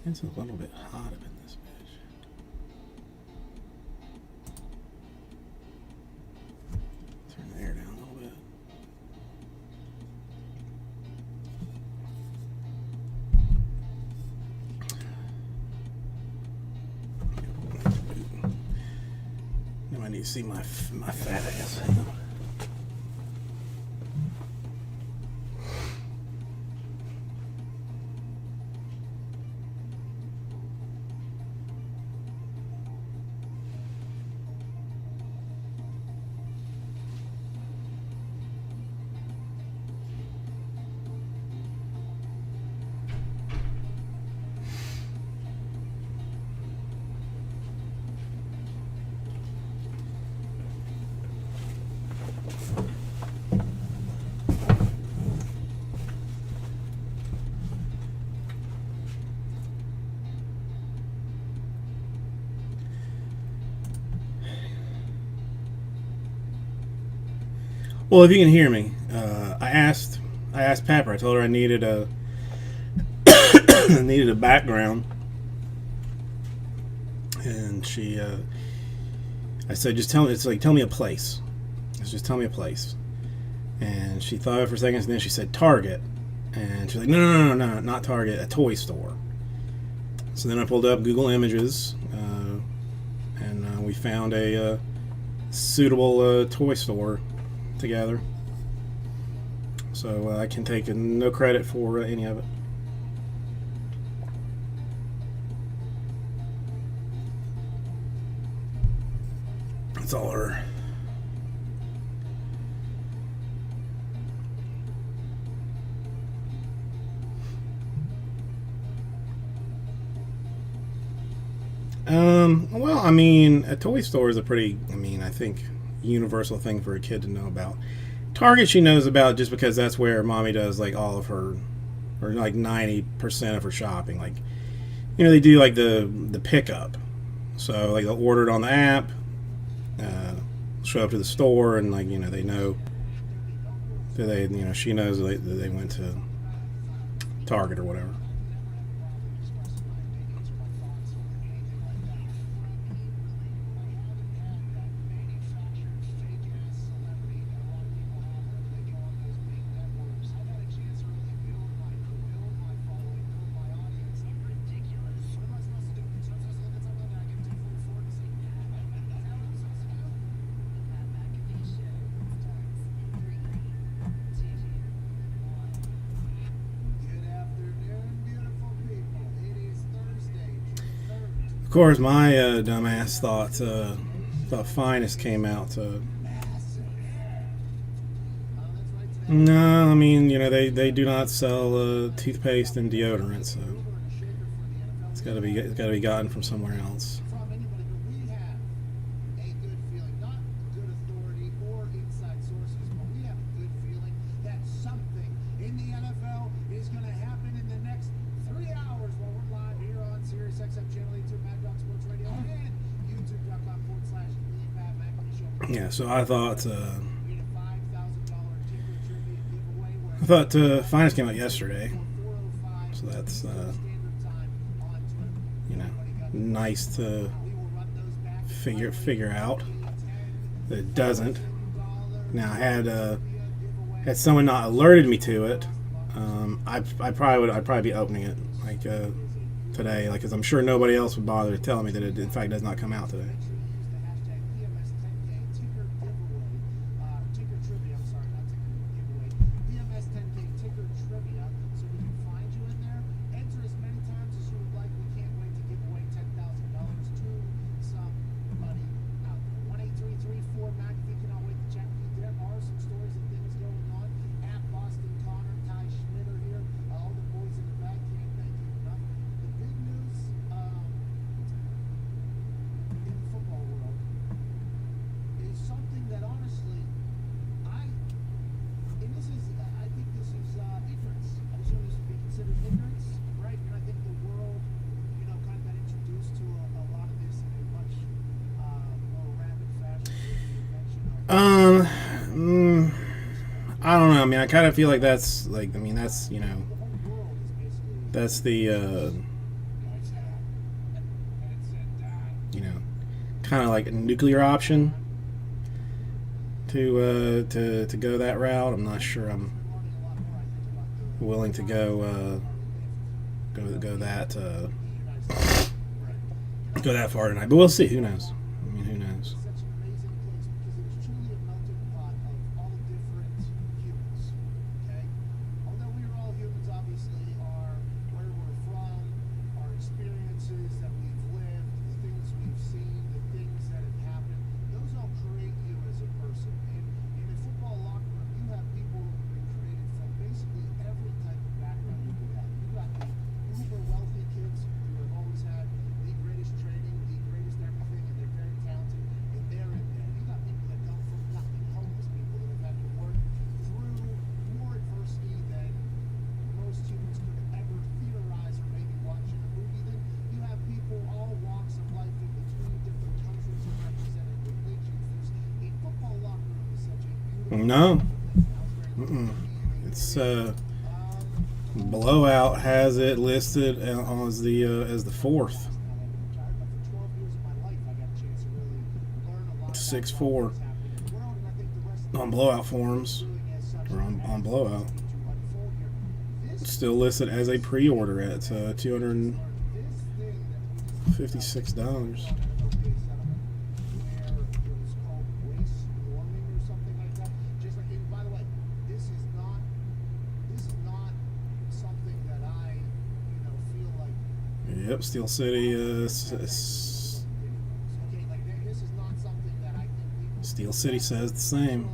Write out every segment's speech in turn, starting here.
It's a little bit hot up in this bitch. Turn the air down a little bit. Now I need to see my fat ass. Well, if you can hear me, I asked Pepper. I told her I needed a needed a background, and she, I said, just tell me. It's like, tell me a place. Just tell me a place. And she thought for a second, and then she said Target, and she's like, no, not Target, a toy store. So then I pulled up Google Images, and we found a suitable toy store together. So I can take no credit for any of it. It's all her. Well, I mean, a toy store is a pretty, I think, universal thing for a kid to know about. Target she knows about just because that's where mommy does like all of her, or like 90% of her shopping. Like, they do like the pickup. So like they'll order it on the app, show up to the store, and like they know that they she knows that they went to Target or whatever. Of course, my dumbass thought Finest came out. No, they do not sell toothpaste and deodorant, so it's got to be gotten from somewhere else. Yeah, so I thought Finest came out yesterday, so that's nice to figure out that it doesn't. Now, had someone not alerted me to it, I'd probably be opening it like today, like, because I'm sure nobody else would bother to tell me that it in fact does not come out today. I don't know. I kind of feel like that's like, that's the kind of like a nuclear option to go that route. I'm not sure I'm willing to go that far tonight, but we'll see. Who knows? I mean, who knows? No. It's Blowout has it listed as the fourth. 6-4 on Blowout forums, or on Blowout. Still listed as a pre-order at $256. Yep, Steel City. Steel City says the same.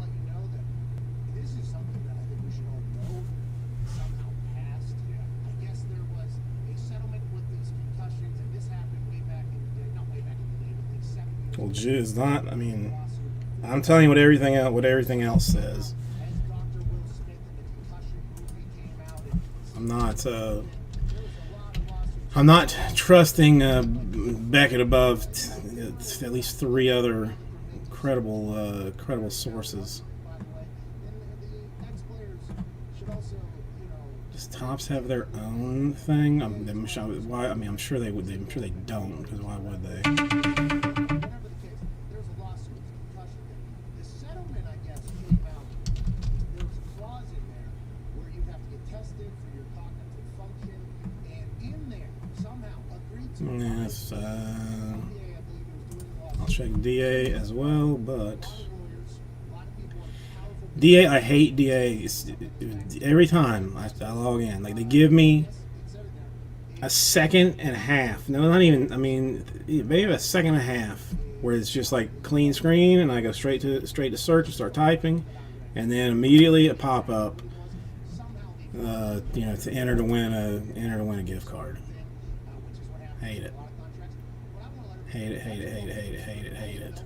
Well, it's not. I mean, I'm telling you what everything else says. I'm not trusting Beckett above at least 3 other credible sources. Does Topps have their own thing? I'm sure they would. I'm sure they don't, because why would they? Yes, I'll check DA as well, but DA, I hate DA. Every time I log in, like, they give me a second and a half. No, not even. I mean, maybe a second and a half where it's just like clean screen, and I go straight to search and start typing, and then immediately a pop up, to enter to win a gift card. Hate it. Hate it, hate it, hate it, hate it, hate it, hate it.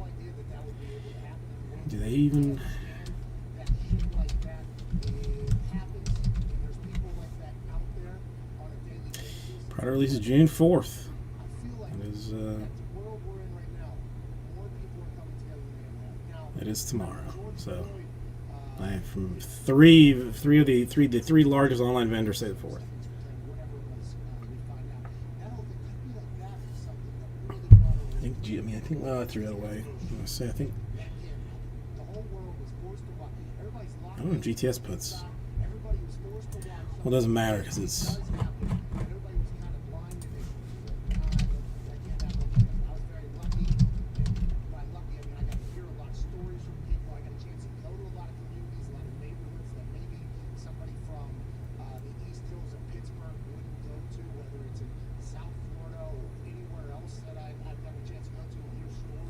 Do they even... Product release is June 4th. It is tomorrow. So I am from three of the three largest online vendors say the 4th. I think I threw that away. I think I don't know if GTS puts. Well, it doesn't matter because it's.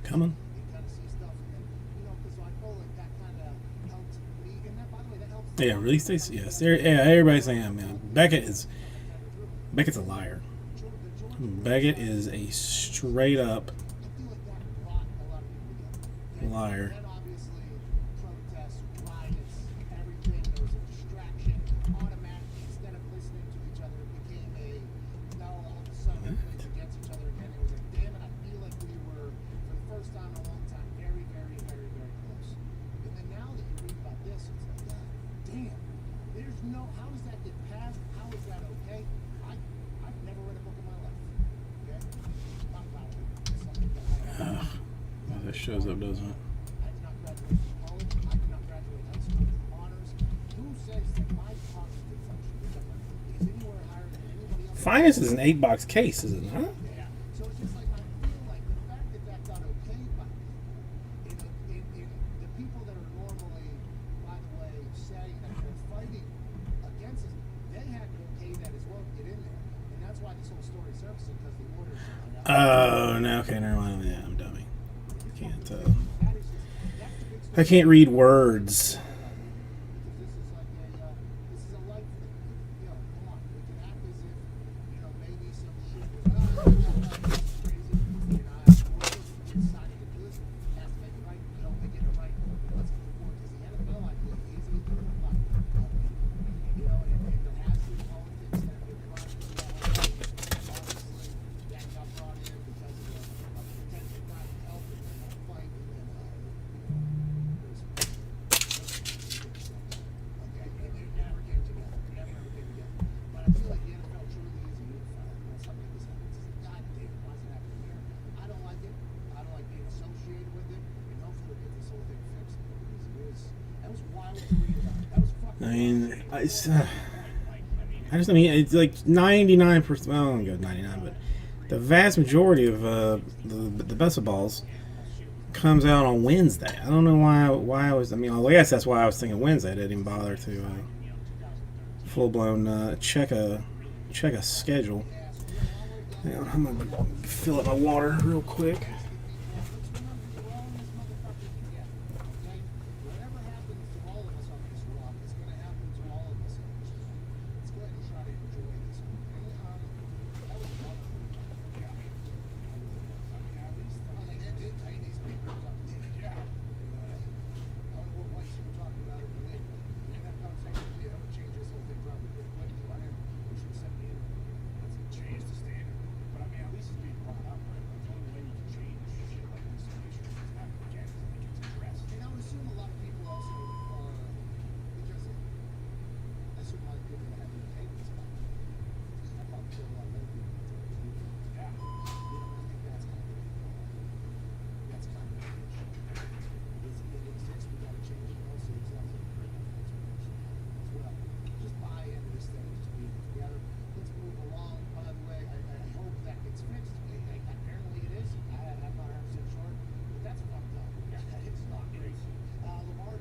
Coming. Yeah, release dates. Yes, everybody's saying, man, Beckett's a liar. Beckett is a straight up liar. shows up, doesn't it? Finest is an 8-box case, is it not? Oh no! Okay, never mind. Yeah, I'm a dummy. I can't read words. I mean, I mean, it's like 99%. Well, I don't go 99, but the vast majority of the best of balls comes out on Wednesday. I don't know why I was. I mean, I guess that's why I was thinking Wednesday. I didn't even bother to full blown check a schedule. Hang on, I'm gonna fill up my water real quick.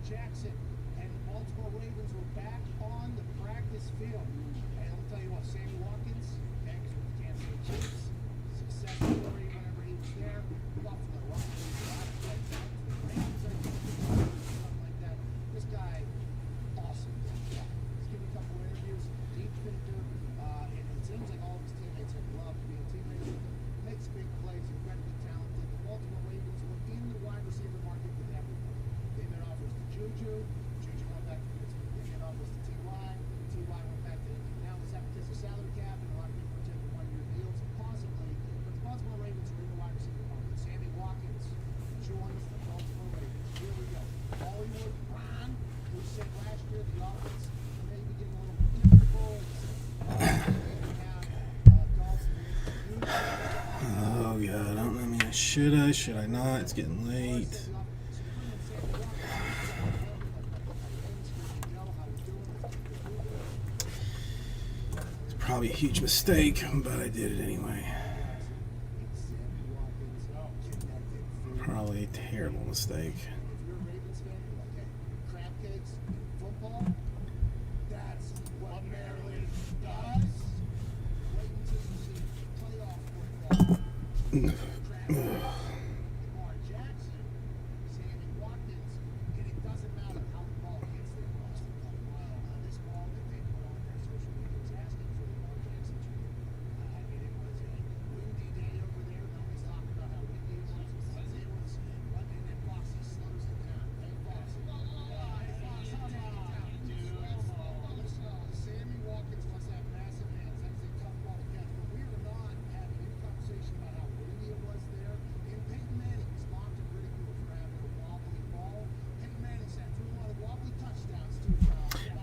Jackson and the Baltimore Ravens were back on the practice field. And I'll tell you what, Sammy Watkins, Bengals with the Kansas City Chiefs, success story whenever he was there. Buffalo, something like that. This guy, awesome. Yeah. He's giving a couple of interviews, deep thinker, and it seems like all of his teammates have loved being teammates with him. Makes big plays, incredibly talented. The Baltimore Ravens were in the wide receiver market with everyone. They made offers to Juju went back to Pittsburgh. They made offers to T.Y. went back to Indianapolis. Now because of salary cap and a lot of people are taking one-year deals, possibly. But the Baltimore Ravens are in the wide receiver market. Sammy Watkins joins the Baltimore Ravens. Here we go. Hollywood Brown, who said last year the offense may be getting a little difficult. Oh God, I don't know. I mean, should I not? It's getting late. Probably a huge mistake, but I did it anyway. Probably a terrible mistake.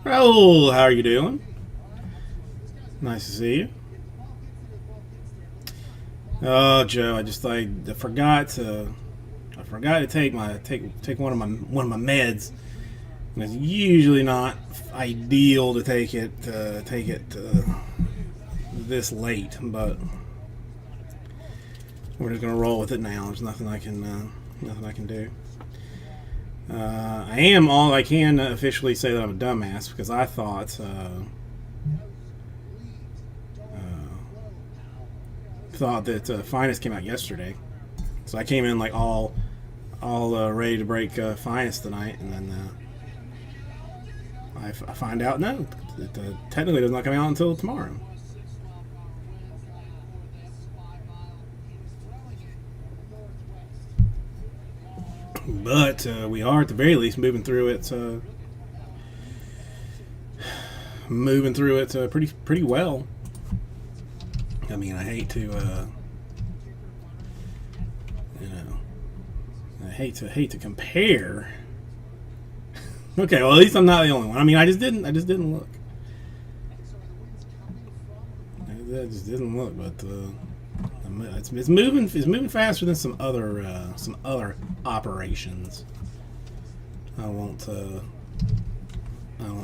Raul, how are you doing? Nice to see you. Oh, Joe, I forgot to forgot to take one of my meds, and it's usually not ideal to take it this late, but we're just gonna roll with it now. There's nothing I can do. I can officially say that I'm a dumbass because I thought that Finest came out yesterday, so I came in like all ready to break Finest tonight, and then I find out no, it technically does not come out until tomorrow. But we are at the very least moving through it pretty well. I mean, I hate to hate to compare. Okay, well at least I'm not the only one. I mean, I just didn't look. I just didn't look, but it's moving faster than some other operations. I won't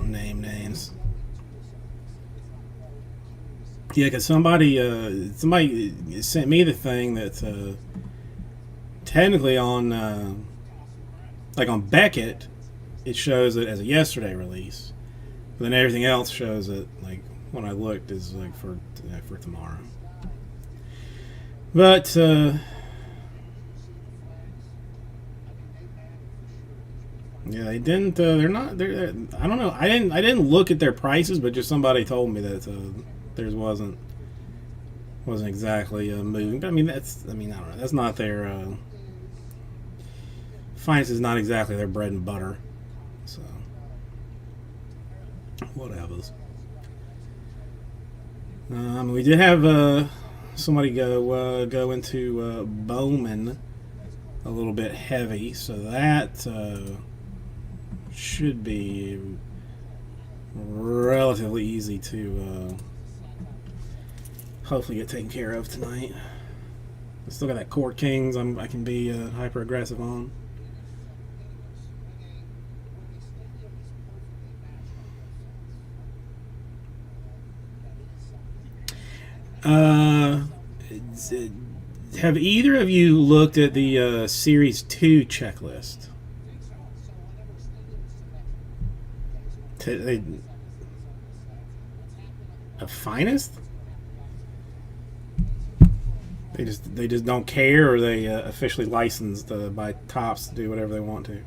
name names. Yeah, because somebody sent me the thing that technically on like on Beckett it shows it as a yesterday release, but then everything else shows it like when I looked is like for tomorrow. But yeah, they didn't. They're not. I don't know. I didn't look at their prices, but just somebody told me that theirs wasn't exactly moving. But I mean, I don't know. That's not their. Finance is not exactly their bread and butter. So whatever. We did have somebody go into Bowman a little bit heavy, so that should be relatively easy to hopefully get taken care of tonight. I still got that Court Kings I can be hyper aggressive on. Have either of you looked at the Series 2 checklist? A Finest? They just don't care, or they officially licensed by Topps to do whatever they want to.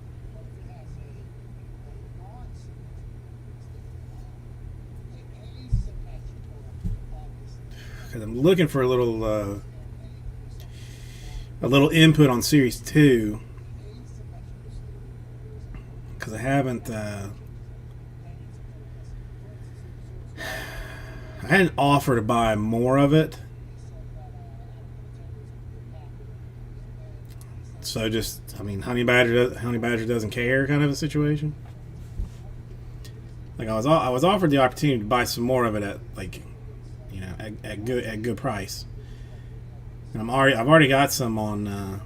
Because I'm looking for a little input on Series 2, because I hadn't offered to buy more of it, so just, I mean, Honey Badger doesn't care kind of a situation. Like I was offered the opportunity to buy some more of it at, like, you know, at good price. And I've already got some on.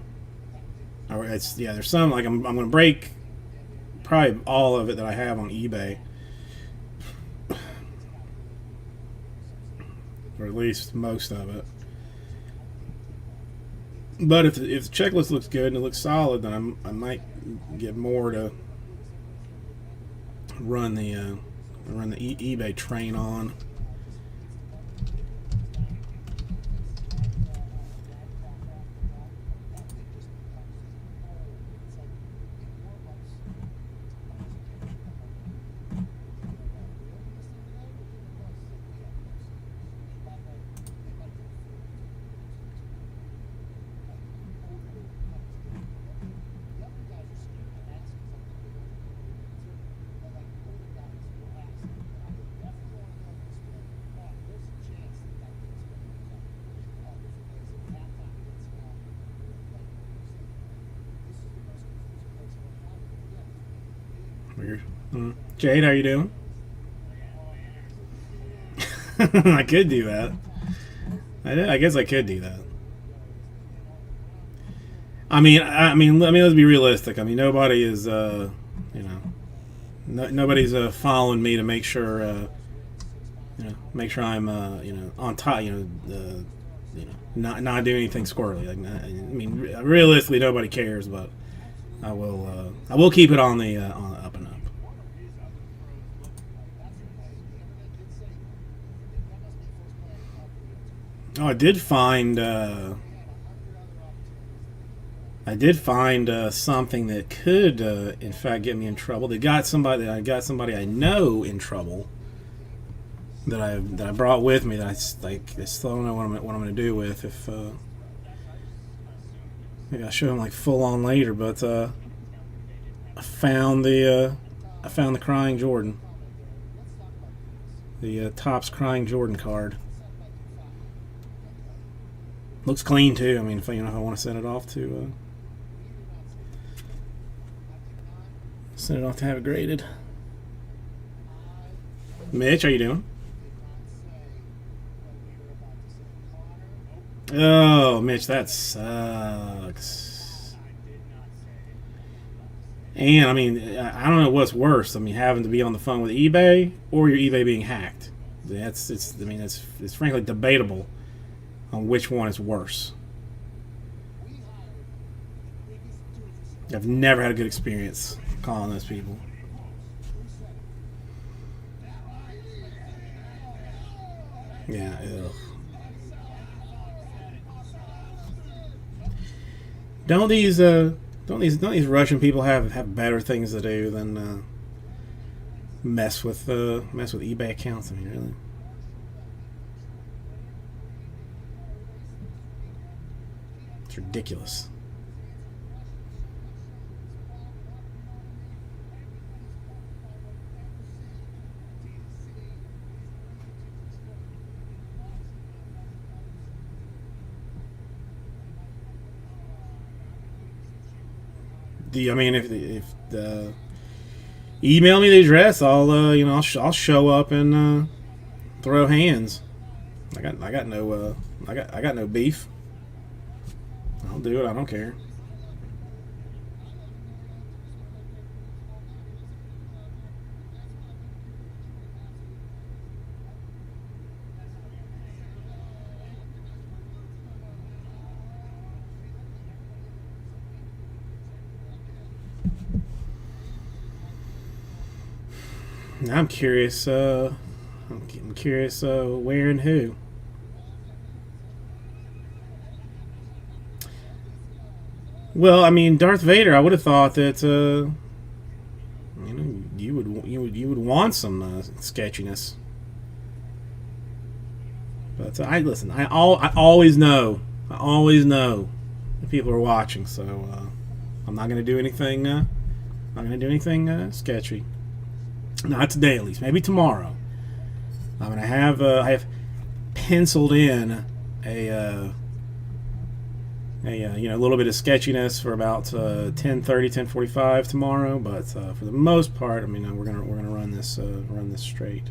There's some, like I'm going to break probably all of it that I have on eBay, or at least most of it. But if the checklist looks good and it looks solid, then I might get more to run the eBay train on. Weird. Jade, how you doing? I could do that. I guess I could do that. I mean, let's be realistic. I mean, nobody is, you know, nobody's following me to make sure, make sure I'm, on top, not doing anything squirrely. Like, I mean, realistically, nobody cares, but I will keep it on the up and up. Oh, I did find something that could, in fact, get me in trouble. I got somebody I know in trouble that I brought with me that I still don't know what I'm going to do with. If maybe I'll show him like full on later. But I found the Crying Jordan, the Topps Crying Jordan card. Looks clean too. I mean, if I want to send it off to. Send it off to have it graded. Mitch, how you doing? Oh, Mitch, that sucks. And I mean, I don't know what's worse. I mean, having to be on the phone with eBay or your eBay being hacked. It's frankly debatable on which one is worse. I've never had a good experience calling those people. Yeah, ugh. Don't these Russian people have better things to do than mess with eBay accounts? I mean, really. It's ridiculous. If email me the address, I'll show up and throw hands. I got no beef. I'll do it. I don't care. I'm curious. I'm curious where and who. Well, I mean, Darth Vader. I would have thought that you would want some sketchiness. But I listen. I always know. I always know that people are watching. So I'm not going to do anything. Not going to do anything sketchy. Not today, at least. Maybe tomorrow. I'm going to have. I have penciled in a little bit of sketchiness for about 10:30, 10:45 tomorrow. But for the most part, I mean, we're gonna run this straight.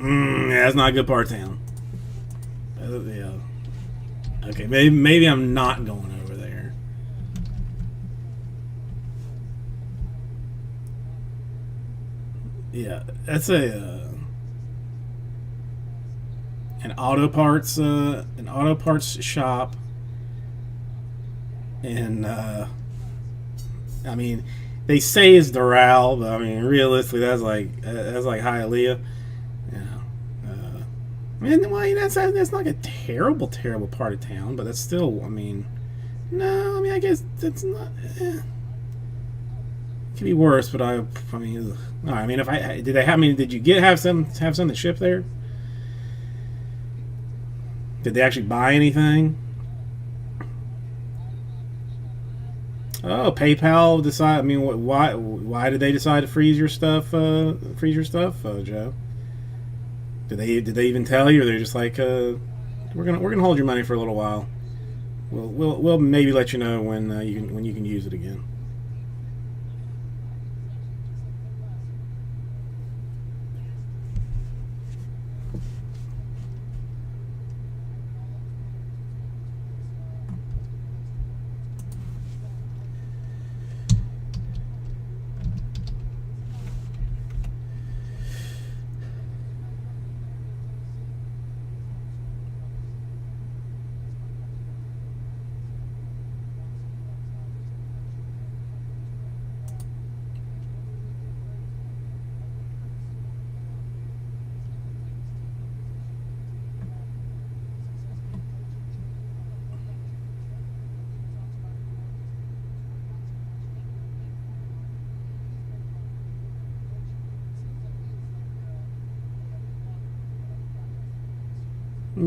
Yeah, that's not a good part of town. Yeah. Okay, maybe I'm not going over there. Yeah, that's an auto parts shop, and I mean, they say it's Doral, but I mean, realistically, that's like Hialeah. I mean, well, that's not a terrible part of town, but that's still, I mean, no, I mean, I guess that's not. It could be worse, but I mean, ugh. No, I mean, if I did they have, I mean, did you have some that shipped there? Did they actually buy anything? Oh, PayPal decide. I mean, why did they decide to freeze your stuff? Joe? Did they even tell you? Or they're just like, we're gonna hold your money for a little while. We'll maybe let you know when you can use it again.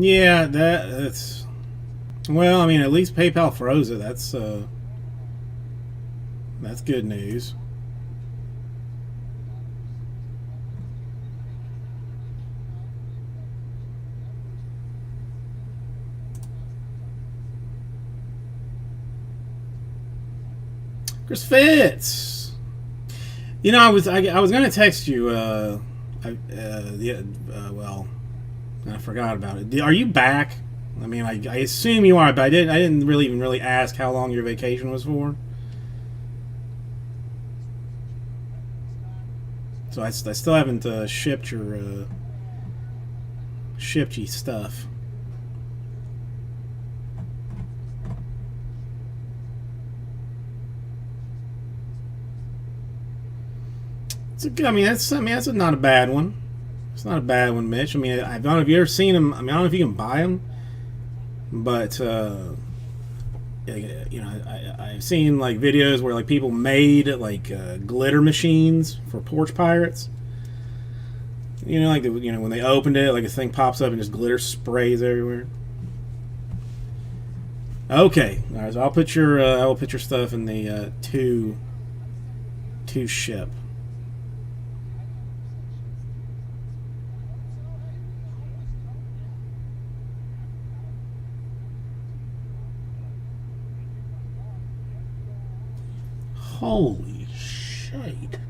Yeah, that's well. I mean, at least PayPal froze it. That's good news. Chris Fitz. You know, I was gonna text you. Well, I forgot about it. Are you back? I mean, I assume you are, but I didn't really even really ask how long your vacation was for. So I still haven't shipped you stuff. I mean, that's not a bad one. It's not a bad one, Mitch. I mean, I don't know if you ever seen them. I mean, I don't know if you can buy them, but you know, I've seen like videos where like people made like glitter machines for porch pirates. You know, like when they opened it, like this thing pops up and just glitter sprays everywhere. Okay, all right. So I will put your stuff in the to ship. Holy shit.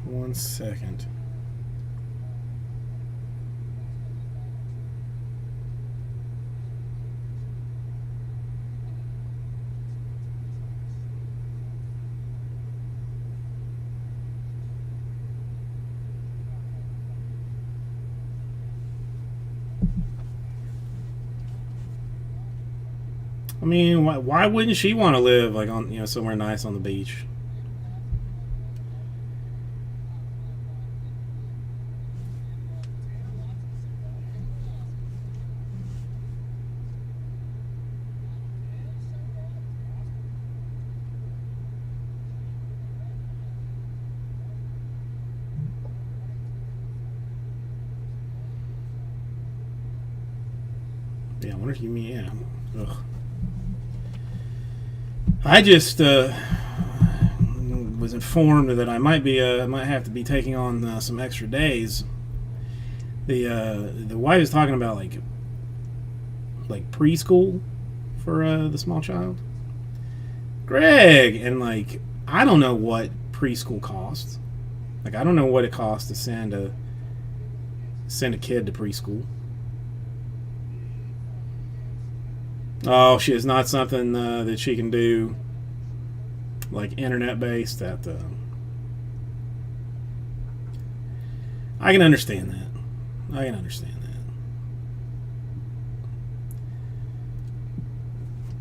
One second. I mean, why wouldn't she want to live like on somewhere nice on the beach? Yeah, I wonder if you mean yeah. Ugh. I just was informed that I might have to be taking on some extra days. The wife is talking about like preschool for the small child. Greg, and like I don't know what preschool costs. Like I don't know what it costs to send a kid to preschool. Oh, she is not something that she can do, like internet based. That I can understand that. I can understand that.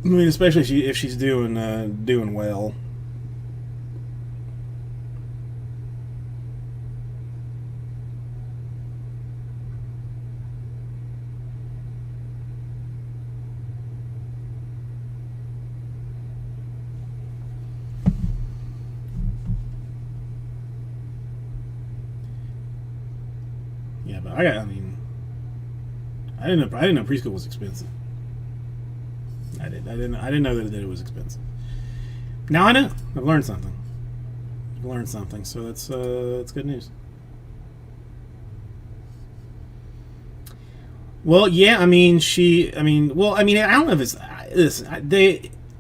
I mean, especially if she's doing well. Yeah, but I mean, I didn't know preschool was expensive. I didn't know that it was expensive. Now I know. I've learned something. So that's good news. Well, yeah. I mean, well, I mean, I don't know if it's this.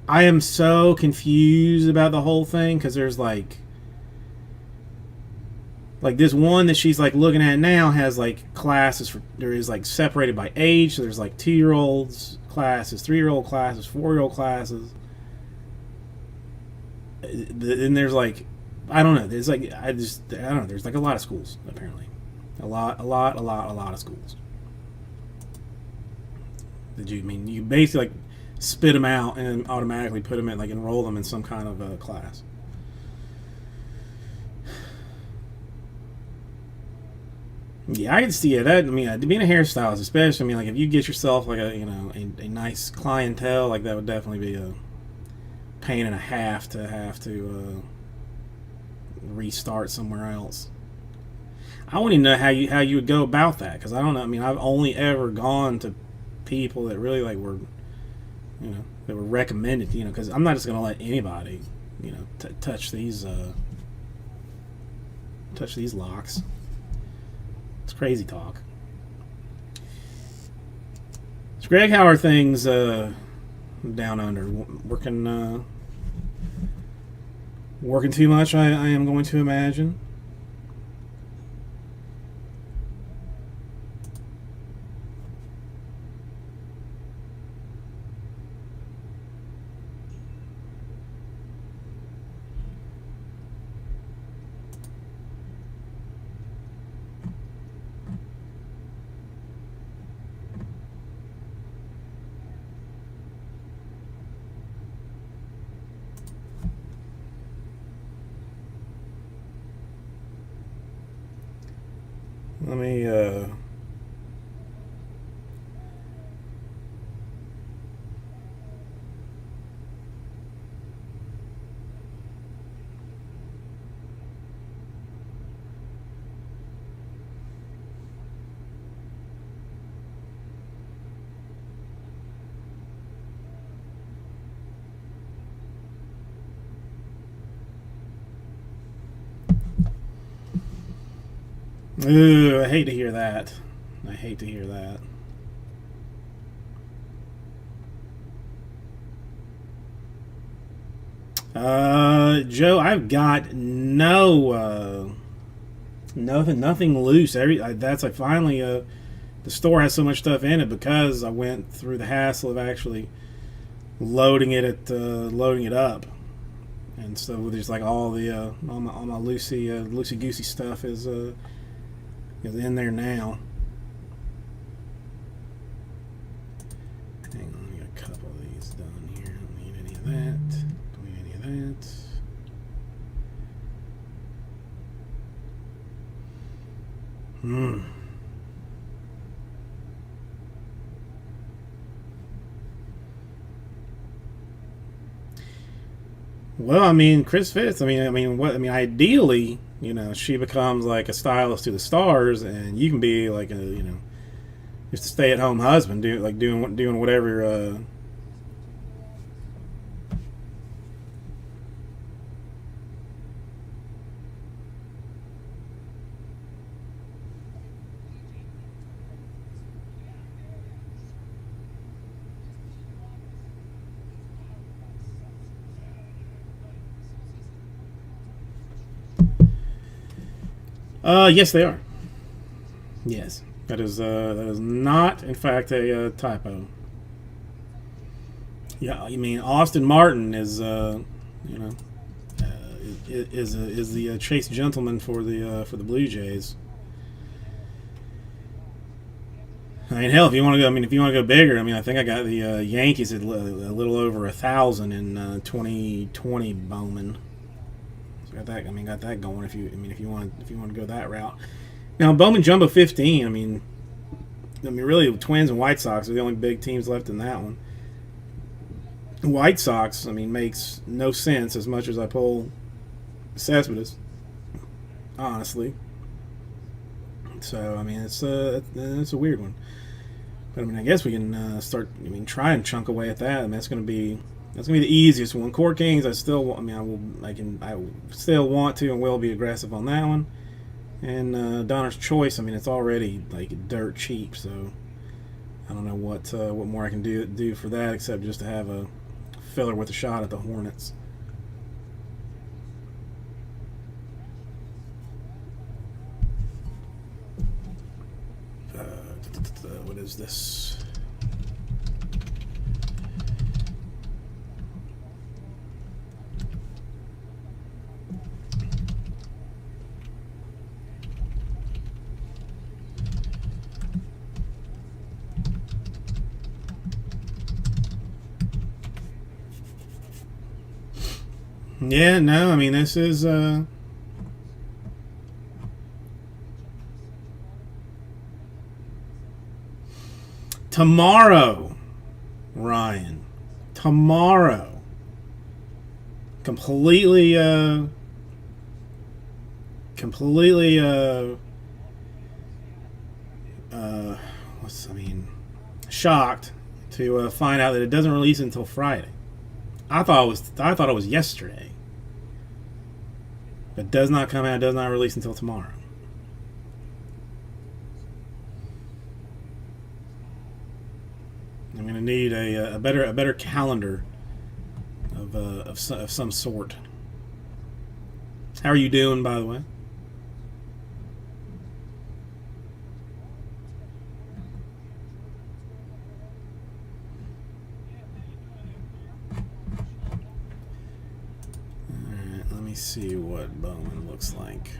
I am so confused about the whole thing because there's like this one that she's like looking at now has like classes there is like separated by age. So there's like 2-year-olds classes, 3-year-old classes, 4-year-old classes. And there's like, I don't know. There's like I don't know. There's like a lot of schools apparently, a lot of schools. You basically like spit them out and automatically put them in like enroll them in some kind of a class. Yeah, I can see it. That I mean, being a hairstylist, especially, I mean, like if you get yourself like a nice clientele, like that would definitely be a pain and a half to have to restart somewhere else. I want to know how you would go about that because I don't know. I mean, I've only ever gone to people that really like were, that were recommended. Because I'm not just gonna let anybody, touch these locks. It's crazy talk. So Greg, how are things down under? Working too much, I am going to imagine. Let me I hate to hear that. I hate to hear that. Joe, I've got nothing loose. That's like finally the store has so much stuff in it because I went through the hassle of actually loading it up, and so there's like all my loosey goosey stuff is in there now. Hang on, I got a couple of these done here. Don't need any of that. Don't need any of that. Well, I mean, Chris Fitz. Ideally, she becomes like a stylist to the stars, and you can be like just a stay-at-home husband, doing whatever. Yes, they are. Yes, that is not, in fact, a typo. Yeah, I mean Austin Martin is the Chase Gentleman for the Blue Jays. I mean, hell, if you want to go, bigger, I think I got the Yankees at a little over 1,000 in 2020 Bowman. So got that going. If you want to go that route. Now Bowman Jumbo 15. Really, Twins and White Sox are the only big teams left in that one. White Sox, makes no sense as much as I pull Cespedes, honestly. So it's a weird one. But I guess we can try and chunk away at that. That's gonna be the easiest one. Court Kings, I still want to and will be aggressive on that one. And Donner's Choice, it's already like dirt cheap, so I don't know what more I can do for that except just to have a filler with a shot at the Hornets. What is this? Yeah, no, this is Tomorrow, Ryan. Tomorrow. Completely shocked to find out that it doesn't release until Friday. I thought it was yesterday. But does not come out, does not release until tomorrow. I'm gonna need a better calendar of some sort. How are you doing, by the way? Alright, let me see what Bowman looks like.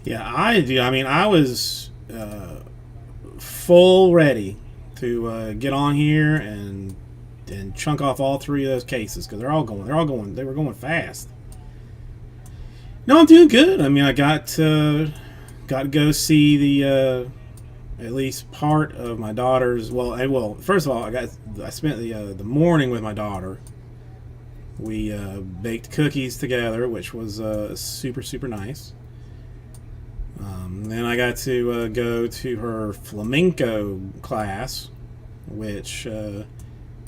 Yeah, I do. I mean, I was full ready to get on here and chunk off all three of those cases because they were going fast. No, I'm doing good. I mean, I got to go see the at least part of my daughter's. Well, first of all, I spent the morning with my daughter. We baked cookies together, which was super nice. Then I got to go to her flamenco class, which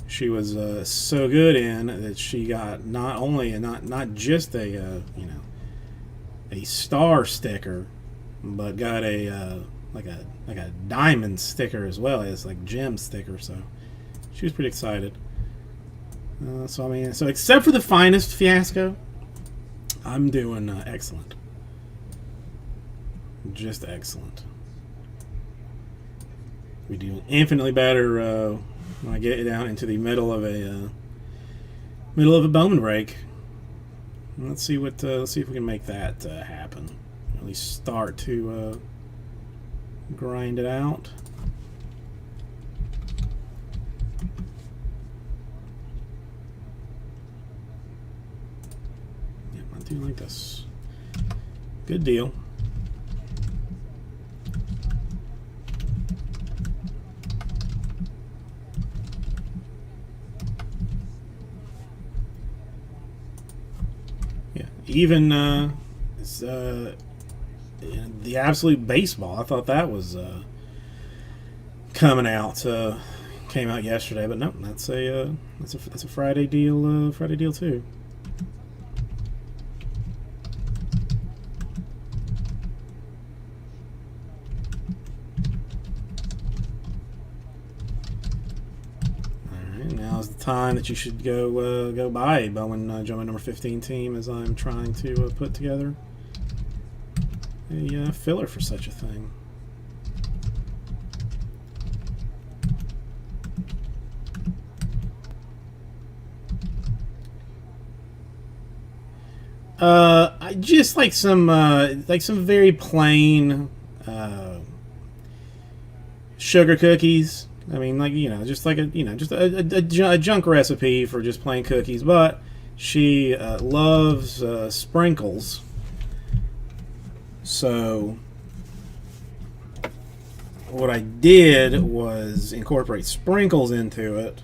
she was so good in that she got not just a star sticker, but got a like a diamond sticker as well as like gem sticker. So she was pretty excited. So except for the finest fiasco, I'm doing excellent. Just excellent. We do infinitely better when I get down into the middle of a Bowman break. Let's see if we can make that happen. At least start to grind it out. Yep, I do like this. Good deal. Even the absolute baseball, I thought that was coming out. Came out yesterday, but no, that's a Friday deal. Friday deal too. Now's the time that you should go buy a Bowman Jumpman number 15 team, as I'm trying to put together a filler for such a thing. I just like some very plain sugar cookies. I mean, just a junk recipe for just plain cookies. But she loves sprinkles, so what I did was incorporate sprinkles into it.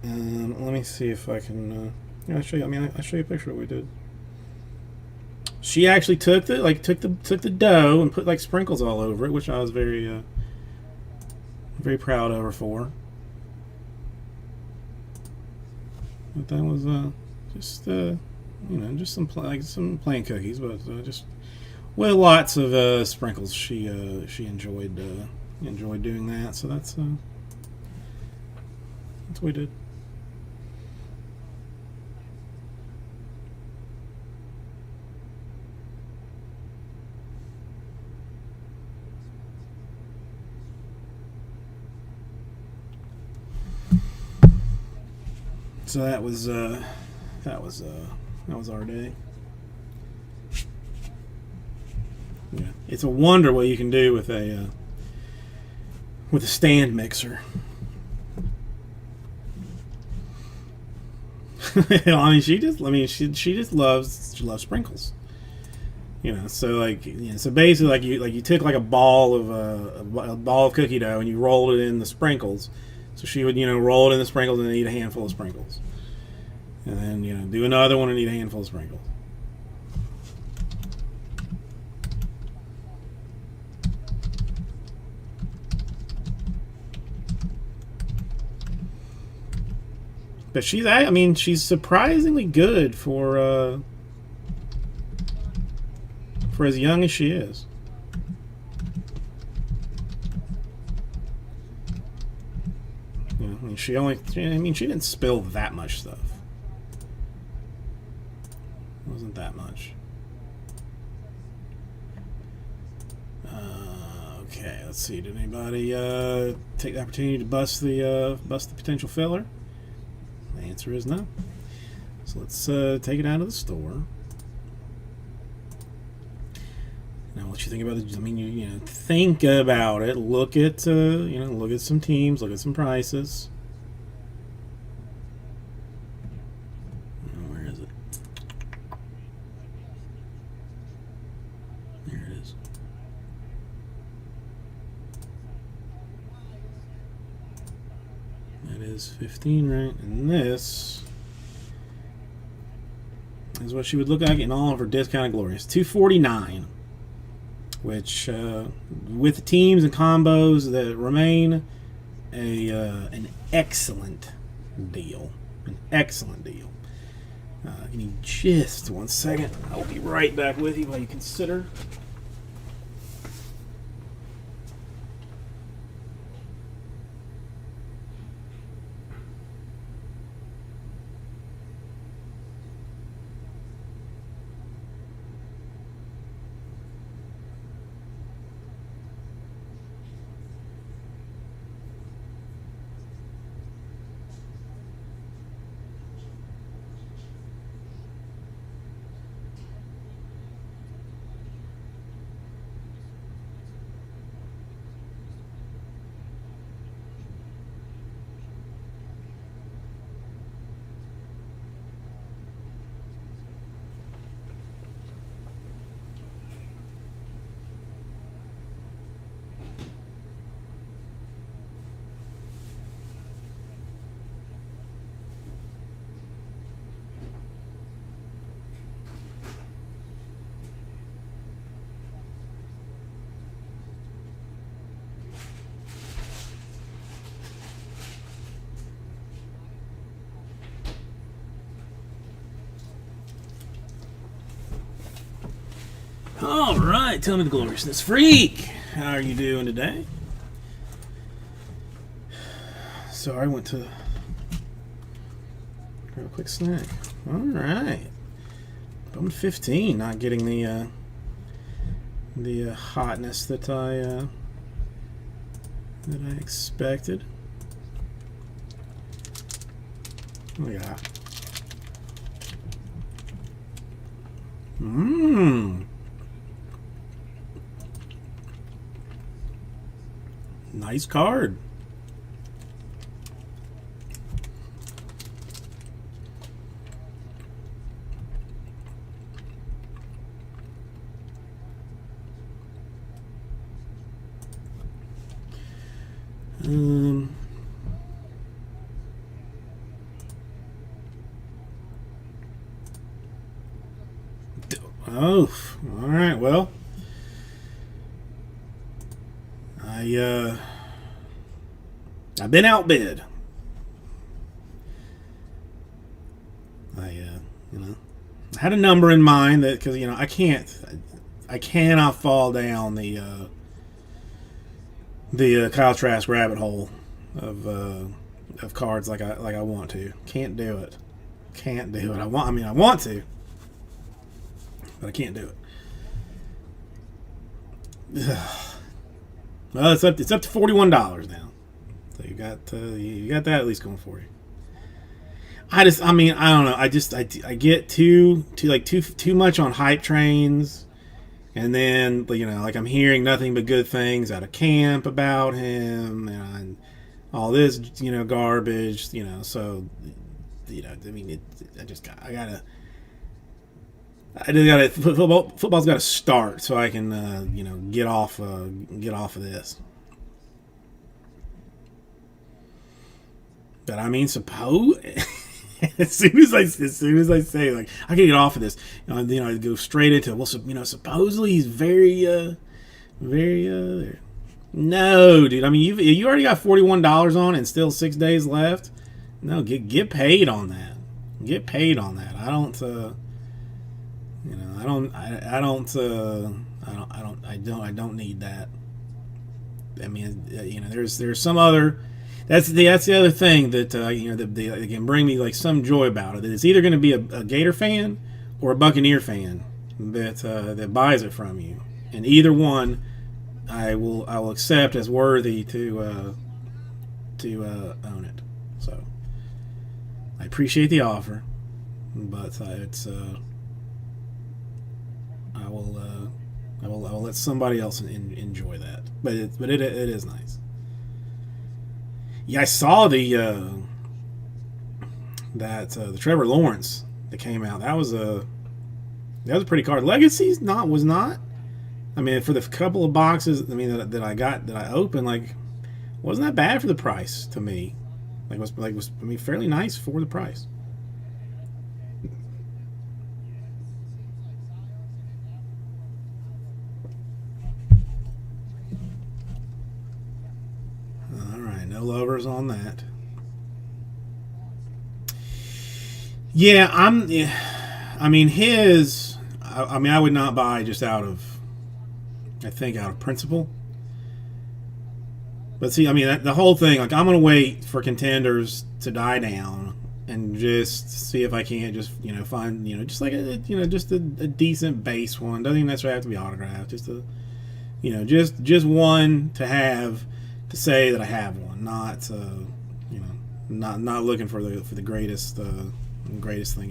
Let me see if I can. I'll show you. I'll show you a picture of what we did. She actually took the dough and put like sprinkles all over it, which I was very proud of her for. But that was just just some plain cookies, but just with lots of sprinkles. She enjoyed doing that, so that's what we did. So that was That was our day. Yeah, it's a wonder what you can do with a stand mixer. I mean, she just loves sprinkles. So like, so basically, like you took like a ball of cookie dough and you rolled it in the sprinkles. So she would roll it in the sprinkles and then eat a handful of sprinkles, and then do another one and eat a handful of sprinkles. But she's surprisingly good for as young as she is. She didn't spill that much stuff. It wasn't that much. Okay, let's see. Did anybody take the opportunity to bust the potential filler? The answer is no. So let's take it out of the store. Now, what you think about it? I mean, you think about it. Look at look at some teams. Look at some prices. Where is it? There it is. That is 15, right? And this is what she would look like in all of her discounted glories. $249. Which, with the teams and combos that remain, an excellent deal. An excellent deal. Give me just 1 second. I'll be right back with you while you consider. All right, tell me the gloriousness freak. How are you doing today? So I went to grab a quick snack. All right, I'm 15, not getting the hotness that I expected. Look at that. Nice card. Oh, all right. Well, I've been outbid. I had a number in mind that because I cannot fall down the Kyle Trask rabbit hole of cards like I want to. Can't do it. I want to, but I can't do it. Well, it's up to $41 now. So you got that at least going for you. I mean, I don't know. I get too much on hype trains, and then like I'm hearing nothing but good things out of camp about him and all this garbage. So I mean, I just gotta football's got to start so I can get off of this. But I mean, suppose as soon as I say like I can get off of this, I go straight into well, supposedly he's very no, dude. I mean, you already got $41 on and still 6 days left. No, get paid on that. Get paid on that. I don't. I don't need that. I mean, there's some other. That's the other thing that that can bring me like some joy about it. It's either going to be a Gator fan or a Buccaneer fan that buys it from you, and either one I will accept as worthy to own it. So I appreciate the offer, but it's I will let somebody else enjoy that. But it is nice. Yeah, I saw the Trevor Lawrence that came out. That was a pretty card. Legacy's was not. I mean, for the couple of boxes, I mean that I opened, like wasn't that bad for the price to me. Was I mean fairly nice for the price. No lovers on that. Yeah, I mean, I mean, I would not buy just out of principle. But see, I mean, the whole thing, like, I'm going to wait for contenders to die down and just see if I can't just, find, just like just a decent base one. Doesn't even necessarily have to be autographed. Just just one to have to say that I have one, not not looking for the greatest thing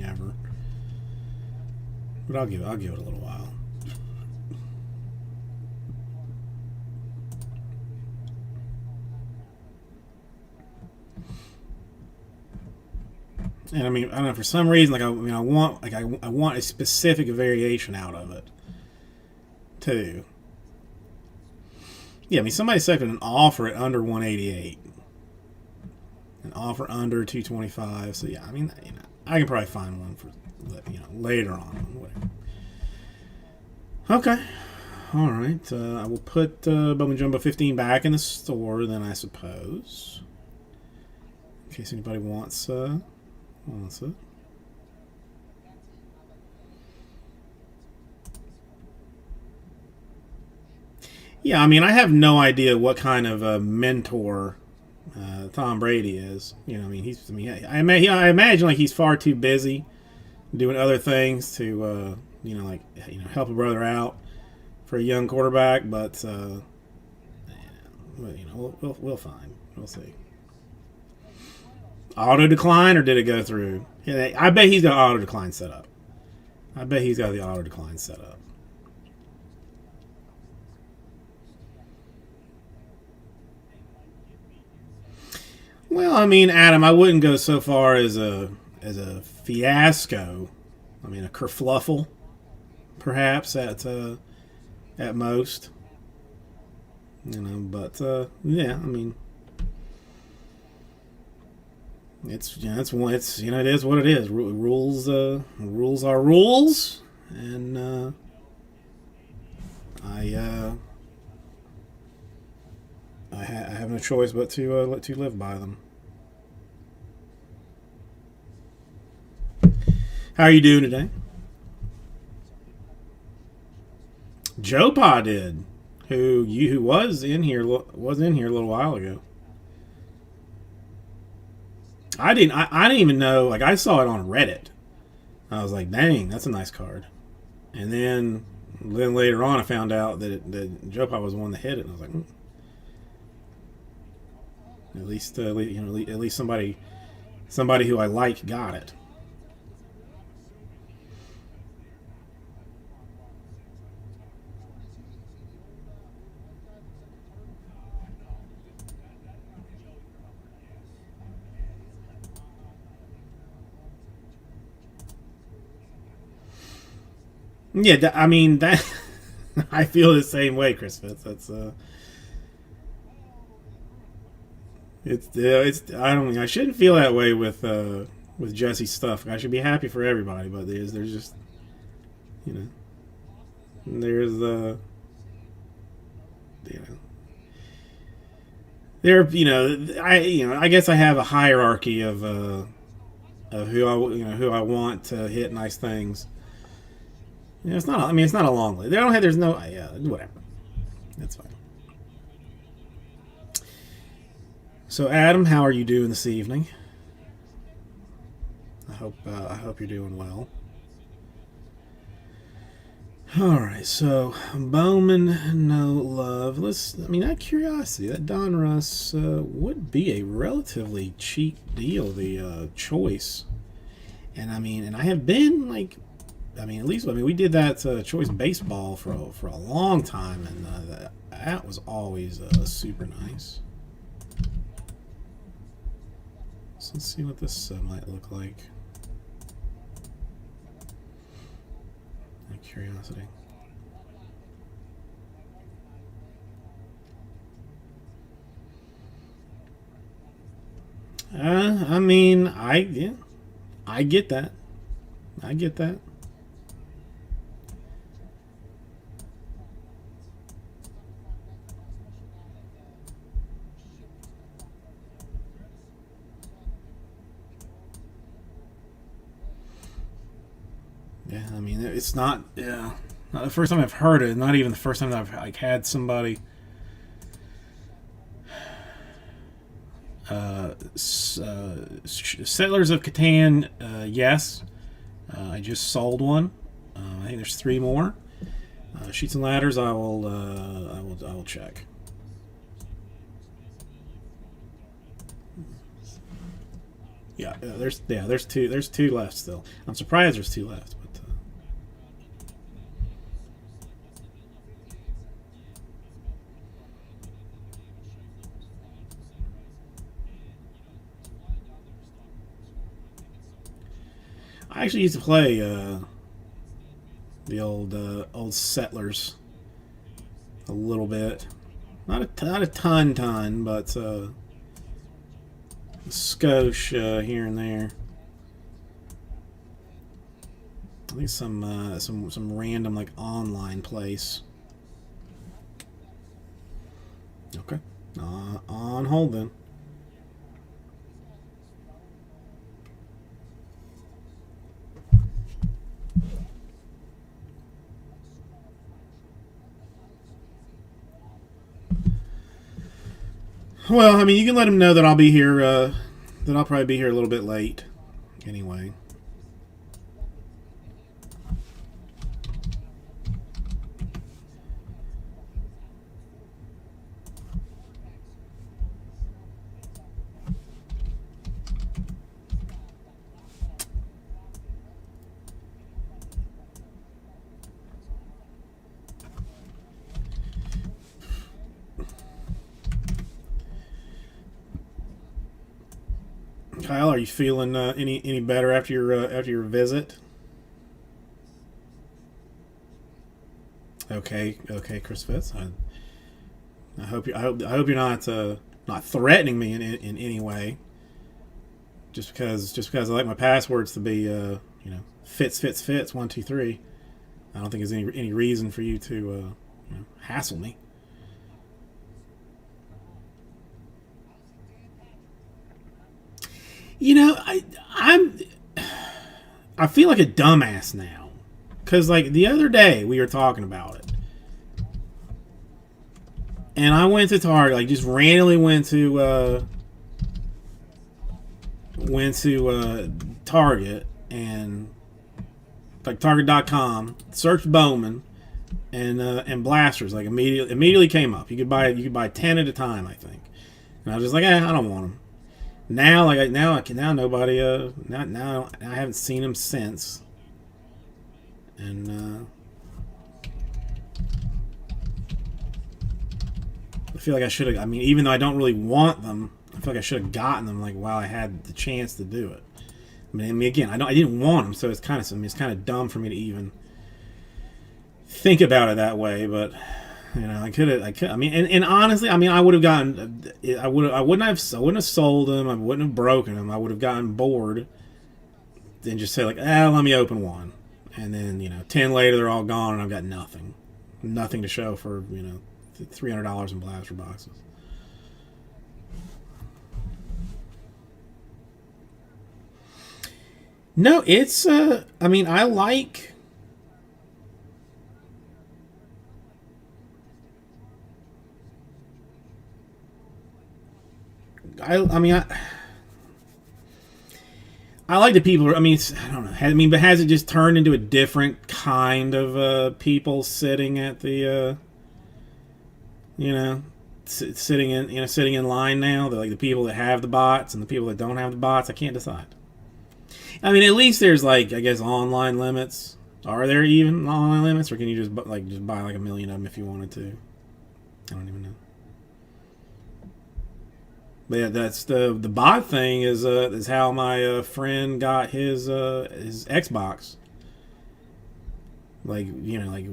ever. But I'll give it a little while. And I mean, I don't know, for some reason, like I want a specific variation out of it too. Yeah, I mean, somebody accepted an offer at under 188, an offer under 225. So yeah, I mean, I can probably find one for later on, whatever. Okay, all right. I will put Bowman Jumbo 15 back in the store then, I suppose, in case anybody wants it. Yeah, I mean, I have no idea what kind of a mentor Tom Brady is. I mean, I imagine like he's far too busy doing other things to, help a brother out for a young quarterback. But, we'll find. We'll see. Auto decline, or did it go through? Yeah, I bet he's got auto decline set up. I bet he's got the auto decline set up. Well, I mean, Adam, I wouldn't go so far as a fiasco. I mean, a kerfluffle, perhaps at most. But yeah, I mean, it is what it is. Rules are rules, and I have no choice but to live by them. How are you doing today? Joe Pa did, who was in here a little while ago. I didn't even know. Like, I saw it on Reddit. I was like, dang, that's a nice card. And then later on, I found out that Joe Pa was the one that hit it, and I was like, At least somebody somebody who I like got it. Yeah, I mean that. I feel the same way, Chris Fitz. That's it's. I don't. I shouldn't feel that way with Jesse's stuff. I should be happy for everybody, but there's just, you know, there's you know, I guess I have a hierarchy of who I want to hit nice things. You know, it's not. I mean, it's not a long list. They don't have. There's no. Yeah, whatever. That's fine. So, Adam, how are you doing this evening? I hope you're doing well. All right. So, Bowman, no love. I mean, out of curiosity, that Donruss would be a relatively cheap deal. The choice, and I have been like. At least we did that choice baseball for a long time, and that was always super nice. So let's see what this might look like. Out of curiosity. I get that. I get that. Yeah, it's not. Yeah, not the first time I've heard it. Not even the first time that I've had somebody. Settlers of Catan. Yes, I just sold one. I think there's 3 more. Sheets and Ladders. I will check. Yeah, there's 2. There's 2 left still. I'm surprised there's 2 left, but. I actually used to play the old Settlers a little bit, not a ton, but a skosh here and there. I think some random like online place. Okay, on hold then. Well, you can let him know that I'll be here. That I'll probably be here a little bit late. Anyway. Kyle, are you feeling any better after your visit? Okay, Chris Fitz. I hope you're not threatening me in any way. Just because I like my passwords to be Fitz 1 2 3. I don't think there's any reason for you to hassle me. I feel like a dumbass now, because like the other day we were talking about it, and I went to Target, like just randomly went to Target and like Target.com, searched Bowman, and blasters like immediately came up. You could buy 10 at a time, I think, and I was just like, I don't want them. Now, like now nobody now I haven't seen him since, and I feel like I should have. I mean, even though I don't really want them, I feel like I should have gotten them. Like while I had the chance to do it. I mean, again, I didn't want them, so it's kind of it's kind of dumb for me to even think about it that way. But you know, I could. I mean, and honestly, I mean, I would have gotten. I wouldn't have sold them. I wouldn't have broken them. I would have gotten bored, and just say like, let me open one, and then 10 later they're all gone, and I've got nothing to show for $300 in blaster boxes. No, it's I mean, I like. I mean, I like the people. I mean, I don't know. I mean, but has it just turned into a different kind of people sitting at the, sitting in line now? They're like the people that have the bots and the people that don't have the bots. I can't decide. I mean, at least there's like I guess online limits. Are there even online limits, or can you just buy like a million of them if you wanted to? I don't even know. But yeah, that's the bot thing is how my friend got his Xbox. Like like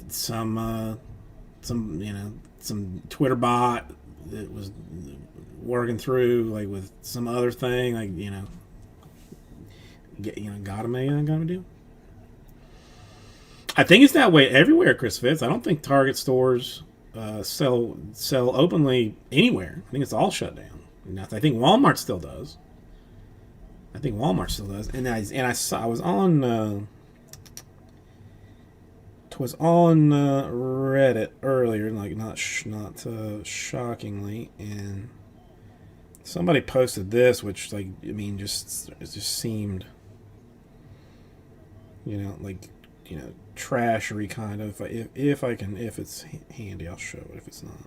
some some Twitter bot that was working through like with some other thing like got him a deal. I think it's that way everywhere, Chris Fitz. I don't think Target stores sell openly anywhere. I think it's all shut down. I think Walmart still does. And I was on Reddit earlier, like not shockingly, and somebody posted this, which like I mean, it just seemed, like trashery kind of. If it's handy, I'll show it. If it's not.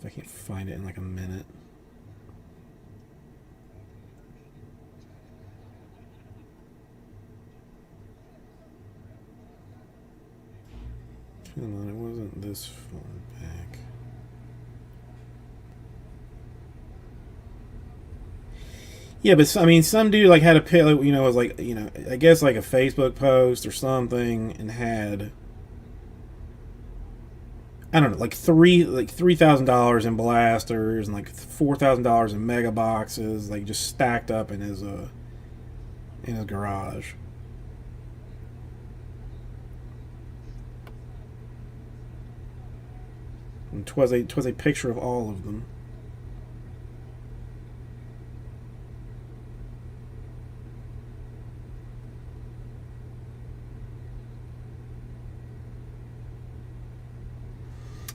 I can't find it in like a minute. Come on, it wasn't this far back. Yeah, but I mean, some dude like had a pay, was like I guess like a Facebook post or something, and had. I don't know, like $3,000 in blasters and like $4,000 in mega boxes, like just stacked up in his garage. And 'twas a picture of all of them.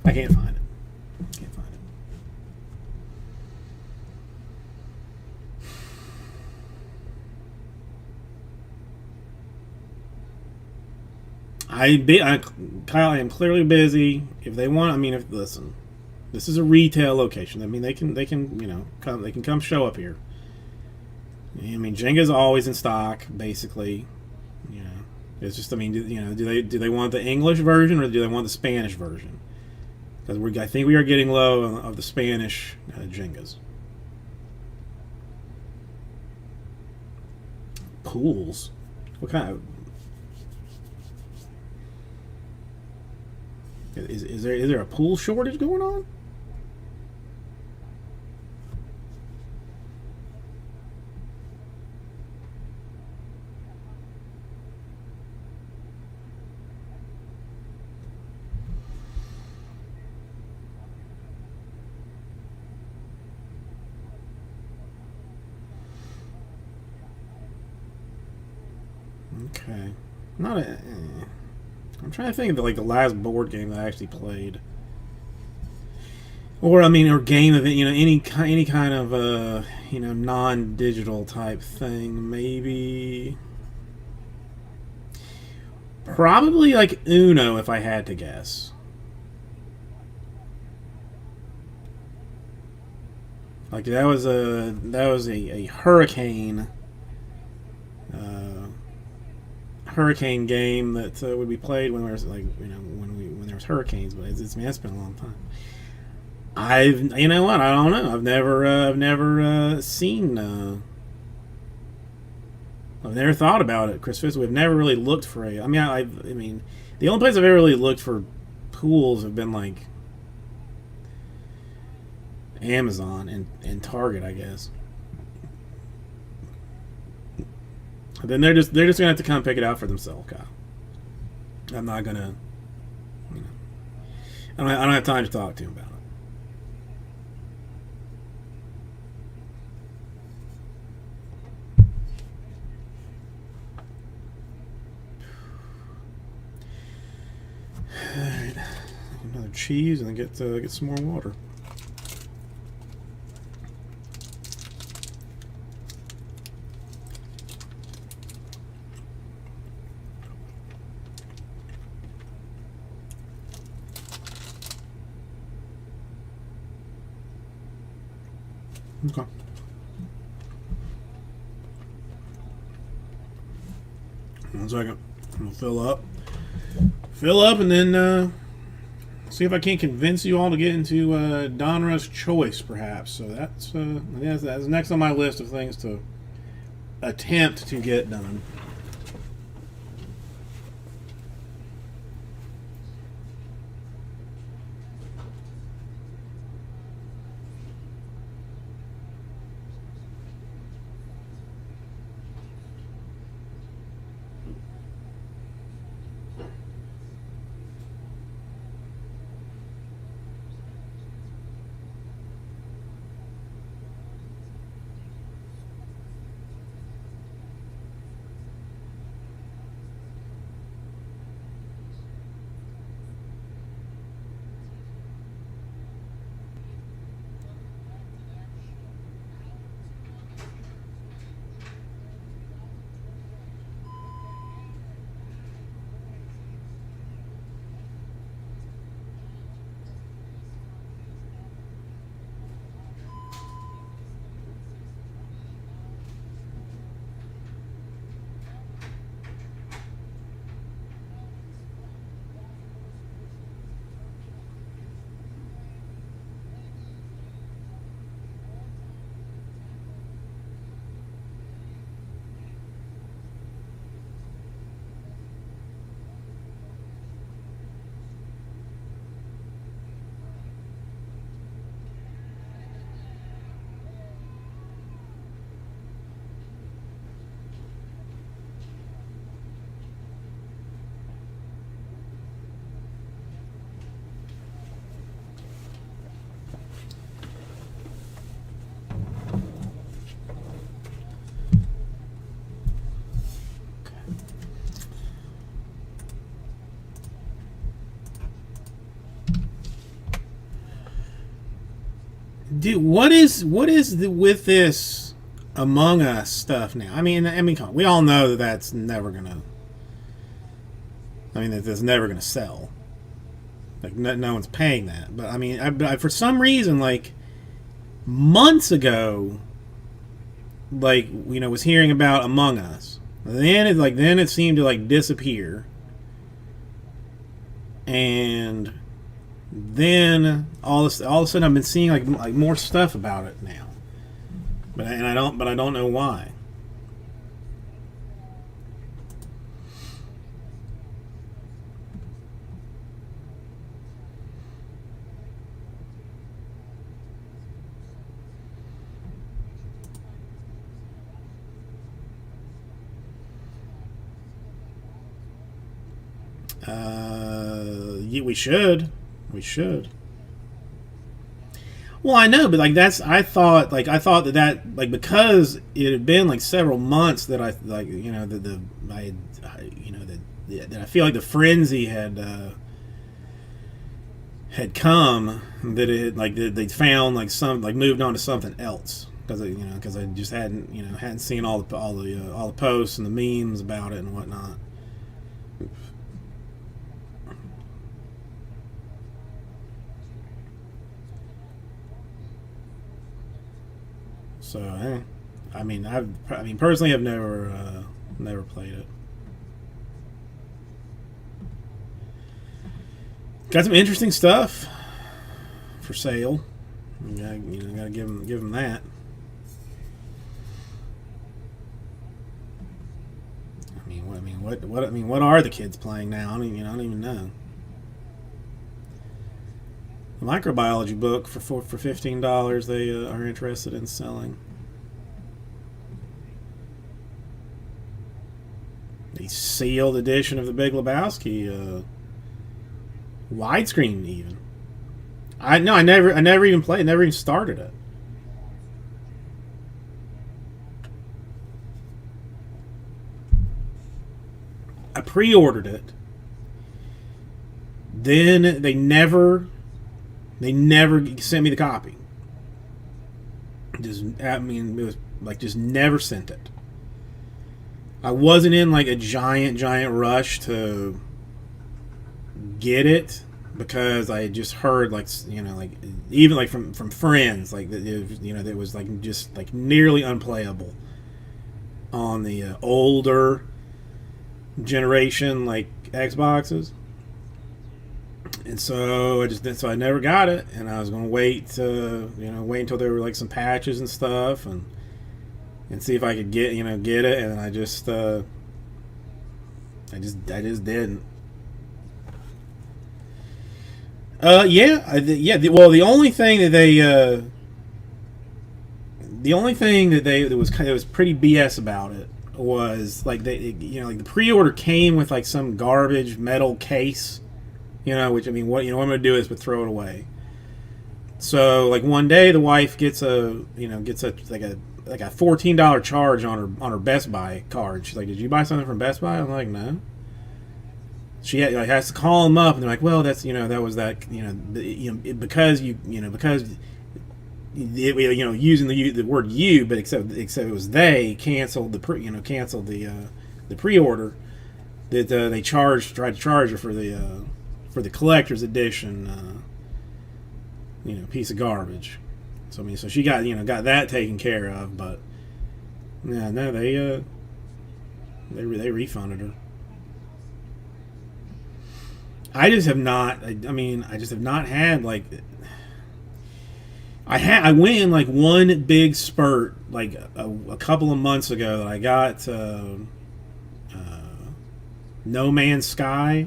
I can't find it. Kyle, I am clearly busy. If they want, I mean, listen, this is a retail location. I mean, they can come. They can come show up here. I mean, Jenga's always in stock, basically. It's just, I mean, do they want the English version or do they want the Spanish version? Because I think we are getting low of the Spanish Jengas. Pools? What kind of? Is there a pool shortage going on? Okay, not a. I'm trying to think of like the last board game that I actually played, or I mean, or game of it. Any kind of non-digital type thing. Maybe, probably like Uno, if I had to guess. Like that was a hurricane hurricane game that would be played when there was like when there was hurricanes. But it's been a long time. You know what, I don't know. I've never seen. I've never thought about it, Chris Fitz. We've never really looked for a. I mean, I mean, the only place I've ever really looked for pools have been like Amazon and Target, I guess. Then they're just gonna have to come pick it out for themselves, Kyle. I'm not gonna, you know, I don't have time to talk to him about it. All right, another cheese and then get some more water. Okay. 1 second. I'm gonna fill up, and then see if I can't convince you all to get into Donruss Choice, perhaps. So that's next on my list of things to attempt to get done. Dude, what is with this Among Us stuff now? Come on, we all know that that's never gonna. That that's never gonna sell. Like no one's paying that. But for some reason, like months ago, like was hearing about Among Us. Then it seemed to like disappear, and then all of a sudden I've been seeing like more stuff about it now, but I don't know why. Yeah, we should. We should. Well, I know, but I thought that because it had been like several months that I that I feel like the frenzy had come, that they'd found moved on to something else, because I just hadn't seen all the posts and the memes about it and whatnot. So, I mean, personally, I've never played it. Got some interesting stuff for sale. Gotta give them that. What are the kids playing now? I don't even know. A microbiology book for $15. They are interested in selling. The sealed edition of The Big Lebowski, widescreen even. I never even played. Never even started it. I pre-ordered it. Then they never sent me the copy. It was like just never sent it. I wasn't in like a giant rush to get it because I had just heard even like from friends that it was like just like nearly unplayable on the older generation like Xboxes. And so I never got it, and I was going to wait until there were like some patches and stuff, and see if I could get it, and I just didn't. Well, the only thing that was pretty BS about it was like like the pre-order came with like some garbage metal case. Which what I'm going to do is throw it away. So like one day the wife gets a $14 charge on her Best Buy card. She's like, "Did you buy something from Best Buy?" I'm like, "No." She has to call them up, and they're like, "Well, that's that was that because using the word you, but except it was they canceled the pre-order that they tried to charge her for the collector's edition, piece of garbage. So she got that taken care of, but yeah, no, they refunded her. I just have not. I just have not had like. I went in like one big spurt like a couple of months ago that I got No Man's Sky.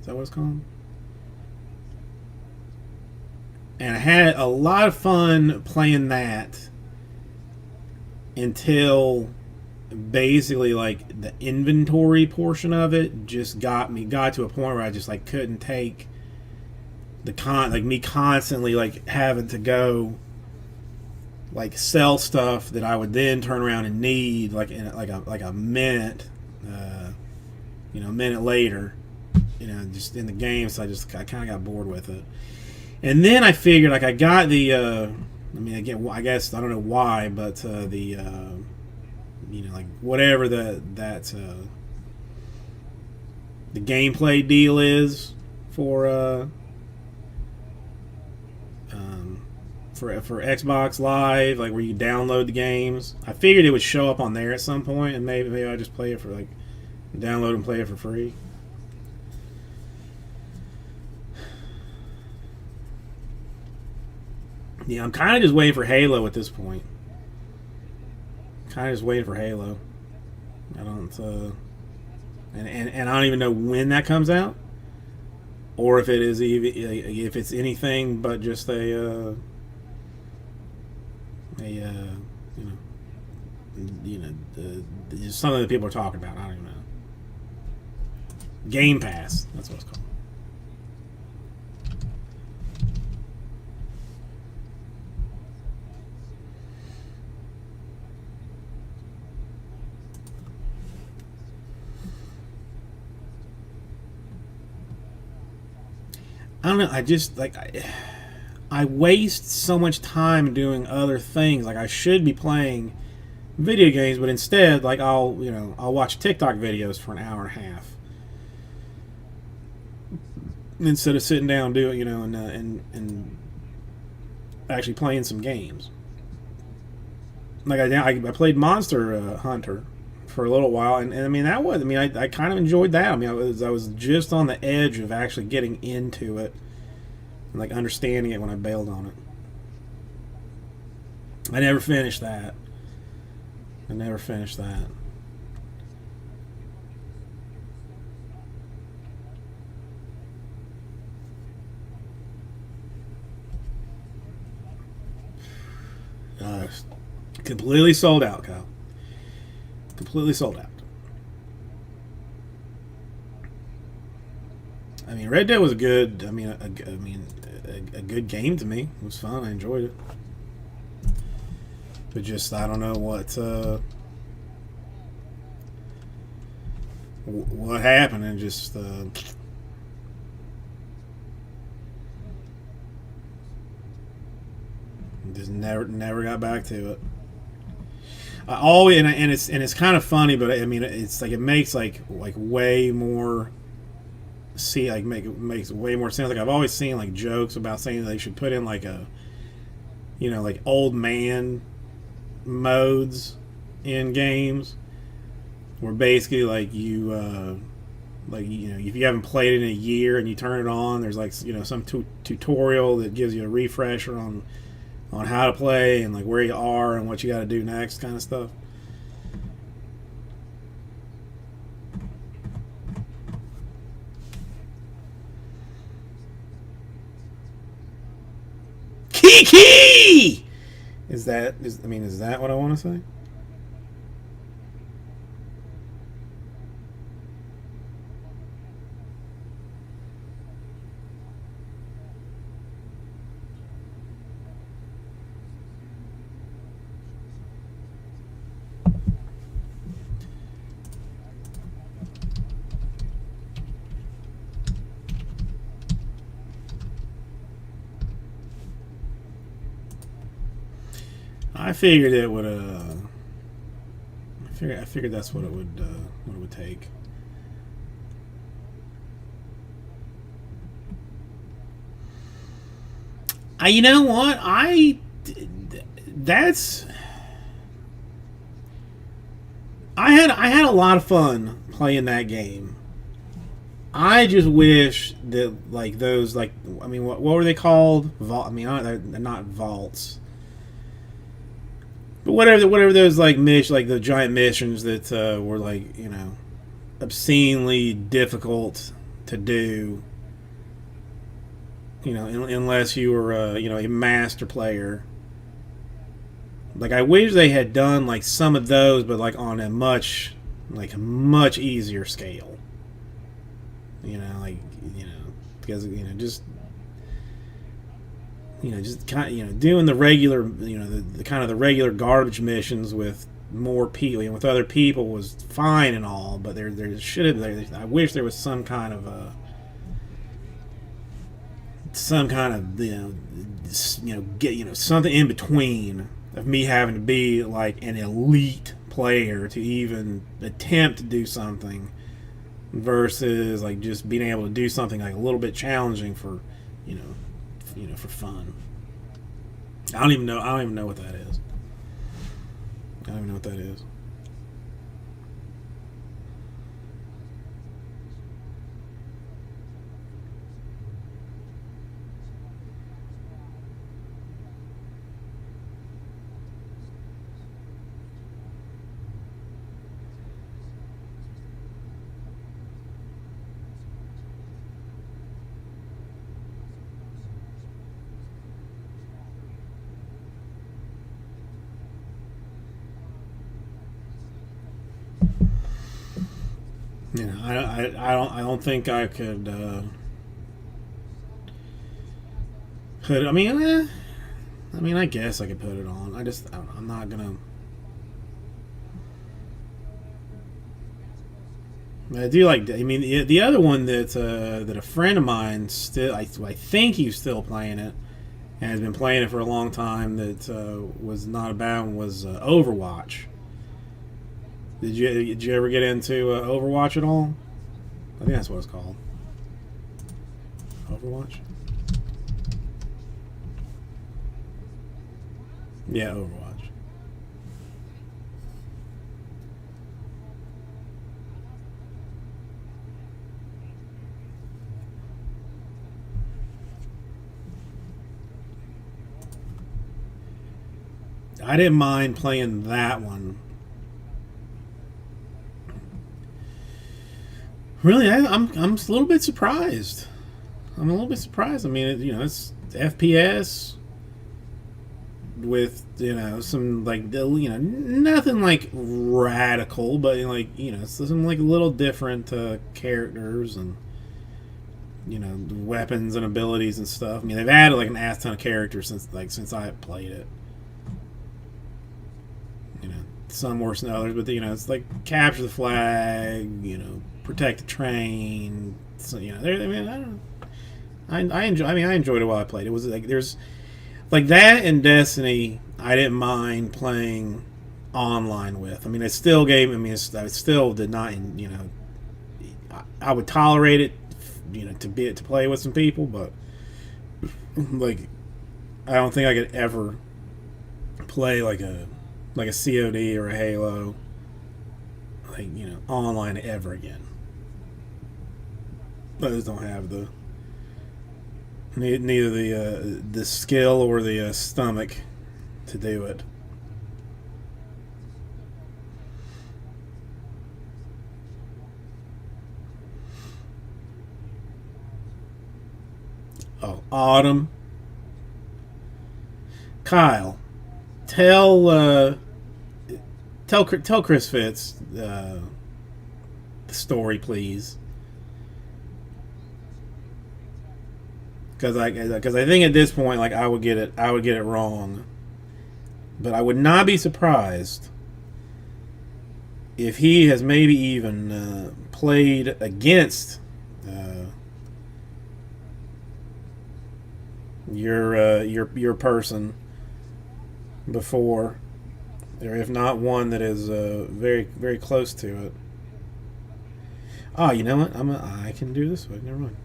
Is that what it's called? And I had a lot of fun playing that until basically like the inventory portion of it just got to a point where I just like couldn't take me constantly like having to go like sell stuff that I would then turn around and need like in a minute, a minute later, just in the game. So I kind of got bored with it. And then I figured, like, I got the, again, I guess, I don't know why, but like, whatever the gameplay deal is for Xbox Live, like, where you download the games. I figured it would show up on there at some point, and maybe I just play it for, like, download and play it for free. Yeah, I'm kind of just waiting for Halo at this point. I don't, and I don't even know when that comes out, or if it's anything but just something that people are talking about. I don't even know. Game Pass, that's what it's called. I don't know. I just I waste so much time doing other things. Like I should be playing video games, but instead, like I'll watch TikTok videos for an hour and a half instead of sitting down doing and actually playing some games. like I played Monster Hunter for a little while, and I mean that was I mean I kind of enjoyed that. I mean I was just on the edge of actually getting into it and like understanding it when I bailed on it. I never finished that. I never finished that. Uh, Completely sold out, Kyle. Completely sold out. I mean, Red Dead was a good. I mean, a good game to me. It was fun. I enjoyed it. But just I don't know what happened, and just never got back to it. I always and it's kind of funny, but I mean it's like it makes like way more makes way more sense. Like I've always seen like jokes about saying they should put in like a like old man modes in games where basically like if you haven't played it in a year and you turn it on, there's like some tutorial that gives you a refresher on how to play and like where you are and what you got to do next, kind of stuff. Kiki! Is that what I want to say? I figured it would. I figured that's what it would take. You know what? That's. I had a lot of fun playing that game. I just wish that like those like I mean what were they called? Vault. I mean they're not vaults. But whatever those like like the giant missions that were like obscenely difficult to do, unless you were a master player. Like I wish they had done like some of those, but like on a much easier scale. Because just kind of doing the regular the kind of the regular garbage missions with more people with other people was fine and all, but there should have I wish there was some kind of get something in between of me having to be like an elite player to even attempt to do something versus like just being able to do something like a little bit challenging for for fun. I don't even know what that is. I don't even know what that is. I don't think I could put. I guess I could put it on. I'm not gonna. I do like. I mean, the other one that a friend of mine still. I think he's still playing it, and has been playing it for a long time. That was not a bad one. Was Overwatch. Did you ever get into Overwatch at all? I think that's what it's called. Overwatch? Yeah, Overwatch. I didn't mind playing that one. Really, I'm a little bit surprised. I'm a little bit surprised. I mean, it's FPS with some like nothing like radical, but like some like little different characters and weapons and abilities and stuff. I mean, they've added like an ass ton of characters since I played it. Some worse than others, but it's like capture the flag, protect the train. So I mean, I don't know. I enjoy. I mean, I enjoyed it while I played. It was like there's like that and Destiny. I didn't mind playing online with. I mean, it still gave. I mean, I still did not. I would tolerate it. To play with some people, but like I don't think I could ever play like a COD or a Halo online ever again. I just don't have neither the skill or the stomach to do it. Oh, Autumn. Kyle, tell Chris Fitz the story, please. Because I think at this point, like I would get it wrong, but I would not be surprised if he has maybe even played against your person before, or if not one that is very very close to it. Oh, you know what? I can do this way. Never mind.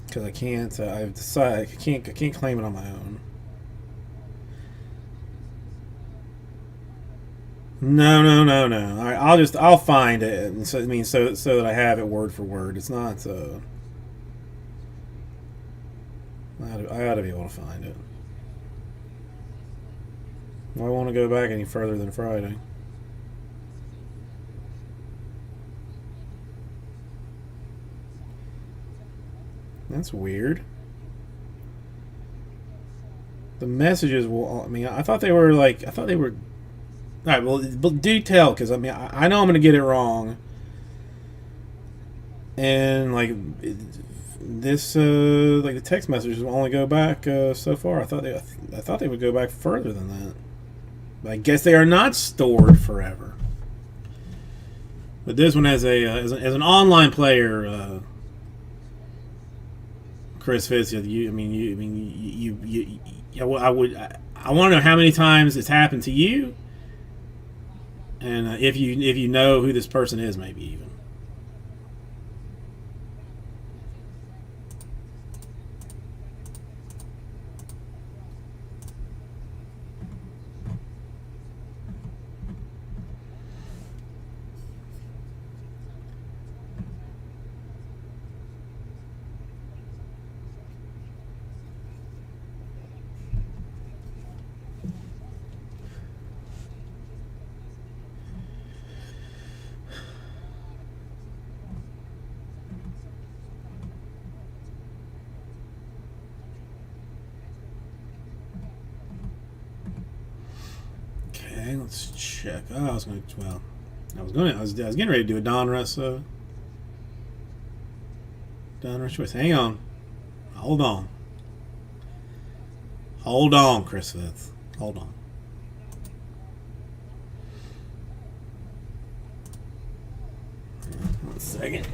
Because I can't. I've decided I can't claim it on my own. No, no, no, no. I'll find it. And so I mean, so that I have it word for word. It's not. I ought to be able to find it. Why want to go back any further than Friday? That's weird. The messages will. I mean, I thought they were like. I thought they were. All right. Well, do tell, because I mean, I know I'm going to get it wrong. And like this, like the text messages will only go back so far. I thought they would go back further than that. But I guess they are not stored forever. But this one, as an online player. Chris Fitz, I want to know how many times it's happened to you, and if you know who this person is, maybe even. Okay, let's check. Oh, I was getting ready to do a Donruss choice. Hang on. Hold on, Chris Fitz. Hold on. One second.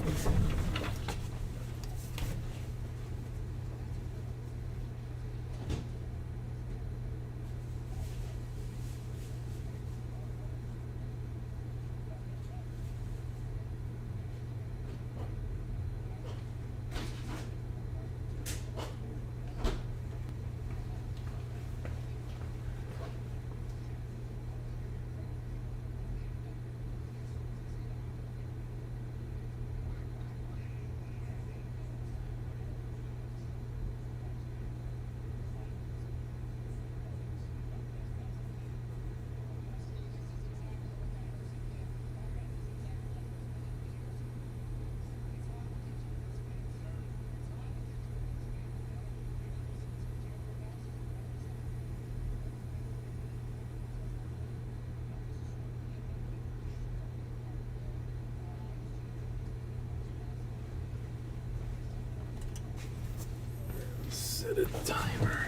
Set a timer.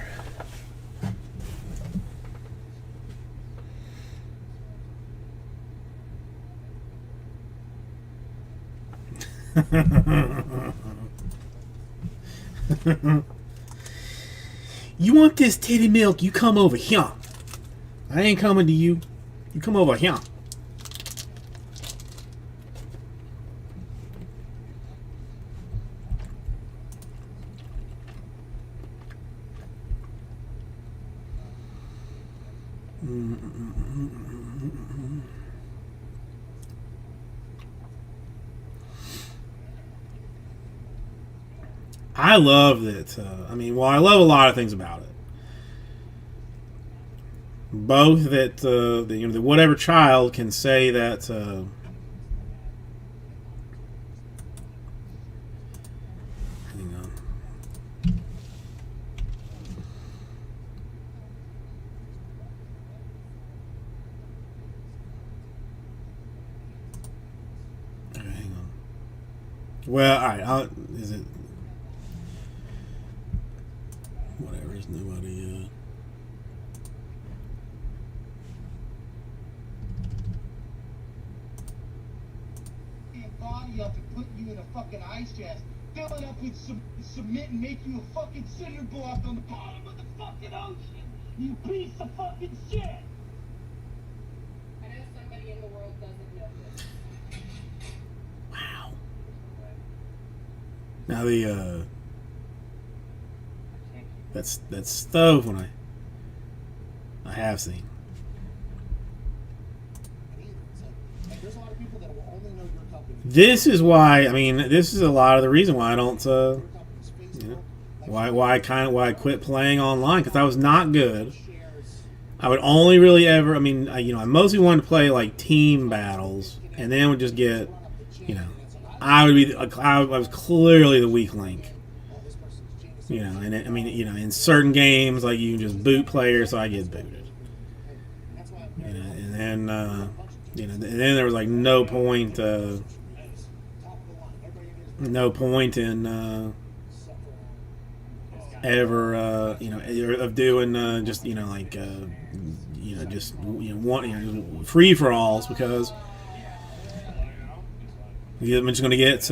You want this titty milk? You come over here. I ain't coming to you. You come over here. I love that. I mean, well, I love a lot of things about it. Both that that whatever child can say that. Hang on. Okay, hang on. Well, all right. Is it? Whatever. Is nobody. Body up and put you in a fucking ice chest, fill it up with cement and make you a fucking cinder block on the bottom of the fucking ocean. You piece of fucking shit. I know somebody in the world doesn't know this. Wow. Now the that stove one I have seen. There's a lot of people that will only know your company. This is why, I mean, this is a lot of the reason why I don't why I quit playing online, because I was not good. I would only really ever, I mean, I mostly wanted to play like team battles, and then would just get, I was clearly the weak link. And in certain games, like you can just boot players, so I get booted. And then, and then there was like no point in ever of doing free for alls, because I'm just gonna get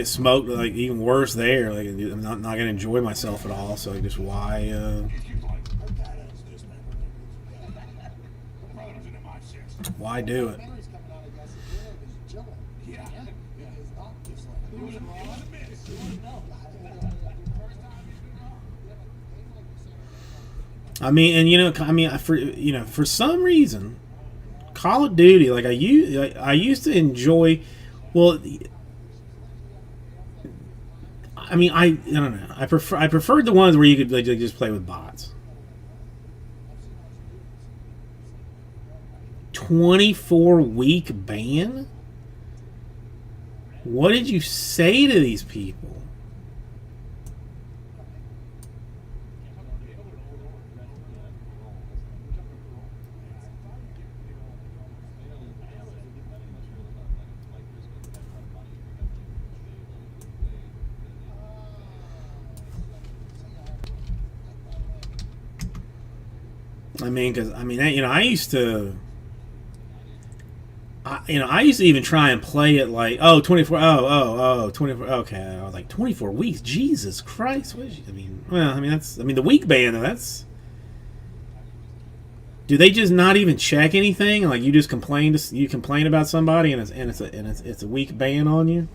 smoked, like even worse there. Like I'm not gonna enjoy myself at all. So just why do it? I mean, for some reason, Call of Duty, like I used to enjoy. Well, I mean, I don't know. I preferred the ones where you could just play with bots. 24-week ban? What did you say to these people? I mean, because I used to. I used to even try and play it like 24. 24. Okay, I was like 24 weeks. Jesus Christ! What is, that's the week ban. That's. Do they just not even check anything? Like you just complain about somebody and it's a week ban on you?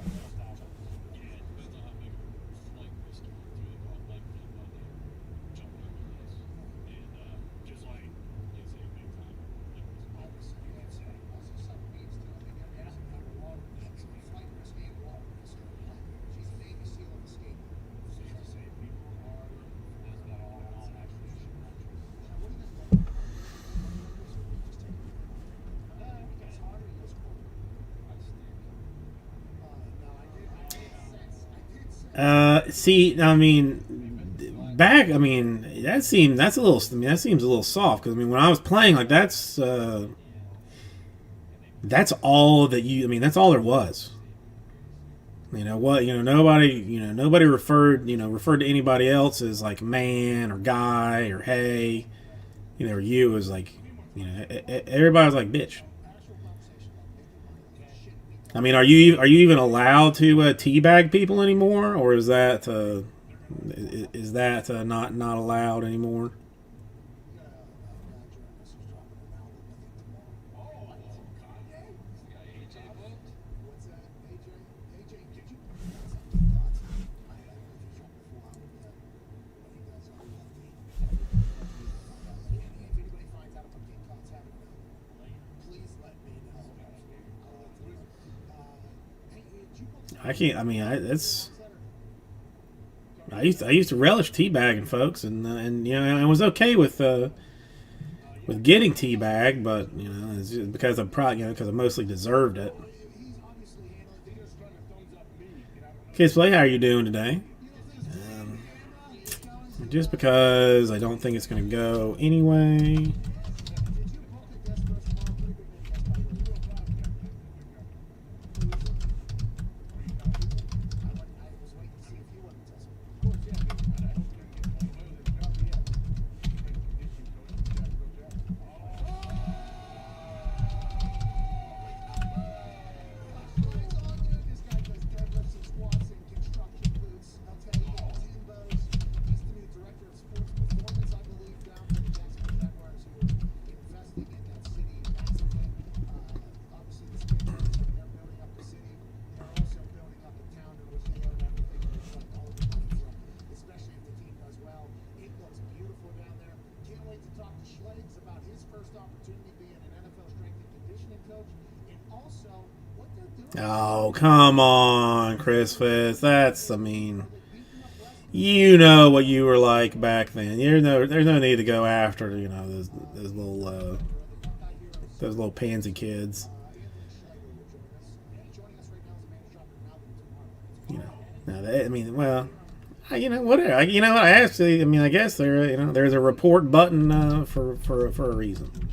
See, I mean, that seems a little soft, because when I was playing, like that's all that that's all there was. You know what? Nobody referred to anybody else as like man or guy or hey. Or you as like, everybody was like bitch. I mean, are you even allowed to teabag people anymore, or is that not allowed anymore? What's that, AJ? AJ, did you? That's something nuts. I was just dropping the full hour with that. I think that's our love team. If anybody finds out about Gamecocks having please let me know. Hey, did you go I can't. I mean, it's. I used to relish teabagging folks, and I was okay with getting teabagged, but it's just because because I mostly deserved it. he's obviously handling it. Kids play, how are you doing today? Um, just because I don't think it's going to go anyway. Did you book a guest roast tomorrow? Pretty good guest by the way. I was waiting to see if you wanted to test me. Of course, yeah. This guy does deadlifts and squats and construction boots. I'll tell you, Timbos. He's the new director of sports performance, I believe, down for the Jacksonville Jaguars, who are investing in that city massively. Obviously, the Spaniards, they're building up the city. They're also building up the town in which they own everything and they collect all of the money from, especially if the team does well. It looks beautiful down there. Can't wait to talk to Schlegs about his first opportunity being an NFL strength and conditioning coach, and also what they're doing. Oh, come on, Chris Fitz. You know what you were like back then. There's no need to go after those little pansy kids. Joining us right now is Amanda Shopper Malcolm tomorrow. Well, whatever. I actually, I guess there's a report button for a reason. Tomorrow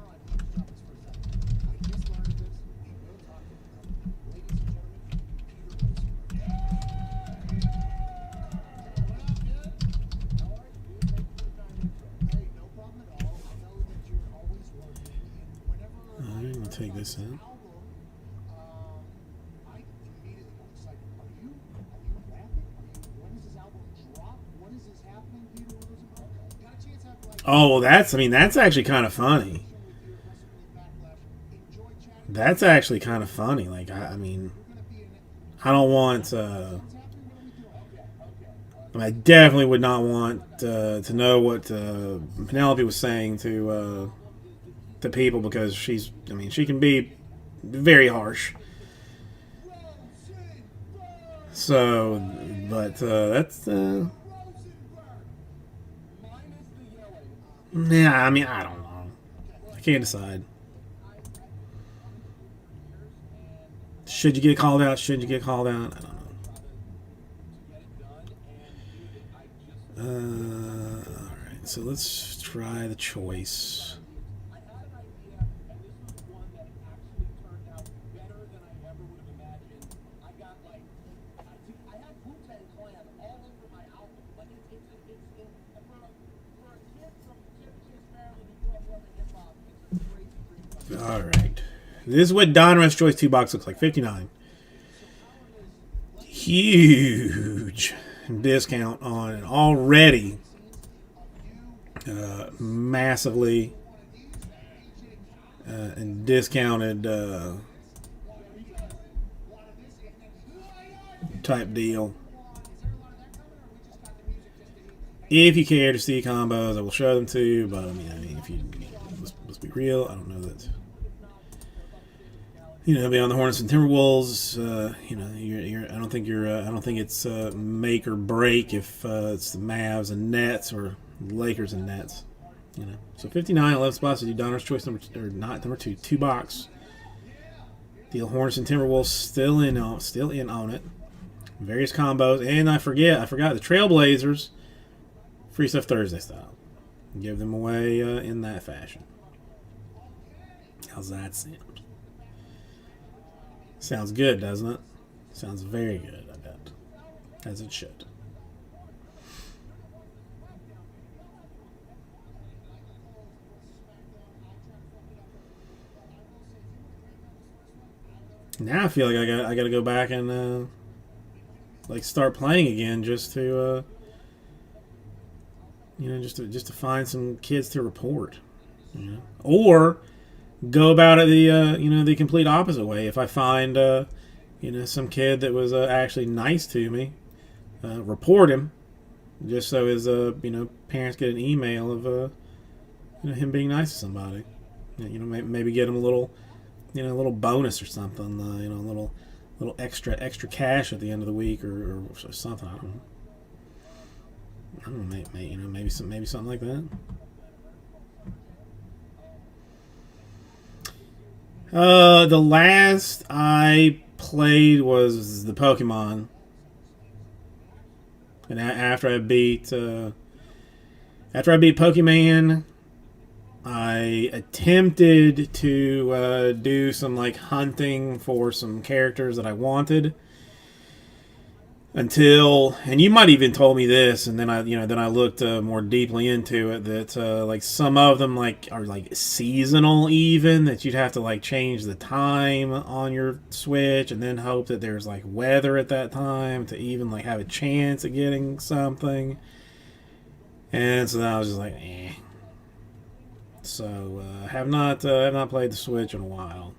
I believe Shopper's first time. I just learned this. We will talk to him. Ladies and gentlemen, Peter Rosenberg. How are you, dude? Thank you for the kind intro. Hey, no problem at all. I know that you're always working, and whenever I'm gonna take this out. album, I immediately got excited. Are you rapping? When does this album drop? When is this happening, Peter Rosenberg? Got a chance to have Oh, well, that's actually kind of funny. That's actually kind of funny. Like I don't want. I definitely would not want to know what Penelope was saying to people because she can be very harsh. So, but that's. Yeah, I don't know. I can't decide. Should you get called out? Shouldn't you get called out? I don't know. Alright, so let's try the choice. I had an idea, and this was one that actually turned out better than I ever would have imagined. I got I had Wu-Tang Clan all over my album. Like for a kid from Championship, Maryland who grew up loving hip hop, it's a crazy dream. Alright. This is what Donruss Choice 2 box looks like. 59. Huge discount on an already massively and discounted type deal. If you care to see combos, I will show them to you. But if you let's be real, I don't know that. Beyond the Hornets and Timberwolves, I don't think it's make or break if it's the Mavs and Nets or Lakers and Nets. So 59, 11 spots to do Donruss Choice number 2, 2 box. Deal Hornets and Timberwolves still in on it. Various combos, and I forgot the Trailblazers Free Stuff Thursday style. Give them away in that fashion. How's that sound? Sounds good, doesn't it? Sounds very good, I bet. As it should. Now I feel like I got to go back and like start playing again just to just to find some kids to report, or go about it the complete opposite way. If I find some kid that was actually nice to me, report him, just so his parents get an email of him being nice to somebody. Maybe get him a little bonus or something. A little extra cash at the end of the week or something. I don't know. Maybe something like that. The last I played was the Pokemon, and after I beat Pokemon, I attempted to do some like hunting for some characters that I wanted. And you might even told me this, and then I looked more deeply into it, that like some of them like are like seasonal, even that you'd have to like change the time on your Switch and then hope that there's like weather at that time to even like have a chance at getting something. And so then I was just like, eh. So have not played the Switch in a while.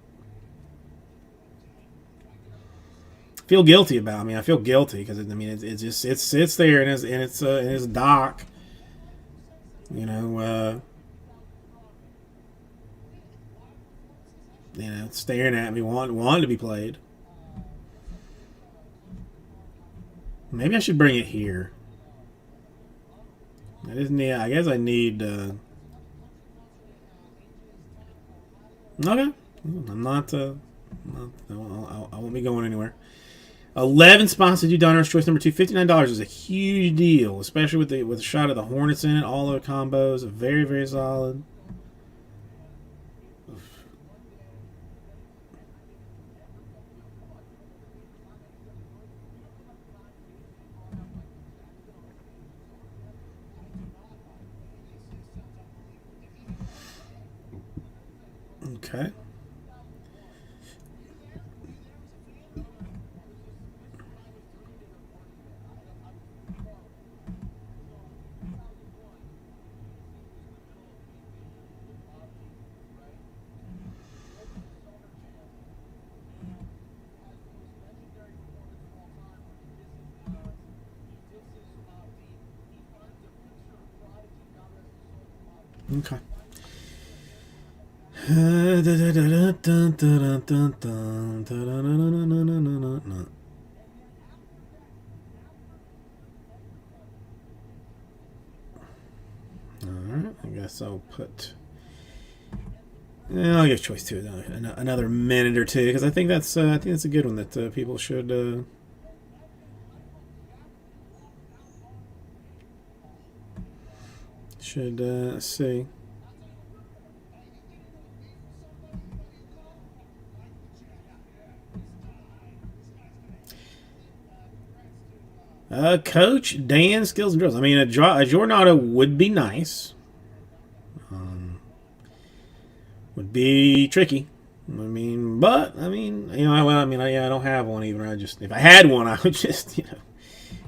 Feel guilty about. I feel guilty because it sits there in his dock. Staring at me, wanting to be played. Maybe I should bring it here. I guess I need. Okay, I'm not. I won't be going anywhere. 11 spots to do Donruss Choice number 2. $59 is a huge deal, especially with a shot of the Hornets in it. All of the combos are very, very solid. Okay. Okay. Alright, I guess I'll put. I'll give choice 2 another minute or two, because I think that's a good one that people should see. Coach Dan Skills and Drills. A Jordan Auto would be nice. Would be tricky. I don't have one even. If I had one, I would just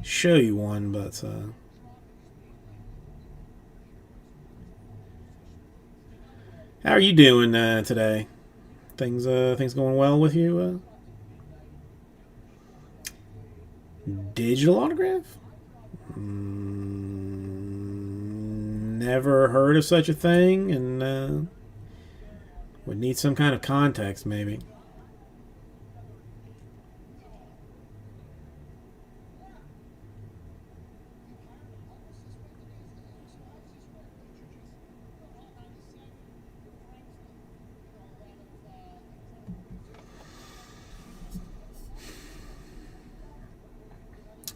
show you one. But how are you doing today? Things going well with you? Digital autograph? Never heard of such a thing, and would need some kind of context, maybe.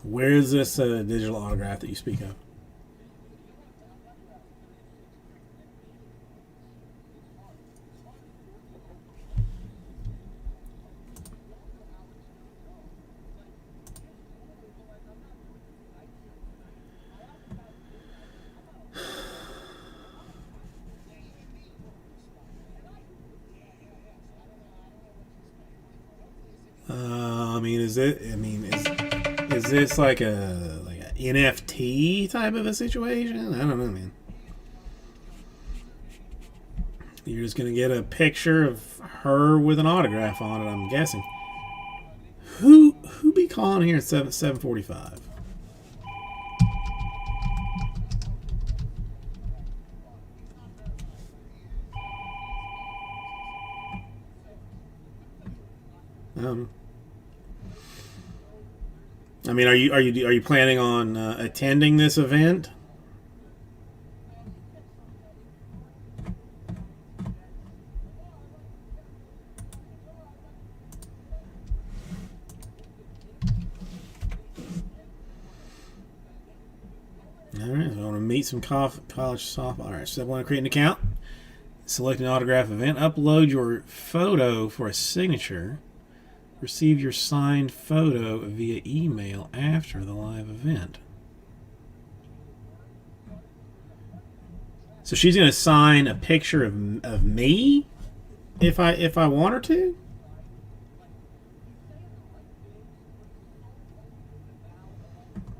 Where is this digital autograph that you speak of? I mean, is it? I mean, is this like a NFT type of a situation? I don't know, man. You're just gonna get a picture of her with an autograph on it, I'm guessing. Who be calling here at 7:45? I mean, are you planning on attending this event? All right, so I want to meet some college softball. All right, step one: create an account. Select an autograph event. Upload your photo for a signature. Receive your signed photo via email after the live event. So she's going to sign a picture of me if I want her to.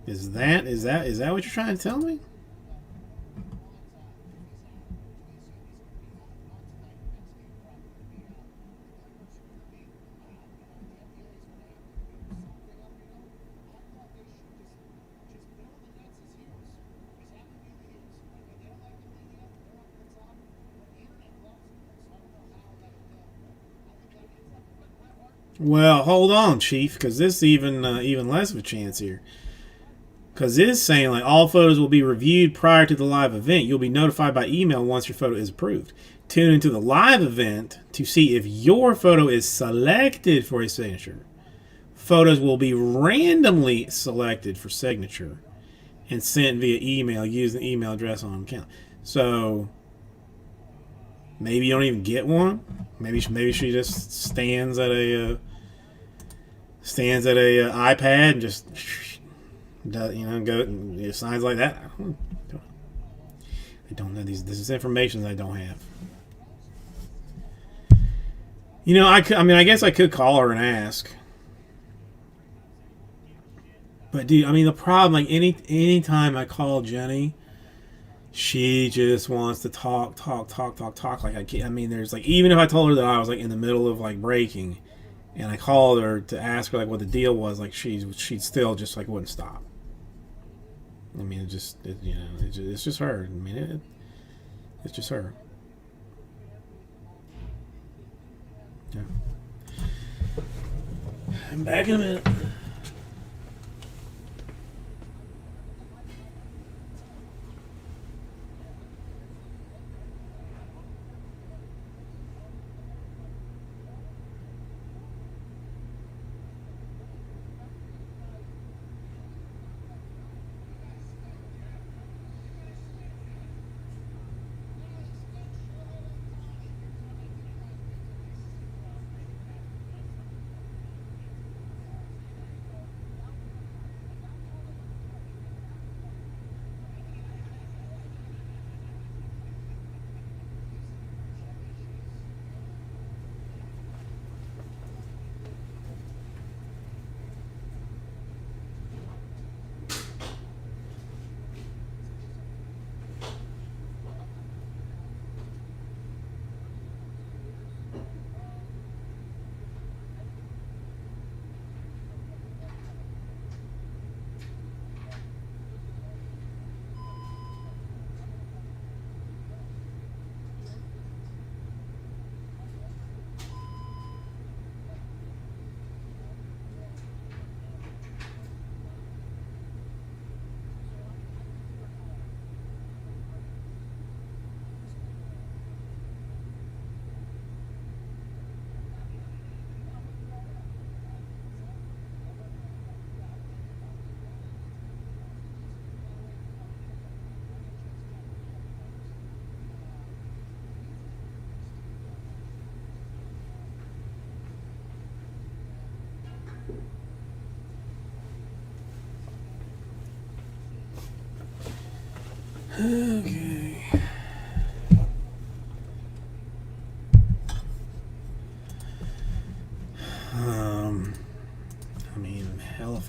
Is that what you're trying to tell me? Well, hold on, Chief, because this is even less of a chance here. Because it is saying like all photos will be reviewed prior to the live event. You'll be notified by email once your photo is approved. Tune into the live event to see if your photo is selected for a signature. Photos will be randomly selected for signature and sent via email using the email address on account. So maybe you don't even get one. Maybe she just stands at a iPad and just go signs like that. I don't know these. This is information I don't have. I guess I could call her and ask. But dude, I mean the problem, like any time I call Jenny, she just wants to talk. Like I can't. I mean, there's like even if I told her that I was like in the middle of like breaking, and I called her to ask her like what the deal was, like she'd still just like wouldn't stop. I mean, it's just her. I mean, it's just her. Yeah. I'm back in a minute.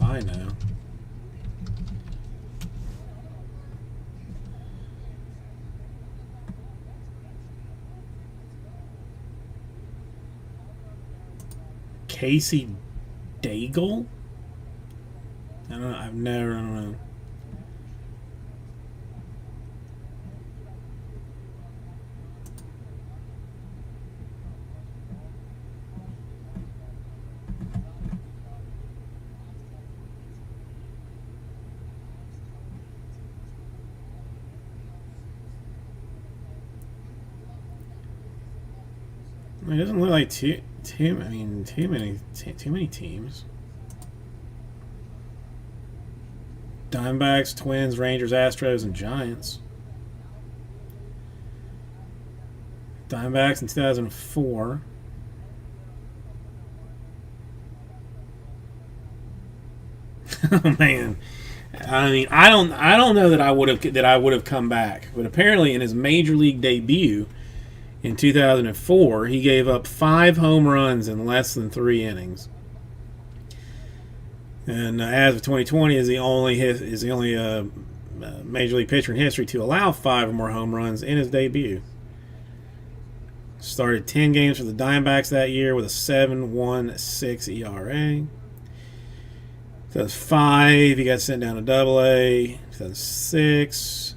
if I know. Casey Daigle? I don't know. I don't know. It doesn't look like too many teams. Diamondbacks, Twins, Rangers, Astros, and Giants. Diamondbacks in 2004. Oh man, I mean, I don't know that I would have come back, but apparently in his major league debut in 2004, he gave up 5 home runs in less than 3 innings. And as of 2020, is the only major league pitcher in history to allow 5 or more home runs in his debut. Started 10 games for the Diamondbacks that year with a 7.16 ERA. 2005, he got sent down to Double-A. 2006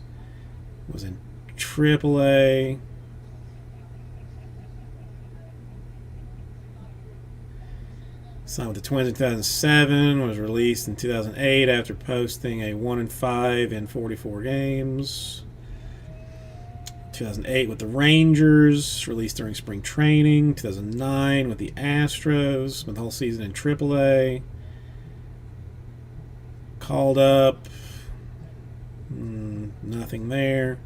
was in Triple-A. Signed with the Twins in 2007. Was released in 2008 after posting a 1-5 in 44 games. 2008 with the Rangers, released during spring training. 2009 with the Astros, spent the whole season in AAA. Called up, nothing there.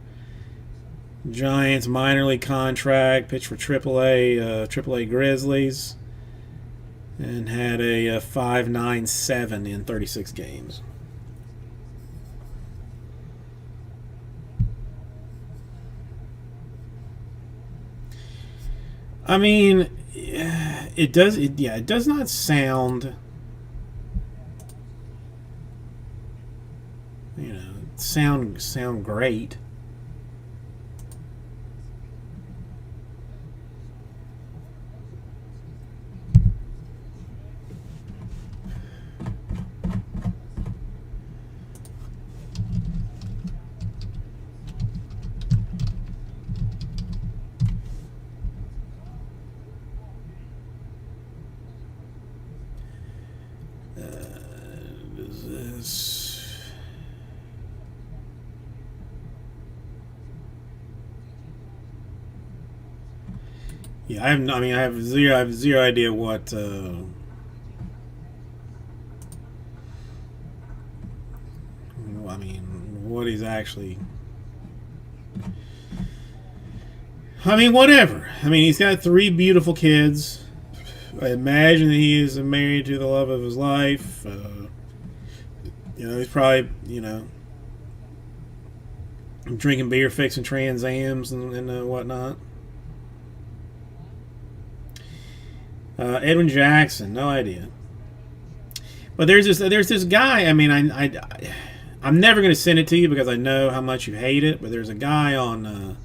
Giants minor league contract, pitched for AAA Grizzlies, and had a 5.97 in 36 games. I mean, it does not sound, sound great. Yeah, I have zero idea what what he's actually. Whatever. He's got 3 beautiful kids. I imagine that he is married to the love of his life. He's probably, drinking beer, fixing Trans Ams and whatnot. Edwin Jackson, no idea. But there's this guy. I'm never going to send it to you because I know how much you hate it. But there's a guy on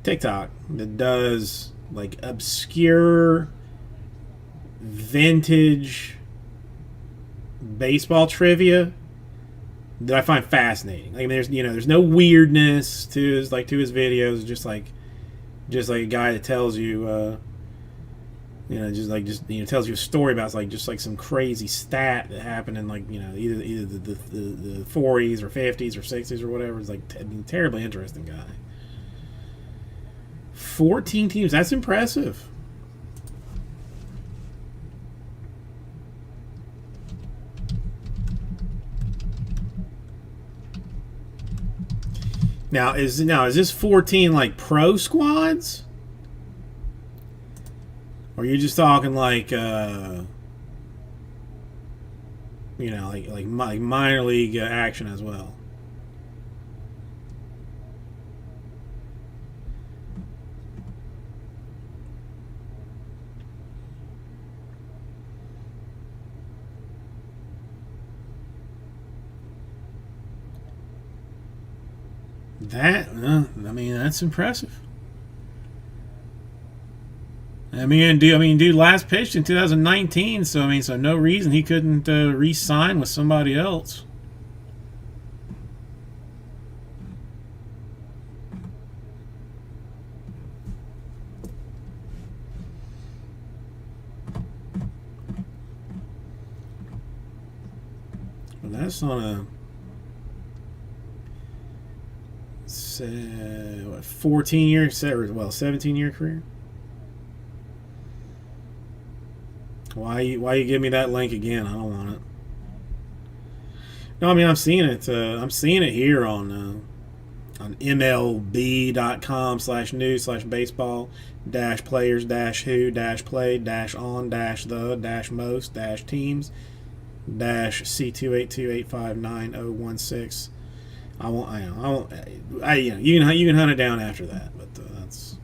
TikTok that does like obscure, vintage baseball trivia that I find fascinating. There's no weirdness to his videos. Just like a guy that tells you. Tells you a story about just some crazy stat that happened in either the 40s or 50s or 60s or whatever. It's terribly interesting guy. 14 teams, that's impressive. Now is this 14 like pro squads? Or you're just talking like minor league action as well? I mean, that's impressive. Dude, last pitched in 2019, so so no reason he couldn't re-sign with somebody else. But that's on a 14-year, 17-year career. Why you give me that link again? I don't want it. No, I mean I'm seeing it. I'm seeing it here on MLB.com/news/baseball -players-who-play-on-the-most-teams C282859016. I won't. I won't. You can hunt it down after that, but that's.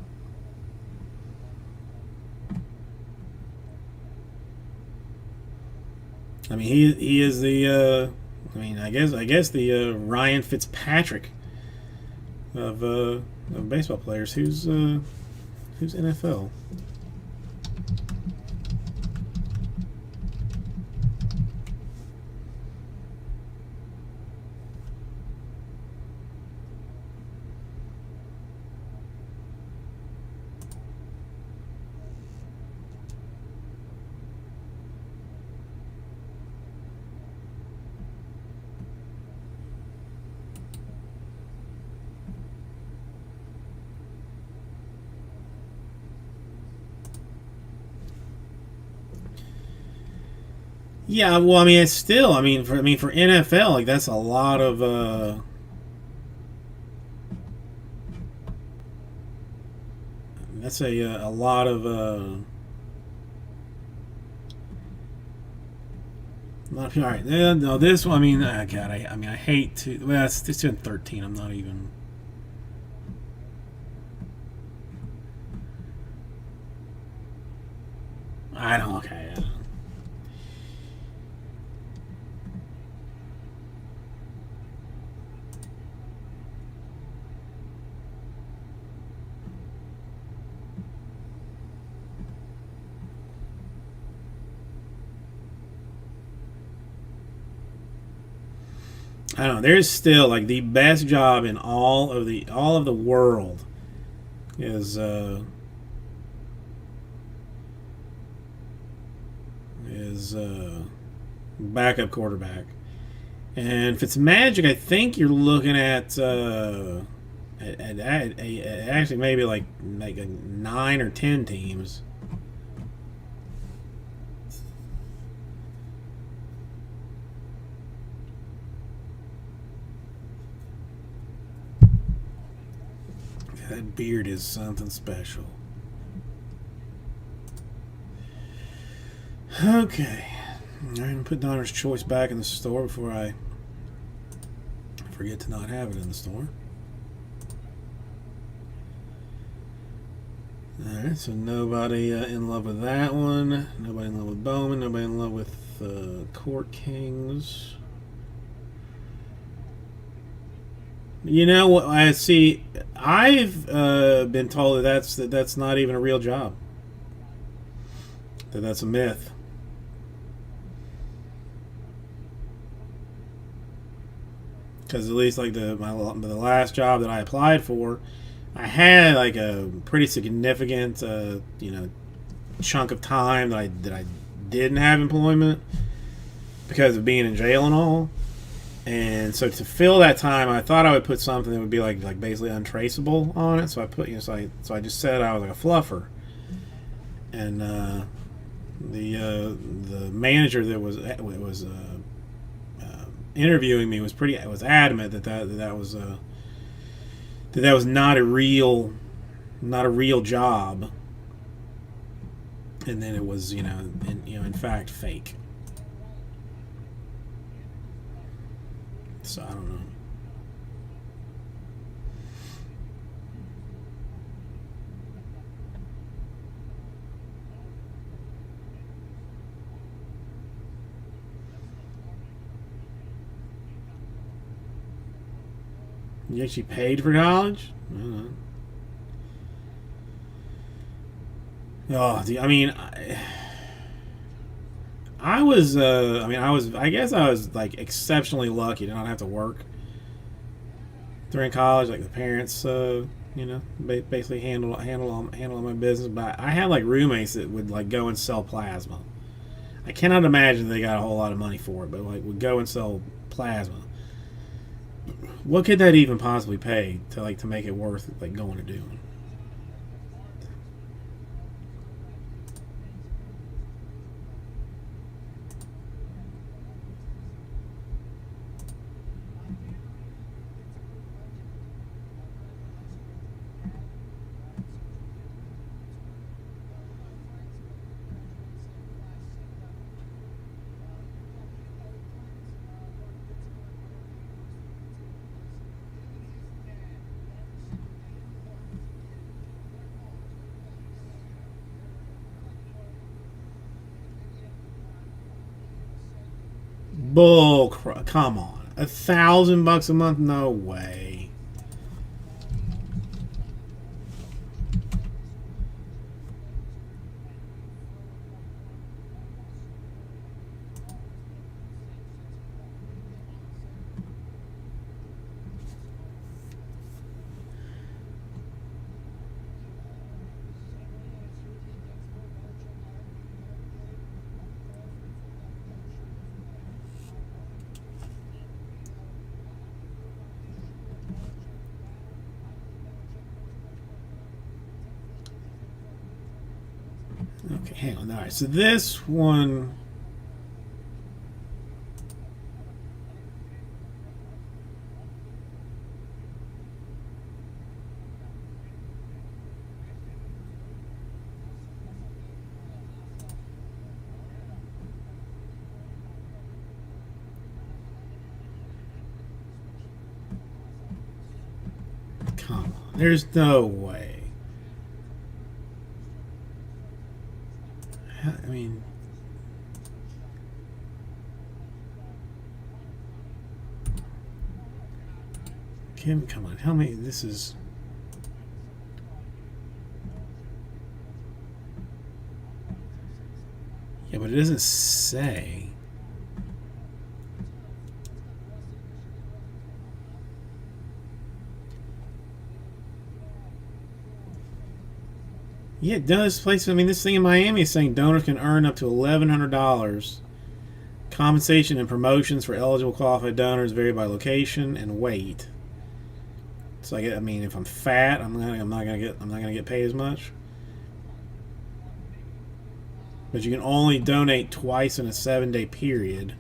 I mean, he is the. I guess the Ryan Fitzpatrick of baseball players. Who's NFL? Yeah, well, I mean, it's still, for NFL, like that's a lot of, that's a lot of, all right. No, this one, God, I hate to. Well, it's in 13. I'm not even. I don't. Okay. I don't. I don't know. There's still like the best job in all of the world is backup quarterback. And Fitzmagic, I think you're looking at actually maybe like a 9 or 10 teams. That beard is something special. Okay. I'm going to put Donner's Choice back in the store before I forget to not have it in the store. Alright, so nobody in love with that one. Nobody in love with Bowman. Nobody in love with Court Kings. You know what? I see. I've been told that that's not even a real job. That's a myth. Because at least like the last job that I applied for, I had like a pretty significant chunk of time that I didn't have employment because of being in jail and all. And so to fill that time, I thought I would put something that would be like basically untraceable on it. So I put so I just said I was like a fluffer. And the manager that was interviewing me was adamant that was not a real job. And then it was in fact fake. So I don't know. You actually paid for college? I don't know. Oh, I mean, I guess I was like exceptionally lucky to not have to work during college. Like the parents, basically handle all my business. But I had like roommates that would like go and sell plasma. I cannot imagine they got a whole lot of money for it, but like would go and sell plasma. What could that even possibly pay to make it worth like going to doing? Come on, $1,000 a month? No way. Okay, hang on. All right, so this one. Come on, there's no way. I mean, Kim, come on, tell me this is. Yeah, but it doesn't say. Yeah, it does. Place. I mean, this thing in Miami is saying donors can earn up to $1,100. Compensation and promotions for eligible qualified donors vary by location and weight. So I mean, if I'm fat, I'm not gonna get paid as much. But you can only donate twice in a 7-day period.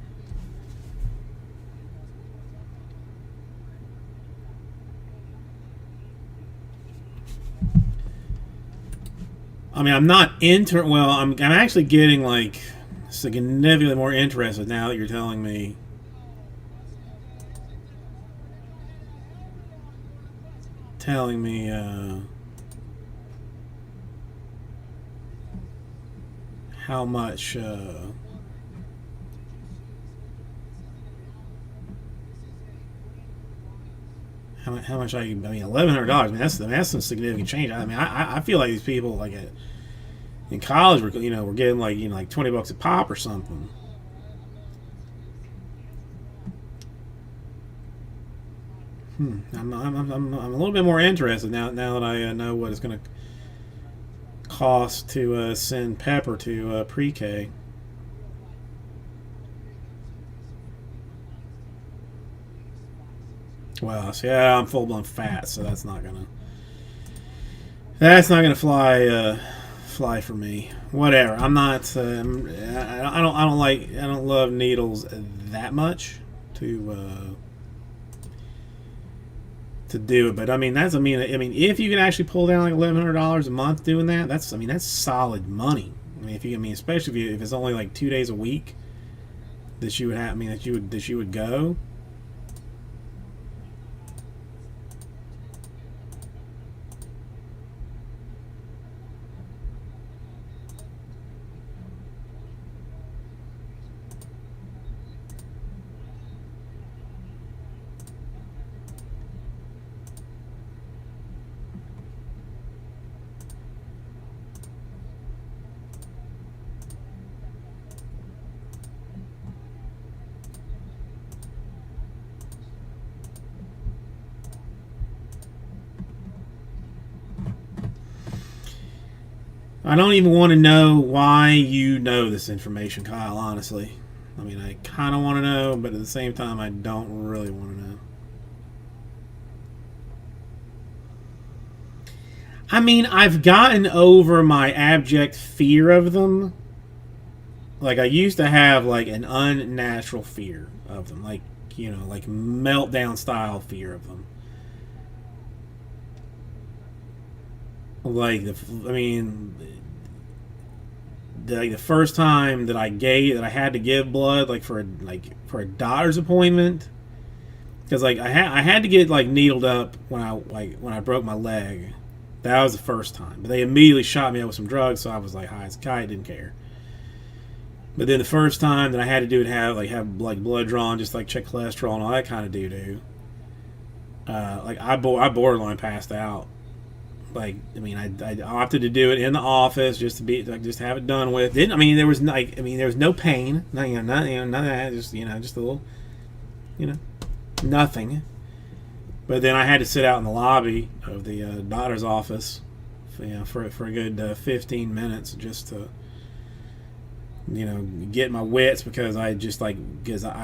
I mean, I'm not well, I'm actually getting like significantly more interested now that you're telling me. How much how much I mean $1,100. I mean that's some significant change. I mean I feel like these people like in college were getting like like $20 a pop or something. I'm a little bit more interested now that I know what it's going to cost to send Pepper to pre-K. Well, so yeah, I'm full blown fat, so that's not gonna fly for me. Whatever. I'm not. I don't love needles that much to do it. But I mean, I mean, if you can actually pull down like $1,100 a month doing that, that's solid money. I mean, especially if it's only like 2 days a week that you would have. I mean, that you would go. I don't even want to know why you know this information, Kyle, honestly. I mean, I kind of want to know, but at the same time, I don't really want to know. I mean, I've gotten over my abject fear of them. Like, I used to have, like, an unnatural fear of them. Like, you know, like meltdown style fear of them. Like, the first time that I had to give blood, like for a doctor's appointment, because like I had to get like needled up when I broke my leg. That was the first time. But they immediately shot me up with some drugs, so I was like high as a kite, didn't care. But then the first time that I had to do it, have blood drawn, just like check cholesterol and all that kind of doo-doo. Like I borderline passed out. Like, I mean, I opted to do it in the office just to be like just have it done with. Didn't I mean there was no pain, none of that. Just just a little, nothing. But then I had to sit out in the lobby of the doctor's office, for a good 15 minutes just to get my wits, because I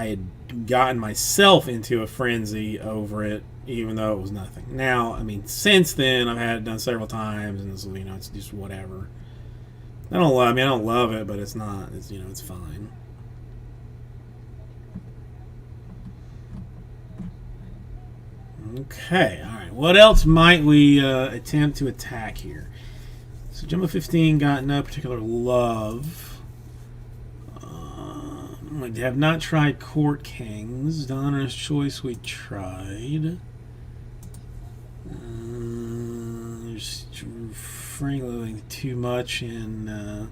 had gotten myself into a frenzy over it, even though it was nothing. Now, I mean, since then I've had it done several times, and it's just whatever. I don't love it, but it's not. It's fine. Okay, all right. What else might we attempt to attack here? So Jumbo 15 got no particular love. I have not tried Court Kings. Donner's Choice we tried. There's frankly too much in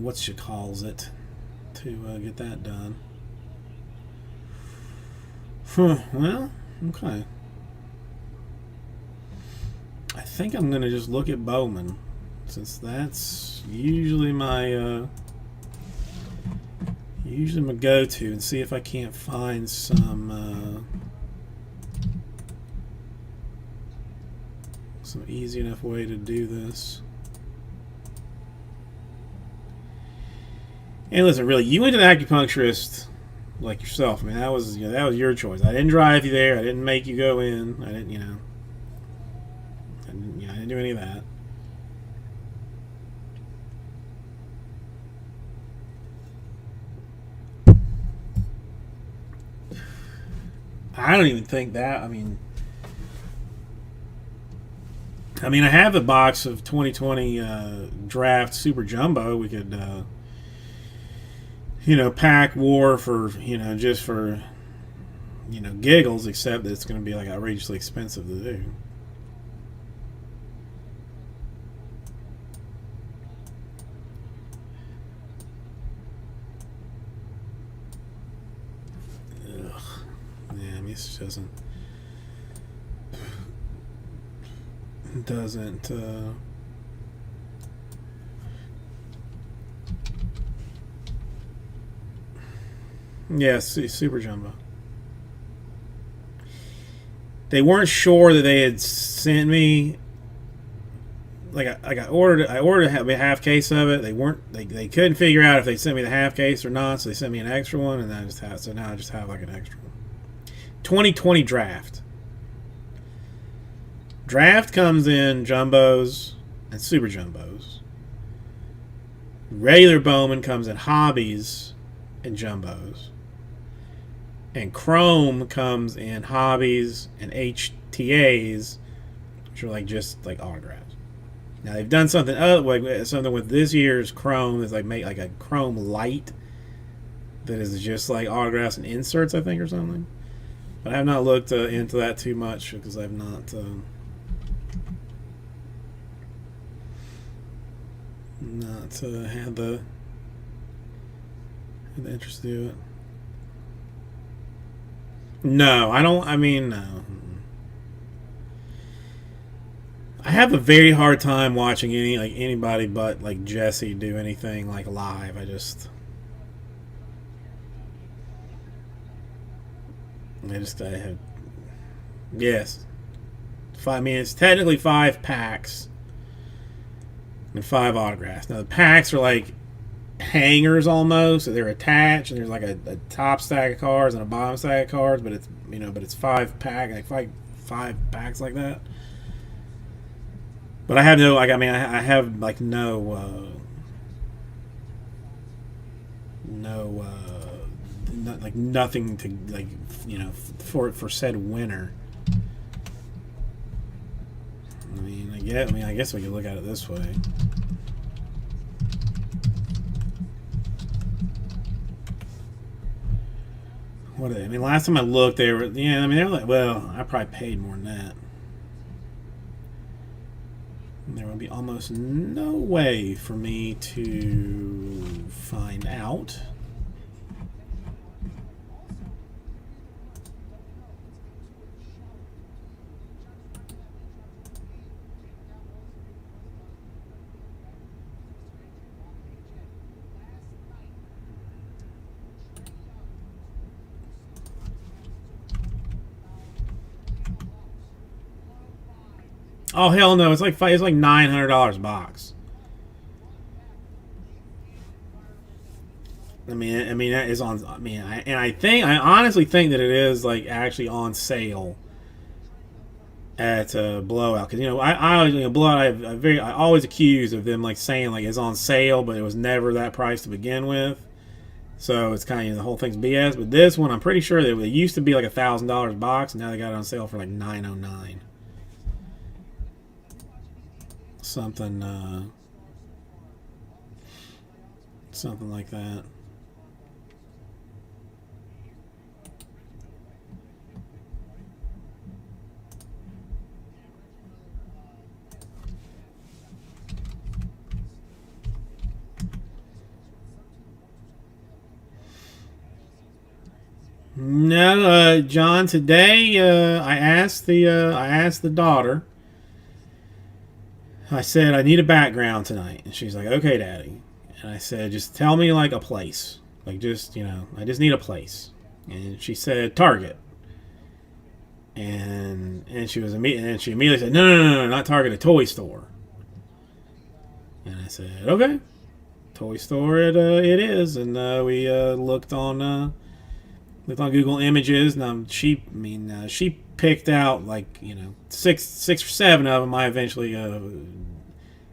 what she calls it to get that done. Well, okay. I think I'm going to just look at Bowman, since that's usually my go-to, and see if I can't find some easy enough way to do this. And listen, really, you went to the acupuncturist like yourself. I mean, that was your choice. I didn't drive you there. I didn't make you go in. I didn't I didn't do any of that. I don't even think that. I mean, I have a box of 2020 draft Super Jumbo. We could, pack war for, just for, giggles, except that it's going to be like outrageously expensive to do. Ugh. Yeah, I mean, this doesn't yes, Super Jumbo. They weren't sure that they had sent me. I ordered a half case of it. They couldn't figure out if they sent me the half case or not, so they sent me an extra one, and now I just have like an extra one. 2020 draft. Draft comes in jumbos and super jumbos. Regular Bowman comes in hobbies and jumbos. And Chrome comes in hobbies and HTAs, which are just like autographs. Now they've done something with this year's Chrome is make like a Chrome Light that is just like autographs and inserts, I think, or something. But I have not looked into that too much because I've not had the interest to do it. No, I don't. No. I have a very hard time watching anybody but Jesse do anything live. I have. Yes. It's technically 5 packs and 5 autographs. Now the packs are like hangers almost, so they're attached, and there's like a top stack of cards and a bottom stack of cards, but it's but it's 5 pack, like five packs like that. But I have no, like, I mean, I have like no like nothing to like for said winner. I guess we could look at it this way. What are they? I mean, last time I looked, they were they were like, well, I probably paid more than that. There would be almost no way for me to find out. Oh hell no! It's like $900 a box. I mean that is on. I honestly think that it is like actually on sale at Blowout, because I always Blowout. I always accused of them like saying like it's on sale, but it was never that price to begin with. So it's kind of the whole thing's BS. But this one, I'm pretty sure that it used to be like $1,000 a box, and now they got it on sale for like $909. Something like that. No, John. Today, I asked the daughter. I said, I need a background tonight. And she's like, okay, Daddy. And I said, just tell me like a place. Like just, I just need a place. And she said, Target. And she immediately said, no, not Target, a toy store. And I said, okay. Toy store it is. And we looked on Google Images. Now she picked out like six or seven of them. I eventually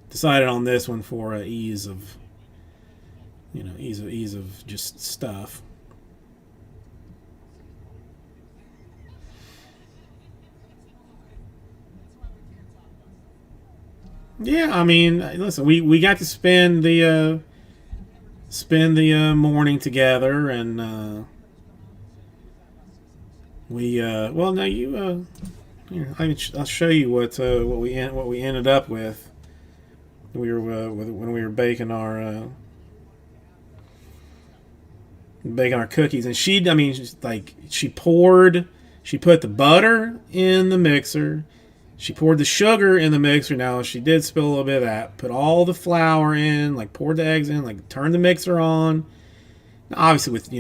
decided on this one for ease of just stuff. Yeah, I mean, listen, we got to spend the morning together, and well, now here, I'll show you what we ended up with. We were when we were baking our cookies, and she put the butter in the mixer. She poured the sugar in the mixer. Now she did spill a little bit of that. Put all the flour in, like poured the eggs in, like turned the mixer on. Obviously with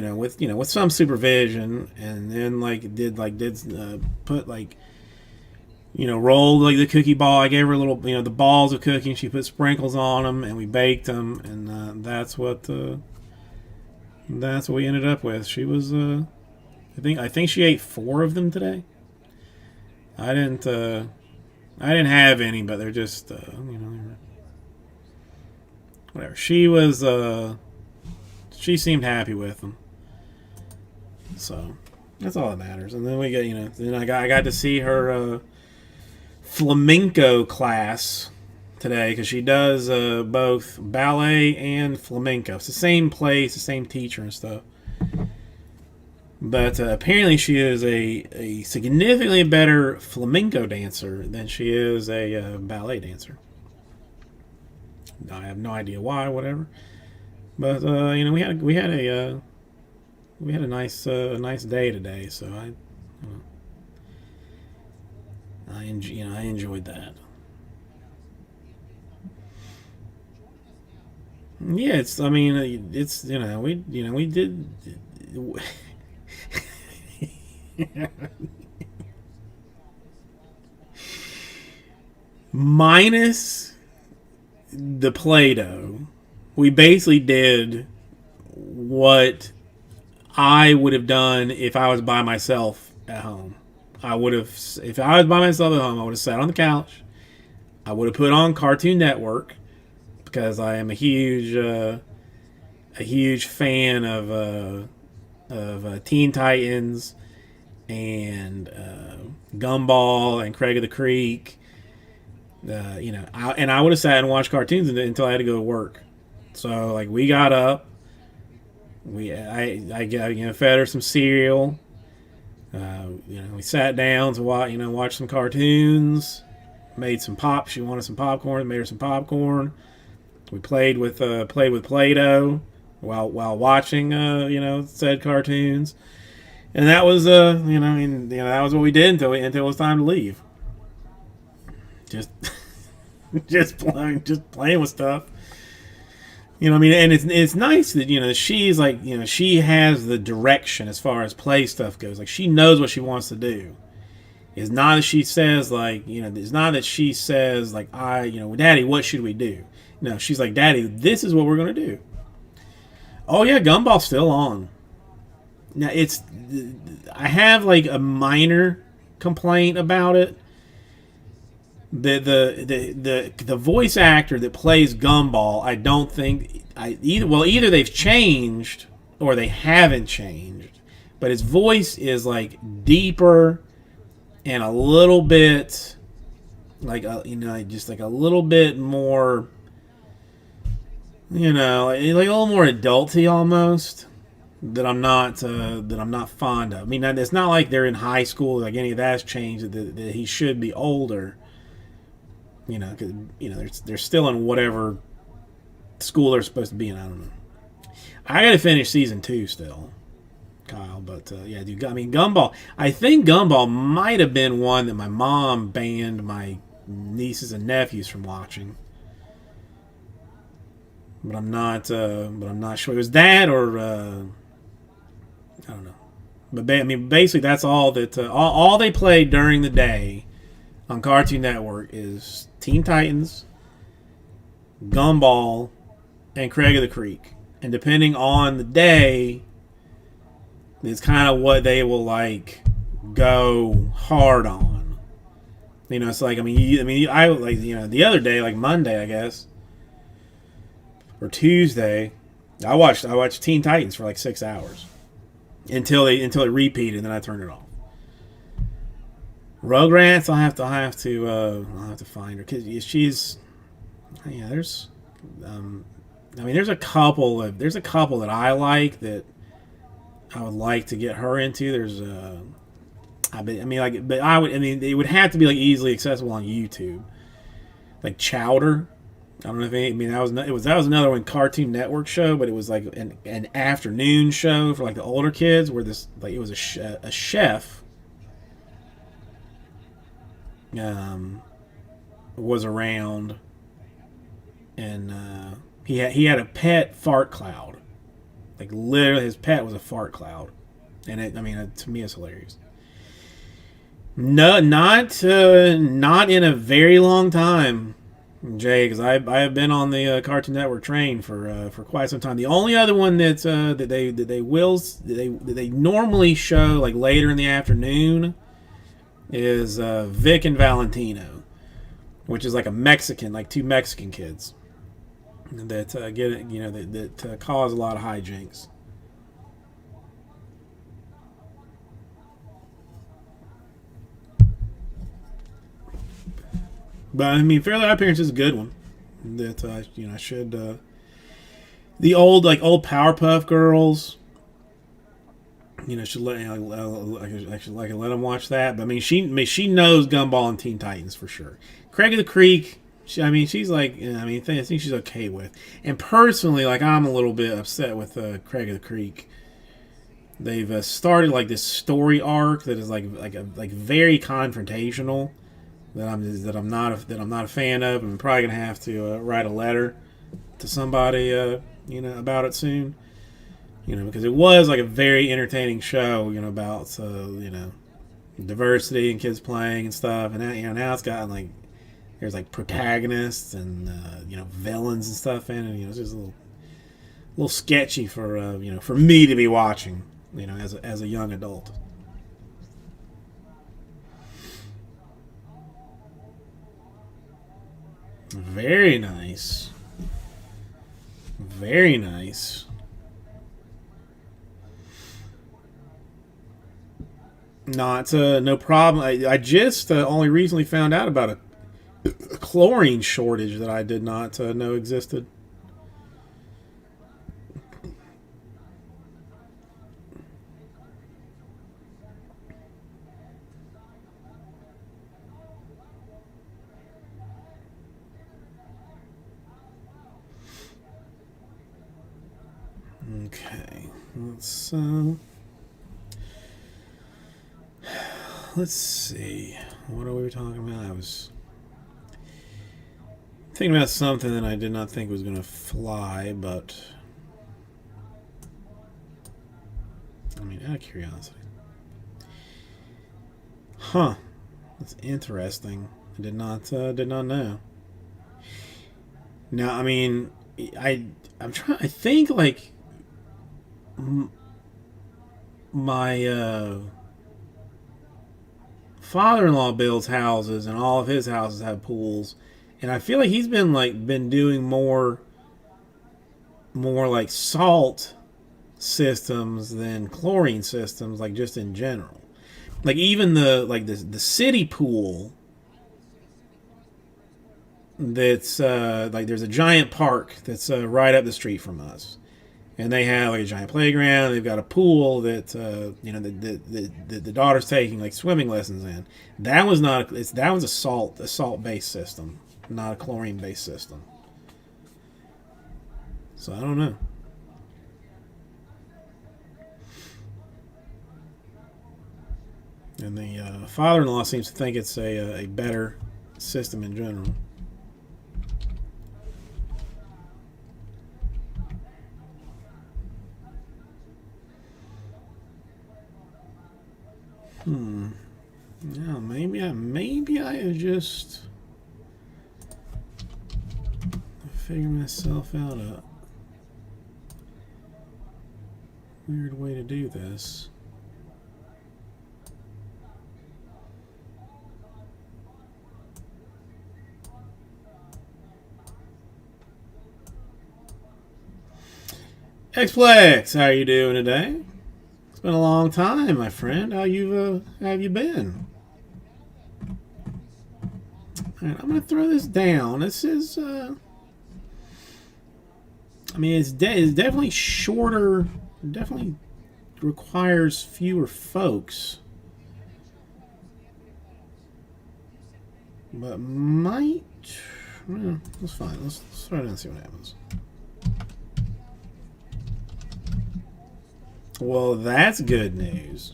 some supervision, and then put rolled like the cookie ball. I gave her a little the balls of cookie, and she put sprinkles on them, and we baked them, and that's what we ended up with. She was I think she ate 4 of them today. I didn't have any, but they're just whatever. She seemed happy with them, so that's all that matters. And then we got then I got to see her flamenco class today, because she does both ballet and flamenco. It's the same place, the same teacher and stuff. But apparently she is a significantly better flamenco dancer than she is a ballet dancer. I have no idea why, whatever. But we had a nice day today, so I enjoyed that. Yeah, we did. Minus the Play-Doh, we basically did what I would have done if I was by myself at home. If I was by myself at home, I would have sat on the couch. I would have put on Cartoon Network because I am a huge fan of Teen Titans and Gumball and Craig of the Creek. I would have sat and watched cartoons until I had to go to work. So like we got up, I fed her some cereal. We sat down to watch some cartoons. Made some pop. She wanted some popcorn. Made her some popcorn. We played with Play-Doh while watching said cartoons, and that was that was what we did until it was time to leave. Just playing with stuff. And it's nice that she's like she has the direction as far as play stuff goes. Like she knows what she wants to do. It's not that she says it's not that she says Daddy, what should we do? No, she's like, Daddy, this is what we're gonna do. Oh yeah, Gumball's still on. Now I have like a minor complaint about it. The voice actor that plays Gumball, I don't think either they've changed or they haven't changed, but his voice is like deeper and a little bit just like a little bit more, like a little more adulty almost. That I'm not fond of. I mean, it's not like they're in high school, like any of that's changed. That he should be older. Because they're still in whatever school they're supposed to be in. I don't know. I got to finish season 2 still, Kyle. But yeah, dude. I mean, Gumball. I think Gumball might have been one that my mom banned my nieces and nephews from watching. But I'm not sure it was that or I don't know. But basically, that's all that all they play during the day on Cartoon Network is Teen Titans, Gumball, and Craig of the Creek. And depending on the day, it's kind of what they will go hard on. It's like I like the other day, like Monday, I guess, or Tuesday, I watched Teen Titans for like 6 hours until it repeated, and then I turned it off. Rugrats, I'll have to find her because there's there's a couple that I like that I would like to get her into. It would have to be like easily accessible on YouTube, like Chowder. I don't know if that was another one Cartoon Network show, but it was like an afternoon show for like the older kids where it was a chef was around, and he had a pet fart cloud. Like literally, his pet was a fart cloud, and to me, it's hilarious. No, not in a very long time, Jay, because I have been on the Cartoon Network train for quite some time. The only other one that they normally show like later in the afternoon is Vic and Valentino, which is like a Mexican, like two Mexican kids that that cause a lot of hijinks. But Fairly Odd Parents is a good one. That I should the old Powerpuff Girls. Should let them watch that. But she knows Gumball and Teen Titans for sure. Craig of the Creek. She's like I think she's okay with. And personally, I'm a little bit upset with Craig of the Creek. They've started like this story arc that is like very confrontational. That I'm not a fan of. I'm probably gonna have to write a letter to somebody about it soon. Because it was like a very entertaining show. About diversity and kids playing and stuff. And now it's gotten there's like protagonists and villains and stuff in it. It's just a little sketchy for for me to be watching. As a young adult. Very nice. Very nice. Not no problem. I just only recently found out about a chlorine shortage that I did not know existed. Okay, let's see. What are we talking about? I was thinking about something that I did not think was going to fly, but I mean, out of curiosity. Huh. That's interesting. I did not know. Now, I mean, I'm trying. I think like my father-in-law builds houses, and all of his houses have pools, and I feel like he's been doing more like salt systems than chlorine systems, like just in general. Like even the city pool that's like there's a giant park that's right up the street from us, and they have like a giant playground. They've got a pool that the daughter's taking like swimming lessons in. That was not that was a salt based system, not a chlorine based system. So I don't know. And the father-in-law seems to think it's a better system in general. Yeah, maybe I just figure myself out a weird way to do this. Xplex, how are you doing today? It's been a long time, my friend. How have you been? All right, I'm gonna throw this down. This is, I mean, it's definitely shorter. Definitely requires fewer folks, but might. Well, that's fine. Let's throw it in and see what happens. Well, that's good news.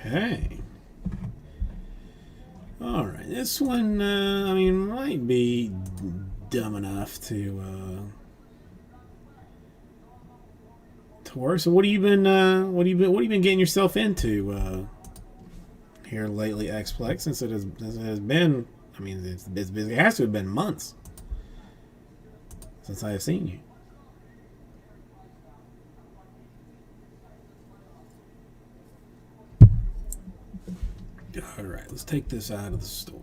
Okay. All right. This one, I mean, might be dumb enough to work. So, what have you been getting yourself into here lately, Xplex? Since it has been, I mean, it has to have been months since I have seen you. All right, let's take this out of the store.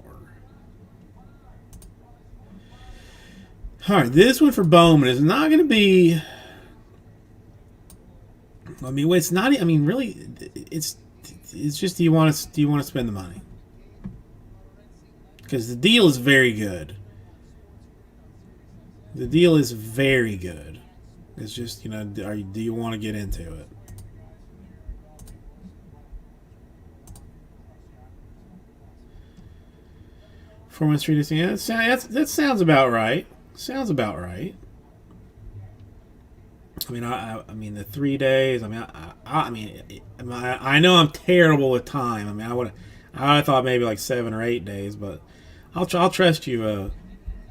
All right, this one for Bowman is not going to be. I mean, it's not. I mean, really, it's just do you want to spend the money? Because the deal is very good. The deal is very good. It's just do you want to get into it? 4-1 street is, yeah, that sounds about right. Sounds about right. I mean, I mean the 3 days. I mean, I know I'm terrible with time. I mean, I thought maybe like 7 or 8 days, but I'll trust you.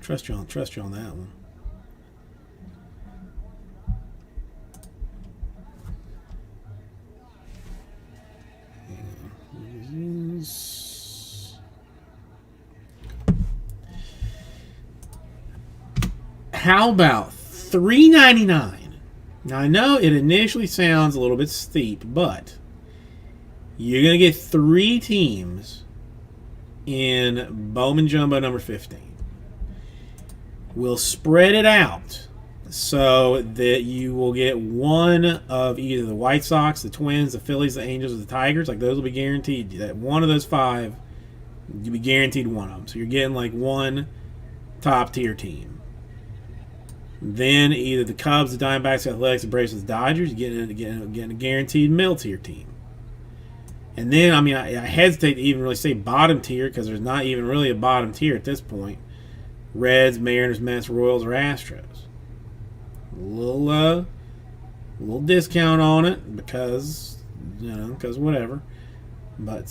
Trust you on that one. How about $3.99? Now I know it initially sounds a little bit steep, but you're gonna get 3 teams in Bowman Jumbo number 15. We'll spread it out so that you will get one of either the White Sox, the Twins, the Phillies, the Angels, or the Tigers. Like those will be guaranteed. That one of those 5, you'll be guaranteed one of them. So you're getting like one top tier team. Then either the Cubs, the Diamondbacks, the Athletics, the Braves, the Dodgers, you're getting a guaranteed middle tier team. And then, I mean, I hesitate to even really say bottom tier because there's not even really a bottom tier at this point. Reds, Mariners, Mets, Royals, or Astros. A little discount on it because whatever. But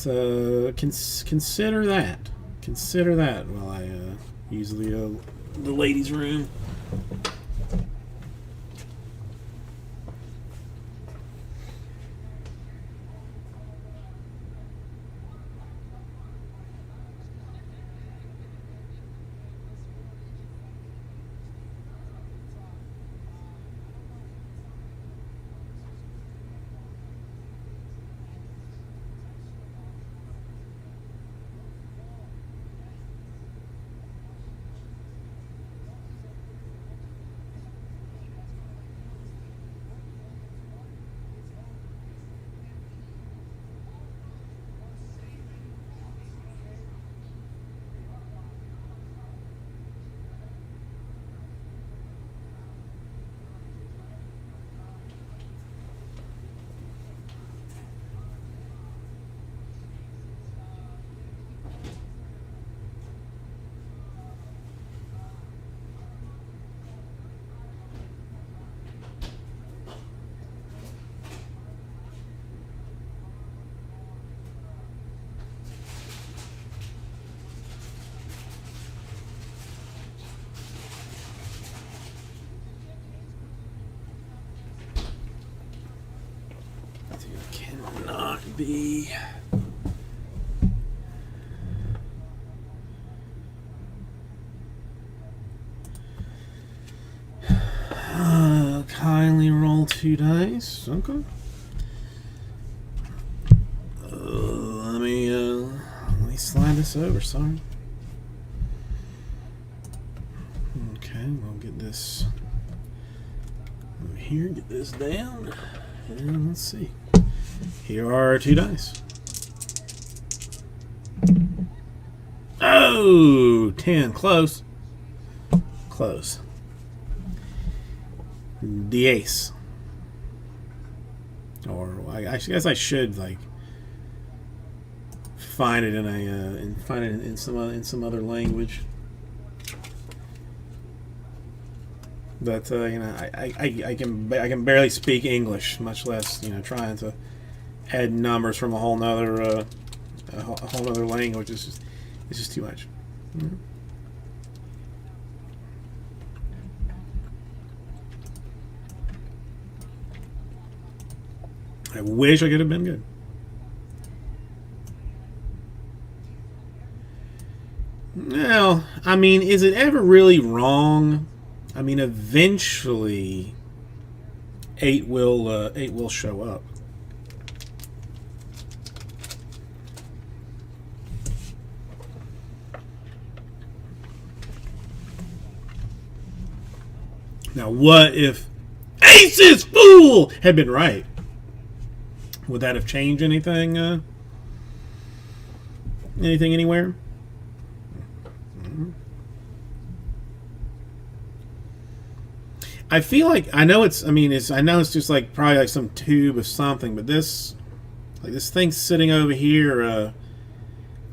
consider that. Consider that while I use the ladies' room. Be kindly roll 2 dice. Okay. Let me slide this over. Sorry. Okay, we'll get this over here. Get this down, and let's see. Here are 2 dice. Oh, 10. Close. Close. The ace. Or I guess I should like find it in some other language. But I can barely speak English, much less trying to add numbers from a whole nother language. It's just too much. Mm-hmm. I wish I could have been good. Well, I mean, is it ever really wrong? I mean, eventually 8 will show up. Now, what if Aces Fool had been right? Would that have changed anything? Anything anywhere? I feel like I know it's just like probably like some tube of something, but this thing's sitting over here.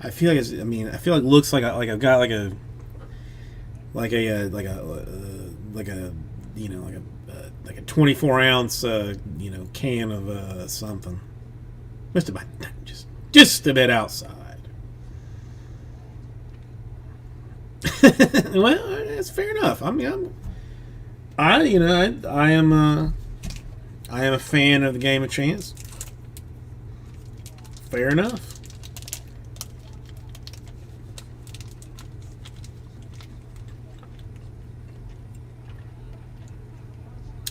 I feel like it's, I mean, I feel like it looks like I've got like a you know like a 24-ounce can of something, just a bit outside. Well, that's fair enough. I mean, I am a fan of the game of chance. Fair enough.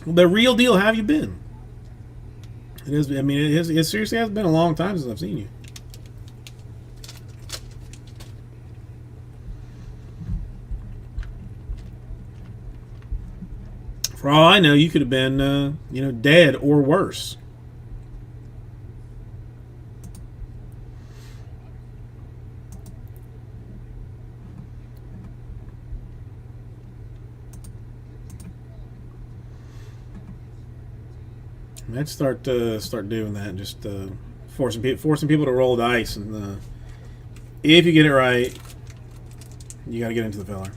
The real deal, how have you been? It is. I mean, it seriously has been a long time since I've seen you. For all I know, you could have been, dead or worse. I'd start doing that. Just forcing people to roll dice, and if you get it right, you got to get into the filler.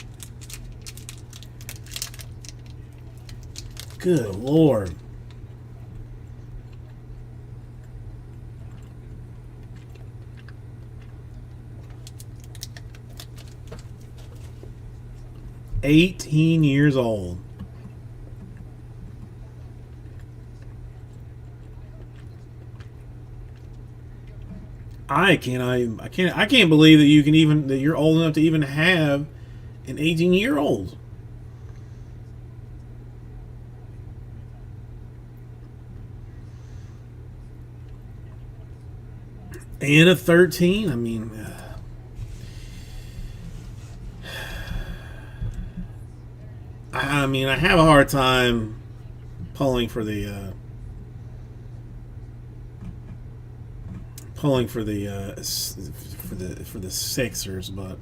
Good Lord. "18 years old." I can't believe that you're old enough to even have an 18-year-old. And a 13. I mean, I have a hard time pulling for the Sixers, but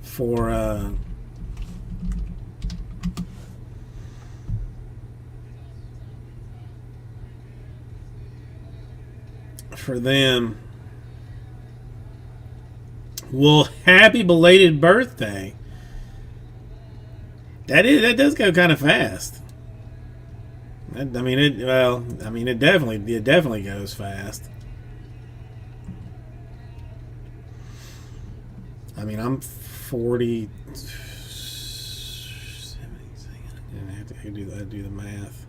for them, well, happy belated birthday. That does go kind of fast. It definitely goes fast. I mean, I'm 40. I have to do the math.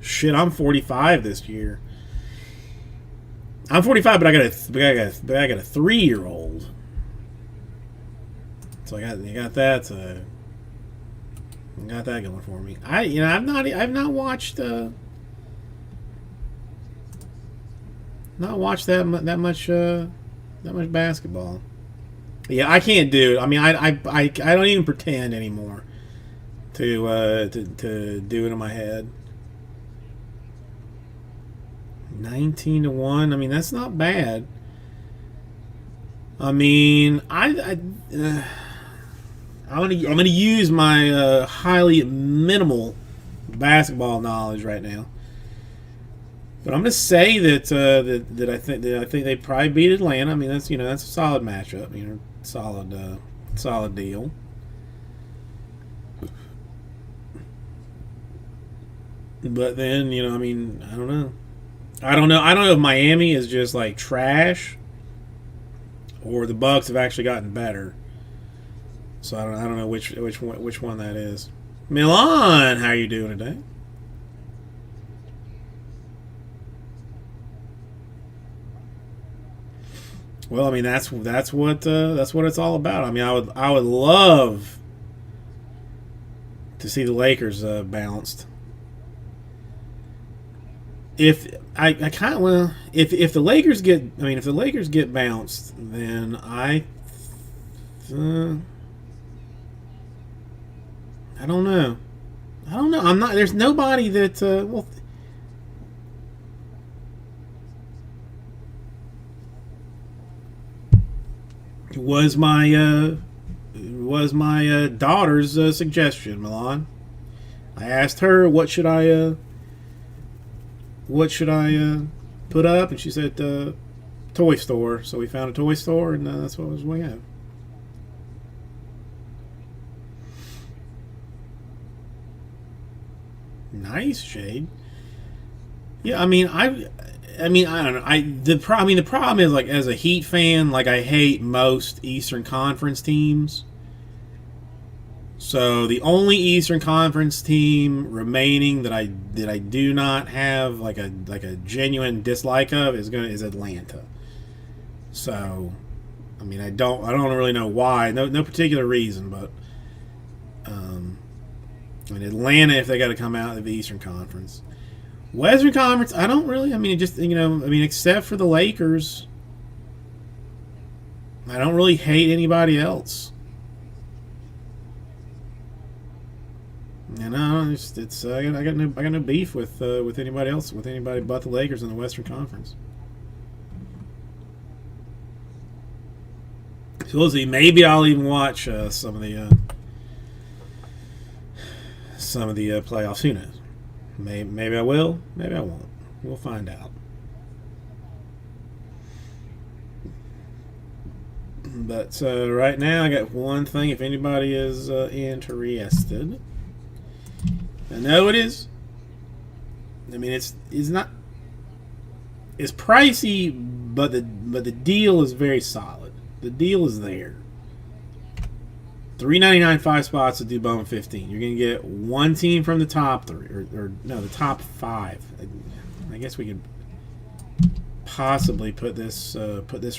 Shit, I'm 45 this year. I'm 45, but I got a 3-year-old. So I got that going for me. I've not watched that much basketball. Yeah, I can't do it. I mean, I don't even pretend anymore to do it in my head. 19-1. I mean, that's not bad. I mean, I'm gonna use my highly minimal basketball knowledge right now, but I'm gonna say that I think they probably beat Atlanta. I mean, that's a solid matchup. Solid deal. But then I don't know. I don't know if Miami is just like trash, or the Bucks have actually gotten better. So I don't know which one that is. Milan, how are you doing today? Well, I mean that's what it's all about. I mean, I would love to see the Lakers bounced. If the Lakers get bounced, then I don't know. I'm not. There's nobody that was my daughter's suggestion, Milan. I asked her what should I what should I put up? And she said, toy store. So we found a toy store, and that's what was we at. Nice, Shade. Yeah, I mean, I don't know. The problem is, like, as a Heat fan, like, I hate most Eastern Conference teams. So the only Eastern Conference team remaining that I do not have like a genuine dislike of is Atlanta. So, I mean, I don't really know why. No particular reason, but I mean, Atlanta, if they got to come out of the Eastern Conference. Western Conference, I don't really. I mean, it just, except for the Lakers, I don't really hate anybody else. It's I got no beef with anybody else, with anybody but the Lakers in the Western Conference. So we'll see. Maybe I'll even watch some of the playoffs. Who knows? Maybe I will. Maybe I won't. We'll find out. But right now, I got one thing. If anybody is interested, I know it is. I mean, it's not. It's pricey, but the deal is very solid. The deal is there. $3.99, 5 spots to do Bowman 15. You're going to get one team from the top 3, or no, the top 5. I guess we could possibly put this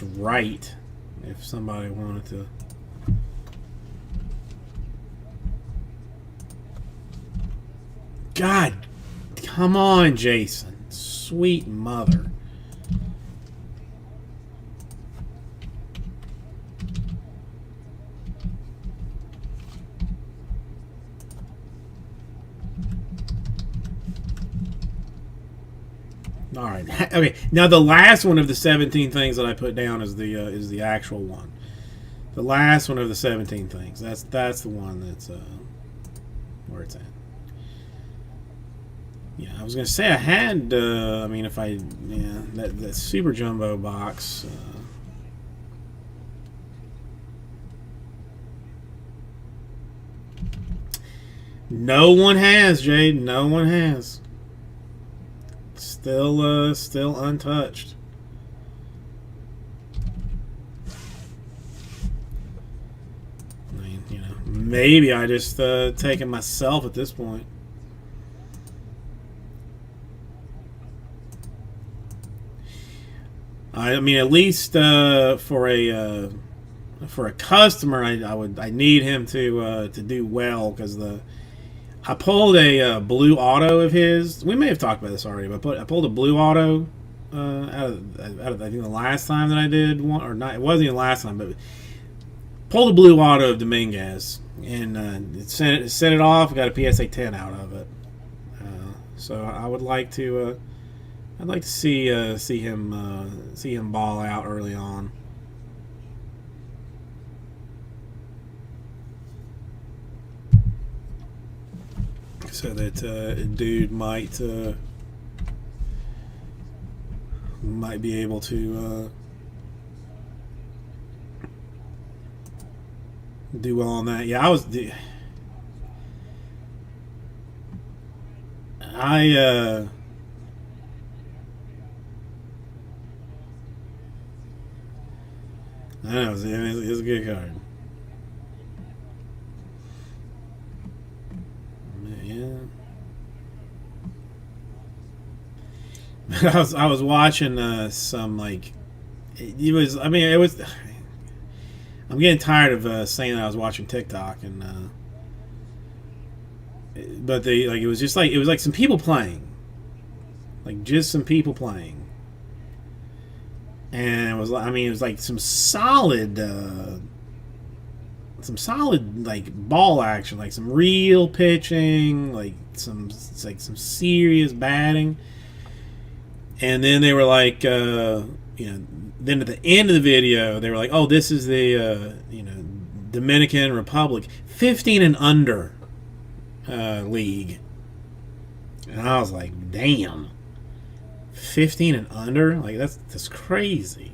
right if somebody wanted to. God, come on, Jason. Sweet mother. All right. Okay. Now the last one of the 17 things that I put down is the actual one. The last one of the 17 things. That's the one that's where it's at. Yeah, I was gonna say I had. That Super Jumbo box. No one has, Jade. No one has. Still untouched. I mean, maybe I just take it myself at this point. I mean, at least for a customer, I need him to do well, because I pulled a blue auto of his. We may have talked about this already, but I pulled a blue auto out of I think the last time that I did one, or not. It wasn't even the last time, but pulled a blue auto of Dominguez and sent it off. Got a PSA 10 out of it. So I would like to. I'd like to see him ball out early on. So that dude might be able to do well on that. Yeah, I know, it's a good card. Yeah. I was watching some, like, it was. I mean, it was. I'm getting tired of saying that I was watching TikTok, and but it was just like, it was like some people playing, like just some people playing. And it was like some solid like ball action, like some real pitching, like some serious batting. And then they were like, then at the end of the video, they were like, oh, this is the Dominican Republic 15 and under league. And I was like, damn. 15 and under? Like, that's crazy.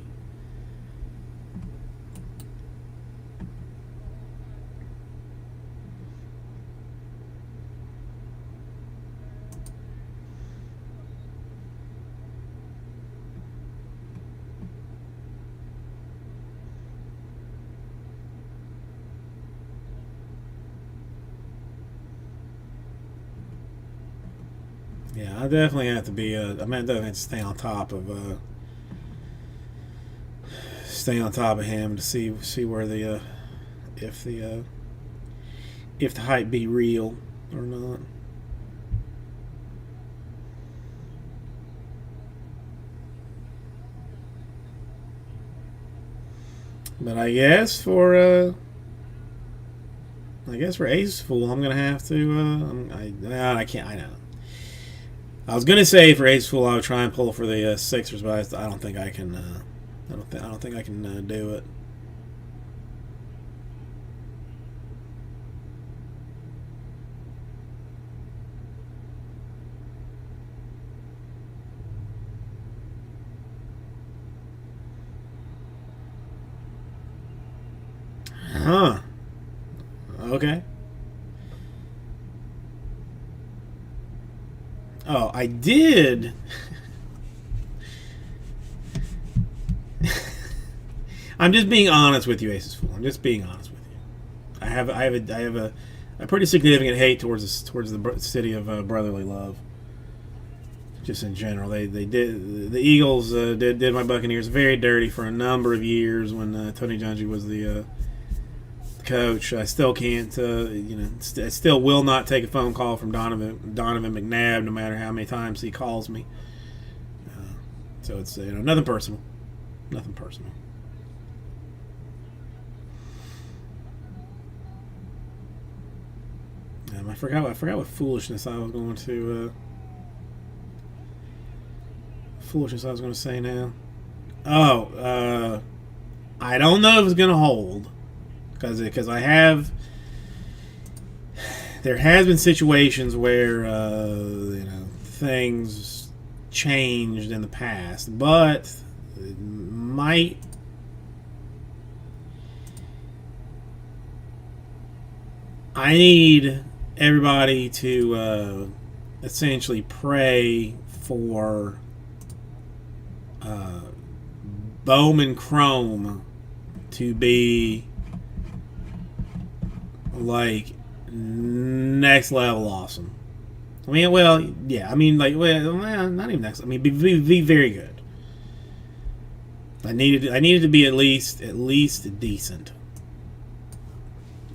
Yeah, I definitely have to be. I mean, I definitely have to stay on top of him to see where the if the if the hype be real or not. But I guess for Ace Fool, I'm gonna have to. I can't. I know. I was gonna say for Ace Fool, I would try and pull for the Sixers, but I don't think I can. I don't think I can do it. Huh. Okay. Oh, I did. I'm just being honest with you, Aces Fool. I'm just being honest with you. I have a pretty significant hate towards the city of brotherly love. Just in general, they did the Eagles did my Buccaneers very dirty for a number of years when Tony Dungy was the coach. I still can't, I still will not take a phone call from Donovan McNabb, no matter how many times he calls me. So it's nothing personal, nothing personal. I forgot what foolishness I was going to say now. Oh, I don't know if it's going to hold. Because there has been situations where things changed in the past, but it might. I need everybody to essentially pray for Bowman Chrome to be like next level awesome. I mean, well, yeah. I mean, like, well, not even next. I mean, be very good. I needed to be at least decent.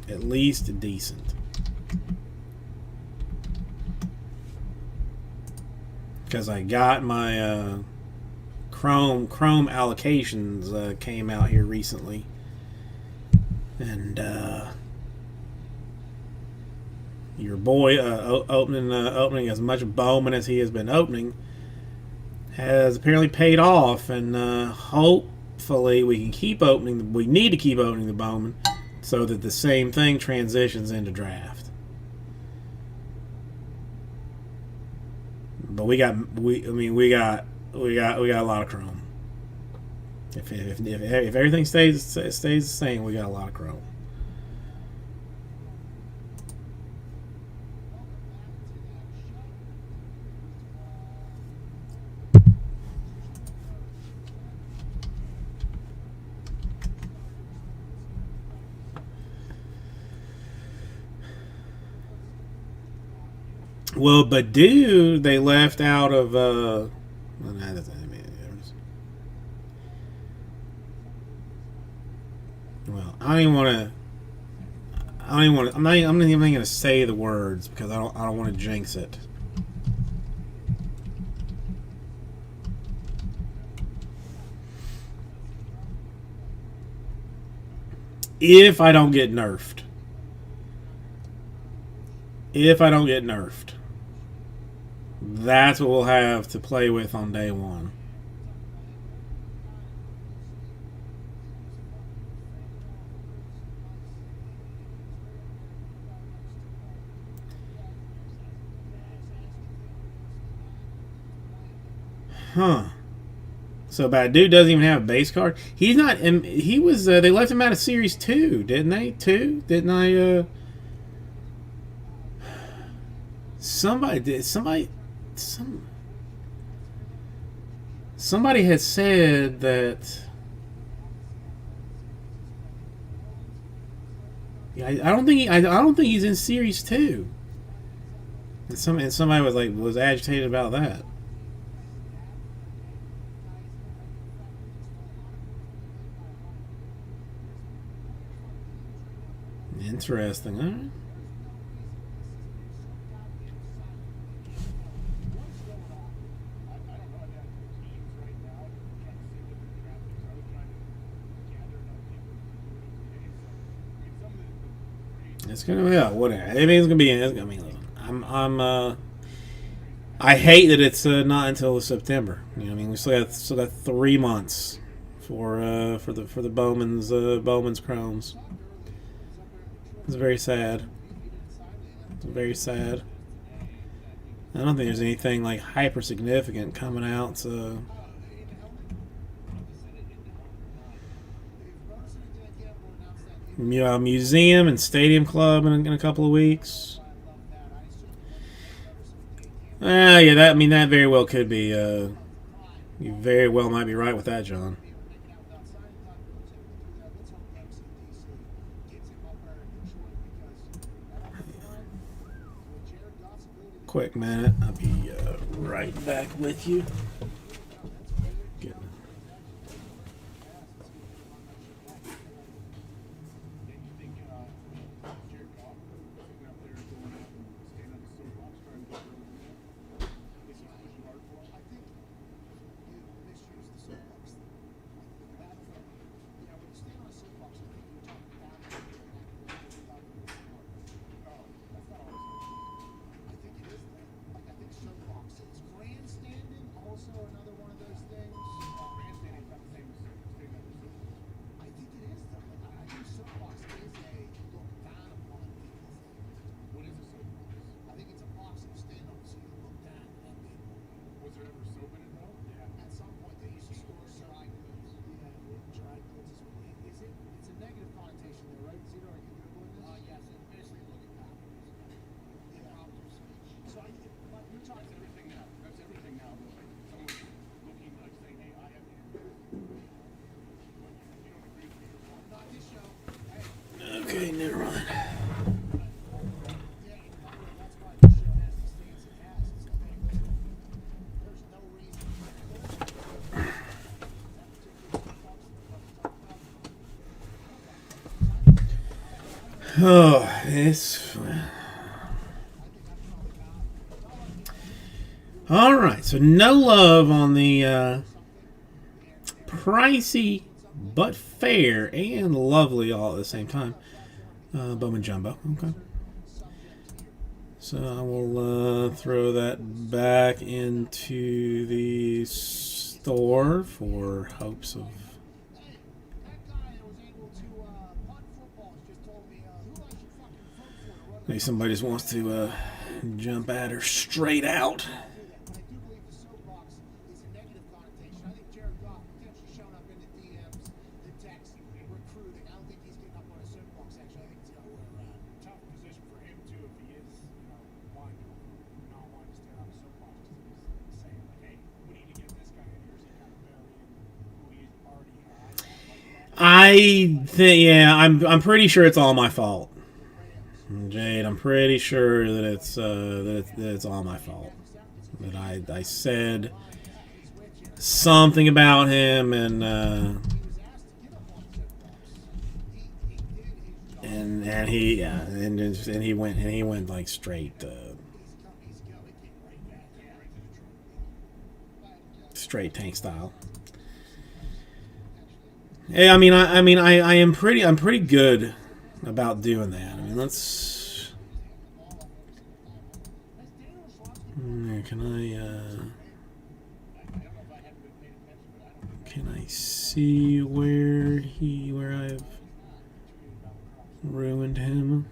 At least decent. Because I got my Chrome allocations came out here recently, and your boy opening as much Bowman as he has been opening has apparently paid off, and hopefully we can keep opening. We need to keep opening the Bowman so that the same thing transitions into draft. But we got a lot of Chrome. If everything stays the same, we got a lot of Chrome. Well, Badu, they left out of. Well, that doesn't make any difference. Well, I don't even want to. I'm not even going to say the words because I don't want to jinx it. If I don't get nerfed. That's what we'll have to play with on day one. Huh. So Badu doesn't even have a base card. He's not. He was. They left him out of Series 2, didn't they? 2? Didn't I? Somebody did. Somebody had said that. Yeah, I don't think. I don't think he's in Series 2. And somebody was agitated about that. Interesting. All right. It's gonna be whatever. Everything's gonna be. I mean, I hate that it's not until September. You know, what I mean, we still got 3 months for the Bowman's Chromes. It's very sad. It's very sad. I don't think there's anything like hyper significant coming out. So. Museum and Stadium Club in a couple of weeks. Yeah, that very well could be. You very well might be right with that, John. Quick minute, I'll be right back with you. Okay, never mind. Oh, it's all right. So no love on the pricey but fair and lovely all at the same time. Bowman Jumbo. Okay. So I will throw that back into the store for hopes of. Maybe somebody just wants to jump at her straight out. I think, yeah, I'm pretty sure it's all my fault, Jade. I'm pretty sure that it's all my fault. That I said something about him and he went like straight tank style. Yeah, I'm pretty good about doing that. I mean, let's. Can I see where I've ruined him?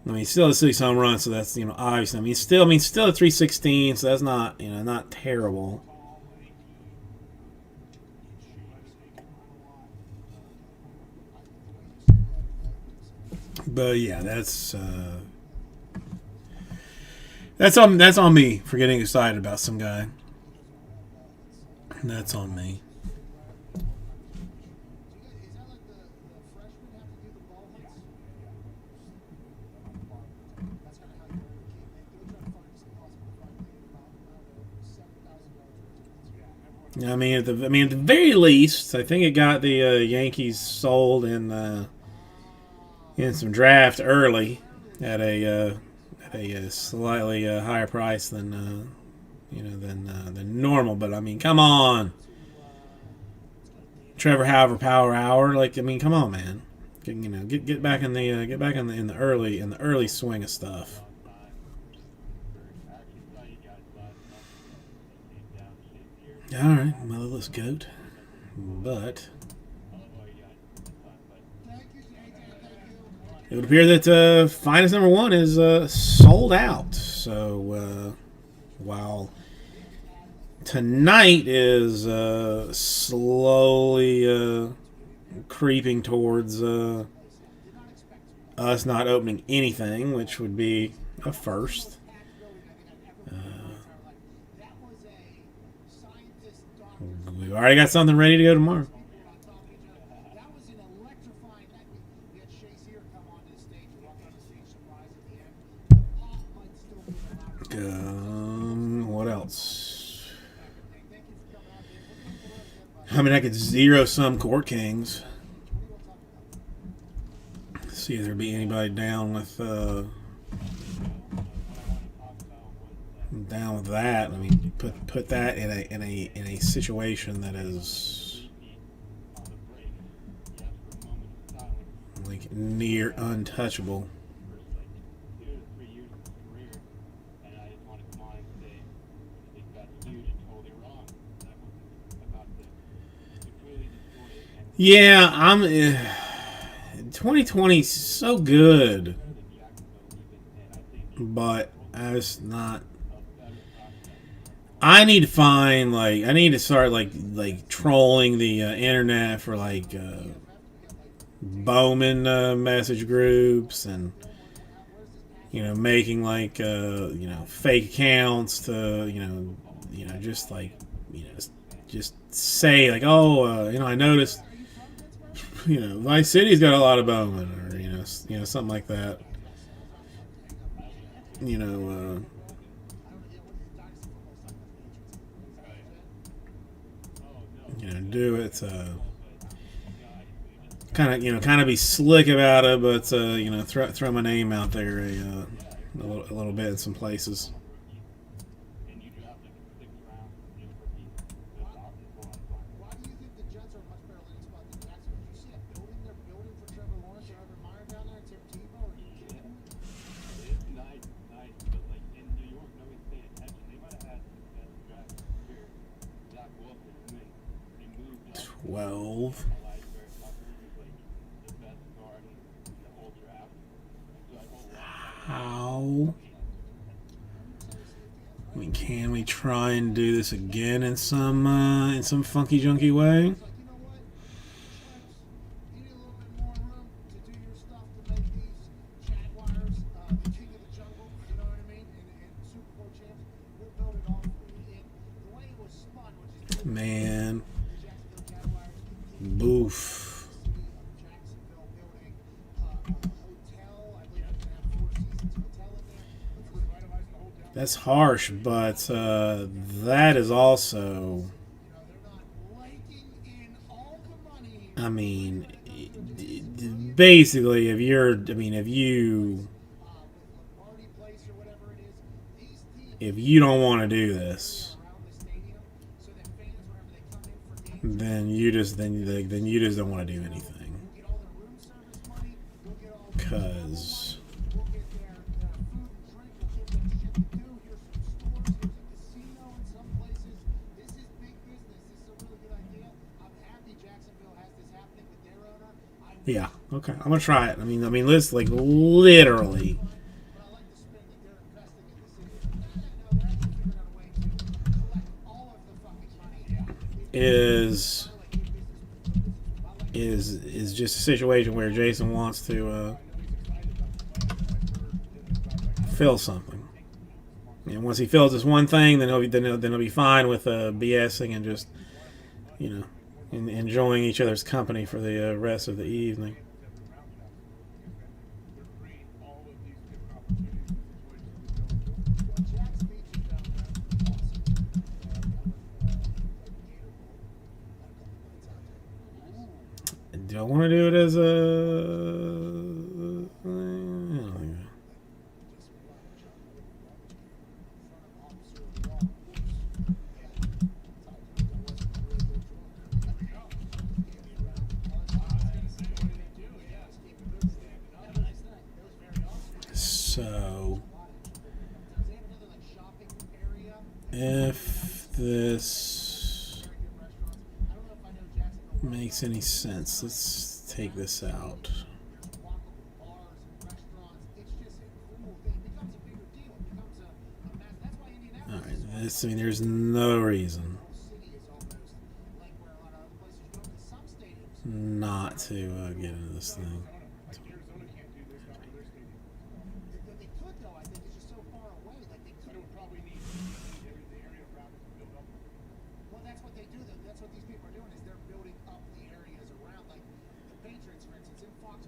I mean, still a 6 home run, so that's, obviously. Still a 316, so that's not, not terrible. But yeah, that's on me for getting excited about some guy. That's on me. Is that like the freshmen have to do the ball hits? That's kind of how you keep it. They're trying to find just impossible to find about 7,000 yards. At the very least, I think it got the Yankees sold in some draft early at a slightly higher price than than normal. But I mean, come on, Trevor Hauer, Power Hour. Come on, man. Get back in the early swing of stuff. All right, motherless goat, but it would appear that Finest number 1 is sold out. So while tonight is slowly creeping towards us not opening anything, which would be a first. We've already got something ready to go tomorrow. That was an electrifying night. We had Shazier come onto the stage and walk on the stage, surprise at the end. The pop might still be around. What else? I mean, I could zero some Court Kings. See if there'd be anybody down with that. I mean, put that in a situation that is like near untouchable. Yeah, 2020 is so good, but it's not. I need to find I need to start trolling the internet for Bowman message groups and making fake accounts to just say I noticed Vice City's got a lot of Bowman or something like that. Do it kind of be slick about it, but throw my name out there a little bit in some places. Why do you think the Jets are a much better landing spot than Jacksonville? Do you see a building they're building for Trevor Lawrence or Urban Meyer down there, Tim Tebow? Are you kidding me? It's nice, but in New York, nobody's paying attention. They might have had the best draft here. Zach Wilson, they moved up. 12. How? I mean, can we try and do this again in some funky junky way? It's like, you know what? You need a little bit more room to do your stuff to make these Jaguars the king of the jungle, you know what I mean? And Super Bowl champs. We'll build it all for you. And the way it was spun, which is Man, the Jacksonville Jaguars boof. city of Jacksonville building a hotel. I believe it's going to have 4 seasons hotel in there. Let's revitalize the whole town. That's harsh, but that is also. They're not raking in all the money. I mean, basically, if you Lombardi Place or whatever it is, these teams if you don't want to do this, around the stadium so that fans, whenever they come in for games, then you just don't want to do anything, will get all their room service money, we'll get all because we'll get their food and drink, we'll give them shit to do. Here's some stores, here's a casino in some places. This is big business. This is a really good idea. I'm happy Jacksonville has this happening with their owner. yeah, okay, I'm gonna try it. I mean, let's literally is just a situation where Jason wants to fill something. And once he fills this one thing, then he'll be fine with BSing and just, you know, enjoying each other's company for the rest of the evening. Do I want to do it as so if this makes any sense, let's take this out. All right, this, I mean, there's no reason not to get into this thing.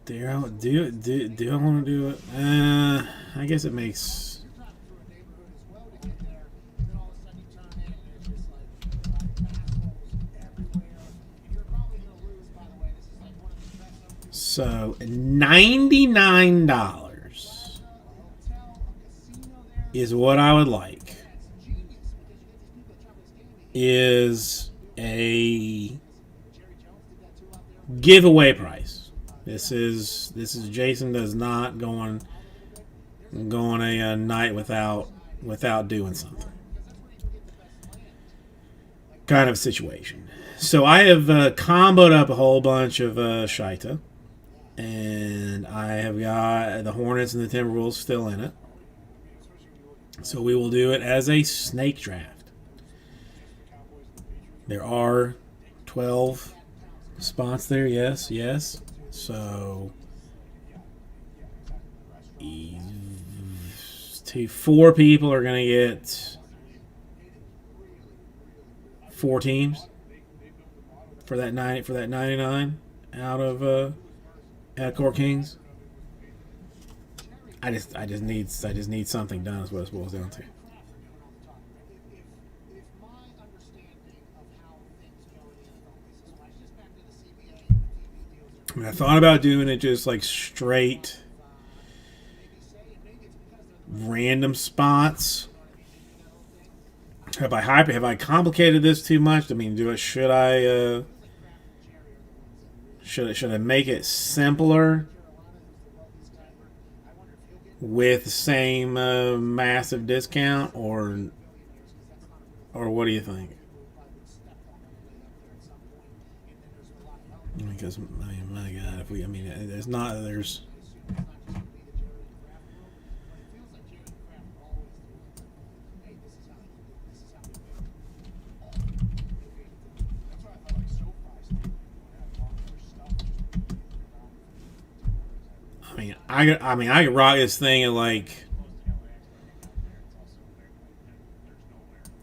Do I want to do it? I guess it makes. So $99 is what I would like. Is a giveaway price. This is Jason does not go on a night without doing something kind of situation. So I have comboed up a whole bunch of Shaita, and I have got the Hornets and the Timberwolves still in it. So we will do it as a snake draft. There are 12 spots there. Yes. So, 4 people are going to get 4 teams for that 99 out of Core Kings. I just need something done. Is what it boils down to. I mean, I thought about doing it just like straight random spots. Have I complicated this too much? I mean, should I make it simpler with the same massive discount, or what do you think? Because, I mean, my God, there's. I could rock this thing at like.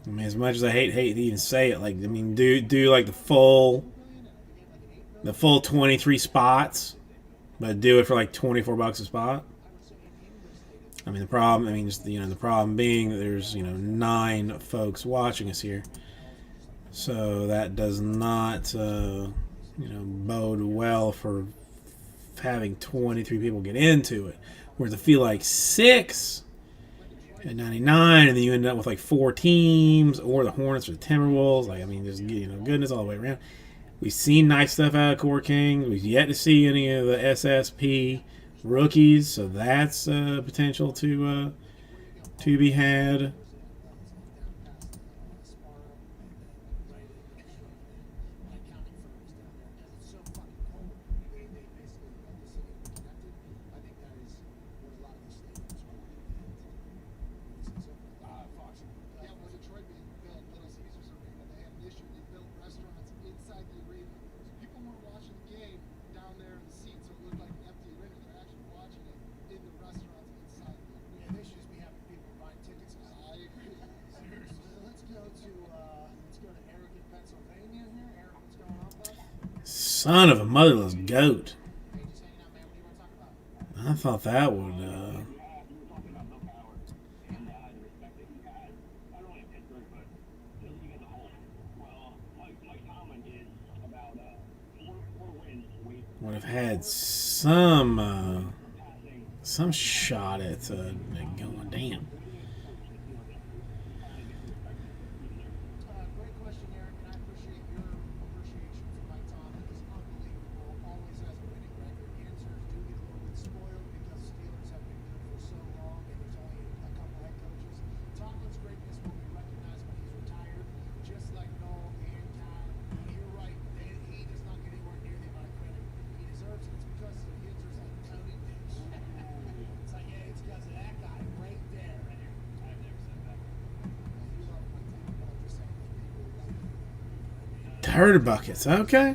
I mean, as much as I hate to even say it, like, I mean, do like the full 23 spots, but do it for like $24 a spot. I mean, the problem being that there's 9 folks watching us here, so that does not bode well for having 23 people get into it. Whereas I feel like 6 at 99, and then you end up with like 4 teams, or the Hornets or the Timberwolves. Like, I mean, there's goodness all the way around. We've seen nice stuff out of Core King. We've yet to see any of the SSP rookies, so that's potential to be had. Son of a motherless goat. Hey, just hanging out, man. What do you want to talk about? I thought that would. You were talking about Bill Cowher and the respect that he has, not only in Pittsburgh, but the league as a whole. Well, Mike Tomlin did about 4 wins away would have had some shot at going. Damn. Great question, Eric, and I appreciate your appreciation for Mike Tomlin. He's unbelievable. Always has a winning record. Answers do get a little bit spoiled because the Steelers have been good for so long, and there's only a couple head coaches. Tomlin's greatness will be recognized when he's retired, just like Noel and Kyle. You're right. He does not get anywhere near the amount of credit he deserves, and it's because of answers like Tony Dish. It's like, yeah, it's because of that guy right there. I've never said that. You love Mike Tomlin, but I'm just saying that people like him. Turd buckets. Okay.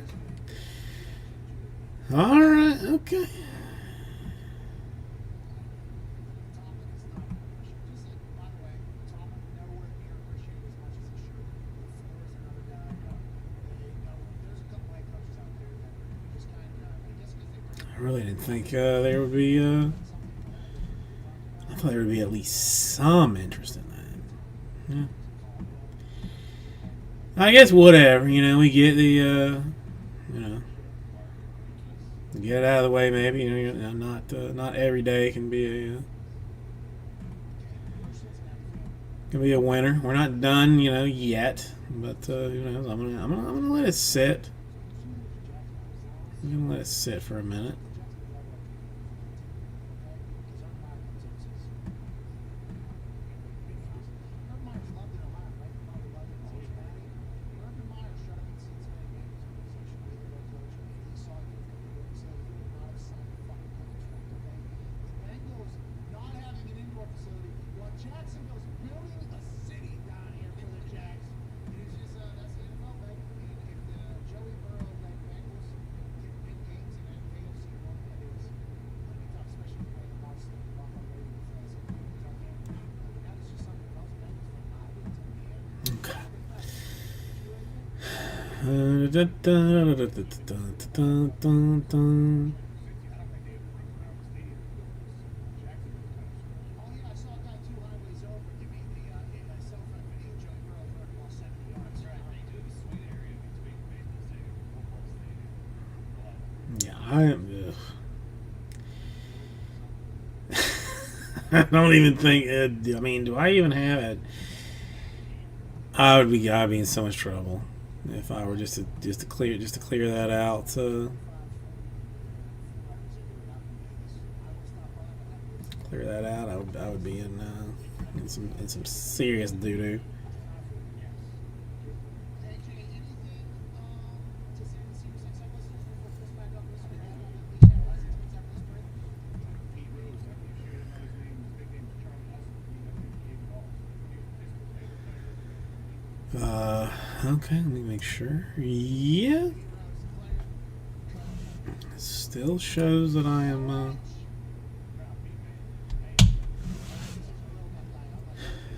All right. Okay. Tomlin is not appreciated. Just like, by the way, Tomlin nowhere near appreciated as much as he should. LaFleur's another guy. There's a couple head coaches out there that just kind of, I guess because they bring I really didn't think there would be. I thought there would be at least some interest in that. Yeah. I guess whatever. We get the. Get it out of the way. Maybe not every day can be a winner. We're not done, yet. But I'm gonna let it sit. I'm gonna let it sit for a minute. Urban Meyer's loved in Ohio, right? Probably loved it in Cincinnati. Urban Meyer showed up in Cincinnati games when he was actually the head coach, and he saw it from the room, so he would not have signed the fucking contract, okay? The Bengals not having an indoor facility, while Jacksonville's building a city down here for the Jags. It is just, that's the NFL, baby. I mean, if the Joey Burrow-led Bengals can win games in that AFC North, that is going to be tough, especially playing the Boston Buffalo Ravens. That is just something else. Bengals from Iowa to Indiana. Okay. Oh yeah, I saw a guy 2 highways over give me the cell phone video. Joey Burrow threw the ball 70 yards. Right, they do the sweet area between baseball stadium and football stadium. Yeah, I don't even think. I mean, do I even have it? I'd be in so much trouble if I were just to clear that out. Clear that out. I would be in some serious doo doo. Hey Jay, anything to say to the Sirius XM listeners before it goes back up this week? Any announcements after this break? Pete Rose, after you shared about his name, his big name is Charlie Hustle. He gave it all. Okay, let me make sure. Yeah, still shows that I am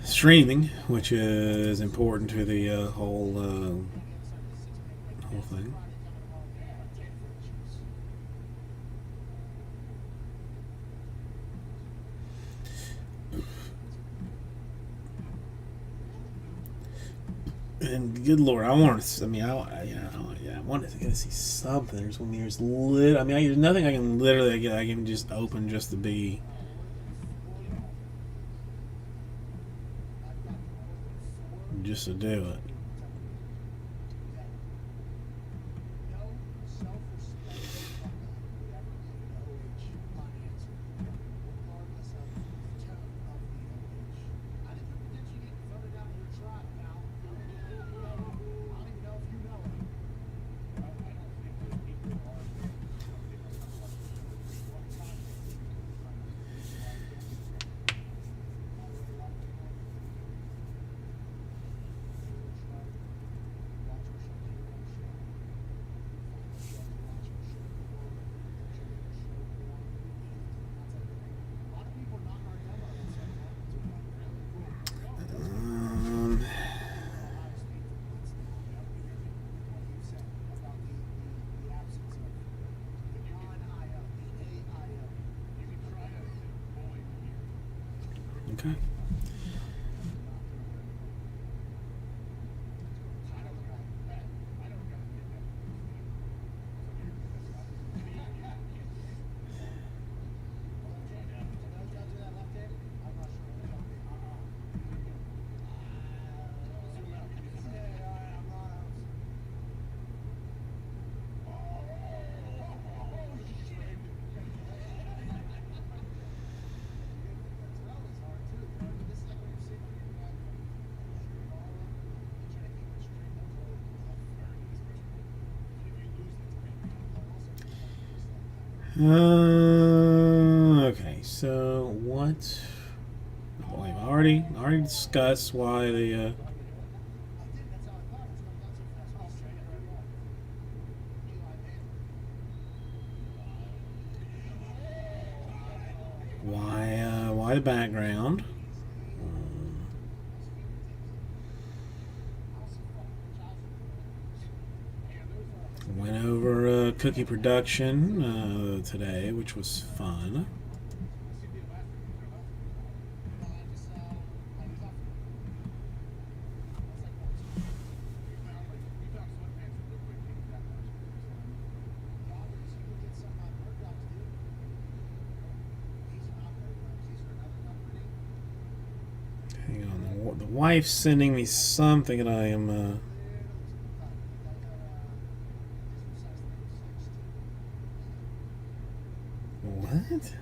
streaming, which is important to the whole thing. And good lord, I wanted to. I mean, I wanted to see something. There's lit. I mean, there's nothing I can literally. I can just open just to be. Just to do it. No self-respect would ever be an OH financier, regardless of the tone of the OH. I think you're potentially getting voted out of your tribe, pal. I don't even know if you know it. I don't think those people are Okay. Okay, so what? Well, I've already discussed why the why the background. Went over cookie production today, which was fun. Hang on, the wife's sending me something, and I am. What?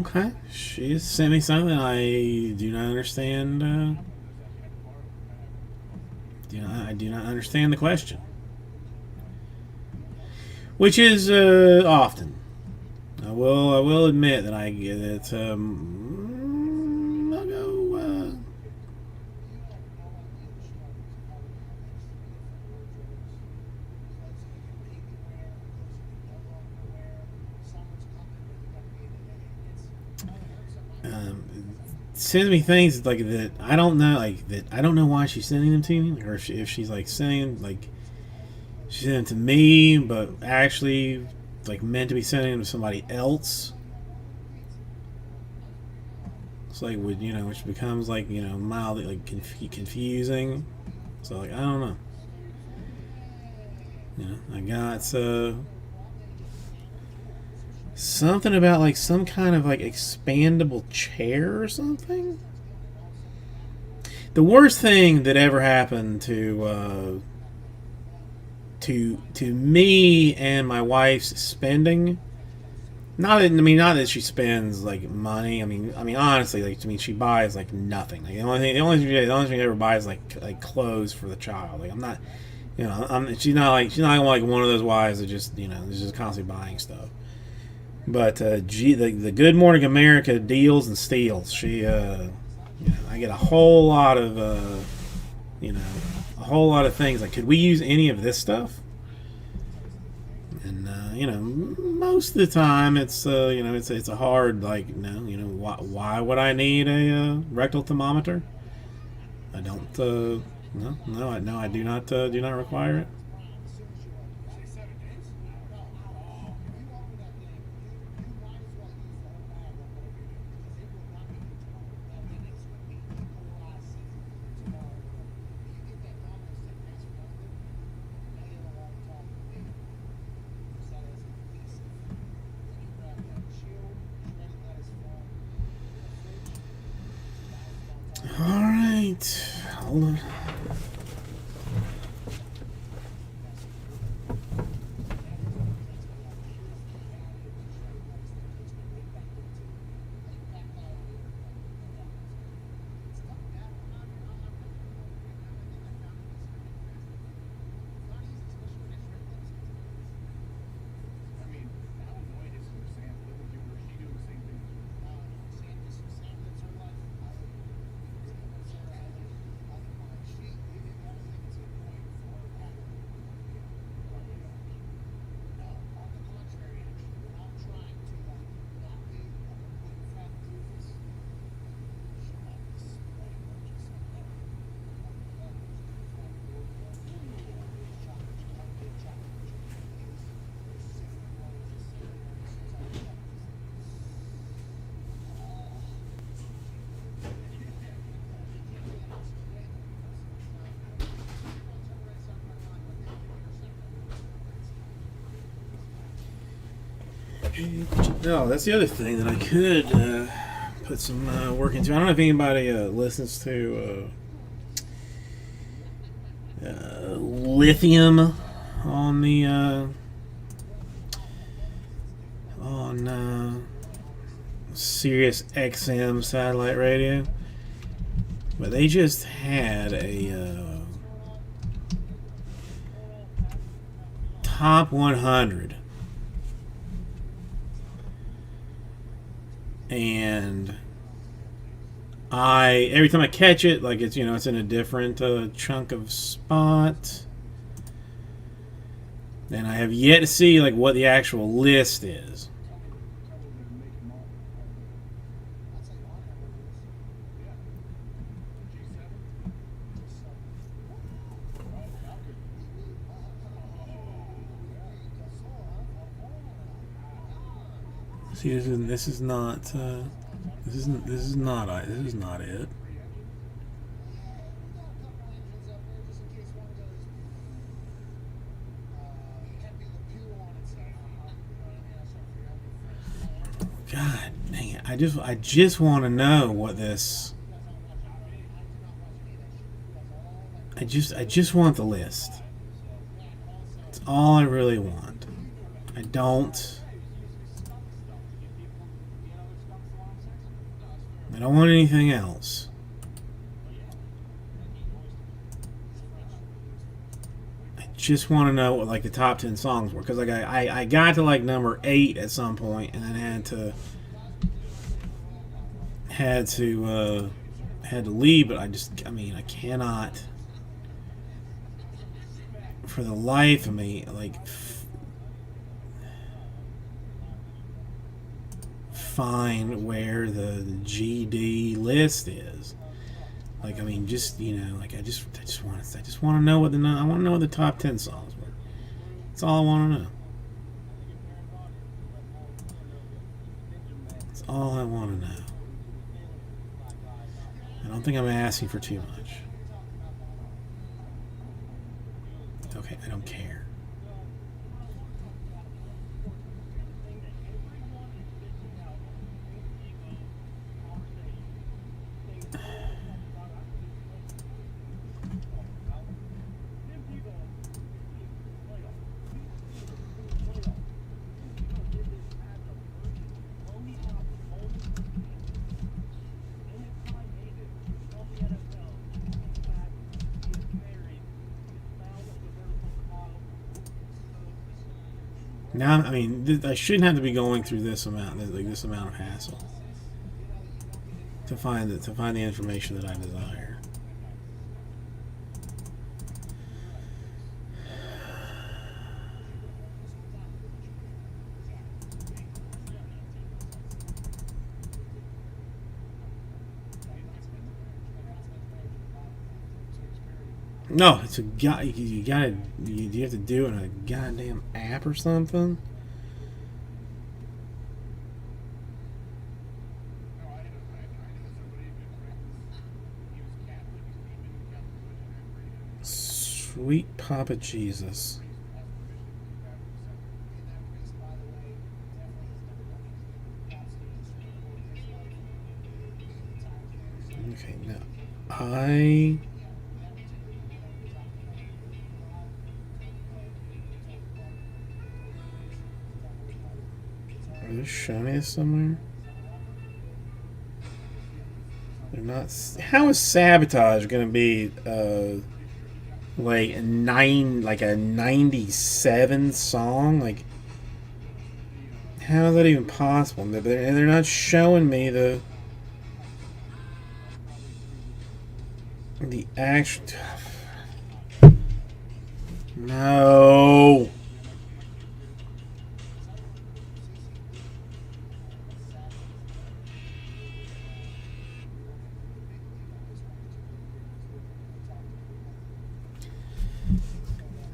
Okay, she sent me something I do not understand. I do not understand the question, which is often. I will admit that I get it. I'll go. Sends me things like that. I don't know, like that. I don't know why she's sending them to me, or if she's like saying like she's sending them to me, but actually like meant to be sending them to somebody else. It's like which becomes like mildly like confusing. So like I don't know. I got something about like some kind of like expandable chair or something. The worst thing that ever happened to me and my wife's spending. Not that she spends like money. I mean honestly, like she buys like nothing. Like the only thing she ever buys like clothes for the child. Like I'm not, she's not like one of those wives that just is just constantly buying stuff. But the Good Morning America deals and steals. I get a whole lot of things. Like, could we use any of this stuff? And most of the time it's it's a hard like no. Why would I need a rectal thermometer? I don't. No, I do not require it. All right, hold on. No, that's the other thing that I could put some work into. I don't know if anybody listens to Lithium on the on Sirius XM satellite radio, but they just had a top 100. And every time I catch it, like it's it's in a different chunk of spot, and I have yet to see like what the actual list is. See, this is not it. God dang it! I just want to know what this. I just want the list. That's all I really want. I don't want anything else. I just want to know what like the top 10 songs were, because like I got to like number 8 at some point, and then had to leave. But I cannot for the life of me like find where the GD list is. Like, I just want to know what I want to know what the top 10 songs were. That's all I want to know. That's all I want to know. I don't think I'm asking for too much. Okay, I don't care. Now, I shouldn't have to be going through this amount of hassle to find the information that I desire. No, it's a guy. You have to do it in a goddamn app or something. Sweet Papa Jesus. Okay, now are they showing us somewhere? They're not. How is Sabotage going to be like a 97 song? Like, how is that even possible? They're not showing me the actual. No.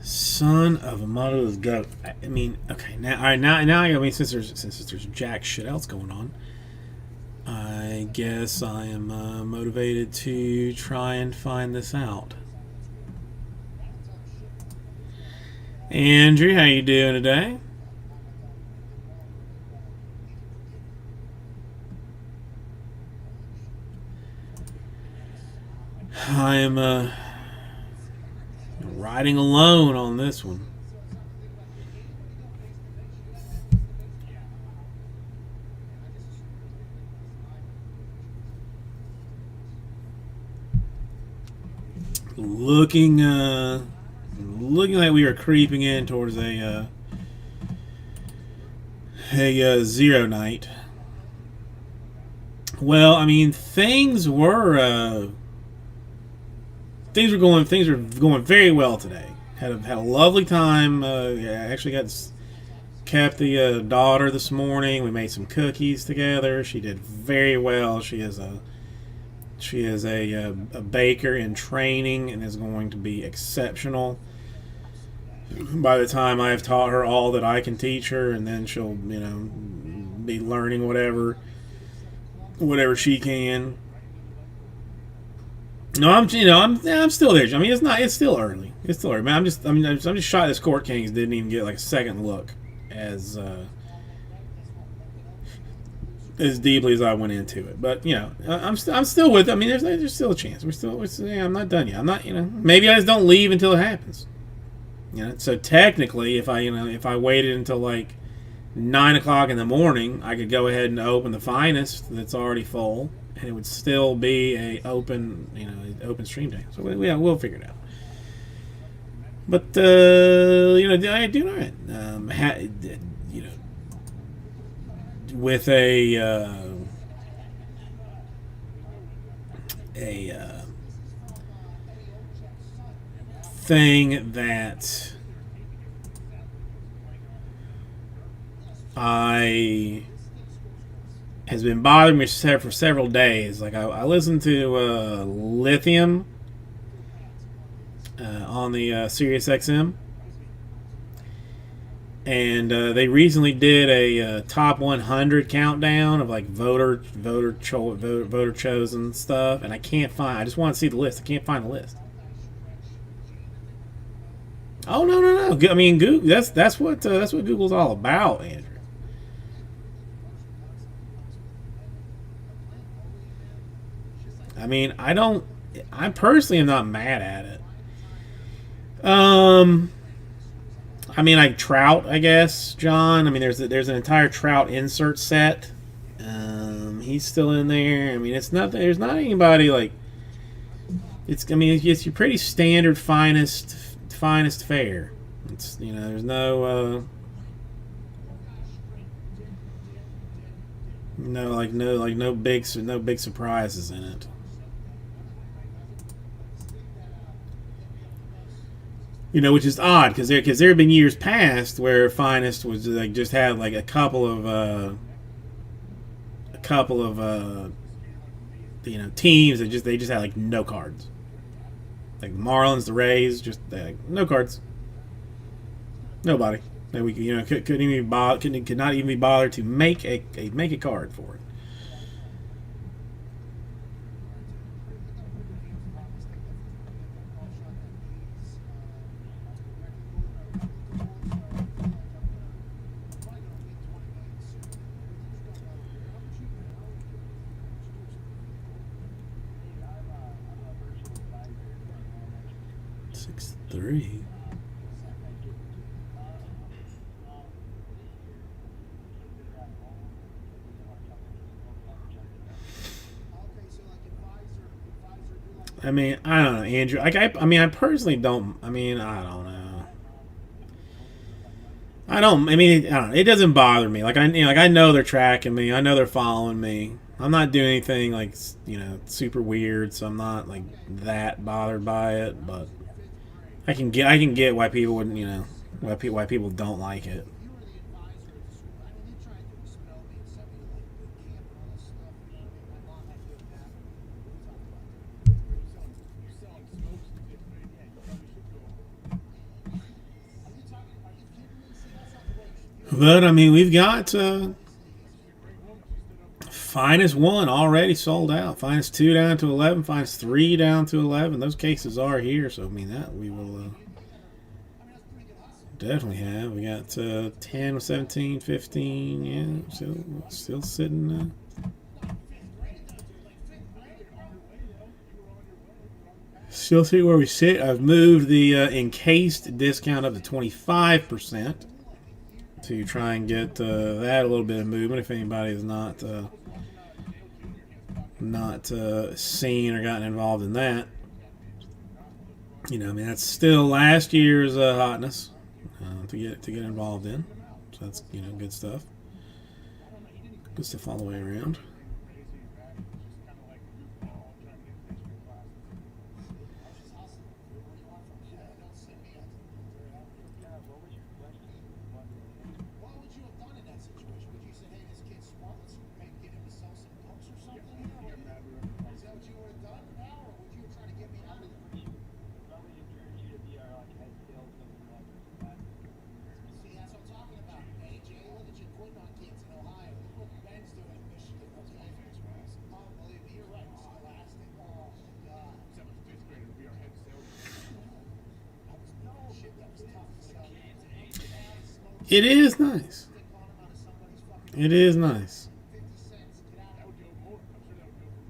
Son of a mother's goat. Okay, now since there's jack shit else going on, I guess I am motivated to try and find this out. Andrew, how you doing today? I am riding alone on this one. Looking like we are creeping in towards a zero night. Well, I mean, things were going very well today. Had a lovely time. Actually kept the daughter this morning. We made some cookies together. She did very well. She is a baker in training and is going to be exceptional by the time I have taught her all that I can teach her, and then she'll be learning whatever she can. No, I'm still there. I mean, it's still early. It's still early. Man, I'm just shocked this Court Kings didn't even get like a second look as deeply as I went into it. But I'm still with it. I mean, there's still a chance. I'm not done yet. I'm not. Maybe I just don't leave until it happens. So technically, if I waited until like 9 o'clock in the morning, I could go ahead and open the Finest that's already full, and it would still be a open stream day. So we'll figure it out. But I do all right. With a thing that has been bothering me for several days. Like I listened to Lithium on the Sirius XM, and they recently did a top 100 countdown of like voter chosen stuff, and I just want to see the list. I can't find the list. Oh no! I mean, Google. That's what Google's all about, Andrew. I mean, I personally am not mad at it. I mean, like Trout, I guess, John. I mean, there's an entire Trout insert set. He's still in there. I mean, it's not. There's not anybody like. It's your pretty standard finest fare. It's there's no no big surprises in it. Which is odd because there have been years past where Finest was like just had like a couple of teams that they just had like no cards. Like the Marlins, the Rays, just like, no cards. Nobody. That we could not even be bothered to make a card for it. Three. I mean, I don't know, Andrew. I personally don't. I mean, I don't know. I don't know. It doesn't bother me. Like I know they're tracking me. I know they're following me. I'm not doing anything like super weird, so I'm not like that bothered by it. But I can get why people wouldn't, why people don't like it. But I mean, we've got Finest 1 already sold out. Finest 2 down to 11. Finest 3 down to 11. Those cases are here, so I mean that we will definitely have. We got 10, 17, 15. Yeah, still sitting. still see where we sit. I've moved the encased discount up to 25% to try and get that a little bit of movement. If anybody is not seen or gotten involved in that, I mean, that's still last year's hotness to get involved in. So that's good stuff. Good stuff all the way around. What would you have done in that situation? Would you say, hey, this kid's smart, let's maybe get him to sell some books or something? Is that what you would have done now, or would you have tried to get me out of there? See, that's what I'm talking about. Hey, Jay, look at you quitting on kids in Ohio. Look what Ben's doing in Michigan. Okay? Oh, believe me, you're right. Scholastic. Oh, God. That was shit, that was tough to sell. It is nice. It is nice. 50 cents. Get out. That would go more. I'm sure that would go more.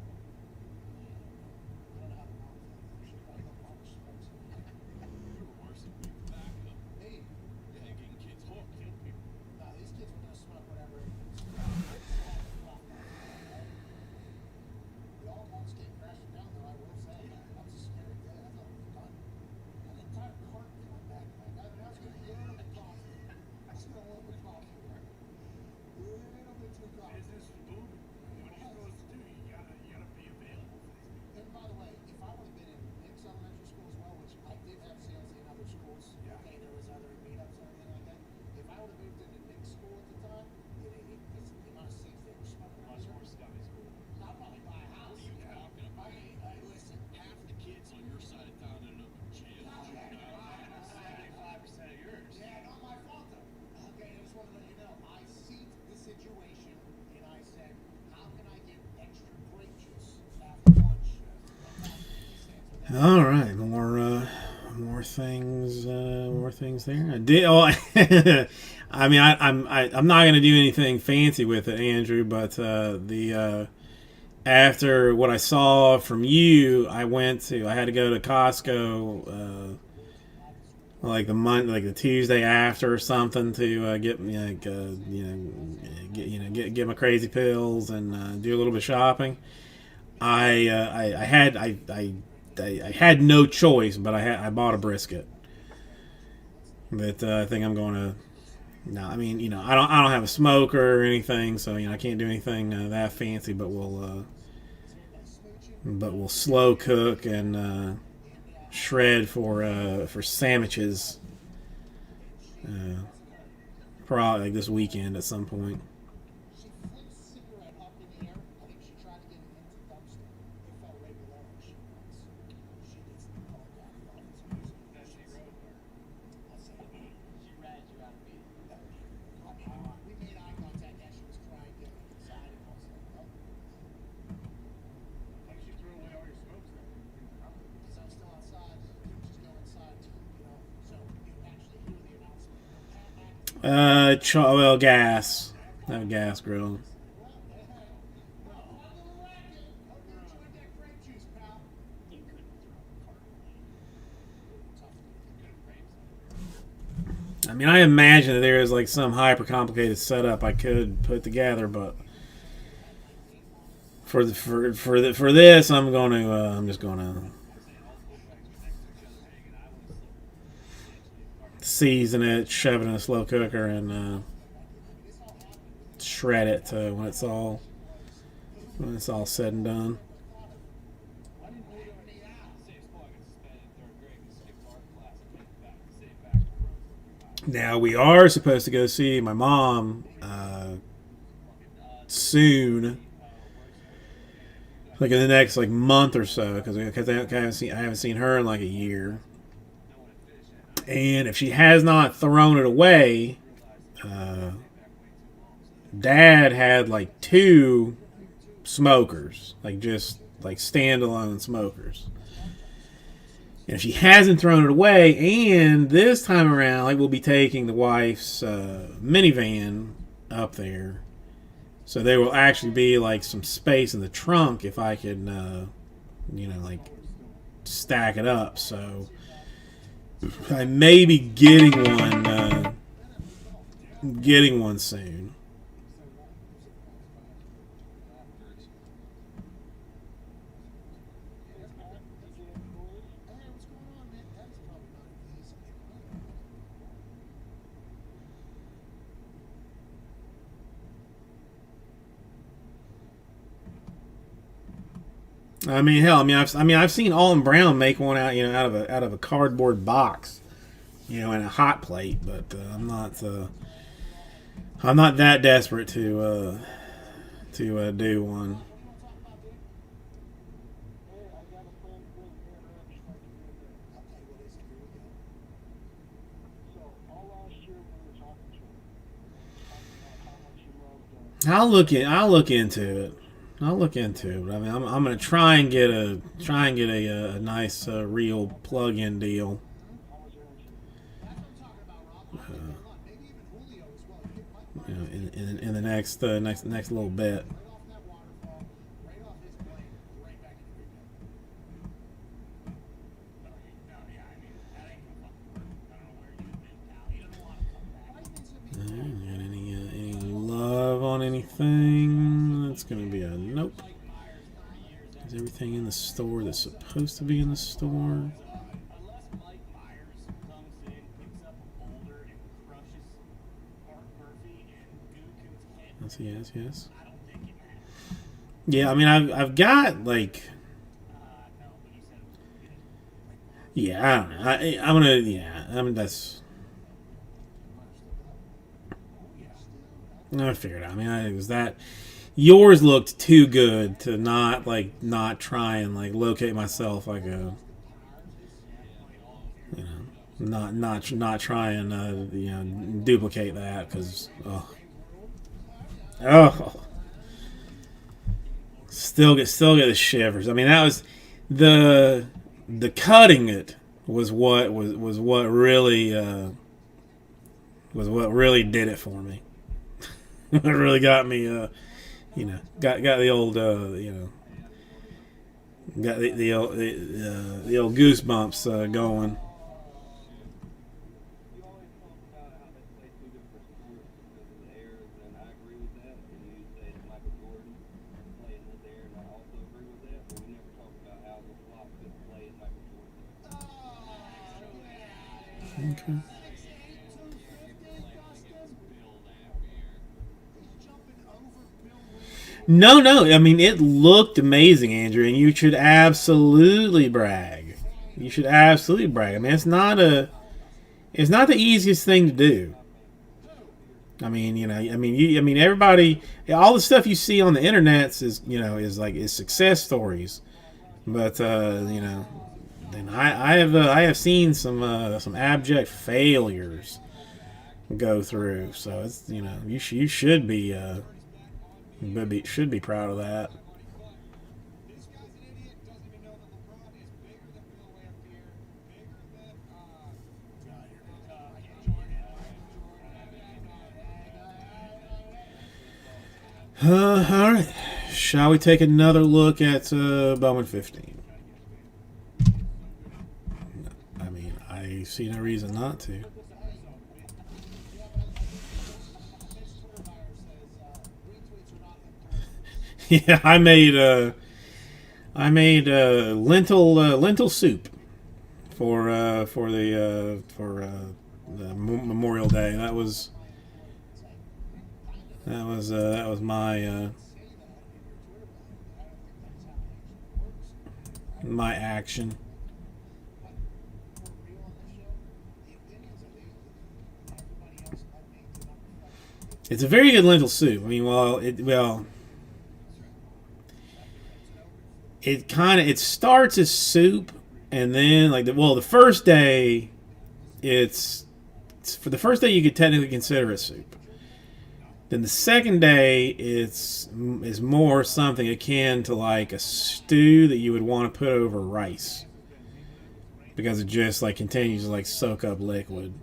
I don't know how to mount that. Should probably go publish smokes. You were worse than me. Back up. Me? Yeah, getting kids hooked. Kill people. No, these kids were gonna smoke whatever. The all almost came crashing down, though, I will say. That was a scary day. I thought it was done. I had an entire cart in my backpack. I was gonna get a little bit coffee. I was gonna little bit coffee. Little bit too coffee. Business is booming. What are you supposed to do? You gotta be available for these people. And by the way, if I would have been in Nick's elementary school as well, which I did have sales in other schools, okay, there was other meetups and everything like that. If I would have moved into Nick's school at the time, because the amount of seeds they were smoking, Much more scummy school. I'd probably buy a house. What are you talking about? Hey, listen. Half the kids on your side of town end up in jail. 75% of yours. Yeah, not my fault though. Okay, I just want to let you know, I seeked the situation and I said, how can I get extra grape juice after lunch? All right, more things there. I did. Oh, I mean, I'm not going to do anything fancy with it, Andrew. But after what I saw from you, I had to go to Costco like the Tuesday after or something to get my crazy pills and do a little bit of shopping. I had no choice, but I bought a brisket. But I think I'm going to. No, I mean, I don't have a smoker or anything, so I can't do anything that fancy. But we'll slow cook and shred for sandwiches. Probably like this weekend at some point. She flipped cigarette up in the air. I think she tried to get it into the dumpster. It fell right below her. She gets the call down. That she wrote her. I said, She ratted you out of me. we made eye contact as she was crying, getting inside, and I was like, oh, Why did you throw away all your smokes then? because I'm still outside. Just go inside, so you actually hear the announcement. Gas. I have a gas grill. I mean, I imagine that there is like some hyper complicated setup I could put together, but for this, I'm just gonna season it, shove it in a slow cooker, and shred it when it's all said and done. Now we are supposed to go see my mom soon, like in the next month or so, because I haven't seen her in like a year. And if she has not thrown it away, Dad had like 2 smokers, just standalone smokers. And if she hasn't thrown it away, and this time around, we'll be taking the wife's minivan up there, so there will actually be some space in the trunk if I can, stack it up. So I may be getting one soon. Hey, what's going on, man? That is probably not easy. I mean, hell, I've seen Alton Brown make one out, out of a cardboard box, in a hot plate. But I'm not that desperate to do one. I'll look into it. I'll look into it. But I mean, I'm gonna try and get a nice real plug-in deal. Maybe even Julio as well. You get Mike In the next little bit. right off that waterfall, right off his plane, right back into your game. Got any love on anything? That's gonna be a nope. Is everything in the store that's supposed to be in the store? Unless Mike Myers comes in, picks up a boulder, and crushes Mark Murphy and Gutekunst's head, Yes. I don't think it matters. Yeah, I mean, I've got like, No, but you said yeah, I don't know. I'm gonna, yeah, I mean that's. I figured out. I mean, it was that. Yours looked too good to not try and locate myself not try and duplicate that because still get the shivers. I mean, that was the cutting it was what really did it for me. It really got me, got the old, got the old goosebumps going. You always talk about how they play two different sports because of the eras, and I agree with that. And you say that Michael Jordan playing this era, and I also agree with that. But we never talk about how the flop could play in Michael Jordan. Okay. No. I mean, it looked amazing, Andrew, and you should absolutely brag. I mean, it's not the easiest thing to do. I mean, everybody, all the stuff you see on the internet is success stories, but then I have seen some abject failures go through. So it's you should be proud of that. This guy's an idiot. Doesn't even know that LeBron is bigger than Bill Laimbeer, bigger than All right. Shall we take another look at Bowman 15? I mean, I see no reason not to. Yeah, I made lentil soup for the Memorial Day. That was my action. It's a very good lentil soup. I mean, it starts as soup, and then the first day, it's for the first day you could technically consider it soup. Then the second day is more something akin to like a stew that you would want to put over rice, because it just continues to soak up liquid.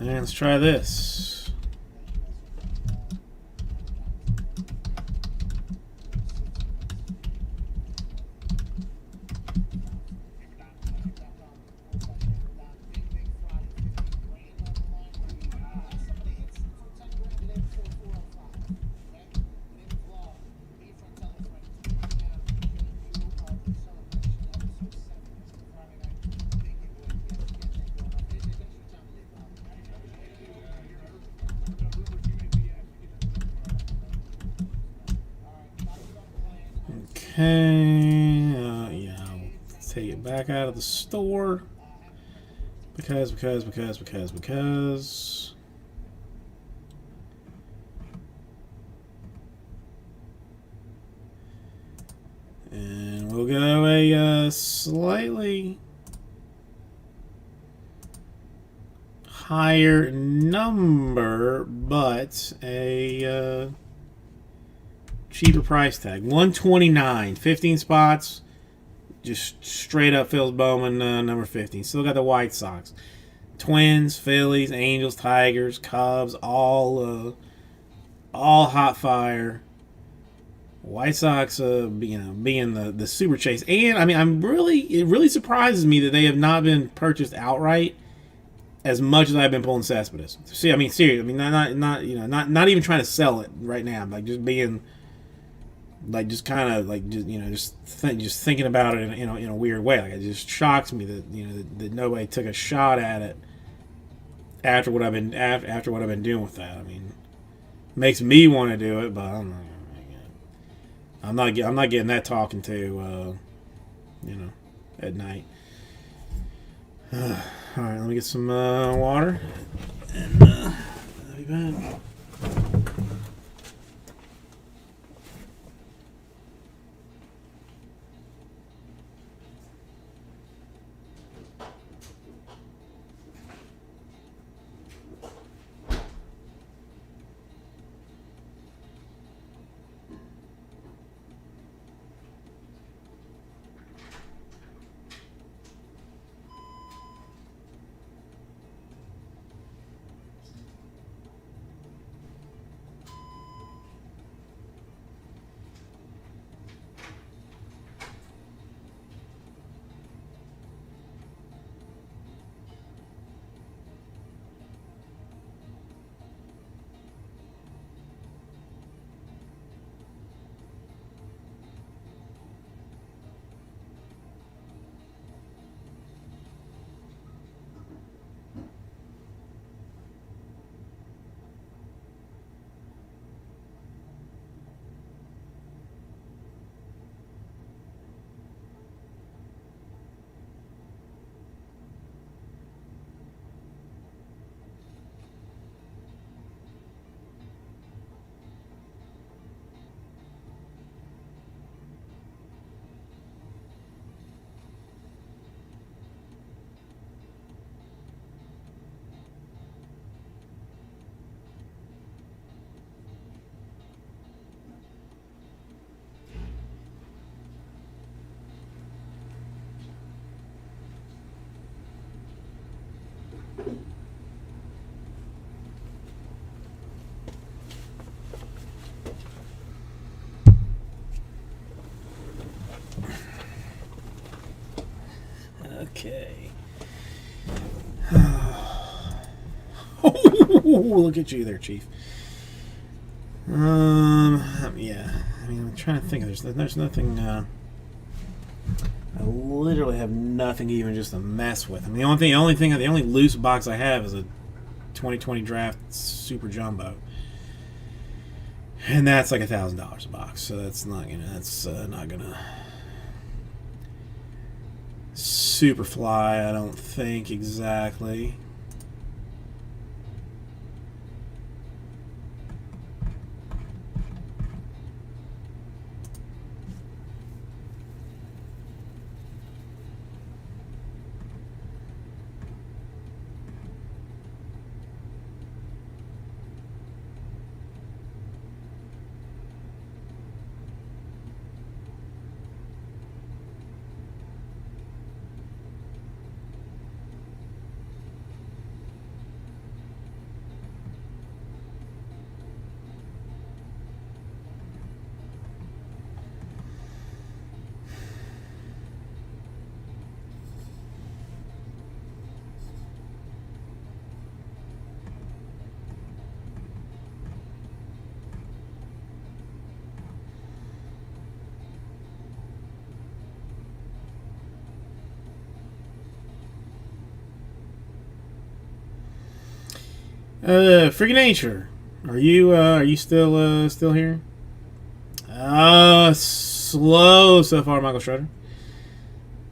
And let's try this. Okay, yeah, I'll take it back out of the store because. And we'll go a slightly higher number, but a cheaper price tag. $129, 15 spots, just straight up Phil's Bowman, number 15. Still got the White Sox, Twins, Phillies, Angels, Tigers, Cubs, all hot fire. White Sox, being the super chase, and I mean, it really surprises me that they have not been purchased outright as much as I've been pulling Cespedes. See, I mean, seriously, I mean, not even trying to sell it right now, like just being, like, just kind of like just thinking about it in a weird way. Like, it just shocks me that that nobody took a shot at it after what I've been doing with that. I mean, makes me want to do it, but I'm not getting that talking to at night. All right, let me get some water, and I'll be back. Okay. Look at you there, Chief. Yeah. I mean, I'm trying to think. There's nothing. I literally have nothing even just to mess with. I mean, the only loose box I have is a 2020 draft super jumbo, and that's like $1,000 a box. So that's not gonna super fly. I don't think exactly. Freaking Nature. Are you still here? Slow so far, Michael Schroeder.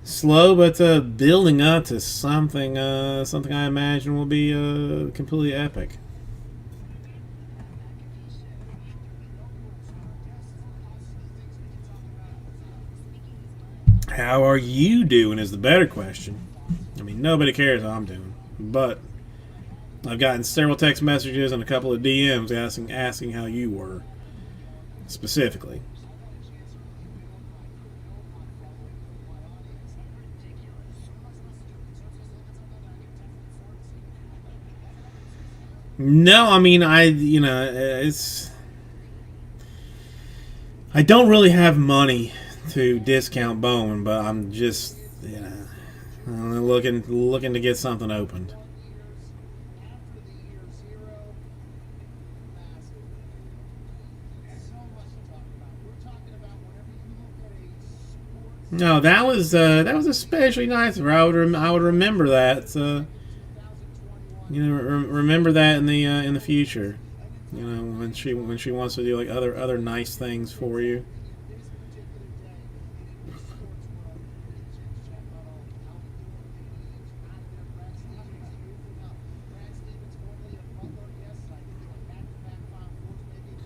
Slow, but building up to something I imagine will be completely epic. How are you doing is the better question. I mean, nobody cares how I'm doing, but I've gotten several text messages and a couple of DMs asking how you were specifically. No, I mean, I don't really have money to discount Bowman, but I'm just, I'm looking to get something opened. No, that was especially nice. I would remember that. Remember that in the future. When she wants to do like other nice things for you.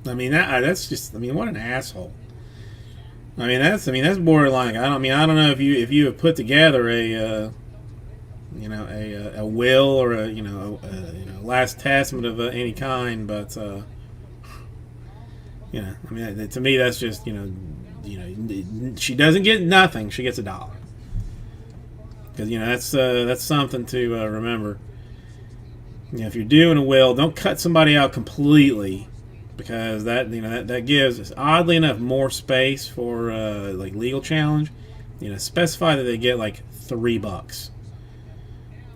I mean that's just. I mean, what an asshole. I mean that's borderline. I don't know if you have put together a will or a last testament of any kind, but I mean, to me that's just she doesn't get nothing, she gets $1, because that's something to remember. If you're doing a will, don't cut somebody out completely, because that gives, oddly enough, more space for like legal challenge. Specify that they get like $3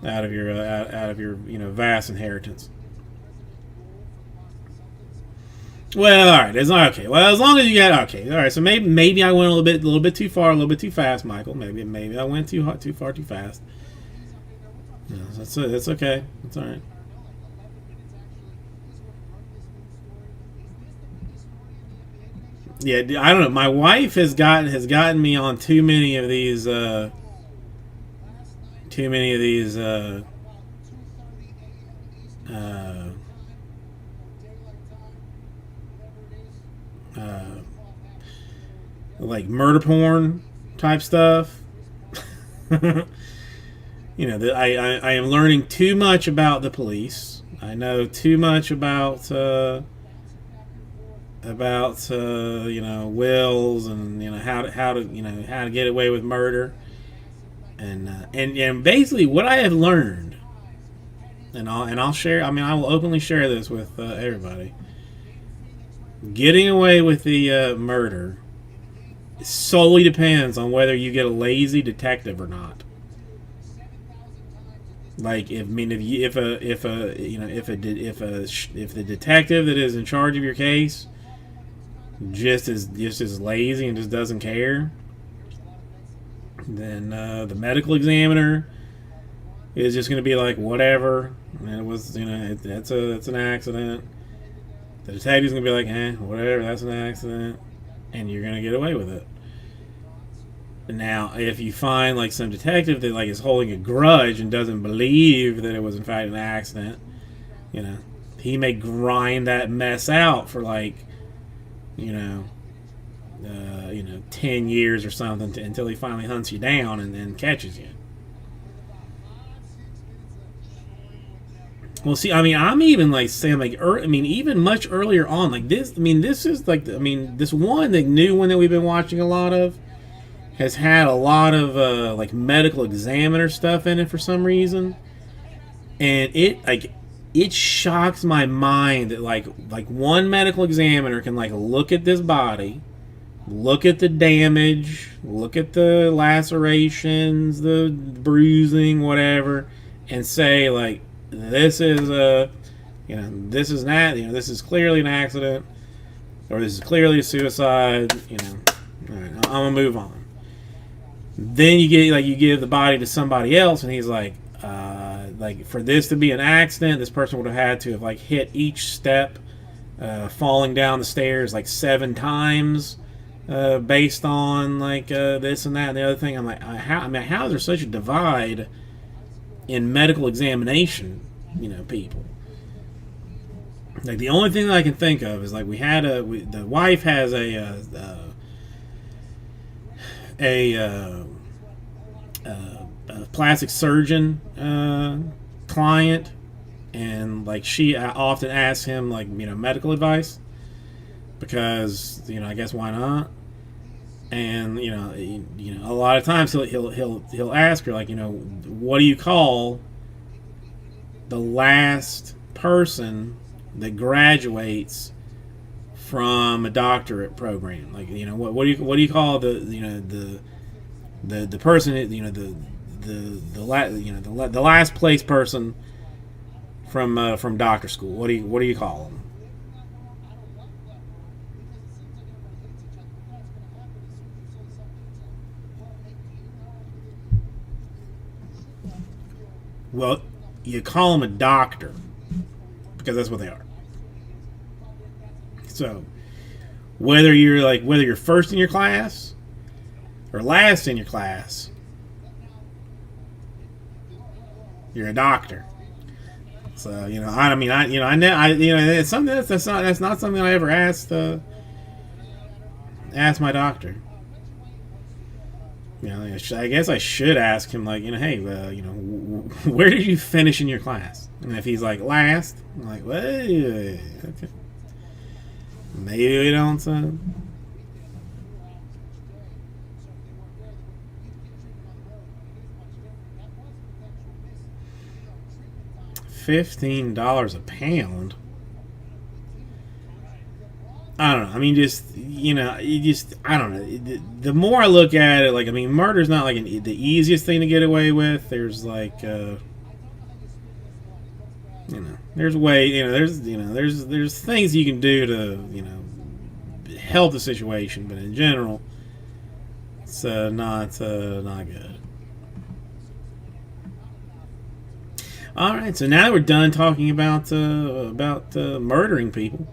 out of your vast inheritance. Well, all right, it's not okay. Well, as long as you got okay, all right. So maybe I went a little bit too far, a little bit too fast, Michael. Maybe I went too far, too fast. No, that's okay. That's all right. Yeah, I don't know. My wife has gotten me on too many of these like murder porn type stuff. I am learning too much about the police. I know too much about wills and how to get away with murder, and basically what I have learned, and I'll share. I mean, I will openly share this with everybody. Getting away with the murder solely depends on whether you get a lazy detective or not. Like, if the detective that is in charge of your case just is lazy and just doesn't care, then the medical examiner is just going to be like, whatever, and it was that's an accident. The detective's going to be like, whatever, that's an accident, and you're going to get away with it. Now, if you find like some detective that like is holding a grudge and doesn't believe that it was in fact an accident, he may grind that mess out for like 10 years or something until he finally hunts you down and then catches you. Well, see, I mean, I'm even like saying like, even much earlier on, like this. I mean, this is like, this one, the new one that we've been watching a lot of, has had a lot of like medical examiner stuff in it for some reason, and it shocks my mind that like one medical examiner can like look at this body, look at the damage, look at the lacerations, the bruising, whatever, and say like, this is this is clearly an accident, or this is clearly a suicide. All right, I'm gonna move on. Then you give the body to somebody else, and he's like, like for this to be an accident, this person would have had to have like hit each step, falling down the stairs like 7 times, based on like this and that and the other thing. I'm like, how is there such a divide in medical examination? People. Like the only thing that I can think of is like the wife has a plastic surgeon client, and like she often asks him like medical advice because I guess why not. And a lot of times he'll ask her like what do you call the last person that graduates from a doctorate program? Like what do you call the person the last place person from doctor school? What do you call them? Well, you call them a doctor because that's what they are. So whether you're first in your class or last in your class, you're a doctor. So it's something that's not something I ever asked my doctor. I guess I should ask him like hey, where did you finish in your class? And if he's like last, I'm like, well, okay, maybe we don't. $15 a pound. I don't know. I mean, I don't know. The more I look at it, like, I mean, murder's not like the easiest thing to get away with. There's like, there's there's things you can do to, help the situation, but in general, it's not good. All right, so now that we're done talking about murdering people,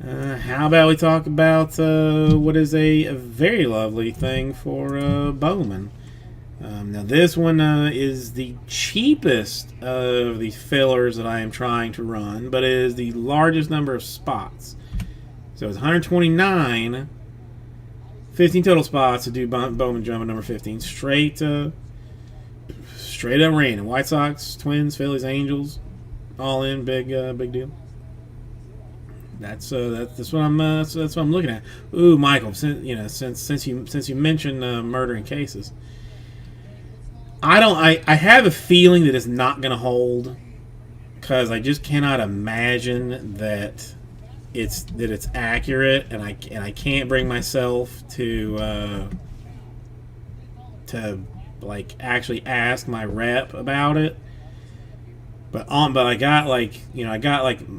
how about we talk about what is a very lovely thing for Bowman. Now this one is the cheapest of the fillers that I am trying to run, but it is the largest number of spots. So it's 129, 15 total spots to do Bowman Jumbo number 15. Straight up random. White Sox, Twins, Phillies, Angels, all in. Big deal. That's what I'm looking at. Ooh, Michael, since you mentioned murdering cases, I have a feeling that it's not going to hold, because I just cannot imagine that it's accurate, and I can't bring myself to like actually ask my rep about it. But I got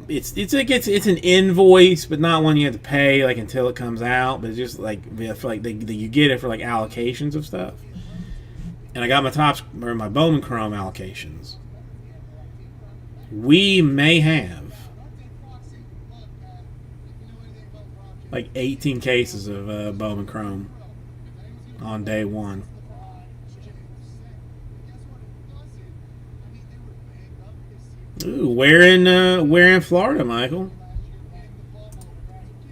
it's an invoice, but not one you have to pay like until it comes out. But it's just like you get it for like allocations of stuff. And I got my Bowman Chrome allocations. We may have like 18 cases of Bowman Chrome on day one. Ooh, where in Florida, Michael?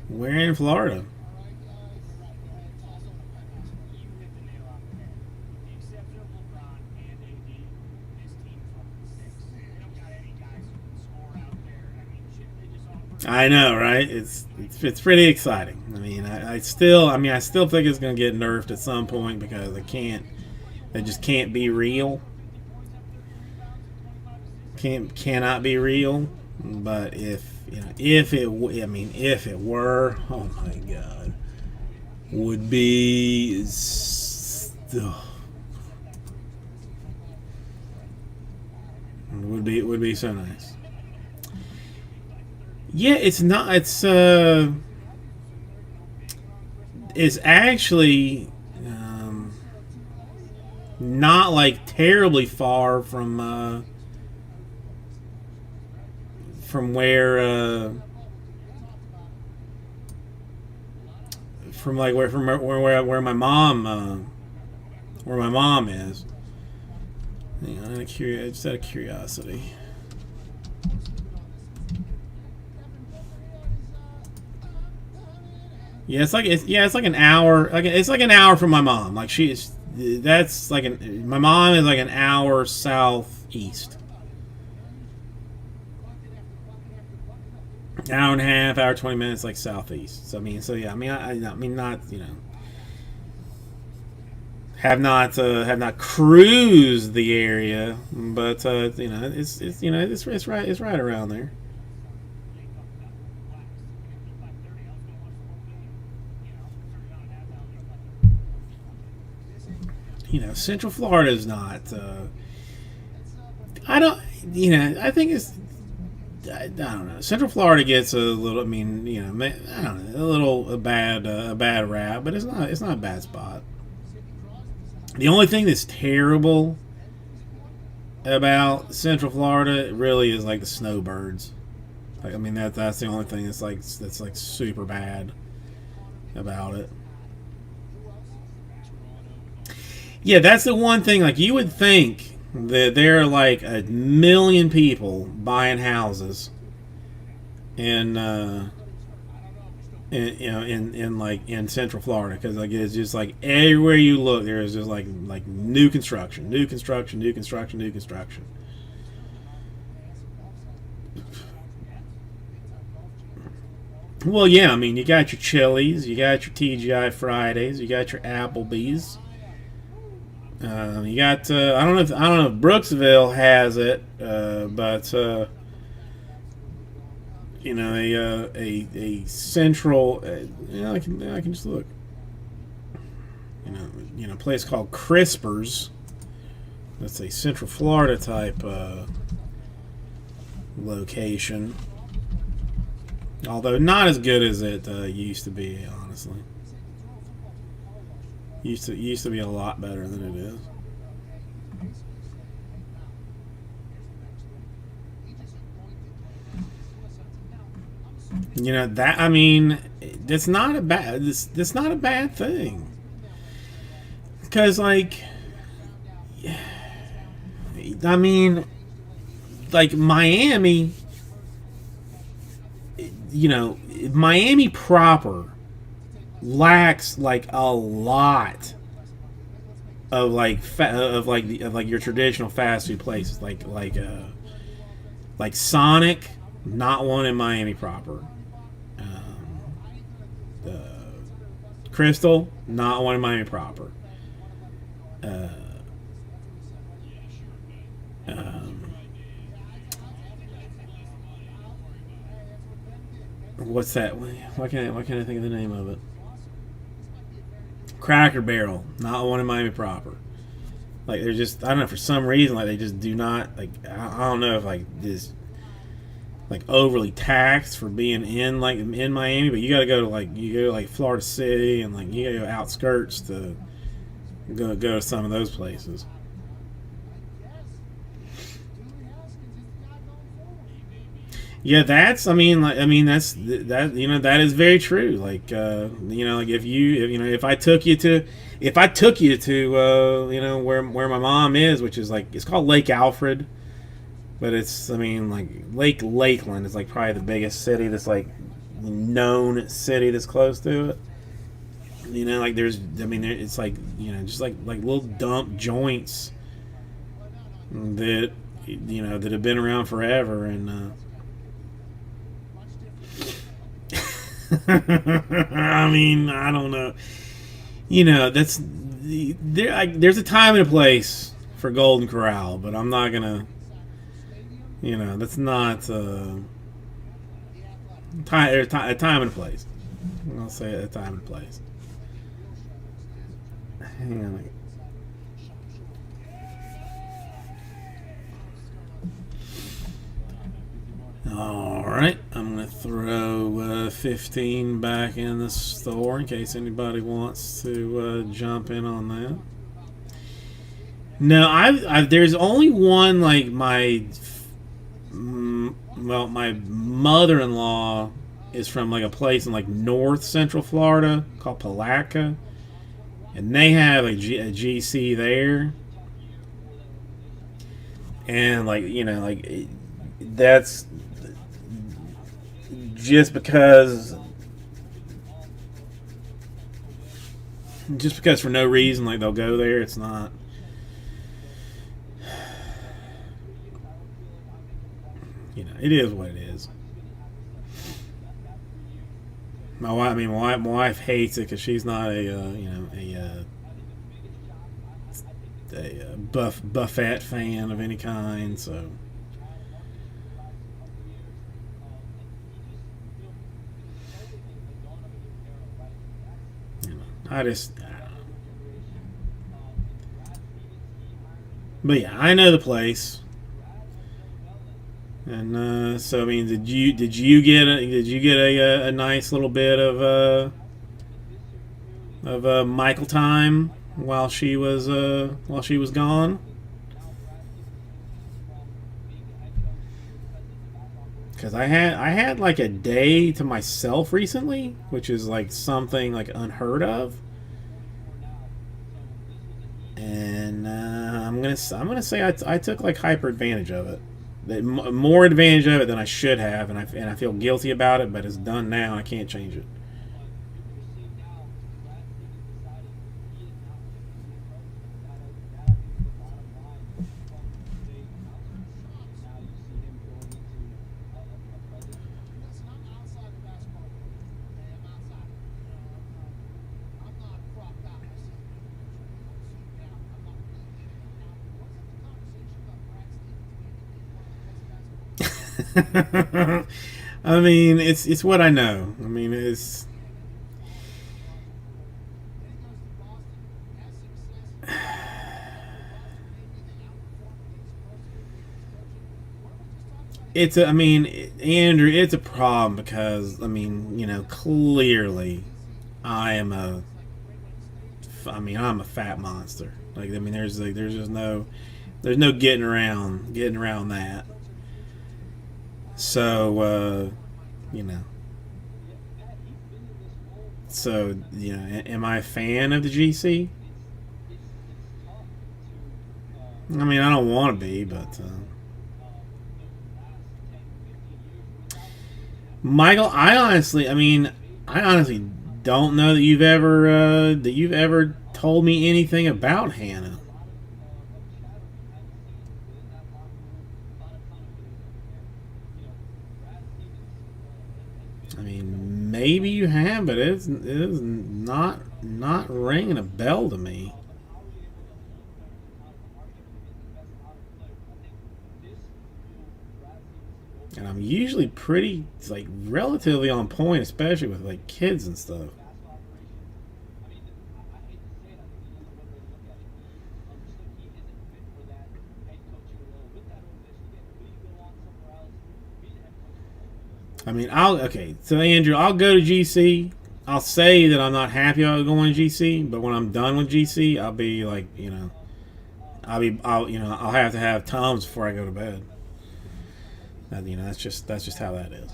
Where in Florida? I know, right? It's pretty exciting. I mean, I still think it's going to get nerfed at some point, because they just can't be real. Cannot be real. But if it were, oh my God, would be would be so nice. Yeah, it's actually not like terribly far from where where my mom is. You know, just out of curiosity. Yeah, it's like an hour. It's like an hour from my mom. Like that's like my mom is like an hour southeast. Hour and a half, hour 20 minutes, like southeast. So yeah. I mean, not have not cruised the area, but it's right around there. Central Florida is not. I think it's. I don't know. Central Florida gets a little. I don't know. A bad rap, but it's not. It's not a bad spot. The only thing that's terrible about Central Florida really is like the snowbirds. Like, I mean, that's the only thing that's like super bad about it. Yeah, that's the one thing. Like, you would think that there are like a million people buying houses in Central Florida, because like it's just like everywhere you look, there is just like new construction. Well, yeah, I mean, you got your Chili's, you got your TGI Fridays, you got your Applebee's. You got I don't know if Brooksville has it, but a central. I can just look. A place called Crispers. That's a Central Florida type location. Although not as good as it used to be, honestly. Used to be a lot better than it is. That, I mean, that's not a bad thing. Because, like, I mean, like Miami, Miami proper lacks like a lot of your traditional fast food places, like Sonic, not one in Miami proper. Crystal, not one in Miami proper. What's that? Why can't I think of the name of it? Cracker Barrel, not one in Miami proper. Like, they're just, I don't know, for some reason, like, they just do not, like, I don't know if, like, this, like, overly taxed for being in Miami, but you gotta go to Florida City, and, like, you gotta go outskirts to go to some of those places. Yeah, that's that is very true. Like, if I took you to where my mom is, which is like, it's called Lake Alfred, but it's, Lake Lakeland is like probably the biggest city that's like known city that's close to it. It's like, just like little dump joints that that have been around forever, and I don't know. There's a time and a place for Golden Corral, but I'm not gonna. That's not a time and a place. I'll say a time and a place. Hang on. Alright, I'm going to throw 15 back in the store in case anybody wants to jump in on that. No, I've there's only one like well, my mother-in-law is from like a place in like north central Florida called Palatka, and they have a GC there, and like that's just because for no reason like they'll go there. It's not. It is what it is. My wife, my wife hates it because she's not a Buffett fan of any kind. So, I just, but yeah, I know the place. And so I mean, did you get a nice little bit of Michael time while she was gone? Because I had like a day to myself recently, which is like something like unheard of. And I'm gonna say I took like hyper advantage of it. More advantage of it than I should have, and I feel guilty about it. But it's done now. I can't change it. Listen, I'm outside the basketball world. Okay, I'm outside. I'm not cropped out. I see now. I'm not being it. Now, wasn't the conversation about Brad Stevens maybe being one of the best basketball? I mean, it's what I know. I mean, it's. Then he goes to Boston, has success. Maybe they outperform what he's supposed to do with his coaching. Why don't we just talk about it? It's a, I mean, Andrew, it's a problem because I mean, clearly, I'm a fat monster. Like, I mean, there's just there's no getting around that. So, am I a fan of the GC? I mean, I don't want to be, but Michael, I honestly don't know that you've ever told me anything about Hannah. I mean, maybe you have, but it is not ringing a bell to me. And I'm usually pretty, like, relatively on point, especially with like kids and stuff. I mean, so Andrew, I'll go to GC. I'll say that I'm not happy about going to GC, but when I'm done with GC, I'll be like, I'll have to have Tums before I go to bed. That's just how that is.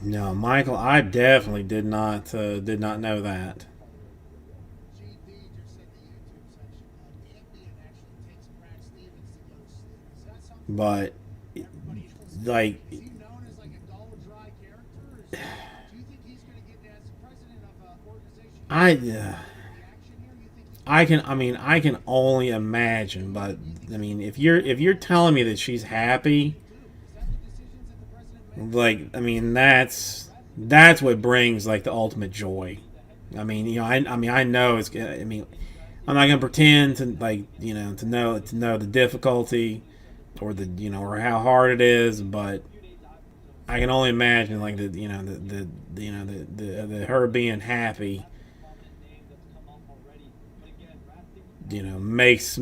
No, Michael, I definitely did not know that. GD just said the YouTube section. Ambien actually takes Brad Stevens to go to sleep. Is that something But everybody should like, Is he known as like a dull, dry character? Do you think he's going to get, as president of an organization, reaction here? You think I can only imagine. But I mean, if you're telling me that she's happy, is that the decisions that the president makes? like, I mean, that's what brings like the ultimate joy. I mean, I know it's. I mean, I'm not gonna pretend to to know the difficulty or or how hard it is, but I can only imagine like the her being happy. Makes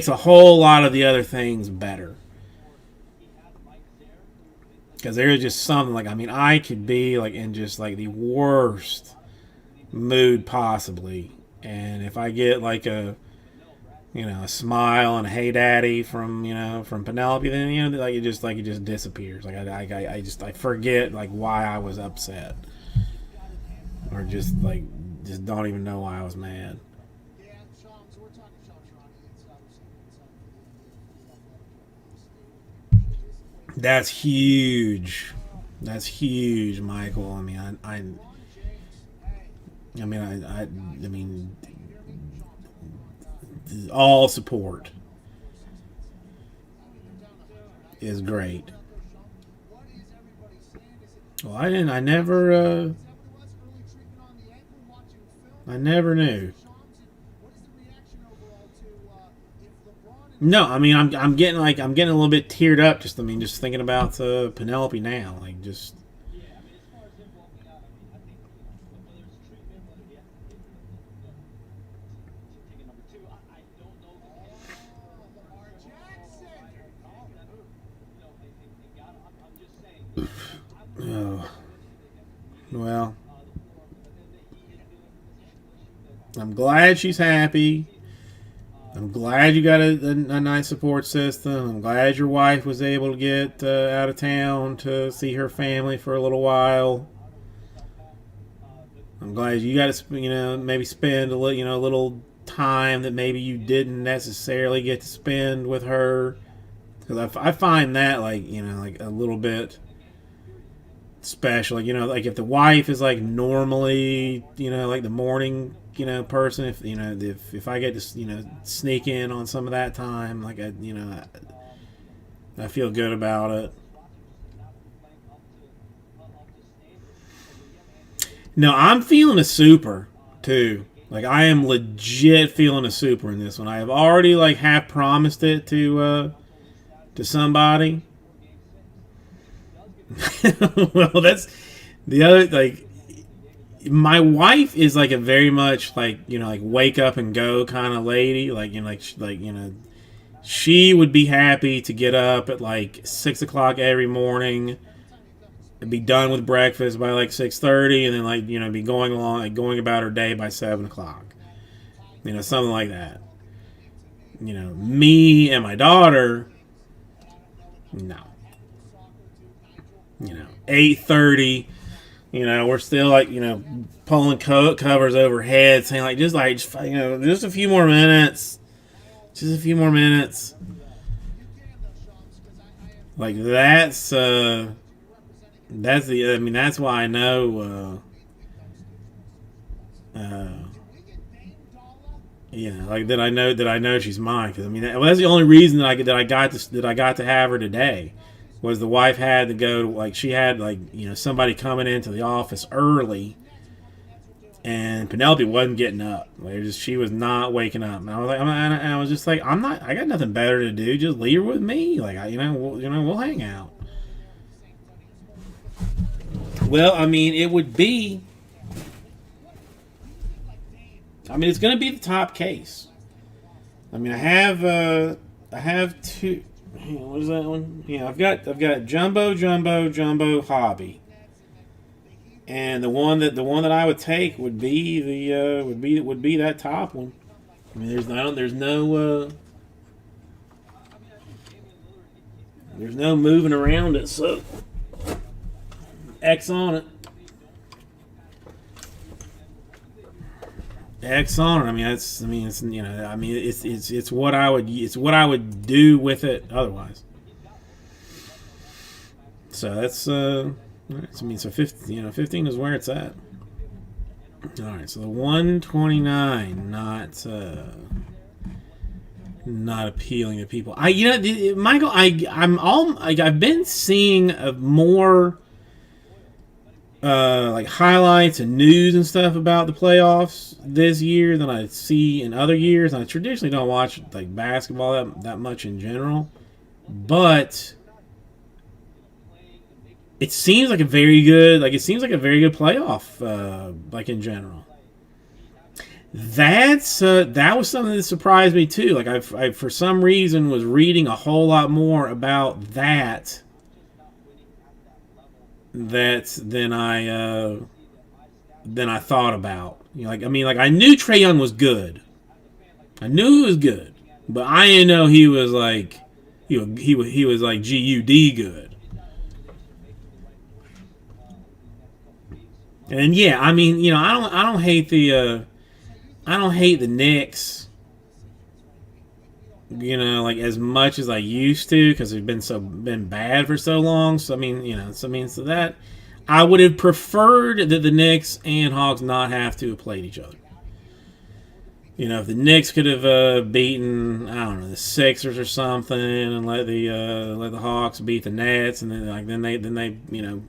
a whole lot of the other things better. Because there is just something like, I mean, I could be like in just like the worst mood possibly, and if I get like a, you know, a smile and a "Hey Daddy" from, you know, from Penelope, then, you know, like it just disappears. Like I forget like why I was upset, or just don't even know why I was mad. Yeah, Sean, so we're talking Sean Ronnie. It's obviously That's huge. That's huge, Michael. I mean, I mean, all support is great. what is everybody saying? Is it Well, I didn't. I never. what it was? Early treatment on the ankle, watching film. I never knew. Sean, what is the reaction overall to if LeBron and No, I mean, I'm getting like I'm getting a little bit teared up. Just just thinking about Penelope now. Like just. Yeah, I mean, as far as him walking out, I think whether it's treatment, whether he has to take, ticket number 2, I don't know. Lamar Jackson? I'm just saying. Oh. Well, I'm glad she's happy. I'm glad you got a nice support system. I'm glad your wife was able to get out of town to see her family for a little while. I'm glad you got to, maybe spend a little time that maybe you didn't necessarily get to spend with her. Because I find that like a little bit special. Like if the wife is like normally, like the morning, person, if I get to, sneak in on some of that time, like I feel good about it. No, I'm feeling a super too. Like I am legit feeling a super in this one. I have already like half promised it to somebody. Well, that's the other, like, my wife is like a very much like like wake up and go kind of lady. Like she would be happy to get up at like 6 o'clock every morning and be done with breakfast by like 6:30, and then like be going about her day by 7 o'clock. Something like that. Me and my daughter, no. 8:30. We're still like pulling covers overhead, saying like just a few more minutes, just a few more minutes. Like that's the that's why I know. Like that I know she's mine, because that's the only reason that I got to have her today. Was the wife had to go, like she had like somebody coming into the office early, and Penelope wasn't getting up. Like she was not waking up, and I was just like, I got nothing better to do. Just leave her with me. Like we'll hang out. Well, it would be. It's going to be the top case. I have two. What is that one? Yeah, I've got jumbo hobby, and the one that I would take would be that top one. There's no moving around it, so X on it. X on it. It's what I would do with it otherwise. So that's so 15 is where it's at. All right, so the 129 not appealing to people. Michael, I've been seeing more like highlights and news and stuff about the playoffs this year than I see in other years. I traditionally don't watch like basketball that much in general, but it seems like a very good playoff like in general. That was something that surprised me too. Like I for some reason was reading a whole lot more about that than I thought about. You know, like I mean, like I knew Trae Young was good. I knew he was good, but I didn't know he was like he was like GUD good. And yeah, I mean, you know, I don't hate the Knicks, you know, like as much as I used to because they've been bad for so long. So I mean, you know, so that I would have preferred that the Knicks and Hawks not have to have played each other. You know, if the Knicks could have beaten, I don't know, the Sixers or something, and let the Hawks beat the Nets, and then they you know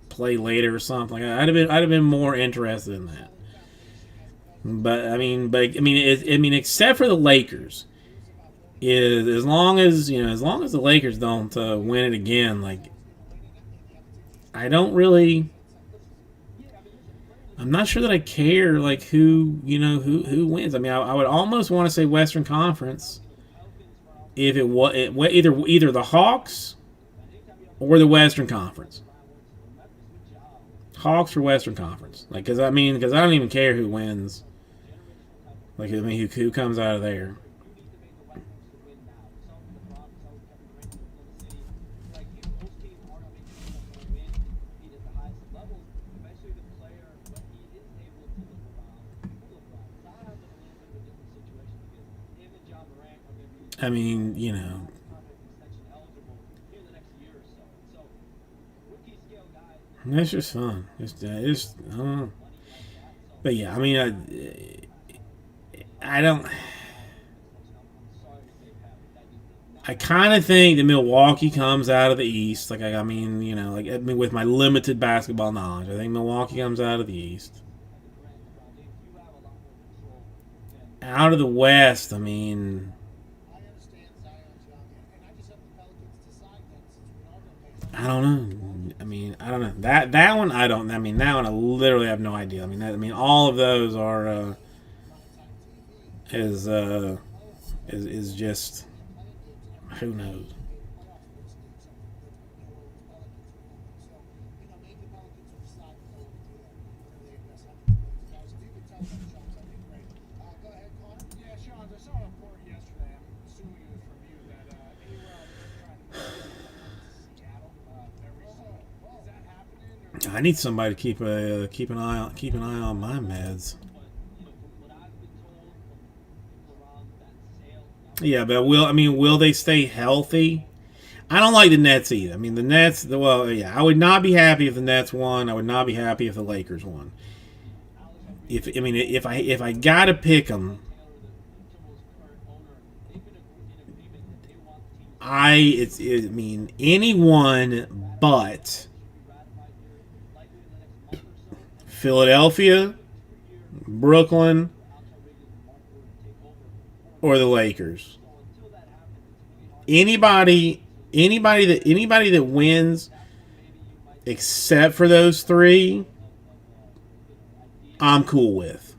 play later or something like that, I'd have been more interested in that. But I mean, except for the Lakers, is as long as the Lakers don't win it again, like I don't really. I'm not sure that I care like who wins. I mean, I would almost want to say Western Conference if it was either the Hawks or the Western Conference. Hawks or Western Conference, like because I don't even care who wins. Like I mean, who comes out of there. I mean, you know. That's just fun. Just I don't know. But yeah, I mean, I don't. I kind of think that Milwaukee comes out of the East. Like I mean, you know, like I mean, with my limited basketball knowledge, I think Milwaukee comes out of the East. Out of the West, I mean. I understand Zion's young, and I just have the Pelicans decide that since we are going to pay. I don't know. I mean, I don't know that one. I don't. I mean, that one I literally have no idea. I mean, all of those are is just who knows. Yeah, Sean, I saw a report yesterday. I'm assuming it was from you that A-Rod is trying to Seattle very soon. Is that happening? Or? I need somebody to keep an eye on my meds. Yeah, but will they stay healthy? I don't like the Nets either. I mean, the Nets. Well, yeah, I would not be happy if the Nets won. I would not be happy if the Lakers won. If I gotta pick them, I mean anyone but Philadelphia, Brooklyn, or the Lakers. Anybody that wins except for those three, I'm cool with.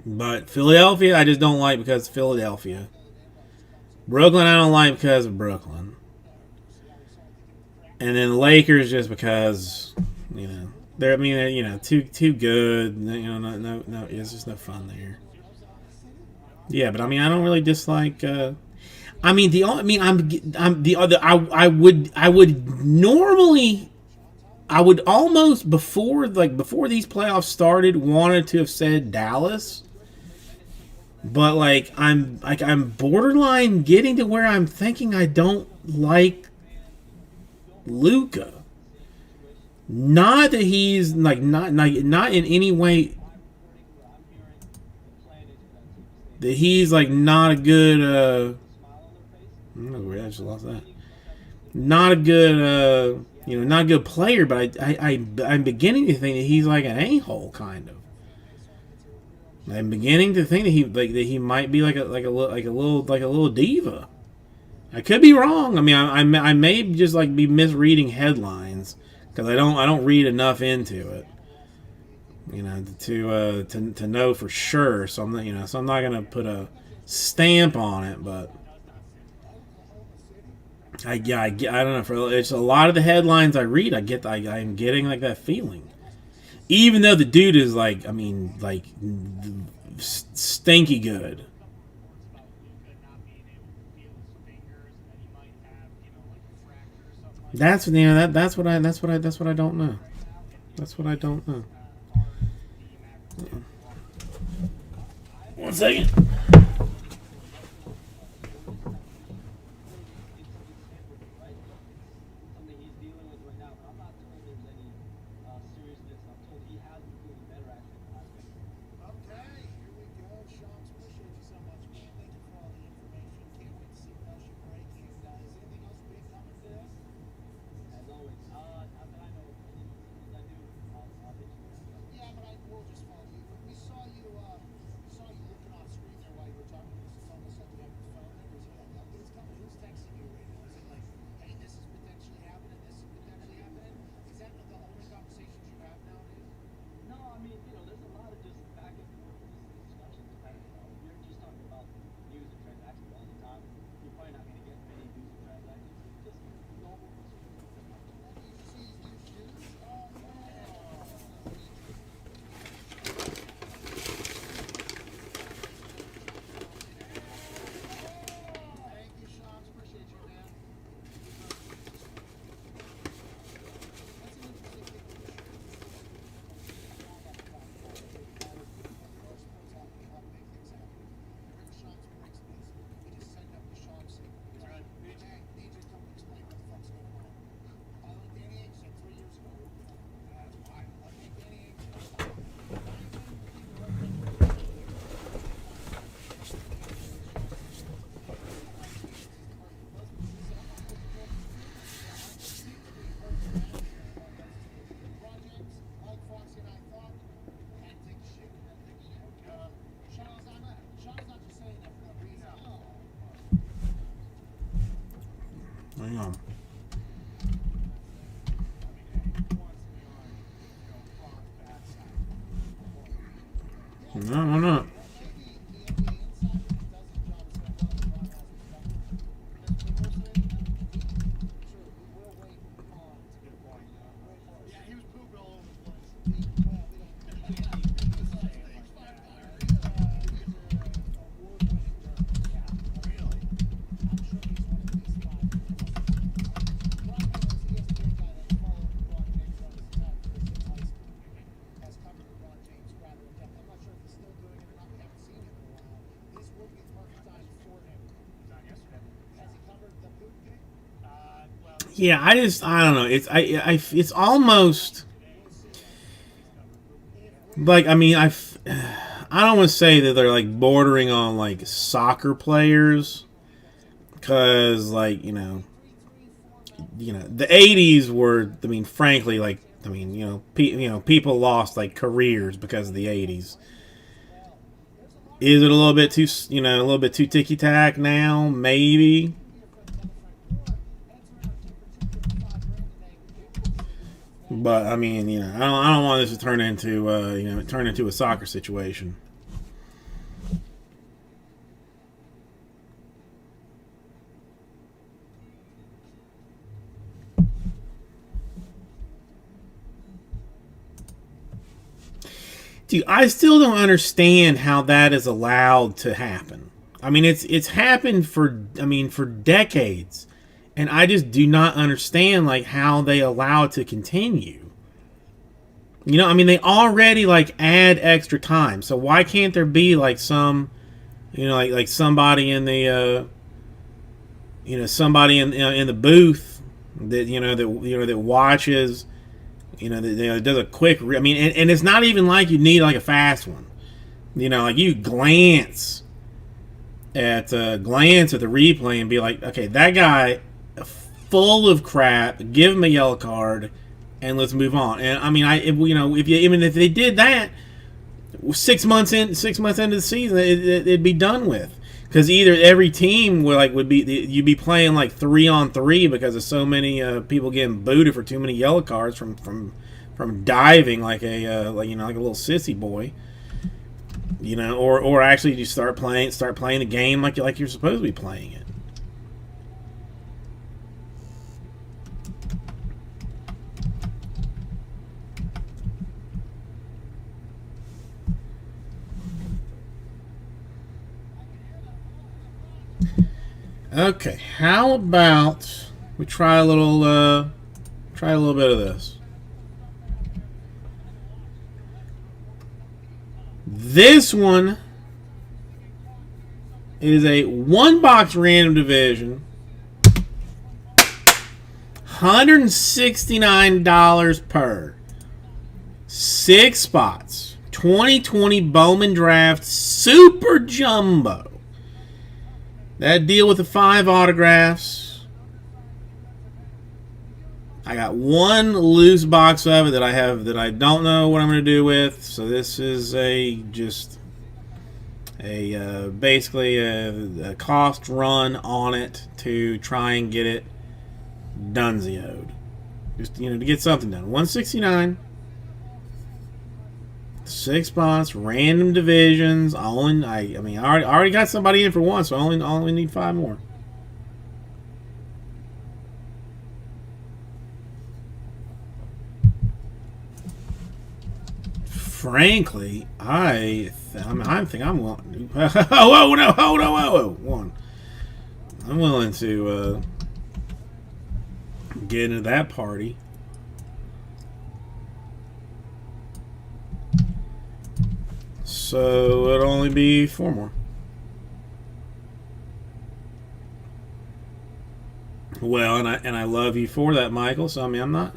But Philadelphia, I just don't like because of Philadelphia. Brooklyn, I don't like because of Brooklyn. And then the Lakers, just because, you know, they're too good. You know, no, it's just no fun there. Yeah, but I mean, I don't really dislike. I would almost before these playoffs started wanted to have said Dallas, but I'm borderline getting to where I'm thinking I don't like Luka. Not that he's not in any way that he's not a good. I don't know where I just lost that. Not a good, not a good player, but I'm beginning to think that he's like an a-hole kind of. I'm beginning to think that he might be like a little diva. I could be wrong. I mean, I may just be misreading headlines because I don't read enough into it. You know, to know for sure. So I'm not gonna put a stamp on it, but I don't know. For it's a lot of the headlines I read, I'm getting like that feeling. Even though the dude is like, I mean, like stinky good. About Luka not being able to feel his fingers, and that he might have, like a fracture or something like That's that's what I don't know. That's what I don't know. One second. Something he's dealing with right now, but I'm not told there's any seriousness. I'm told he has been feeling better actually the last week. Okay, here we go. Sean, appreciate you so much, man. Thank you for all the information. Can't wait to see Russia break. And is anything else big coming to this? As always, not that I know of, but as I do, I'll hit you with that. Yeah, but we'll just follow you. We saw you looking off screen there while you were talking to us. It's almost like you have your phone there. Is it like, who's coming? Who's texting you right now? Is it like, hey, this is potentially happening, this is potentially happening? Is that the only conversations you have nowadays? No, I mean, there's a lot of just back and forth discussions. You're just talking about news and transactions all the time. You're probably not going to get many news and transactions. Just normal. Did you see his new shoes? Oh, no. Thank you, Sean. Appreciate you, man. That's an interesting thing with the sports happening, how to make things happen. During Sean's breaks, we just send up the Sean signal. Right. Hey, DJ, come explain what the fuck's going on. Like Danny Ainge said 3 years ago. That's wild. Like Danny Ainge said. LeBron James, like Foxy and I thought, had to take a shit. Sean's not just saying that for no reason. Hang on. No, I'm not. Yeah, he was pooping all over the Yeah, I don't know. It's almost like, I mean, I don't want to say that they're like bordering on like soccer players, because like the '80s were, I mean, frankly, like, I mean, people lost like careers because of the '80s. Is it a little bit too ticky tack now? Maybe. But I mean, I don't want this to turn into a soccer situation. Dude, I still don't understand how that is allowed to happen. I mean, it's happened for decades. And I just do not understand like how they allow it to continue. I mean, they already like add extra time. So why can't there be like some, like somebody in the, somebody in the booth that that watches, that does a quick. I mean, and it's not even like you need like a fast one. Like you glance at the replay and be like, okay, that guy, full of crap, give him a yellow card, and let's move on. And I mean, if they did that 6 months into the season, it'd be done with. Because either every team you'd be playing like 3-on-3 because of so many people getting booted for too many yellow cards from diving like a little sissy boy. Or actually you start playing the game like you're supposed to be playing it. Okay, how about we try a little bit of this. This one is a one-box random division. $169 per. 6 spots. 2020 Bowman Draft Super Jumbo. That deal with the 5 autographs. I got one loose box of it that I don't know what I'm going to do with. So this is basically a cost run on it to try and get it dunzioed. Just to get something done. 169. 6 spots, random divisions. I already got somebody in for one, so I only need 5 more. Frankly, I think I'm willing. Oh no! Hold on! One. I'm willing to get into that party. So it'll only be 4 more. Well, and I love you for that, Michael. So I mean, I'm not,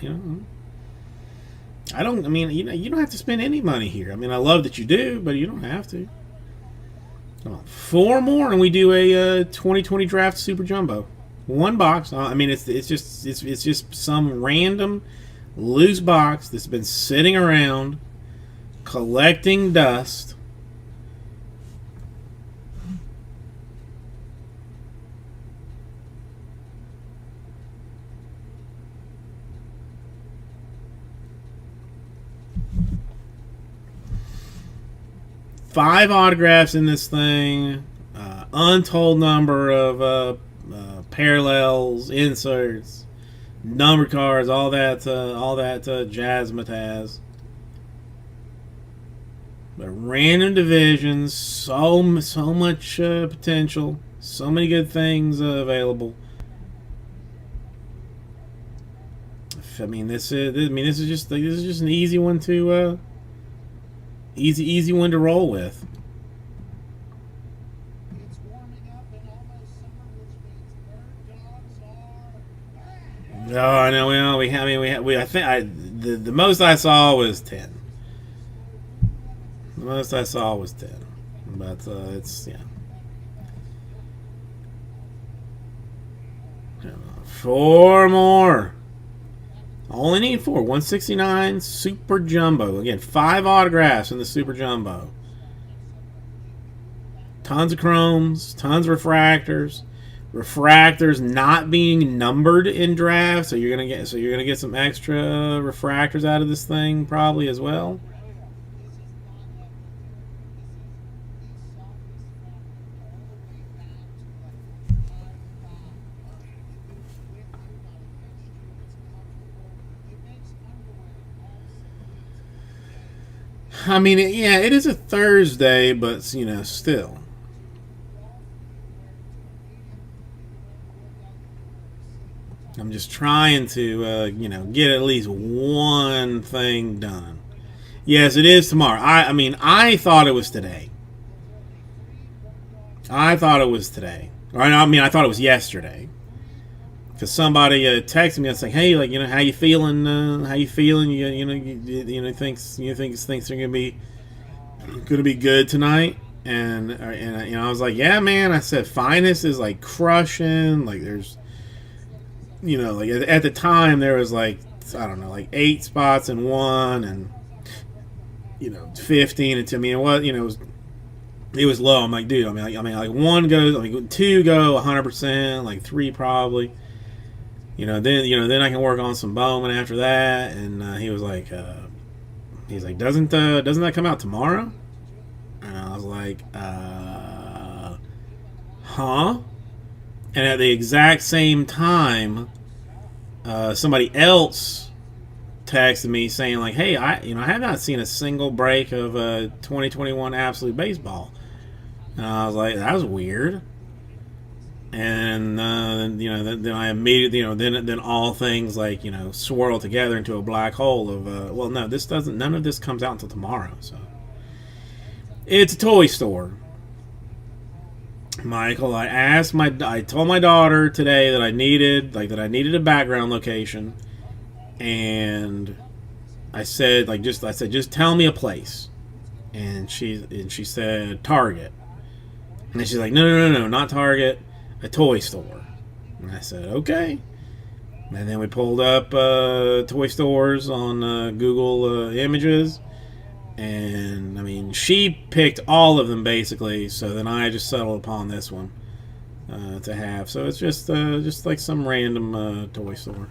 I don't. I mean, you don't have to spend any money here. I mean, I love that you do, but you don't have to. Come on, 4 more, and we do a 2020 Draft Super Jumbo, 1 box. I mean, it's just some random loose box that's been sitting around collecting dust. Five autographs in this thing, untold number of parallels, inserts, number cards, all that jazzmatazz. But random divisions, so much potential, so many good things available. I mean, this is just an easy one to easy one to roll with. It's warming up and almost summer, which means bird dogs are. No, I know I think the most I saw was 10. The most I saw was 10, but it's 4 more. Only need 4. 169 Super Jumbo. Again, 5 autographs in the Super Jumbo. Tons of chromes, tons of refractors. Refractors not being numbered in draft, so you're gonna get some extra refractors out of this thing probably as well. I mean, it is a Thursday, but still. I'm just trying to, get at least one thing done. Yes, it is tomorrow. I thought it was today. I thought it was today. I thought it was yesterday. Because somebody texted me and saying, "Hey, how you feeling? How you feeling? Thinks they're gonna be good tonight." And I was like, "Yeah, man." I said, "Finest is crushing. There's, at the time there was I don't know, 8 spots in one, and 15. And to me, it was low. I'm like, dude. One goes, 2 go 100%, 3 probably." Then I can work on some Bowman after that. And he was like, doesn't that come out tomorrow? And I was like, huh? And at the exact same time, somebody else texted me saying hey, I have not seen a single break of 2021 Absolute Baseball. And I was like, that was weird. And then I immediately, then all things like swirl together into a black hole of well, no, this doesn't. None of this comes out until tomorrow. So it's a toy store. Michael, I told my daughter today that I needed a background location, and I said just tell me a place, and she said Target, and then she's like no, not Target, a toy store, and I said okay, and then we pulled up toy stores on Google Images. And I mean, she picked all of them basically. So then I just settled upon this one to have. So it's just like some random toy store.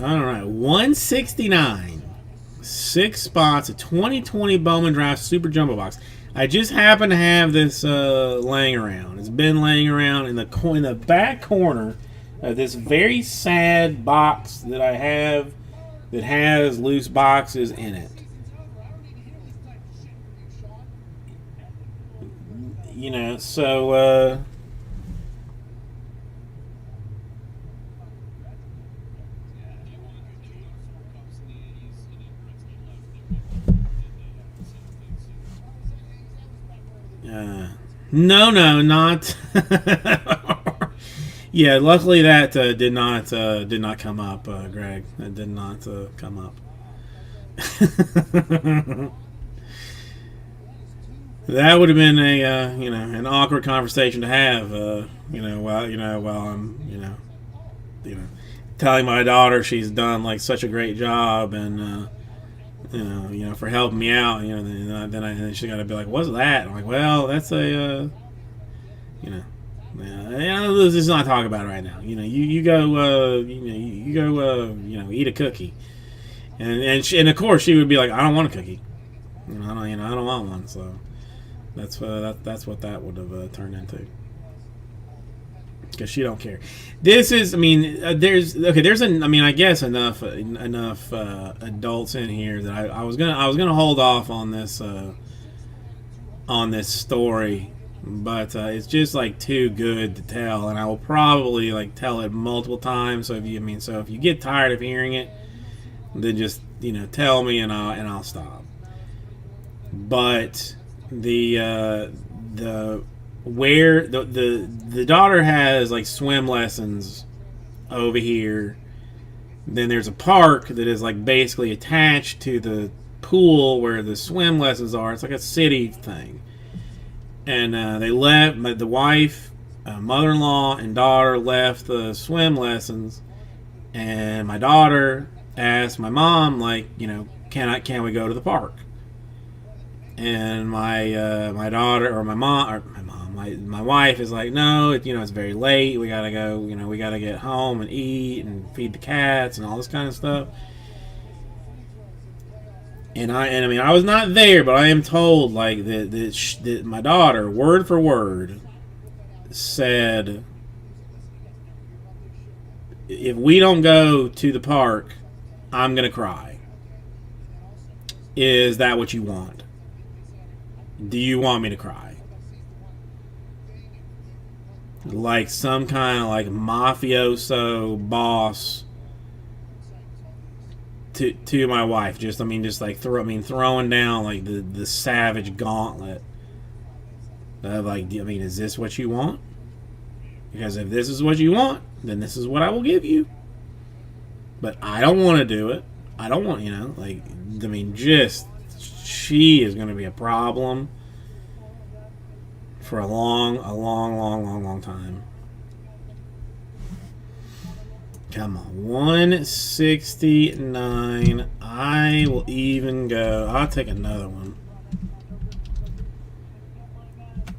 All right, 169, 6 spots, a 2020 Bowman Drive Super Jumbo Box. I just happen to have this laying around. It's been laying around in the back corner of this very sad box that I have that has loose boxes in it. So no, not. Yeah, luckily that did not come up, Greg. That did not come up. That would have been a an awkward conversation to have. While I'm telling my daughter she's done like such a great job and. For helping me out, then she's got to be like, "What's that?" I'm like, "Well, that's a, let's just not talk about it right now. You go, eat a cookie," and of course she would be like, "I don't want a cookie, I don't want one." So that's what that would have turned into. Because she don't care. This is, I guess enough adults in here that I was gonna hold off on this story, but it's just like too good to tell, and I will probably like tell it multiple times. So if you get tired of hearing it, then just tell me and I'll stop. But where the daughter has like swim lessons over here, then there's a park that is like basically attached to the pool where the swim lessons are. It's like a city thing, and they left the wife, mother-in-law, and daughter left the swim lessons, and my daughter asked my mom like, can we go to the park? And my daughter or my wife is like, no, it's very late. We gotta go. We gotta get home and eat and feed the cats and all this kind of stuff. And I was not there, but I am told like that my daughter, word for word, said, if we don't go to the park, I'm gonna cry. Is that what you want? Do you want me to cry? Like some kind of like mafioso boss to my wife. Throwing down like the savage gauntlet of like, is this what you want? Because if this is what you want, then this is what I will give you. But I don't want to do it. I don't want, she is going to be a problem for a long time. Come on, 169. I will even go. I'll take another one.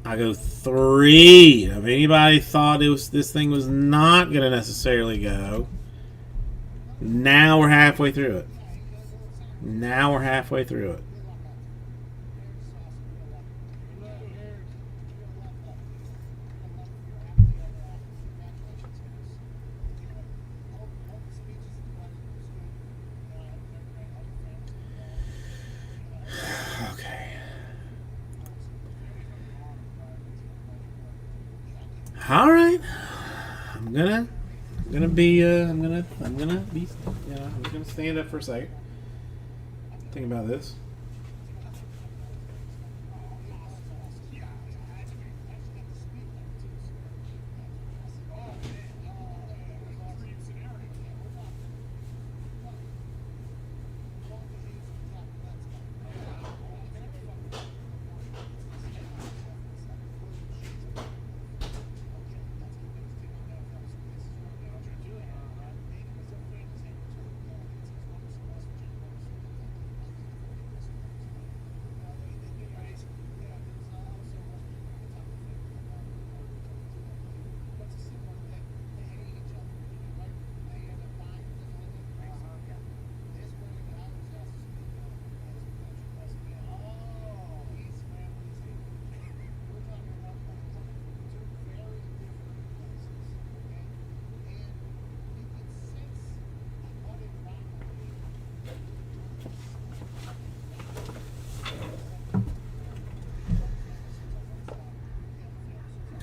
I go 3. If anybody thought this thing was not going to necessarily go, now we're halfway through it. Now we're halfway through it. Okay. All right. I'm gonna be I'm gonna be I'm gonna stand up for a second. Think about this.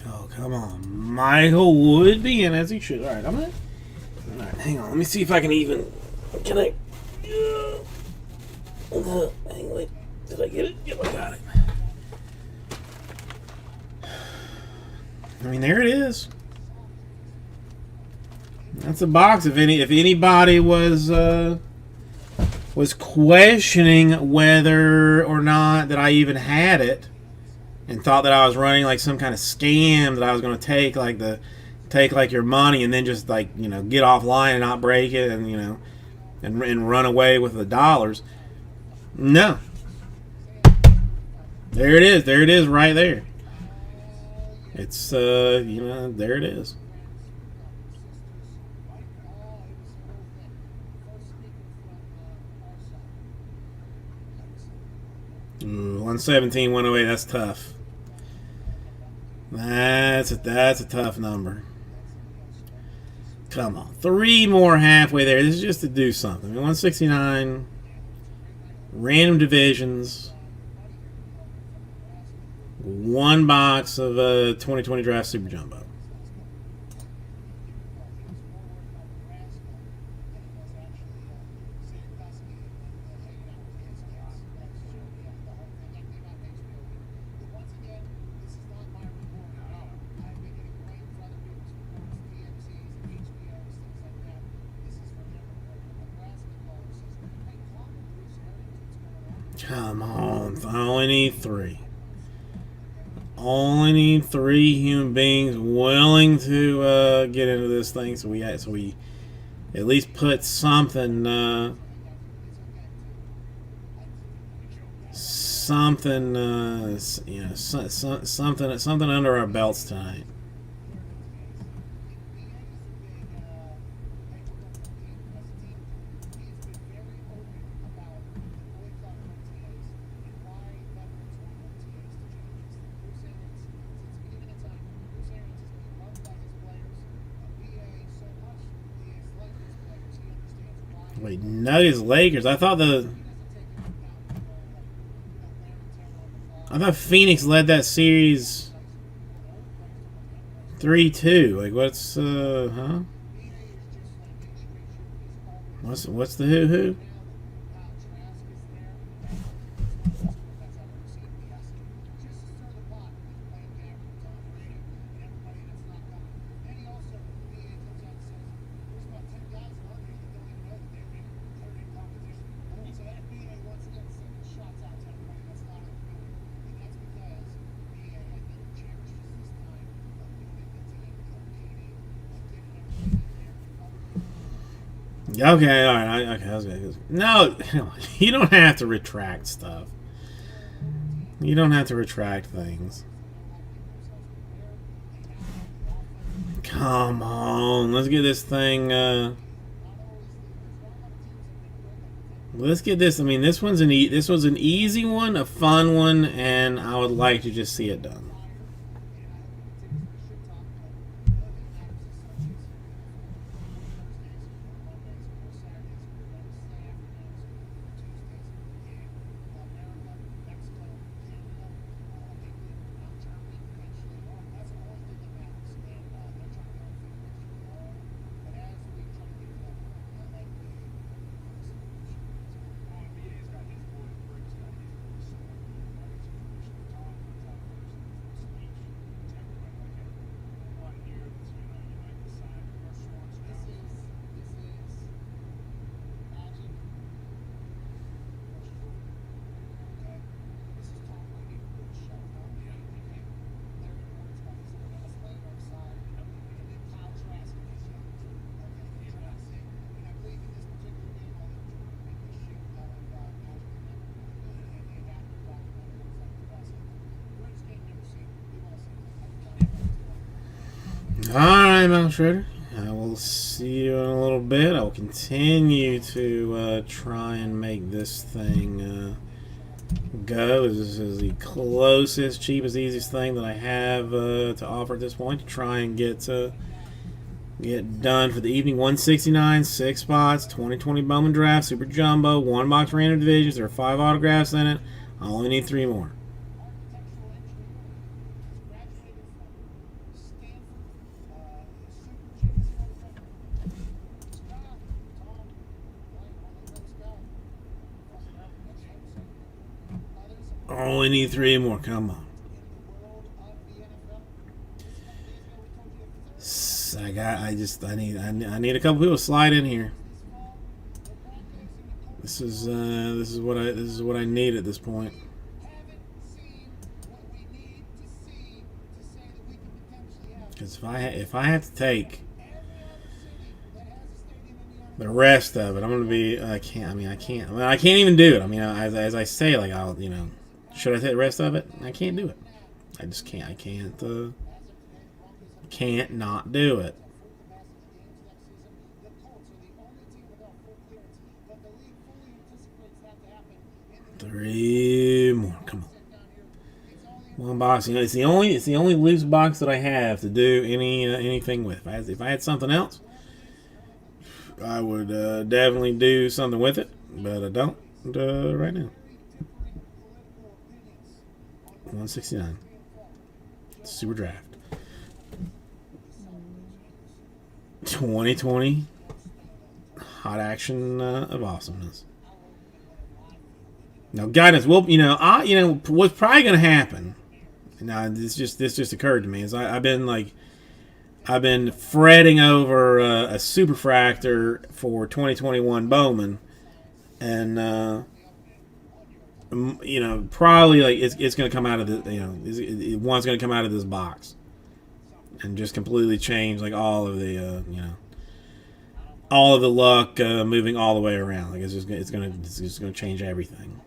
Oh, come on. Michael would be in as he should. Alright, I'm gonna. Alright, hang on. Let me see if I can even. Can I. Hang on. Wait. Did I get it? Yep, I got it. I mean, there it is. That's a box. If anybody was questioning whether or not that I even had it, and thought that I was running like some kind of scam, that I was going to take like your money and then just like get offline and not break it and and run away with the dollars. No. There it is. There it is right there. It's there it is. Ooh, 117, 108. That's tough. That's a tough number. Come on, 3 more halfway there. This is just to do something. 169. Random divisions. 1 box of 2020 Draft Super Jumbo. Come on, I only need 3. Only need 3 human beings willing to get into this thing, so we at least put something something under our belts tonight. Wait, Nuggets Lakers. I thought Phoenix led that series 3-2. Like what's What's the who? Okay, all right. Okay, I was gonna. No, you don't have to retract stuff. You don't have to retract things. Come on, let's get this thing. Let's get this. I mean, this was an easy one, a fun one, and I would like to just see it done. Alright, Mouse Trader. I will see you in a little bit. I will continue to try and make this thing go. This is the closest, cheapest, easiest thing that I have to offer at this point to try and get done for the evening. 169, 6 spots, 2020 Bowman Draft, Super Jumbo, 1 box random divisions. There are 5 autographs in it. I only need 3 more. Only need 3 more. Come on. I need a couple people to slide in here. This is what I need at this point. Because if I have to take the rest of it, I'm gonna be. I can't even do it. I mean, as I say, like should I take the rest of it? I can't do it. I just can't. I can't not do it. 3 more. Come on. 1 box. It's the only loose box that I have to do anything with. If I had something else, I would definitely do something with it, but I don't right now. 169. Super Draft. 2020 Hot Action of Awesomeness. Now, guidance. Well, what's probably going to happen. Now, this just occurred to me is I've been fretting over a Superfractor for 2021 Bowman, and probably like it's going to come out of the one's going to come out of this box, and just completely change like all of the all of the luck moving all the way around. Like it's just going to change everything.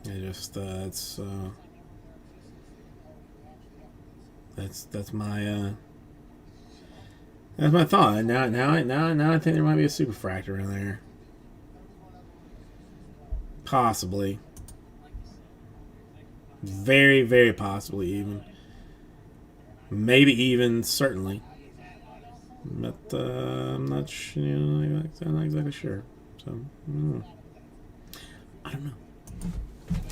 That's my thought. Now I think there might be a Superfractor in there, possibly, very very possibly even, maybe even certainly, but I'm not exactly sure. So I don't know.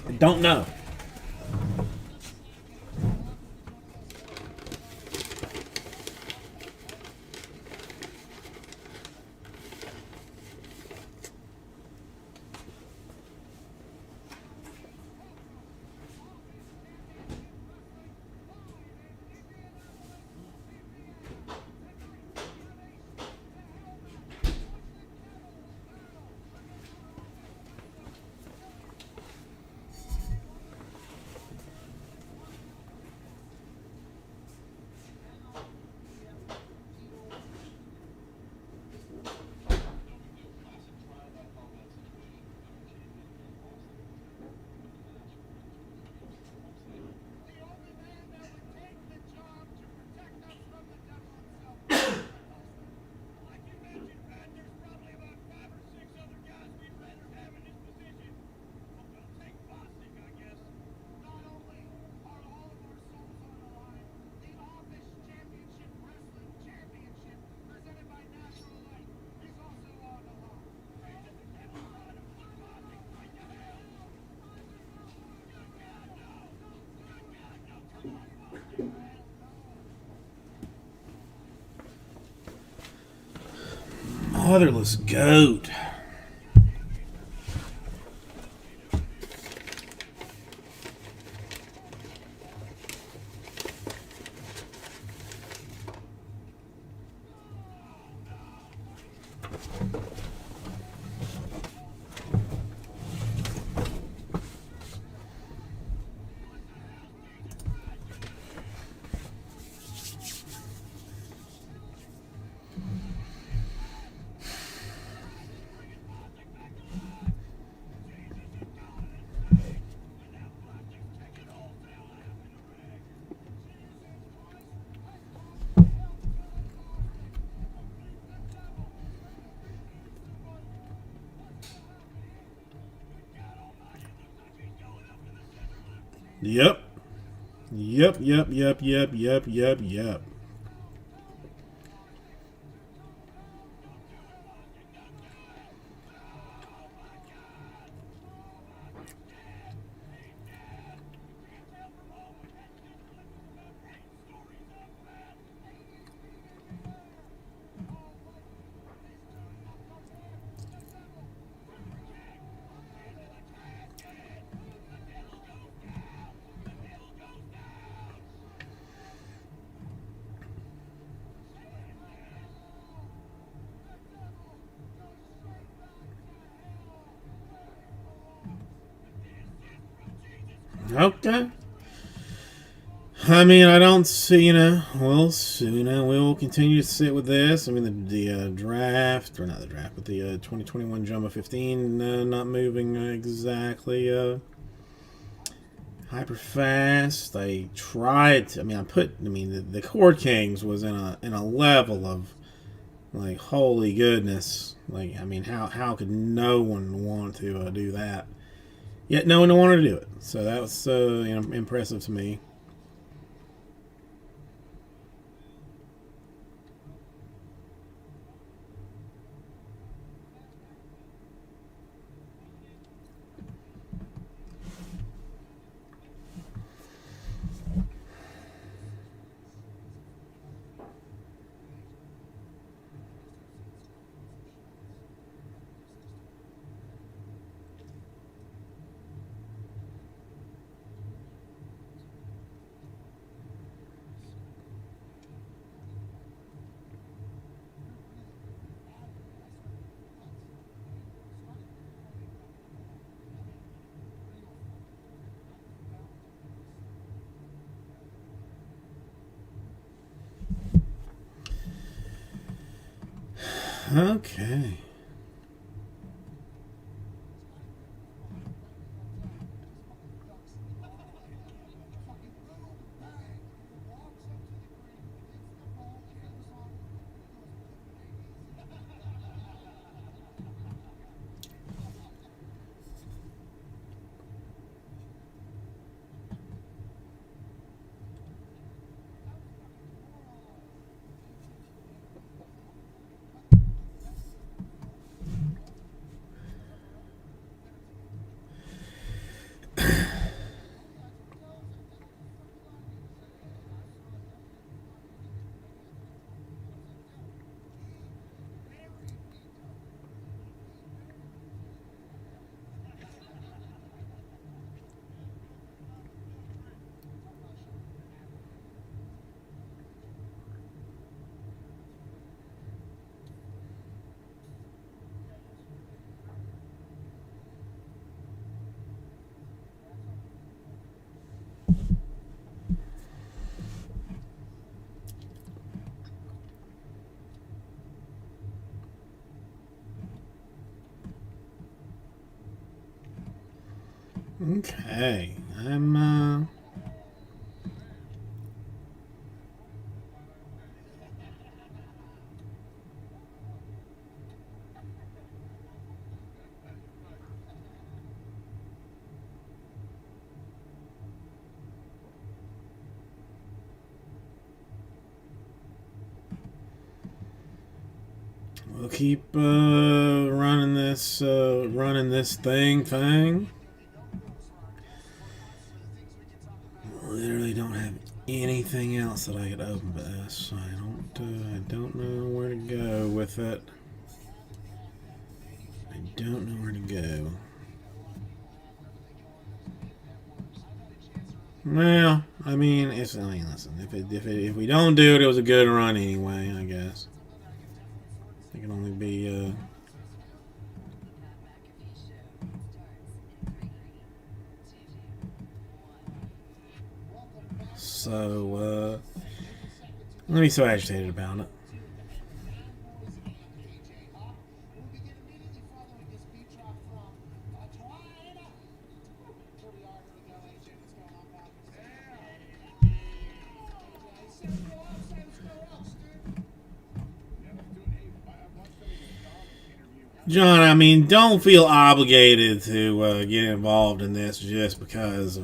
I don't know. Motherless goat. Yep. Yep, yep, yep, yep, yep, yep, yep. Okay. I mean, I don't see, we'll see, we'll continue to sit with this. I mean, the draft, or not the draft, but the 2021 Jumbo 15 not moving exactly hyper fast. I tried to, the Cord Kings was in a level of, like, holy goodness. Like, I mean, how could no one want to do that? Yet no one wanted to do it. So that was impressive to me. Okay. Okay. We'll keep running this thing. Literally don't have anything else that I could open but this. I don't know where to go with it. don't know where to go. Well, I mean, listen. If we don't do it, it was a good run anyway. I guess it can only be. So let me so agitated about it. John, I mean, don't feel obligated to get involved in this just because.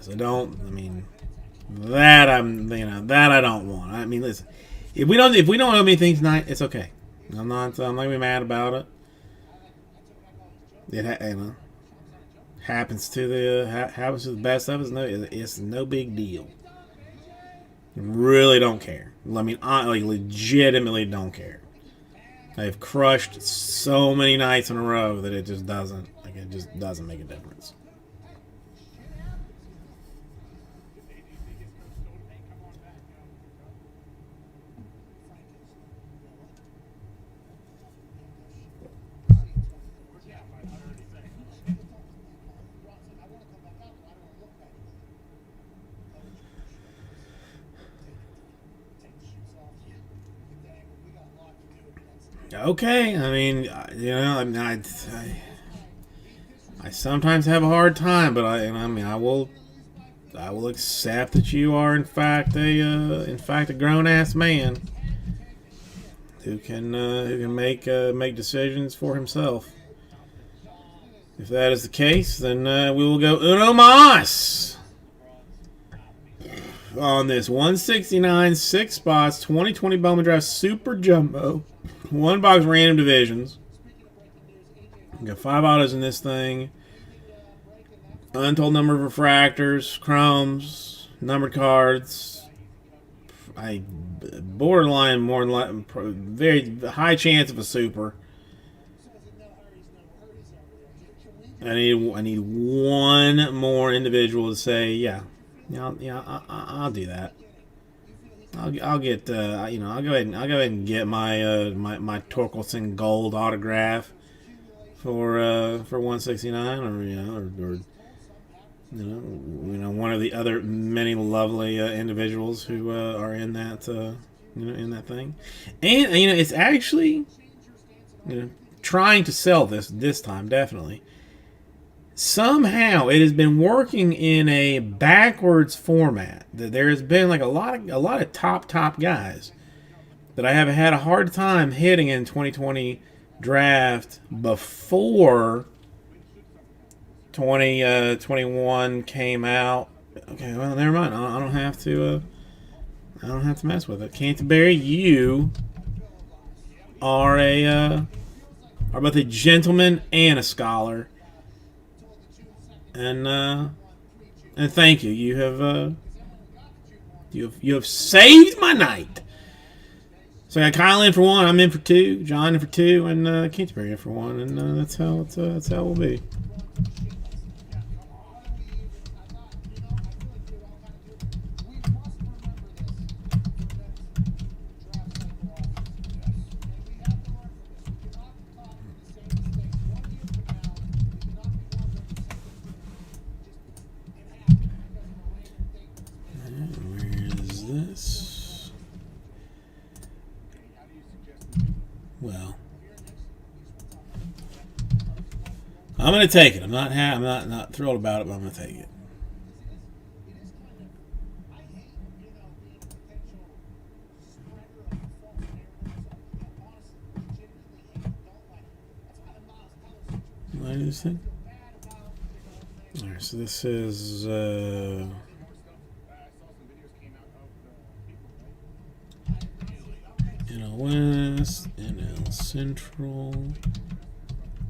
I don't. I mean, that I don't want. I mean, listen, if we don't have anything tonight, it's okay. I'm not gonna be mad about it. It happens to the best of us. No, it's no big deal. Really don't care. I mean, I legitimately don't care. I've crushed so many nights in a row that it just doesn't make a difference. Okay, I mean, I sometimes have a hard time, but I will accept that you are in fact a grown ass man who can make decisions for himself. If that is the case, then we will go uno mas on this 169 6 spots 2020 Bowman Drive Super Jumbo. 1 box random divisions. We got 5 autos in this thing. Untold number of refractors, chromes, numbered cards. Borderline, very high chance of a super. I need one more individual to say, I'll do that. I'll get I'll go ahead and get my my Torkelson Gold autograph for 169 or one of the other many lovely individuals who are in that in that thing. And it's actually trying to sell this time, definitely. Somehow it has been working in a backwards format. There has been like a lot of top guys that I have had a hard time hitting in 2020 draft before 2021 came out. Okay, well, never mind. I don't have to mess with it. Canterbury, you are both a gentleman and a scholar. And thank you. You have saved my night. So I got Kyle in for 1. I'm in for 2. John in for 2, and Canterbury in for 1. And that's how it will be. Well, I'm going to take it. I'm not thrilled about it, but I'm going to take it. What do you think? All right, so this is NL West, NL Central,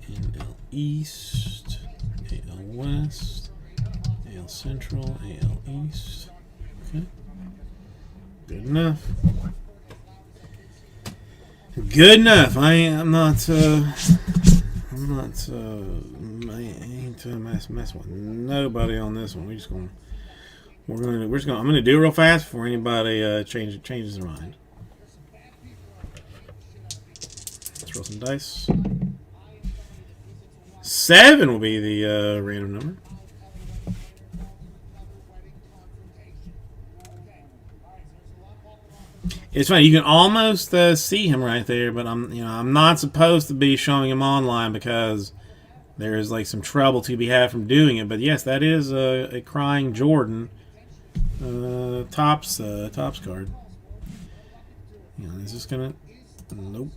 NL East, AL West, AL Central, AL East. Okay. Good enough. good enough. I'm not. I ain't mess with nobody on this one. I'm gonna do it real fast before anybody changes their mind. Let's roll some dice. 7 will be the random number. It's funny. You can almost see him right there, but I'm not supposed to be showing him online because there is like some trouble to be had from doing it. But yes, that is a crying Jordan tops card. Is this gonna? Nope.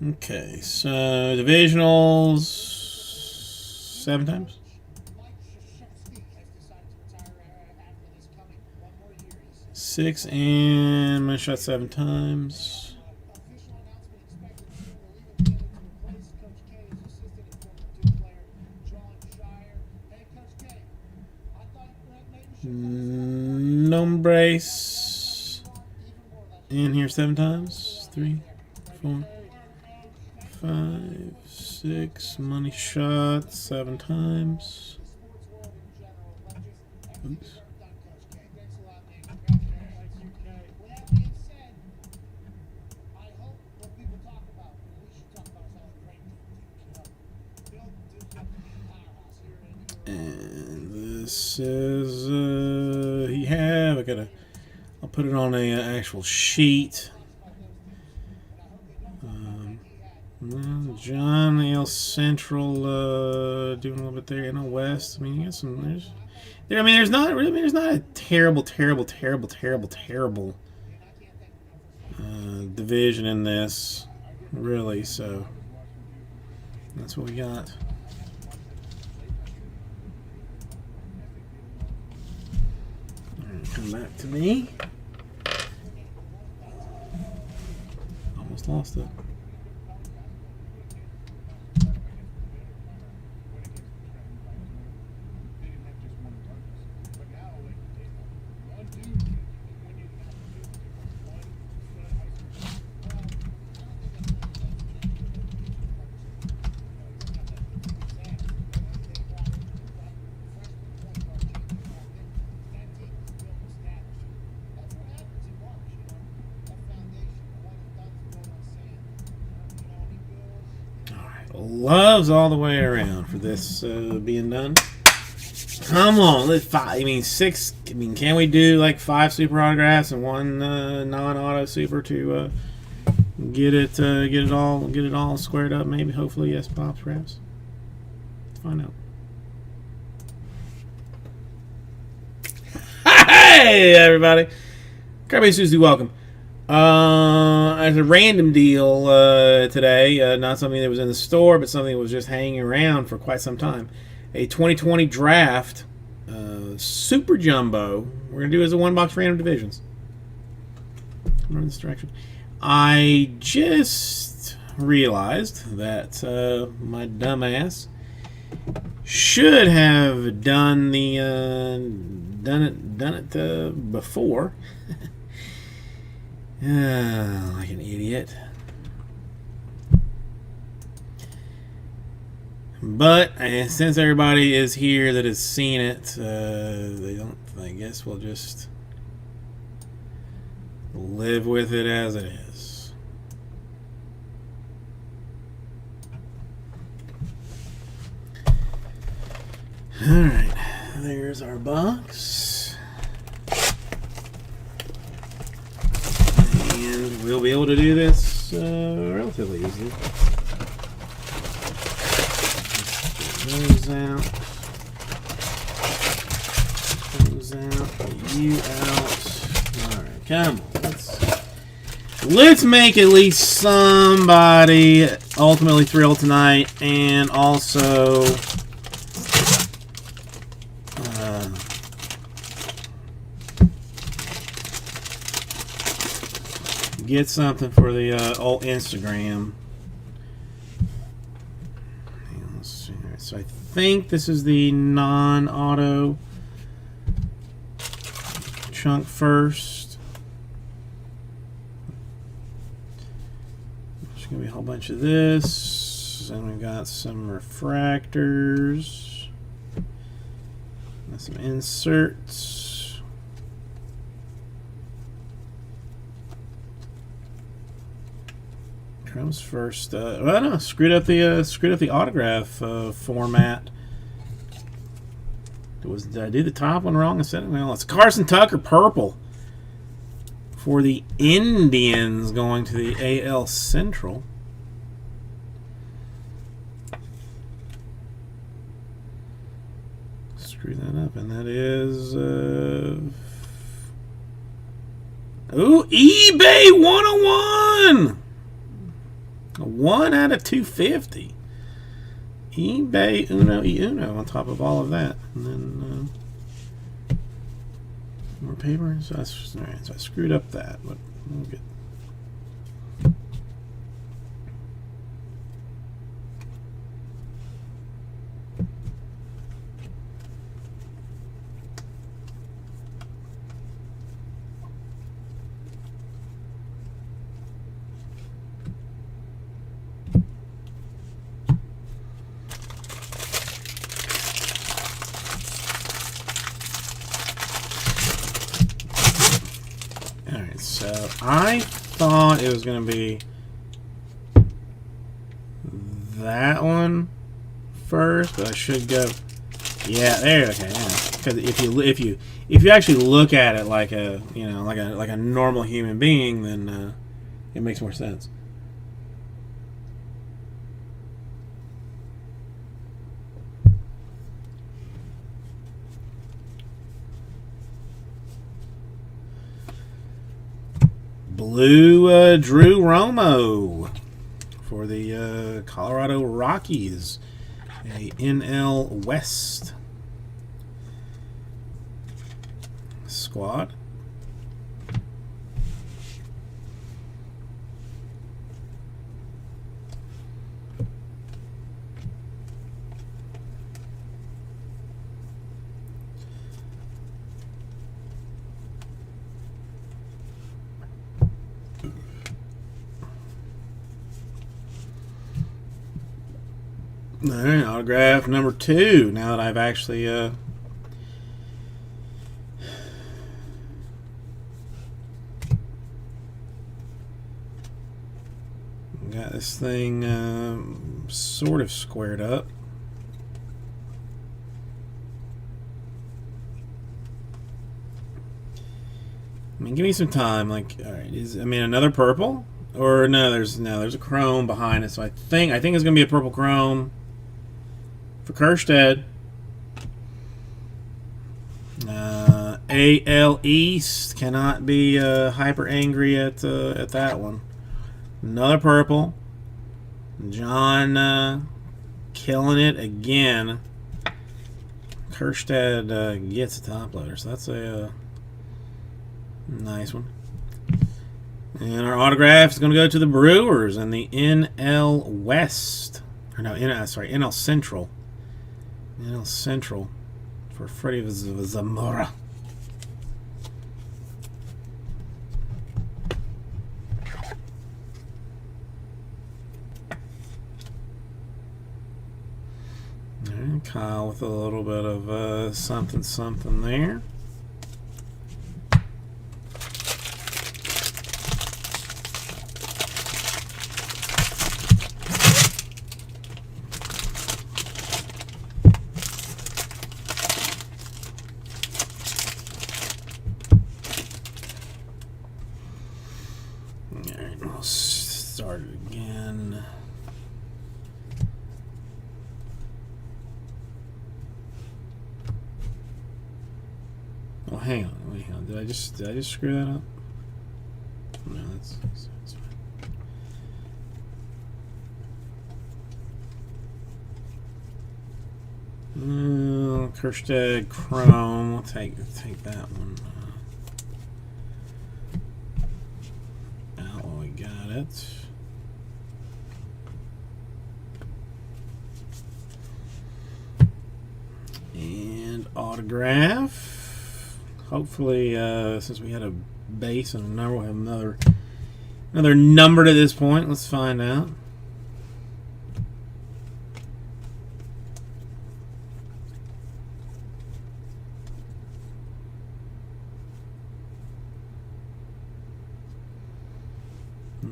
Okay, so divisionals 7 times. 6 and I'm gonna shot 7 times. Nombrace in here 7 times. 3, 4, 5, 6. Money shot 7 times. Oops. And this is I'll put it on a actual sheet. John L. Central doing a little bit there. NL West. I mean, you got some. There's not a terrible division in this, really. So that's what we got. Come back to me. Almost lost it. Loves all the way around for this being done. Come on, let's 6. Can we do like 5 super autographs and 1 non-auto super to get it all squared up? Maybe, hopefully, yes, pops, perhaps. Let's find out. Hey, everybody! Kirby Susie, welcome. As a random deal today, not something that was in the store, but something that was just hanging around for quite some time. A 2020 draft super jumbo. We're going to do as a 1-box random divisions. I'm in this direction. I just realized that my dumbass should have done it before. Like an idiot. But since everybody is here that has seen it, they don't. I guess we'll just live with it as it is. All right, there's our box. And we'll be able to do this relatively easily. Those out. Those out. You out. Alright, come on. Let's make at least somebody ultimately thrilled tonight, and also get something for the old Instagram. Hang on, let's see. All right, so I think this is the non-auto chunk first. There's going to be a whole bunch of this. And we've got some refractors. And some inserts. Comes first. Oh no, screwed up the autograph format. Did I do the top one wrong? Well, it's Carson Tucker purple for the Indians going to the AL Central. Screw that up, and that is eBay 101. 1 out of 250. eBay Uno y Uno on top of all of that. And then more paper. So I screwed up that, but we'll get. So I thought it was going to be that one first, but I should go. Yeah, there. Okay, yeah. Because if you actually look at it like a like a normal human being, then it makes more sense. Blue Drew Romo for the Colorado Rockies, a NL West squad. All right, autograph number 2. Now that I've actually got this thing sort of squared up. I mean, give me some time. Like, all right, another purple, or no? There's a chrome behind it. So I think it's gonna be a purple chrome for Kerstead. AL East cannot be hyper angry at that one. Another purple. John killing it again. Kerstead gets a top loader, so that's a nice one. And our autograph is going to go to the Brewers and the NL West. Or no, NL Central. NL Central for Freddie Zamora. And Kyle with a little bit of something there. Alright, we'll start it again. Oh, hang on. Did I just screw that up? No, that's fine. Kerstead Chrome. We'll take that one out got it. And autograph. Hopefully, since we had a base and a number, we'll have another numbered at this point. Let's find out.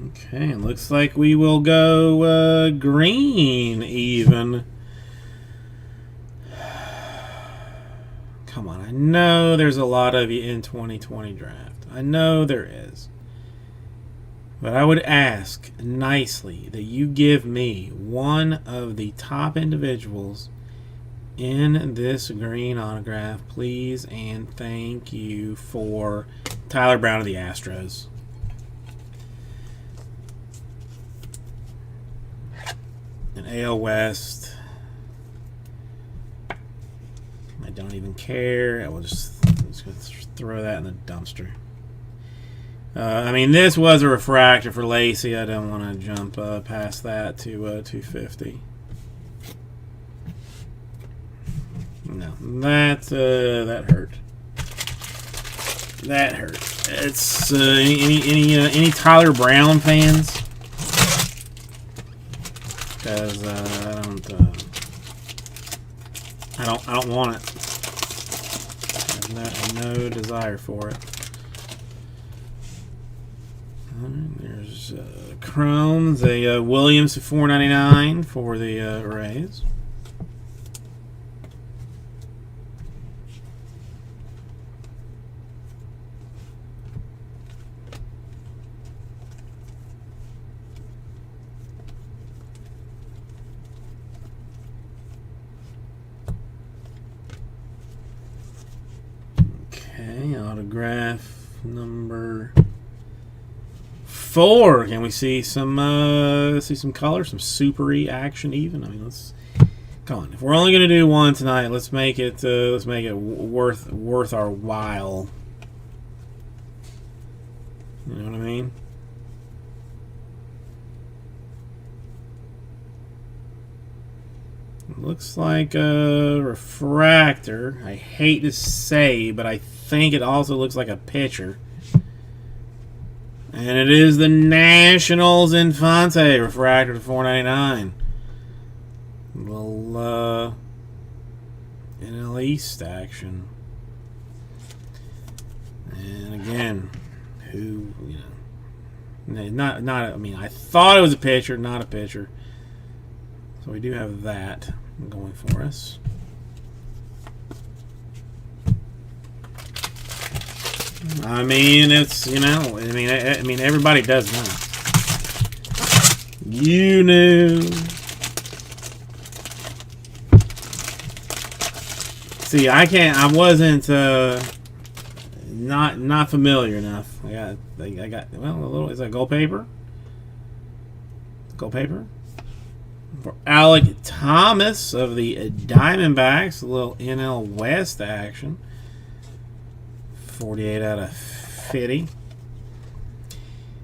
Okay, it looks like we will go green even. Come on, I know there's a lot of you in 2020 draft. I know there is. But I would ask nicely that you give me one of the top individuals in this green autograph, please, and thank you for Tyler Brown of the Astros. And AL West, I don't even care. I'm just going to throw that in the dumpster. I mean, this was a refractor for Lacey. I don't want to jump past that to 250. No, that hurt. That hurt. It's any Tyler Brown fans? Because I don't want it. I have no desire for it. There's Chrome's a Williams to 499 for the Rays. Okay, autograph number 4. Can we see some color, some super-y action even? I mean, let's come on. If we're only going to do one tonight, let's make it worth our while. You know what I mean? Looks like a refractor. I hate to say, but I think it also looks like a pitcher. And it is the Nationals Infante refractor to 499. Little NL East action. And again, who, you know, not I mean, I thought it was a pitcher, not a pitcher. So we do have that going for us. I mean, it's, you know, I mean, everybody does know. You knew. See, I wasn't not familiar enough. I got well, a little. Is that gold paper? Gold paper for Alec Thomas of the Diamondbacks. A little NL West action. 48 out of 50.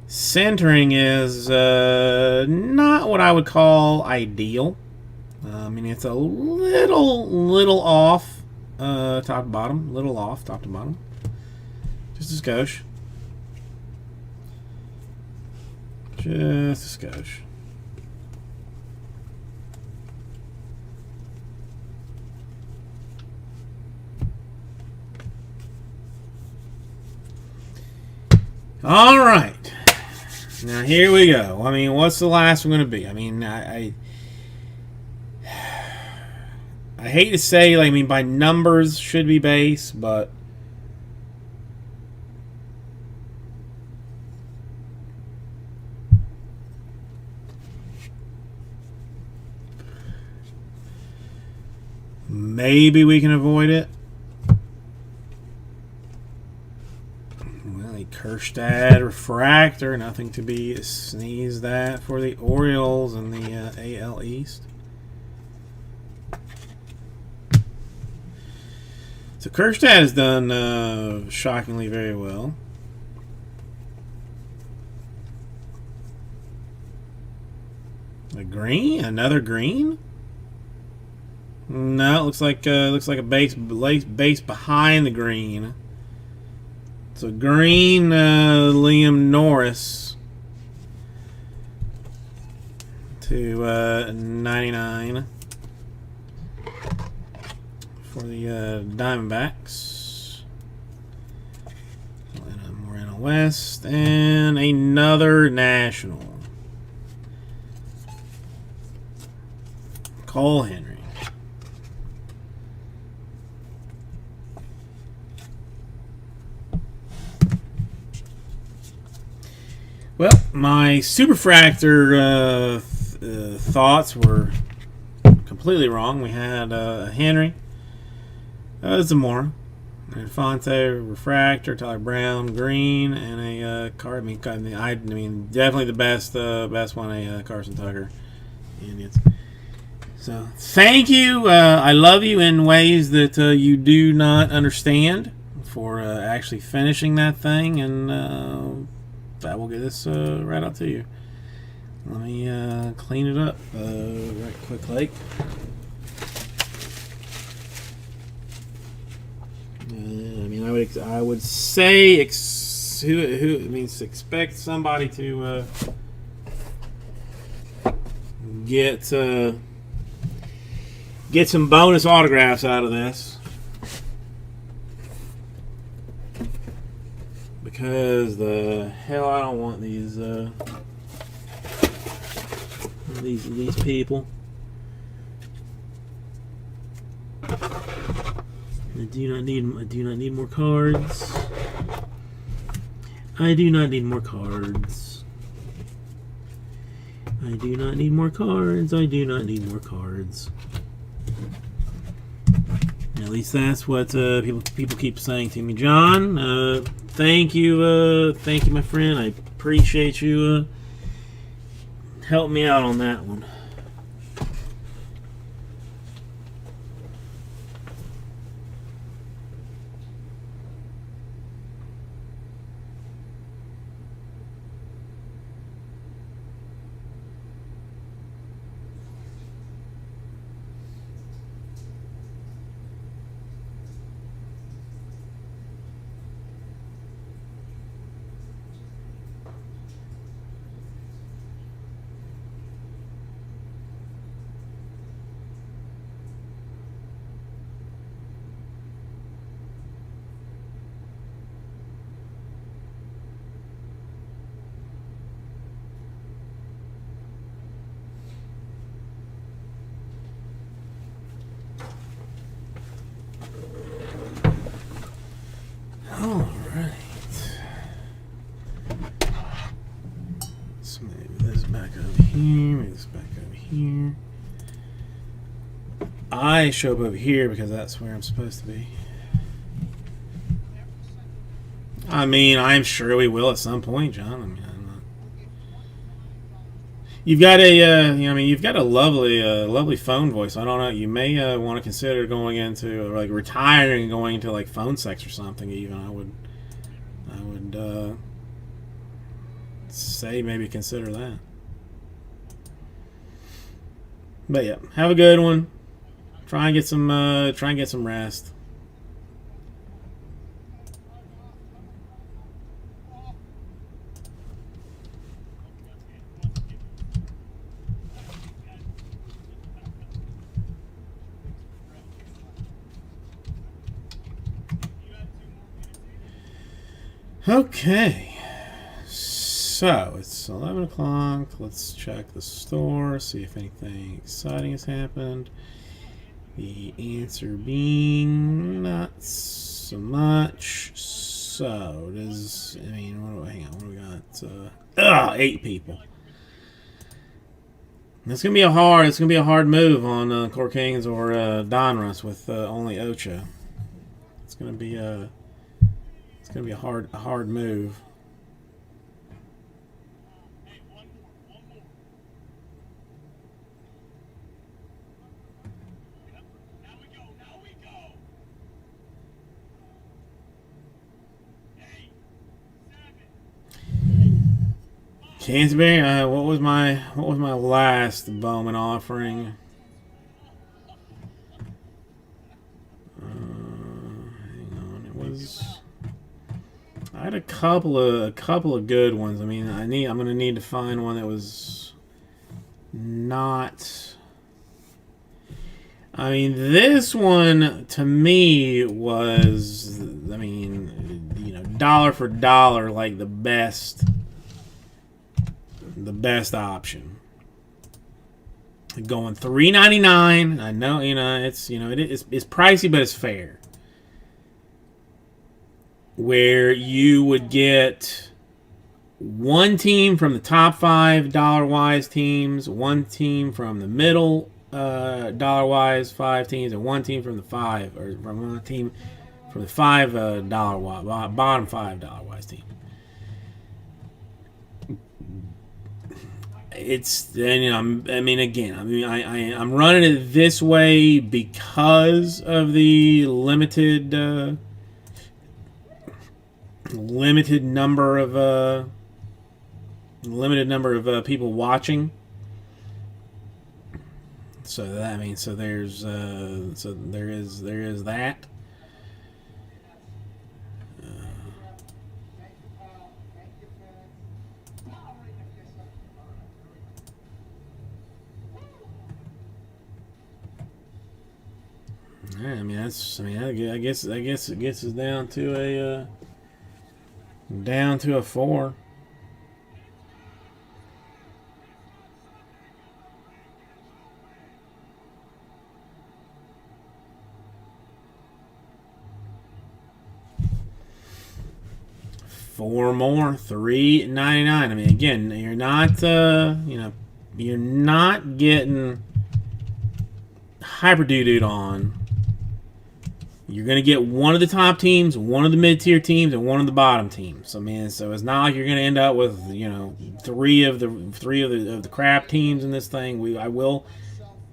Centering is not what I would call ideal. I mean, it's a little off top to bottom. Little off top to bottom. Just a skosh. Just a skosh. All right. Now here we go. I mean, what's the last one going to be? I mean, I hate to say, like, I mean, by numbers should be base, but maybe we can avoid it. Kerstad refractor, nothing to be sneezed at for the Orioles in the AL East. So Kerstad has done shockingly very well. A green? Another green? No, it looks like a base behind the green. So green, Liam Norris to 99 for the Diamondbacks. Moreno West and another National. Cole Henry. Well, my superfractor thoughts were completely wrong. We had Henry, Zamora, Infante, Refractor, Tyler Brown, Green, and a card. I mean, definitely the best one, a Carson Tucker. Indians. So, thank you. I love you in ways that you do not understand for actually finishing that thing, and I will get this right out to you. Let me clean it up right quick, like. I mean, I would say expect somebody to get some bonus autographs out of this, because the hell I don't want these people. I do not need more cards. I do not need more cards. I do not need more cards. I do not need more cards. At least that's what people keep saying to me. John, thank you, my friend. I appreciate you helping me out on that one. I show up over here because that's where I'm supposed to be. I mean, I'm sure we will at some point, John. I mean, I'm not... You've got you've got a lovely phone voice. I don't know. You may want to consider going into like retiring and going into like phone sex or something. Even I would say maybe consider that. But yeah, have a good one. Try and get some rest. Okay, so it's 11 o'clock. Let's check the store, see if anything exciting has happened. The answer being not so much. So does hang on? What do we got? 8 people. It's gonna be a hard move on Court Kings or Donruss with only Ocho. It's gonna be a hard move. Canterbury. What was my last Bowman offering? Hang on, it was. I had a couple of good ones. I mean, I'm gonna need to find one that was not. I mean, this one to me was, I mean, dollar for dollar, like the best option. Going $3.99. I know, it's it's pricey, but it's fair. Where you would get one team from the top 5 dollar-wise teams, one team from the middle dollar-wise 5 teams, and one team from the 5, or from one team from the $5 bottom $5 dollar-wise team. It's, and I'm running it this way because of the limited number of people watching. So that there is that. I guess it gets us down to a 4. Four more, $3.99. I mean, again, you're not getting hyper doo-dooed on. You're going to get one of the top teams, one of the mid-tier teams, and one of the bottom teams. So it's not like you're going to end up with three of the crap teams in this thing. I will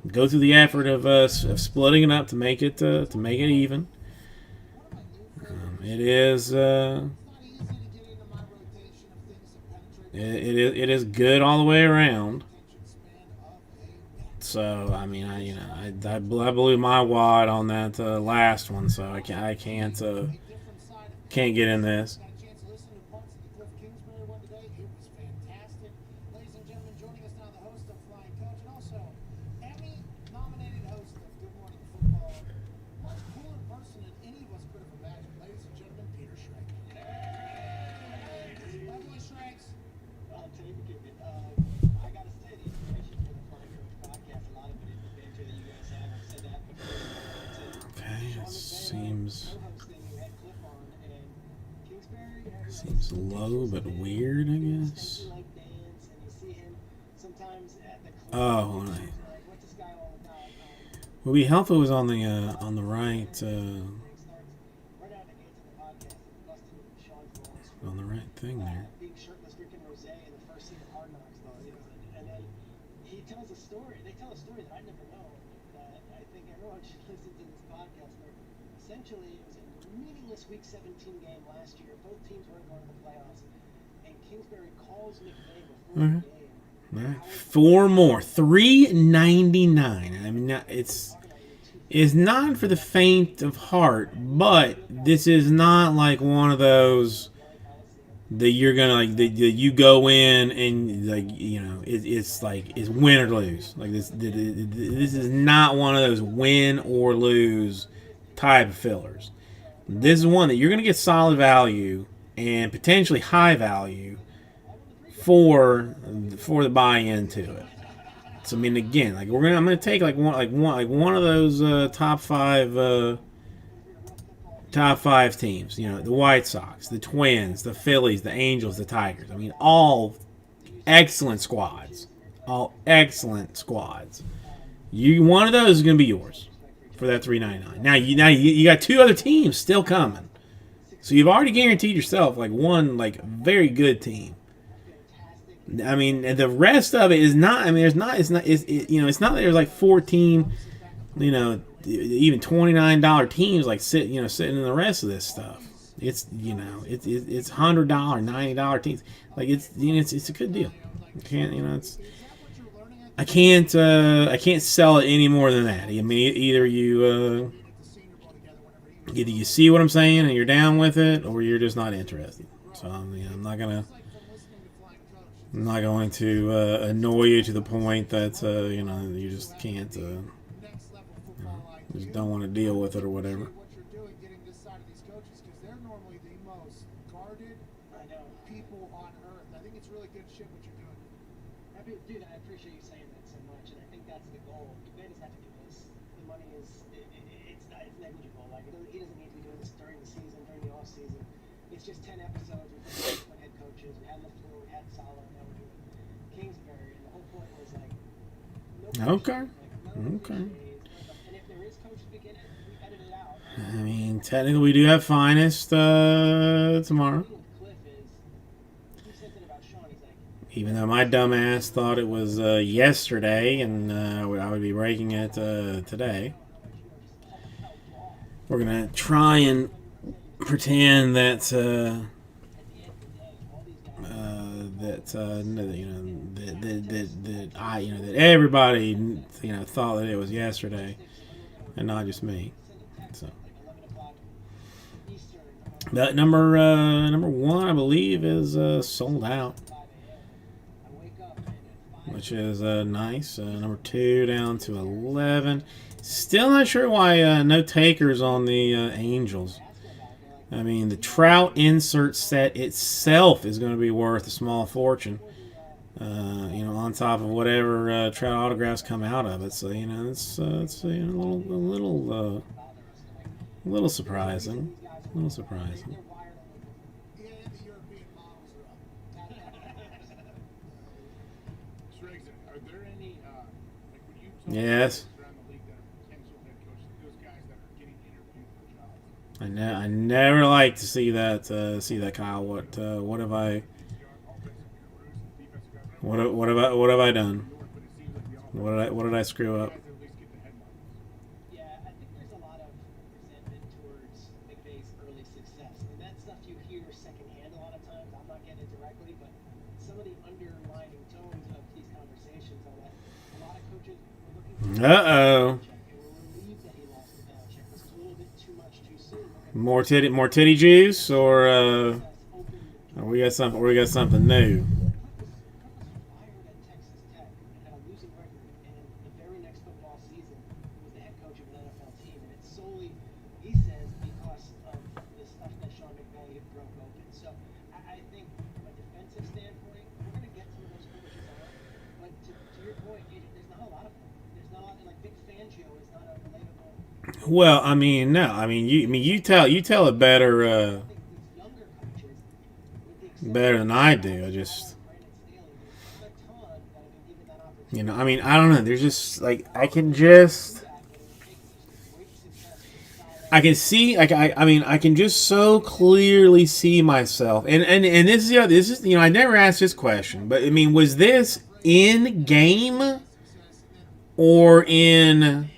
go through the effort of splitting it up to make it even. It is it is good all the way around. So I blew my wad on that last one, so I can't get in this. Got a chance to listen to parts of the Cliff Kingsbury one today. It was fantastic. Ladies and gentlemen, joining us now, the host of Flying Coach, and also Emmy-nominated host of Good Morning Football. Much cooler person than any of us could have imagined. Ladies and gentlemen, Peter Schreck. My boy Schrecks. I'll tell you, I gotta say the information for the Flying Coach podcast, a lot of it is the banter that you guys have. I've said that before. Okay, it seems Co-hosting, you had Cliff on, and Kingsbury had seems low but weird, I guess. like dance, and you see him sometimes at the club. Oh, Like, what's this guy all about? it would be helpful if it was on the right Thing starts right out of the gates of the podcast, busting Sean's balls. on the right thing there. Being shirtless, drinking rosé in the first scene of Hard Knocks, though. And then he tells a story. They tell a story that I never know. That I think everyone should listen to this podcast. Where essentially it was a meaningless Week 17 game last year. Both teams weren't going to the playoffs, and Kingsbury calls McVay before the game. All right, 4 more, $3.99. I mean, it's not for the faint of heart, but this is not like one of those that you're gonna that you go in and it's win or lose. Like this is not one of those win or lose type of fillers. This is one that you're gonna get solid value and potentially high value for the buy-in to it. So I mean, again, I'm gonna take one of those top five teams. The White Sox, the Twins, the Phillies, the Angels, the Tigers. I mean, all excellent squads. All excellent squads. One of those is gonna be yours for that $3.99. Now you got 2 other teams still coming, so you've already guaranteed yourself one very good team. I mean, the rest of it is not. I mean, it's not that there's 14, even $29 teams sitting in the rest of this stuff. it's it's $100, $90 teams. Like it's a good deal. You can't it's I can't sell it any more than that. I mean, either you see what I'm saying and you're down with it, or you're just not interested. So I mean, I'm not going to annoy you to the point that you just can't just don't want to deal with it or whatever. What you're doing, getting this side of these coaches, because they're normally the most guarded people on earth. I think it's really good shit what you're doing. Dude, I appreciate you saying that so much, and I think that's the goal. Ben doesn't have to do this. The money is it's negligible. Like he doesn't need to be doing this during the season, during the off season. It's just 10 episodes with different head coaches. We had LaFleur, we had Salah, now we're doing Kingsbury, and the whole point was like no Okay. Okay. and if there is coaches begin it, we edit it out. I mean, technically, we do have finest tomorrow. Cliff is he said something about Sean. He's like, Even though my dumbass thought it was yesterday, and I would be breaking it today. We're gonna try and pretend that that everybody thought that it was yesterday, and not just me. So, but number one, I believe, is sold out, which is nice. Number 2 down to 11. Still not sure why no takers on the Angels. I mean, the Trout insert set itself is going to be worth a small fortune. On top of whatever Trout autographs come out of it. So it's a little surprising. A little surprising. Yeah, the European models are up. Schrags, are there any like when you talk Yes. to around the league that are potential head coaches, those guys that are getting interviewed for jobs? I never like to see that Kyle. What have I what have I done? What did I screw up? yeah, I think there's a lot of resentment towards McVay's early success. And that stuff you hear secondhand a lot of times. I'm not getting it directly, but some of the underlining tones of these conversations are that a lot of coaches were looking for Uh-oh. Belichick and were relieved that he lost to Belichick. It was a little bit too much too soon. More titty juice, or Open we got something new. fired at Texas Tech and had a losing record, and the very next football season was the head coach of an NFL team, and it's solely, he says, because of the stuff that Sean McVay had broke open. So I think from a defensive standpoint, we're going to get some of those coaches on, but to your point, there's not a lot of them. There's not like Vic Fangio is not a relatable. Well, I mean, no, you tell it better I think these younger coaches, with the exception better than I do. I just Brandon Staley, there's not a ton that have been given that opportunity. I mean, I don't know. There's just like I can just I can see like I can just so clearly see myself, and this is I never asked this question, but I mean, was this in game or in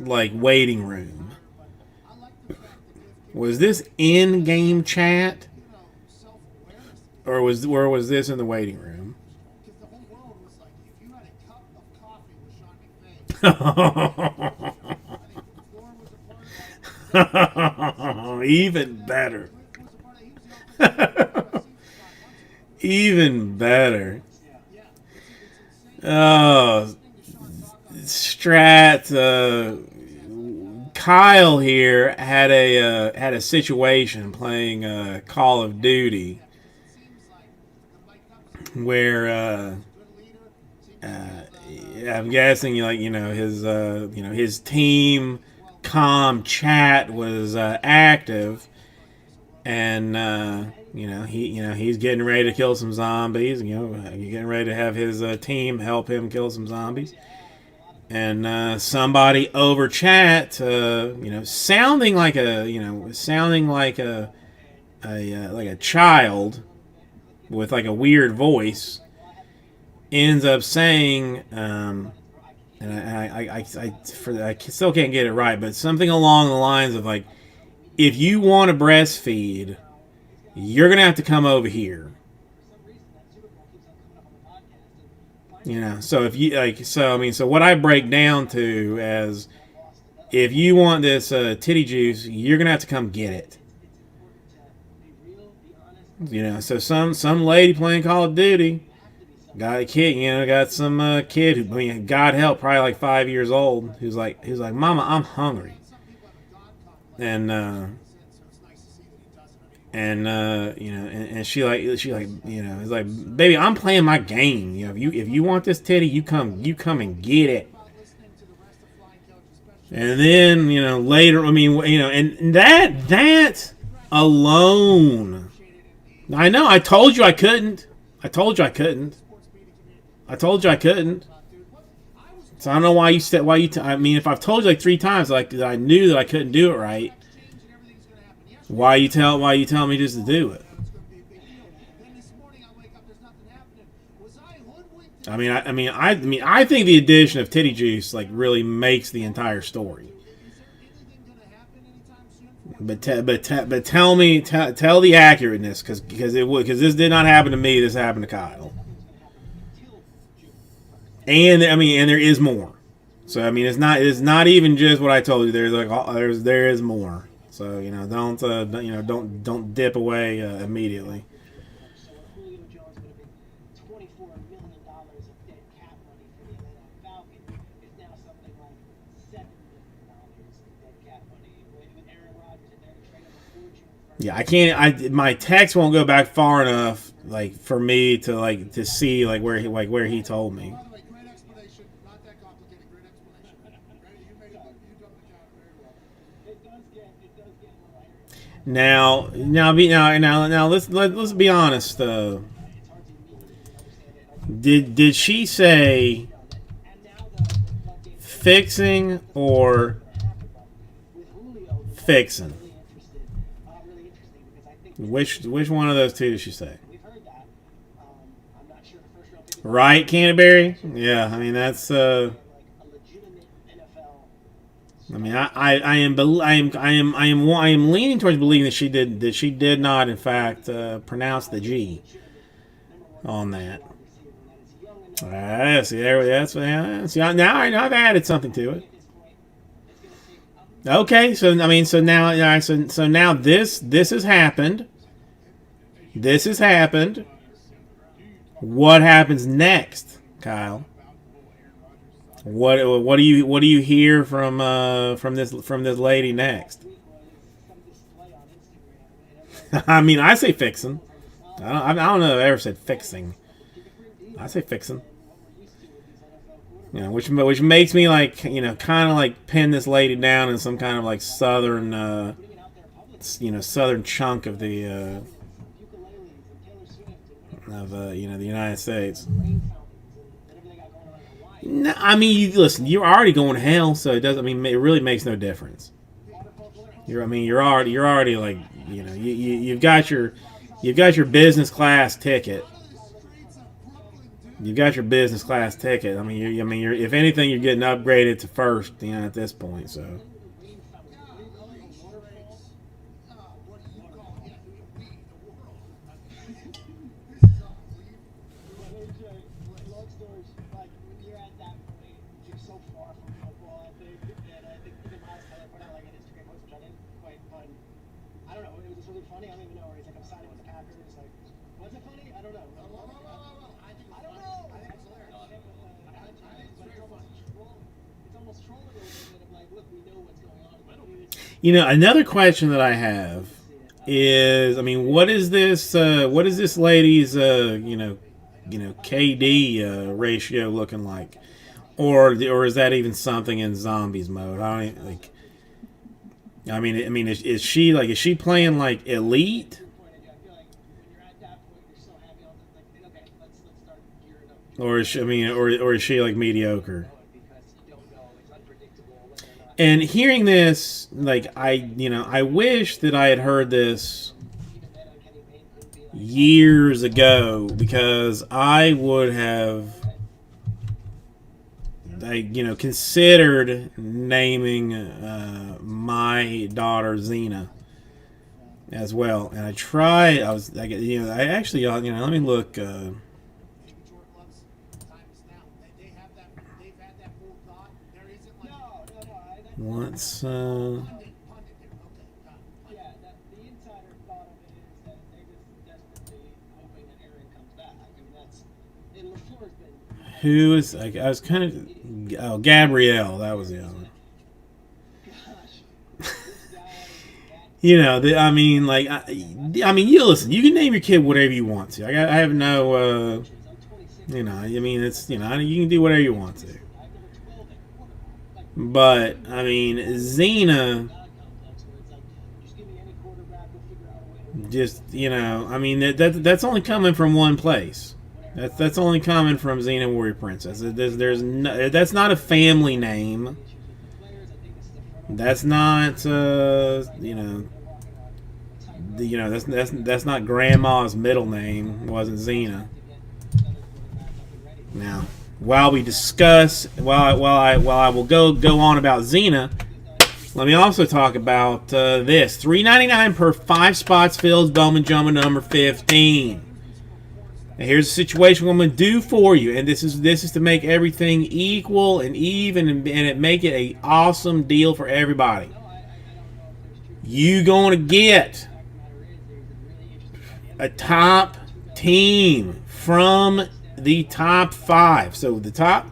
like waiting room? Was this in game chat, or was this in the waiting room? Because the whole world was like, if you had a cup of coffee with Sean McVay, I think the floor was a part of that. Even better. Cliff was a part of it. He was the offensive coordinator. Even better. Yeah, it's insane. Strat. Kyle here had a situation playing Call of Duty where I'm guessing his team comm chat was active, and he's getting ready to kill some zombies. Getting ready to have his team help him kill some zombies. And somebody over chat, sounding like a child with like a weird voice, ends up saying, and I still can't get it right, but something along the lines of like, if you want to breastfeed, you're gonna have to come over here. You know, so if you like, so I mean, so what I break down to as, if you want this titty juice, you're gonna have to come get it. You know, so some lady playing Call of Duty got a kid, you know, got some kid who, I mean, God help, probably like 5 years old, who's like, Mama, I'm hungry, and you know, and she like, you know, it's like, baby, I'm playing my game. You know, if you want this titty, you come and get it. And then, you know, later, I mean, you know, and that alone, I know, I told you I couldn't. I told you I couldn't. So I don't know why you said, I mean, if I've told you like 3 times, like, that I knew that I couldn't do it right, why you tell me just to do it? I think the addition of titty juice like really makes the entire story. But tell the accurateness, because this did not happen to me. This happened to Kyle. And I mean, and there is more. So I mean, it's not even just what I told you. There's like there is more. So you know, don't dip away immediately. Julio Jones would have been $24 million of dead cap money for the Atlanta Falcons. It's now something like $7 million of dead cap money. With Aaron Rodgers in there to trade him a fortune for. Yeah, I can't. My text won't go back far enough, like for me to see where he told me. By the way, great explanation. Not that complicated. Great explanation. Right? You made it. You jumped the gun very well. It does get a little irritating. Now, let's be honest. Did she say fixing or fixing? Really interesting because I think Which one of those two did she say? we've heard that. I'm not sure the first round pick Right, Canterbury? Yeah, I mean that's like a legitimate NFL. I mean, I am leaning towards believing that she did not in fact pronounce the G on that. See, that's now I've added something to it. Okay, so I mean, so now this has happened. This has happened. What happens next, Kyle? What do you hear from this lady next? I mean, I say fixing. I don't know if I ever said fixing. I say fixing. You know, which makes me like, you know, kind of like pin this lady down in some kind of like southern, southern chunk of the the United States. No, I mean, listen, you're already going to hell, so it doesn't. I mean, it really makes no difference. You're already like, you know, you've got your business class ticket. You got your business class ticket. I mean, you're if anything, you're getting upgraded to first. You know, at this point, so. Long stories, like when you're at that point, you're so far from football, I think, and I think even Miles Teller put out like an Instagram post, which I didn't quite find. I don't know, it was just really funny. I don't even know where he's like, I'm signing with the Packers. Like, was it funny? I don't know. I don't know. I think it's hilarious. It's almost trolling a little bit of like, look, we know what's going on. You know, another question that I have is, I mean, what is this lady's, KD ratio looking like, or is that even something in zombies mode? I don't even, like. I mean, is she playing like elite, or is she, or is she like mediocre? And hearing this, like, I wish that I had heard this years ago, because I would have, considered naming my daughter Xena as well. And I tried. I actually, let me look. Maybe Jordan Love's time is now. They have that. They've had that full thought. There isn't like Once, pundit here. Okay, got it. Yeah, the insider thought of it is that they're just desperately hoping that Aaron comes back. I mean, and LaFleur's been. who is, I was kind of, Gabrielle, that was the other one. Gosh, this guy. I mean, you listen. You can name your kid whatever you want to. I have no, I'm 26. I mean, it's, you can do whatever you want to. I've never 12 at quarterback. Like, But I mean, Xena, God complex where it's like, just give me any quarterback, we'll figure out a way to win. just I mean, that's only coming from one place. That's only coming from Xena Warrior Princess. There's no, that's not a family name. Players, I think this is the front That's not that's not grandma's middle name. It wasn't Xena. Now, while we discuss, while I will go on about Xena, let me also talk about this: $3.99 per 5 spots filled Bowman Jumbo number 15. Now here's the situation what I'm going to do for you, and this is to make everything equal and even, and it make it a awesome deal for everybody. You going to get a top team from the top 5. So the top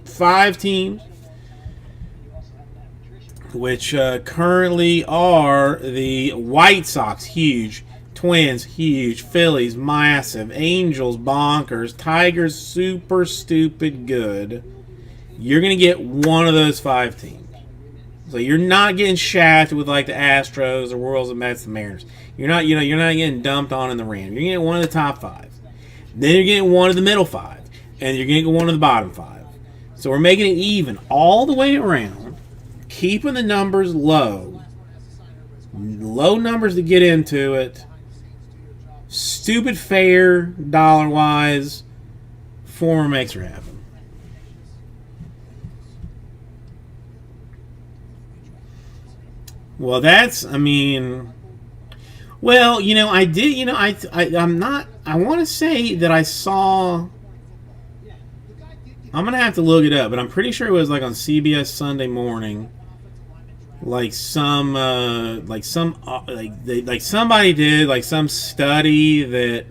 5 teams, which currently are the White Sox, huge. Twins, huge. Phillies, massive. Angels, bonkers. Tigers, super stupid good. You're going to get one of those 5 teams. So you're not getting shafted with like the Astros, the Royals, the Mets, the Mariners. You're not getting dumped on in the Rams. You're getting one of the top 5. Then you're getting one of the middle 5. And you're getting one of the bottom 5. So we're making it even all the way around. Keeping the numbers low. Low numbers to get into it. Stupid fair, dollar-wise. Former makes her happen. Well, I did, I'm not, I want to say that I saw, I'm going to have to look it up, but I'm pretty sure it was like on CBS Sunday Morning. Somebody did like some study that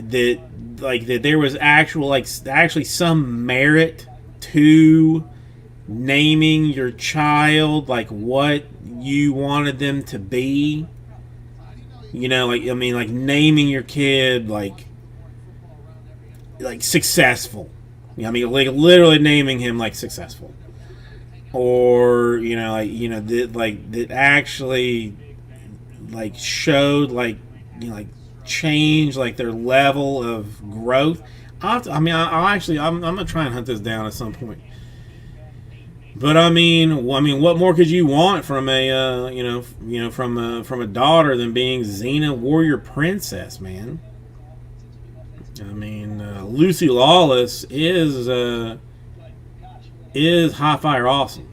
there was actually some merit to naming your child like what you wanted them to be. Naming your kid like successful. Literally naming him like successful. Or that actually showed change their level of growth. I'm gonna try and hunt this down at some point. But what more could you want from a from a daughter than being Xena Warrior Princess, man? Lucy Lawless is hot fire awesome.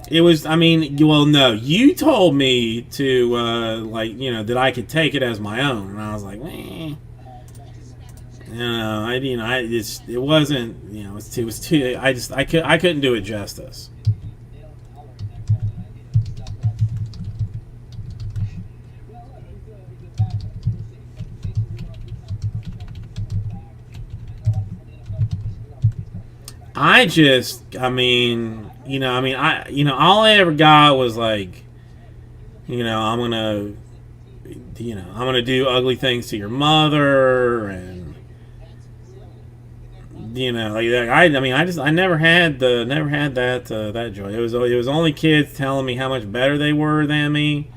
It was, no, you told me to, that I could take it as my own, and I was like, it wasn't, it was too, I couldn't do it justice. All I ever got was I'm gonna do ugly things to your mother, and I never had that joy. It was only kids telling me how much better they were than me,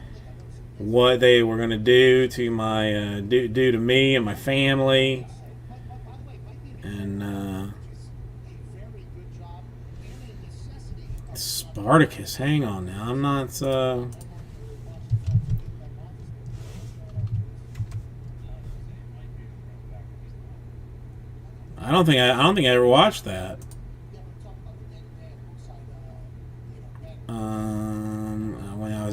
what they were gonna do to my do to me and my family, and Spartacus, hang on now. I'm not I don't think I ever watched that.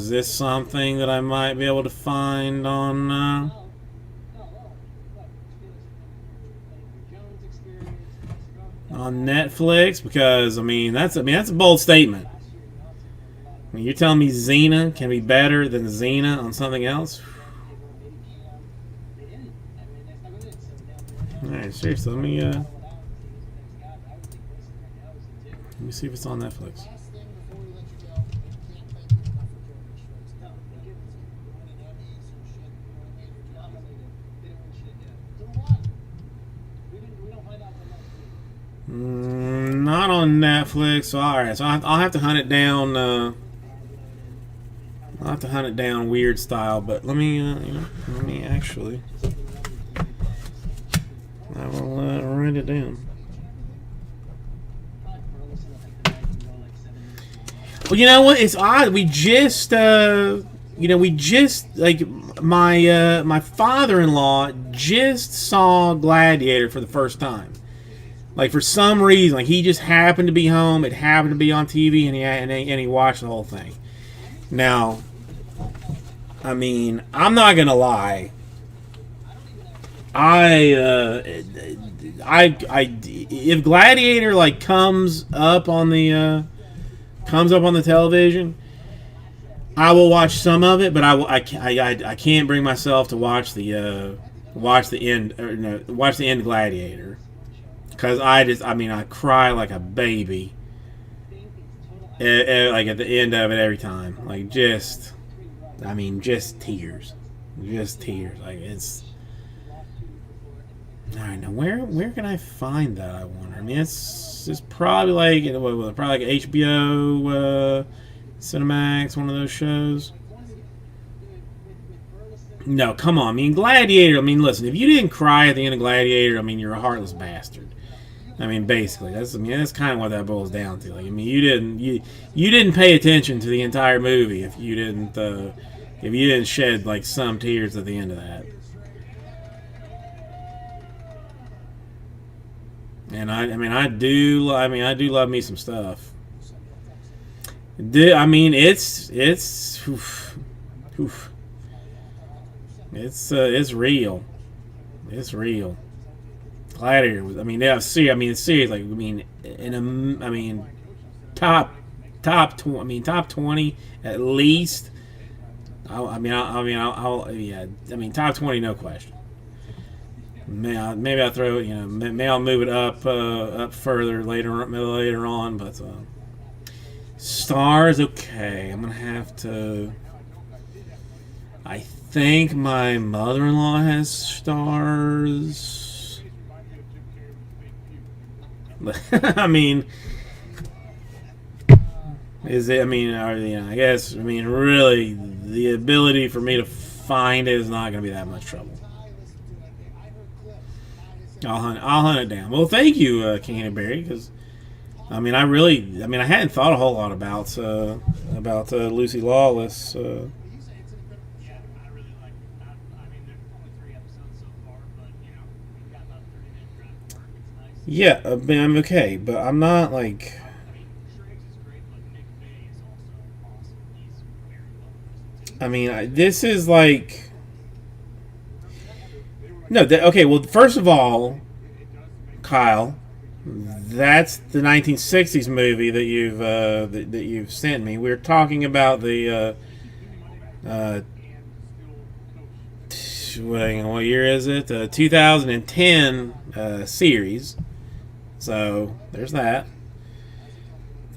is this something that I might be able to find on No, look, look, Jones experience, on Netflix? Because I mean that's a bold statement. last year, I mean, you're telling me Xena can be better than Xena on something else? they didn't. I mean, that's not good. So now, All right, seriously, let me I would think Wilson right now is the two. let me see if it's on Netflix. Last thing before we let you go, can't thank you enough for joining the show. It's No, they give it to you. winning Emmys and shit, you know what I mean? You're Nominated. They didn't win shit yet. So what? We don't find out till next week. Not on Netflix. So, all right, so I'll have to hunt it down. I'll have to hunt it down weird style. But let me, let me actually. I will write it down. Well, you know what? It's odd. We just, like my father-in-law just saw Gladiator for the first time. Like for some reason, like he just happened to be home. It happened to be on TV, and he watched the whole thing. Now, I mean, I'm not gonna lie. If Gladiator like comes up on the television, I will watch some of it, but I can't bring myself to watch the end of Gladiator, because I cry like a baby like at the end of it every time, like just tears, like it's. All right, now where can I find that? I wonder. I mean, it's probably like HBO, Cinemax, one of those shows. No, come on. I mean, Gladiator. I mean, listen. If you didn't cry at the end of Gladiator, I mean, you're a heartless bastard. I mean, basically, that's kind of what that boils down to. Like, I mean, you didn't pay attention to the entire movie if you didn't shed like some tears at the end of that. And I do love me some stuff. I mean, it's real. It's real. Gladiator was. I mean, yeah, the series. Like, top 20 at least. Top 20, no question. Maybe I'll throw it. Maybe I'll move it up further later on. But stars, okay. I'm gonna have to. I think my mother-in-law has stars. I mean, is it? I mean, I guess. I mean, really, the ability for me to find it is not going to be that much trouble. I'll hunt it down. Well, thank you, Canterbury, because I hadn't thought a whole lot about Lucy Lawless. Yeah, I really like it. I mean, there's only 3 episodes so far, but we've got about 30-minute drive to work. It's nice. Yeah, I'm okay, but I'm not like. I mean, Shriggs is great, but Nick Bay is also awesome. He's very well presented. I mean, this is like. No, okay. Well, first of all, Kyle, that's the 1960s movie that you've sent me. We're talking about the what year is it? 2010 series. So there's that.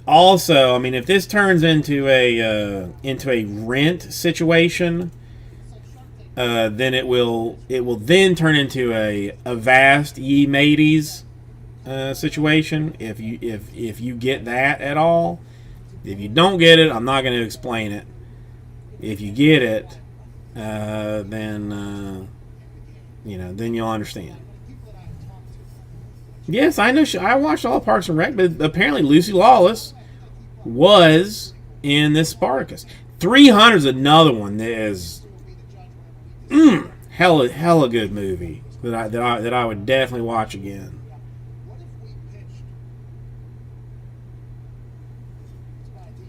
Also, I mean, if this turns into a rent situation. Then it will then turn into a vast ye mateys situation if you get that at all. If you don't get it, I'm not going to explain it. If you get it, then you'll understand. Yes, I know. I watched all Parks and Rec, but apparently Lucy Lawless was in this Spartacus. 300 is another one that is. Hella good movie that I would definitely watch again. What if we pitched? It's my idea.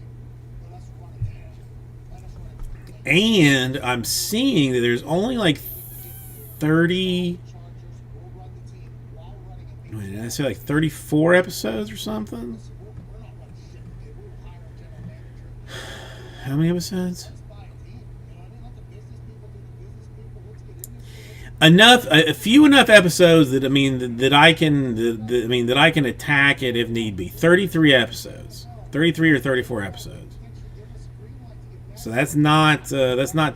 Let us run it. Let us run And I'm seeing that there's only like 30. Chargers will run the team while running it. Wait, did I say like 34 episodes or something? We're not running shit, okay? We will hire a general manager. How many episodes? Let's buy a team. You know what I mean? Let the business people do the business people. Let's get in this shit. Enough, a few enough episodes that I mean that I can, that I can attack it if need be. 33 episodes, 33 or 34 episodes. So that's not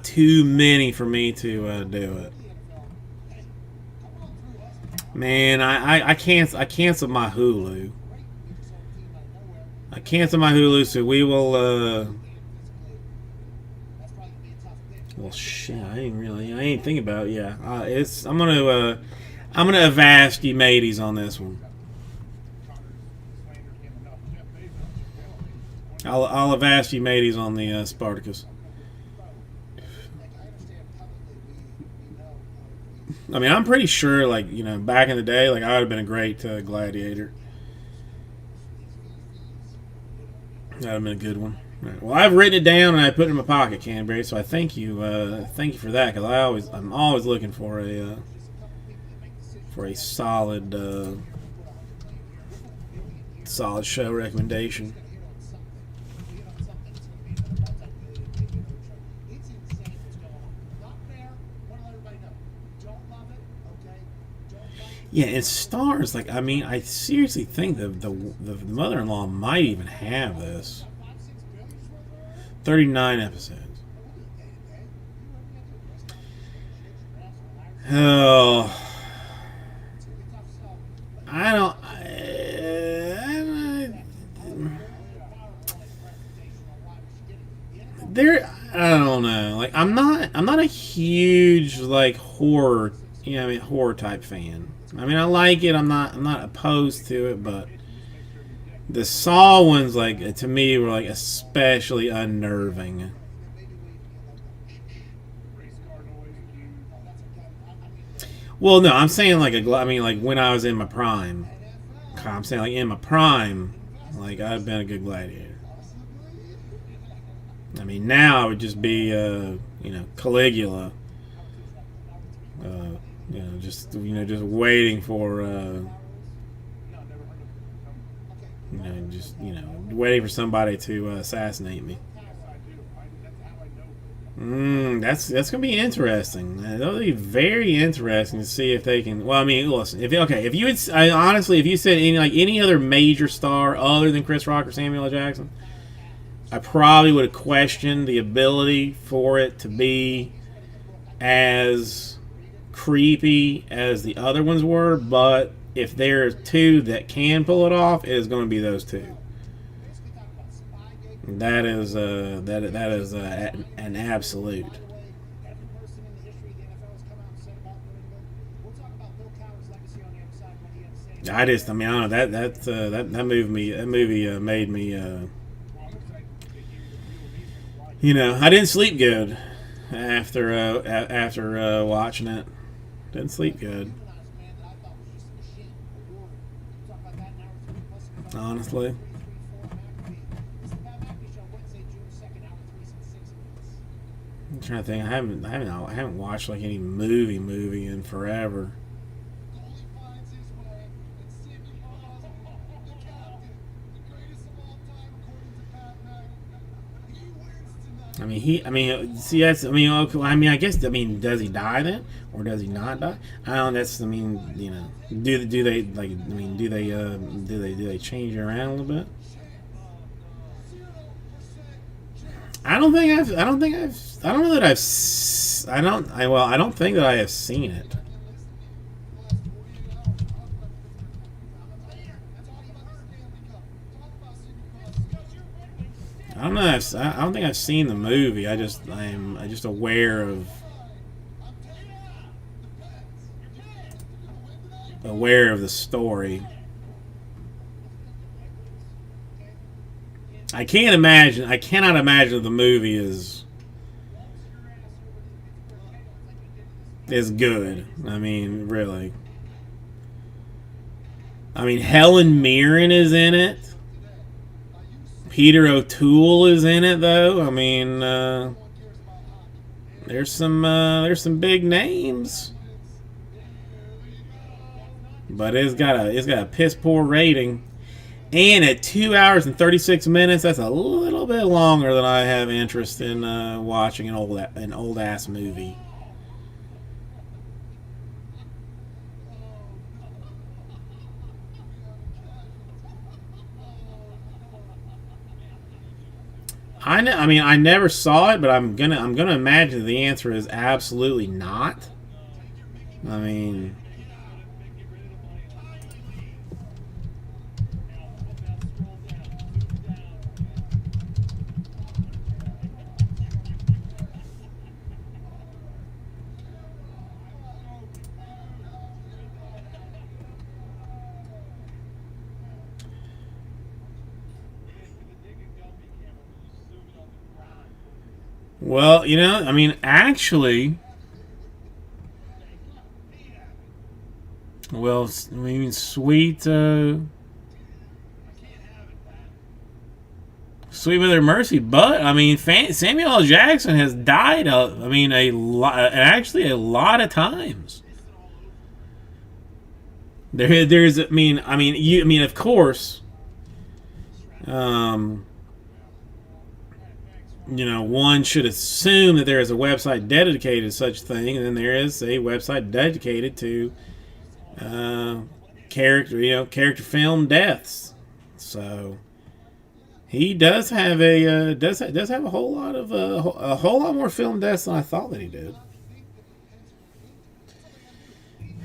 too many for me to do it. Man, I canceled my Hulu. I canceled my Hulu, so we will. Well, shit, I ain't thinking about it. Yeah, I'm gonna avast you mateys on this one. I'll avast you mateys on the Spartacus. I mean, I'm pretty sure, like, you know, back in the day, like, I would have been a great gladiator. That would have been a good one. Right. Well, I've written it down and I put it in my pocket, Canberry. So I thank you for that, because I'm always looking for a solid show recommendation. It's insane what's going on. Not fair. Want to let everybody know. Don't love it, okay? Don't like it. Yeah, and stars, like, I mean, I seriously think the mother-in-law might even have this. 39 episodes. Oh, I don't. I don't know. Like, I'm not a huge like horror, horror type fan. I mean, I like it. I'm not opposed to it, but the Saw ones, like, to me, were like especially unnerving. Well, no, I'm saying like like when I was in my prime. I'm saying like in my prime, like I've been a good gladiator. I mean, now it would just be Caligula. Just waiting for waiting for somebody to assassinate me. That's gonna be interesting. That'll be very interesting to see if they can. Well, I mean, listen. If you had, honestly, if you said any other major star other than Chris Rock or Samuel L. Jackson, I probably would have questioned the ability for it to be as creepy as the other ones were. But if there are two that can pull it off, it is going to be those two. That is an absolute. I don't know, that movie made me I didn't sleep good after watching it. Didn't sleep good, honestly. I'm trying to think. I haven't watched like any movie in forever. I guess, does he die then, or does he not die? I don't. Do they change it around a little bit? I don't think that I have seen it. I don't know. I don't think I've seen the movie. I'm just aware of the story. I cannot imagine that the movie is good. I mean, really. I mean, Helen Mirren is in it. Peter O'Toole is in it, though. I mean, there's some big names, but it's got a piss poor rating, and at 2 hours and 36 minutes, that's a little bit longer than I have interest in watching an old ass movie. I mean, I never saw it, but I'm gonna imagine the answer is absolutely not. I mean, well, I mean, actually, well, I mean, sweet Mother Mercy, but I mean, Samuel L. Jackson has died. I mean, actually, a lot of times. There's, I mean, of course, one should assume that there is a website dedicated to such thing, and then there is a website dedicated to character film deaths. So he does have does have a whole lot of a whole lot more film deaths than I thought that he did.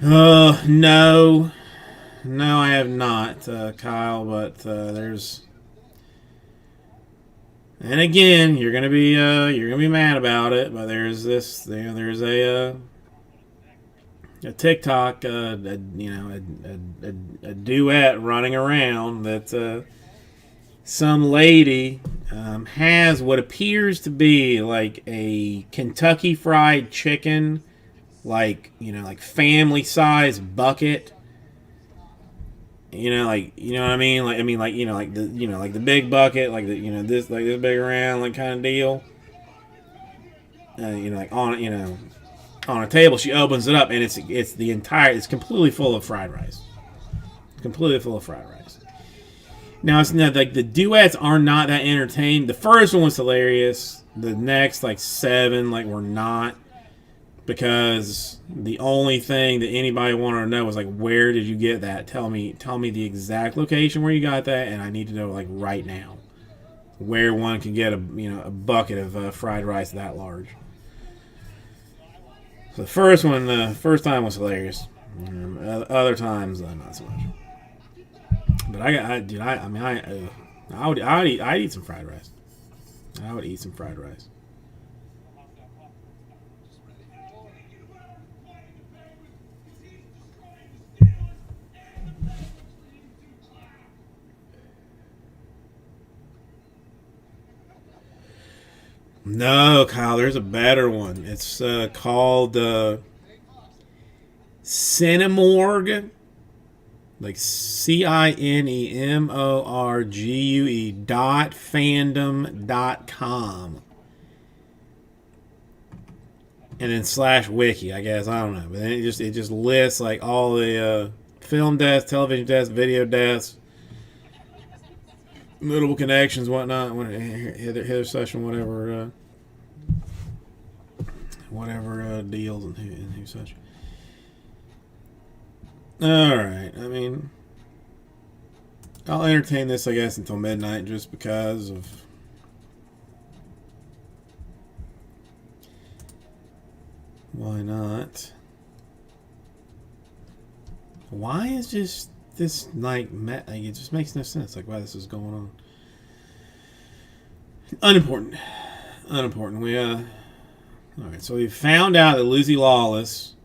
No, I have not, Kyle. But there's. And again, you're gonna be mad about it, but there's this, there's a TikTok, a duet running around that some lady has what appears to be like a Kentucky Fried Chicken, like family size bucket. Like what I mean, like the big bucket, like this big around kind of deal. Like on a table, she opens it up and it's completely full of fried rice. Completely full of fried rice. Now it's not like the duets are not that entertaining. The first one was hilarious. The next 7 were not. Because the only thing that anybody wanted to know was where did you get that? Tell me the exact location where you got that, and I need to know right now where one can get a bucket of fried rice that large. So the first time was hilarious. Other times not so much. But I'd eat some fried rice. I would eat some fried rice. No, Kyle, there's a better one. It's called Cinemorgue, like CINEMORGUE.fandom.com. And then /wiki, I guess. I don't know. But then it just lists all the film deaths, television deaths, video deaths, notable connections, whatnot, Heather Session, whatever deals and who such. All right, I mean, I'll entertain this, I guess, until midnight, just because of. Why not? Why is this it just makes no sense, why this is going on. Unimportant. We alright, so we found out that Lucy Lawless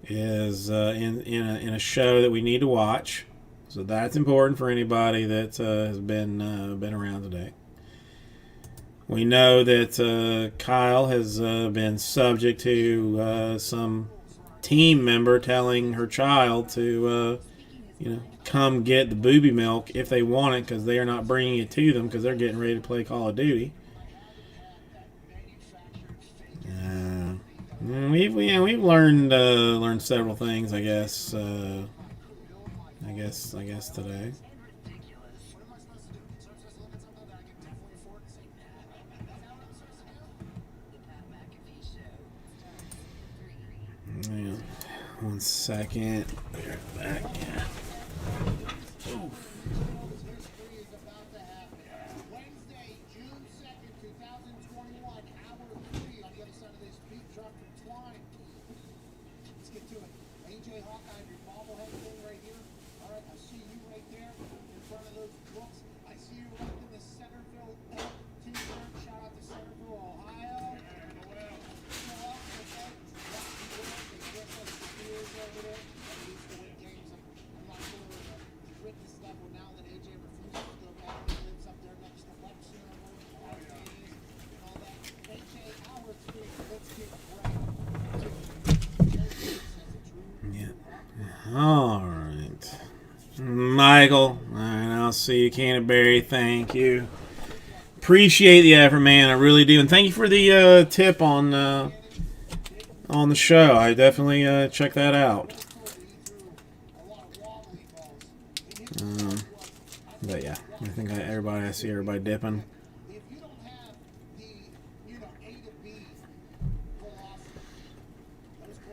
is in a show that we need to watch. So that's important for anybody that has been around today. We know that Kyle has been subject to some team member telling her child to, come get the booby milk if they want it, because they are not bringing it to them because they're getting ready to play Call of Duty. We've learned several things, I guess. I guess today. What am I supposed to do? So I'm supposed to look at something that I can definitely afford and say, nah, that's not what I'm supposed to do? The Pat McAfee Show starts in 3. Yeah. 1 second. Be right back. Yeah. History is about to happen. Wednesday, June 2nd, 2021, hour 3 on the other side of this beat drop from Twine. Let's get to it. AJ Hawkeye, your bobblehead thing right here. All right, I see you right there in front of those books. I see you rocking the Centerville Elk t-shirt. Shout out to Centerville, Ohio. Show up, okay? Rocky World, they dress like Spears over there. They used to win games. I'm not sure the fitness level now that AJ refuses to go back. He lives up there next to Lexington and all that. AJ, hour 3, let's get right. Yeah. All right. Michael. All right. I'll see you, Canterbury. Thank you. Appreciate the effort, man. I really do. And thank you for the tip on the show. I definitely check that out. But yeah, I think I see everybody dipping. If you don't have the, A to B velocity,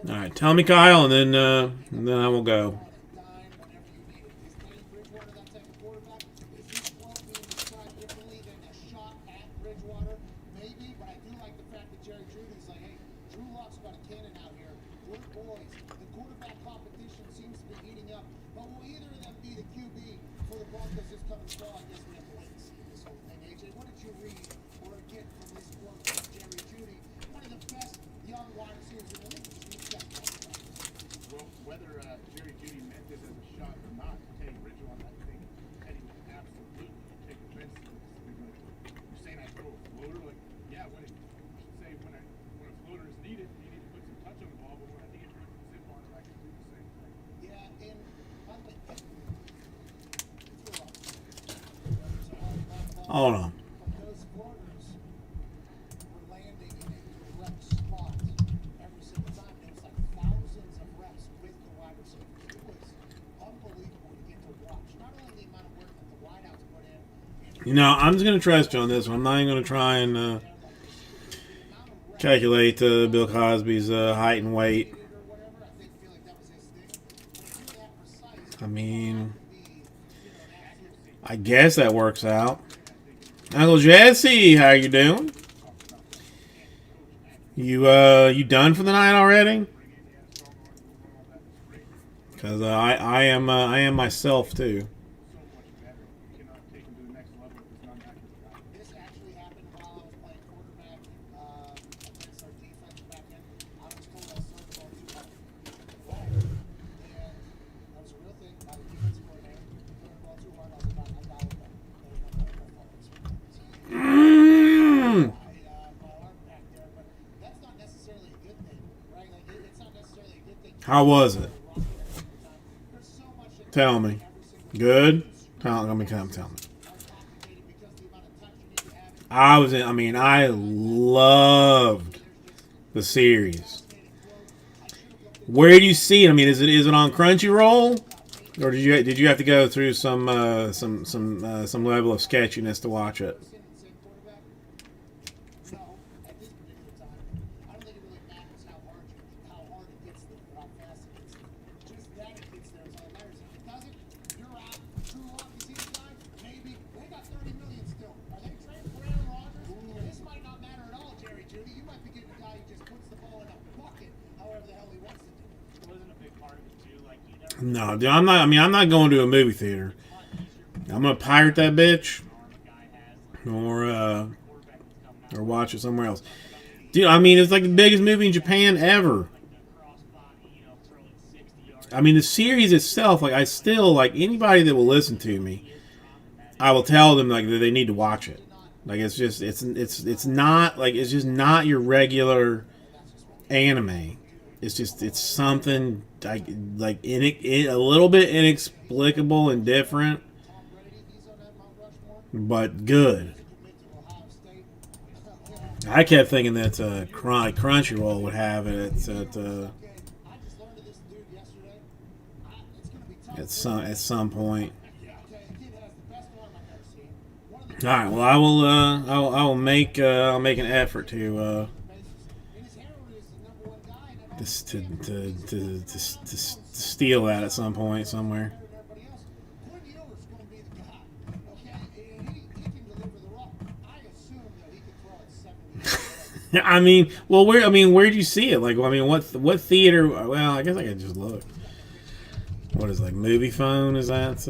those All right, tell me, Kyle, and then I will go. dime whenever you need it. Is Teddy Bridgewater that type of quarterback? Is this quote being described differently than a shot at Bridgewater? Maybe, but I do like the fact that Jerry Judy's like, hey, Drew Lock's got a cannon out here. We're boys. The quarterback competition seems to be heating up. But will either of them be the QB for the Broncos this coming fall? I guess we have to wait and see this whole thing. AJ, what did you read or get from this quote from Jerry Judy? One of the best young wide receivers in the league. Just needs that quarterback. Well, whether Jerry Jeudy meant this as a shot or not, Teddy Bridgewater, I think Teddy would absolutely take offense to this. You're saying I throw a floater? Like, yeah, when a floater is needed, you need to put some touch on the ball, but when I think if you're going to zip on it, I can do the same thing. Yeah, and by the way, Hold on. but those floaters were landing in a correct spot every single time. There was like thousands of reps with the wide receivers. It was unbelievable to get to watch. Not only the amount of work that the wideouts put in, You know, I'm just gonna trust you on this one. I'm not even gonna try and calculate Bill Cosby's height and weight. or whatever, I feel like that was his thing. But if you're that precise, I mean, be, an absolute I guess that works out. Uncle Jesse, how you doing? You done for the night already? Because I am myself too. You cannot take him to the next level if it's not accurate guy. This actually happened while I was playing quarterback against our defense back then. I was told I served the ball too hard. And that was a real thing by the defensive coordinator. Throwing the ball too hard, I was about to die with that. My arm back there, but that's not necessarily a good thing, right? Like, it's not necessarily a good thing. How was it? There's so much that Tell me. Good? Tell me. are complicated because the amount of touch you need to have in I loved the series. Where do you see it? I mean, is it on Crunchyroll, or did you have to go through some level of sketchiness to watch it? same quarterback. So at this particular time, I don't think it really matters how hard it gets there, or how fast it gets there. Just that it gets there is all that matters. If it doesn't, you're out. True Lock, you see the guy? Maybe they got 30 million still. Are they trading for Aaron Rodgers? This might not matter at all, Jerry Judy. You might be getting a guy who just puts the ball in a bucket, however the hell he wants to do. Wasn't a big part of it too. Like you never No, dude, I'm not going to a movie theater. I'm gonna pirate that bitch, or watch it somewhere else. Dude, I mean, it's like the biggest movie in Japan ever. I mean, the series itself, like, I still, like, anybody that will listen to me, I will tell them, like, that they need to watch it. Like, it's just, it's not, like, it's just not your regular anime. It's something, like a little bit inexplicable and different, but good. I kept thinking that Crunchyroll would have it Okay, I just learned of this dude yesterday. It's gonna be tough. at some point. Okay, the kid has the best arm I've ever seen. One of the All right. Well, I will make an effort to bases. And his heroin is the number one guy. And then just to steal that at some point somewhere. everybody else. Cornelius going to be the guy. Okay, and he can deliver the rock. I assume that he could throw it 70. I mean, where'd you see it? Like, what theater? Well, I guess I could just look. What is like Movie Phone? Is that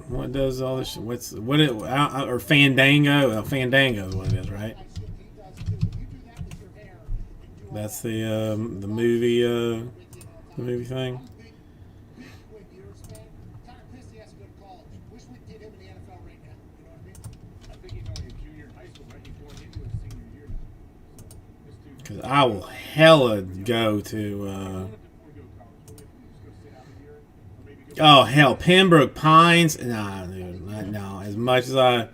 what does all this? Or Fandango? Well, Fandango is what it is, right? That's the movie thing. Big Quinn Ewers fan. Kind of pissed he has to go to college. Wish we'd get him in the NFL right now. You know what I mean? I think he's only a junior in high school, right? He's going into his senior year now. So this dude. Because I will hella go to. Before we go to college, what do you have to do? Just go sit out a year, or maybe go. Oh hell, Pembroke Pines. Nah, dude, no. As much as I,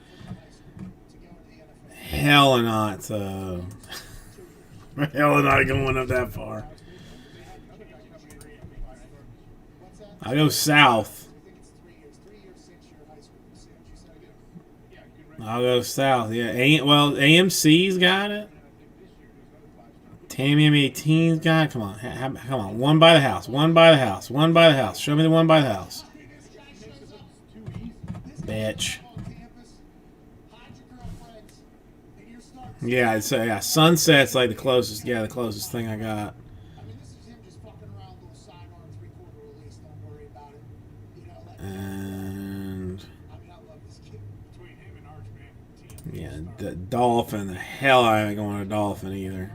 hell not. Hell not going up that far. I go south. I think it's 3 years. 3 years, 6 year high school. See what you said again. I'll go south. Yeah. AMC's got it. Tammy M18's got it. Come on, come on. One by the house. One by the house. One by the house. Show me the one by the house. Bitch. On campus, hide your girlfriends, and you're starting. Yeah, I'd say Sunset's like the closest. Yeah, the closest thing I got. I mean, this is him just fucking around, little sidearm, 3/4 release. Don't worry about it. You know, like, And I mean, I love this kid. Between him and Arch, man. yeah, the Dolphin. The hell I ain't going to Dolphin either.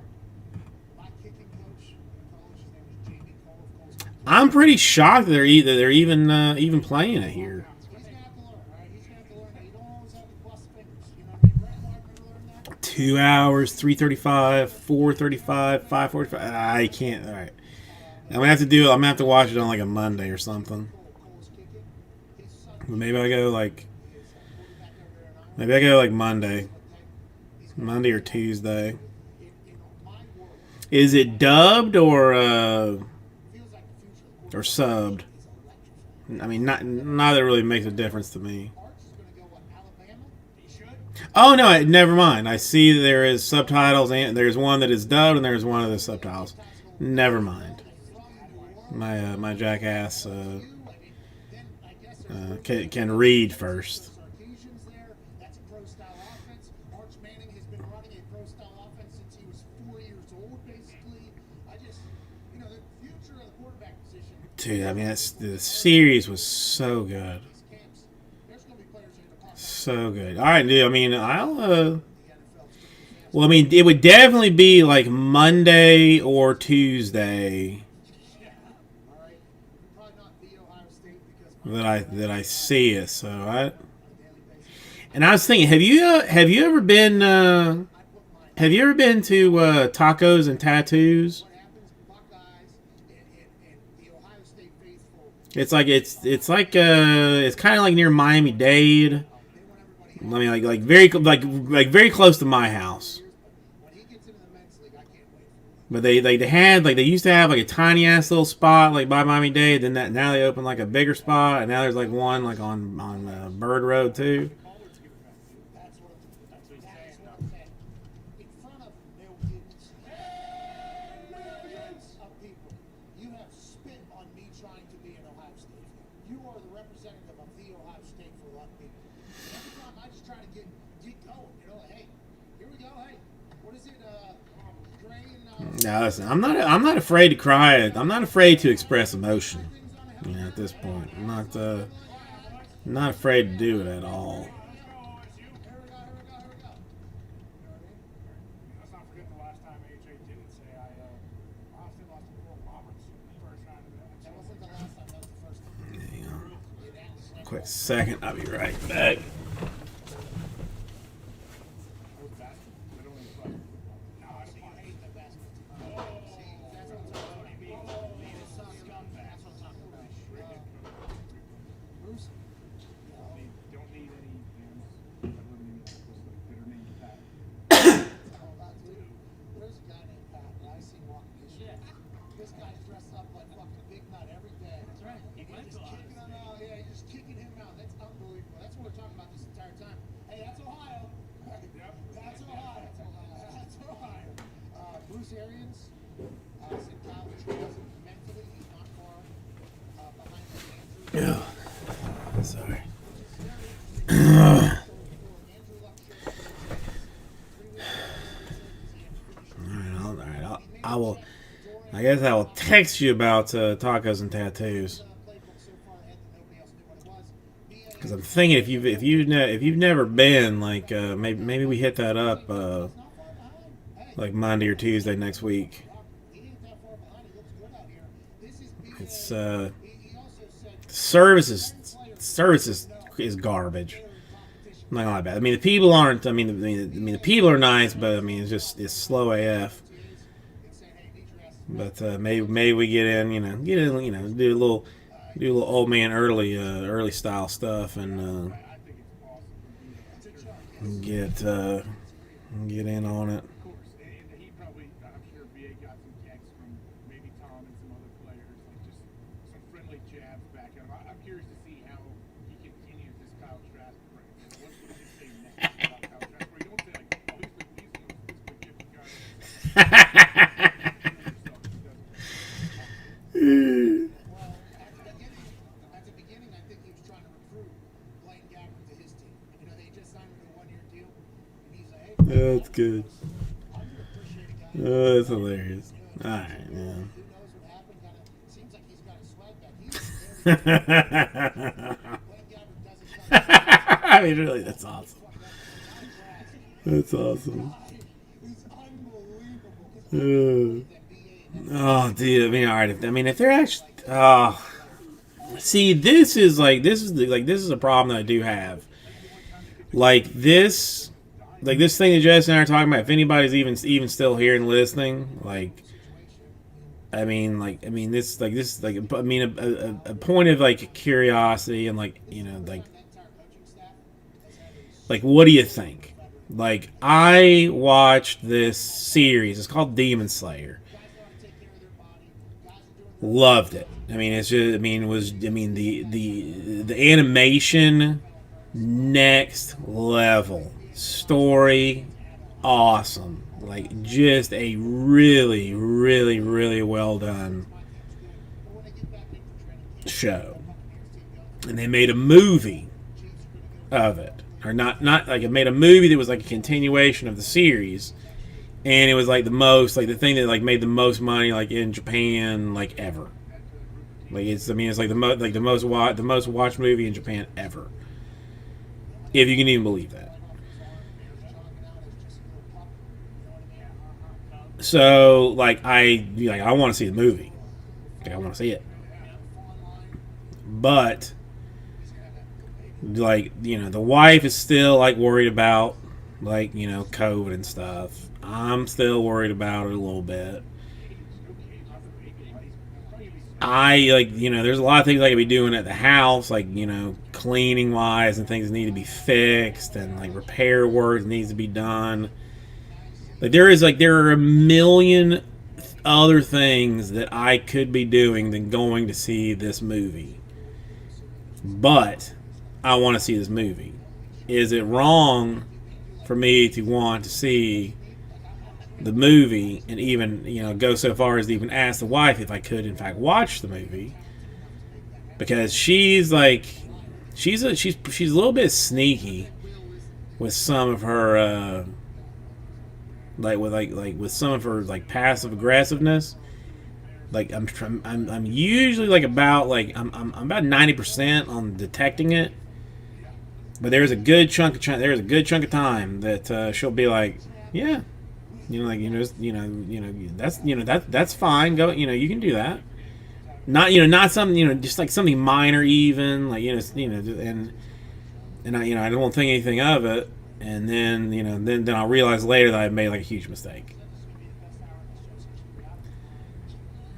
My kicking coach in college, his name was Jamie Cole of Coles. I'm pretty shocked that they're even playing it here. He's gonna have to learn, all right? He's gonna have to learn that you don't always have to bust fingers. You know what I mean? Brett Martin ever learned that? 2 hours, 3:35, 4:35, 5:45. I can't. All right, I'm gonna have to do. I'm gonna have to watch it on like a Monday or something. Cole's kicking. His son But maybe I go like is quarterback over there in Iowa. maybe I go like Monday, He's Monday or Tuesday. in my world, Is it dubbed or feels like the future of the subbed? is electrifying. I mean, neither really makes a difference to me. Arch is gonna go what, Alabama? He should. Oh no, never mind. I see there is subtitles and there's one that is dubbed and there's one of the subtitles. Never mind. My jackass Then I guess can read first. Sarkisian's there. That's a pro-style offense. Arch Manning has been running a pro-style offense since he was 4 years old, basically. The future of the quarterback position. Dude, I mean, the series was so good, These camps, there's going to be players that are going to pop so good. All right, dude. I mean, I'll. in the NFL. Well, I mean, it would definitely be like Monday or Tuesday All right. Probably not the Ohio State because that I see it. So I. on a daily basis, And I was thinking, have you ever been to Tacos and Tattoos? what happens, Buckeyes and the Ohio State faithful, It's it's kind of like near Miami Dade. they want everybody I mean, like very close to my house. when he gets into the men's league, I can't wait for him. But they used to have like a tiny ass little spot like by Miami Dade. Then now they opened like a bigger spot, and now there's like one like on Bird Road too. That's what I'm saying. In front of millions of people, you have spit on me trying to be an Ohio State fan. You are the representative of the Ohio State for a lot of people. Every time I just try to get going, like, hey, here we go, hey, what is it, Gray and Now listen, I'm not afraid to cry. I'm not afraid to express emotion. You know, at this point, I'm not afraid to do it at all. here we go. Let's not forget the last time AJ didn't say I honestly lost to Will Roberts first round of that. That wasn't the last time, that was the first time. Hang on. Quick second, I'll be right back. That was basketball. I don't really play football. No, I don't play. Hate the basketball. See, that's what I'm talking about. That's what I'm talking about. Bruce? They don't need any fans that live in Indianapolis that are named Pat. I guess I will text you about tacos and tattoos. Playbook so far ahead that nobody else knew what it was. Because I'm thinking if you've never been, like maybe we hit that up like Monday or Tuesday next week. He ain't that far behind. He looks good out here. This is BA. It's He also said services is garbage. I'm not gonna lie about it. I mean the people aren't. I mean the people are nice, but I mean it's slow AF. But maybe we get in, do a little old man early style stuff and get in on it. Of course, and he probably, I'm sure BA got some texts from maybe Tom and some other players, like just some friendly jabs back at him. I'm curious to see how he continues this Kyle Trask brand. What does he say next about Kyle Trask? Where you don't say like, oh, he's the gift guy. At the beginning, I think he was trying to recruit Blaine Gabbert to his team. You know, they just signed him to a 1-year deal, and he's like, hey, That's good. I'm gonna appreciate a guy. That's hilarious. All right, man. Who knows what happened? Seems like he's got a swag back. He's Blaine Gabbert doesn't I mean, really, that's awesome. That's awesome. He's unbelievable. Oh, dude. I mean, all right. If they're actually, see, this is a problem that I do have. Like this thing that Jess and I are talking about. If anybody's even still here and listening, a point of like curiosity and like what do you think? Like I watched this series. It's called Demon Slayer. Loved it. I mean, it's just. The animation next level, story awesome. Like just a really, really, really well done show. And they made a movie of it, or not like it made a movie that was like a continuation of the series. And it was like the thing that like made the most money like in Japan like ever. Like it's like the most watched movie in Japan ever. If you can even believe that. So like I want to see the movie. Like I want to see it. But like, the wife is still like worried about like, COVID and stuff. I'm still worried about it a little bit. There's a lot of things I could be doing at the house, like, cleaning wise and things that need to be fixed and like repair work that needs to be done. Like there are a million other things that I could be doing than going to see this movie. But I want to see this movie. Is it wrong for me to want to see the movie and even go so far as to even ask the wife if I could in fact watch the movie? Because she's a little bit sneaky with some of her with some of her like passive aggressiveness. Like I'm usually like about like I'm about 90% on detecting it, but there's a good chunk of time that she'll be like, yeah, that's fine. Go, you can do that. Not something, just like something minor, even like and I don't think anything of it, and then then I'll realize later that I made like a huge mistake.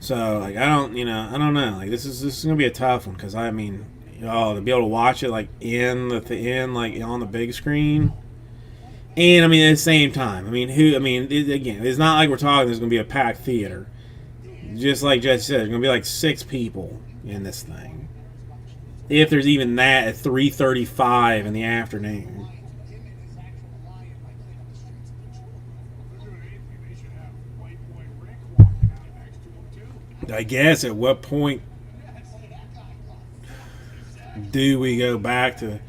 So like I don't know, like this is gonna be a tough one because to be able to watch it like like on the big screen. And at the same time, again, it's not like we're talking there's going to be a packed theater. Just like Jesse said, there's going to be like 6 people in this thing. If there's even that at 3:35 in the afternoon. I guess at what point do we go back to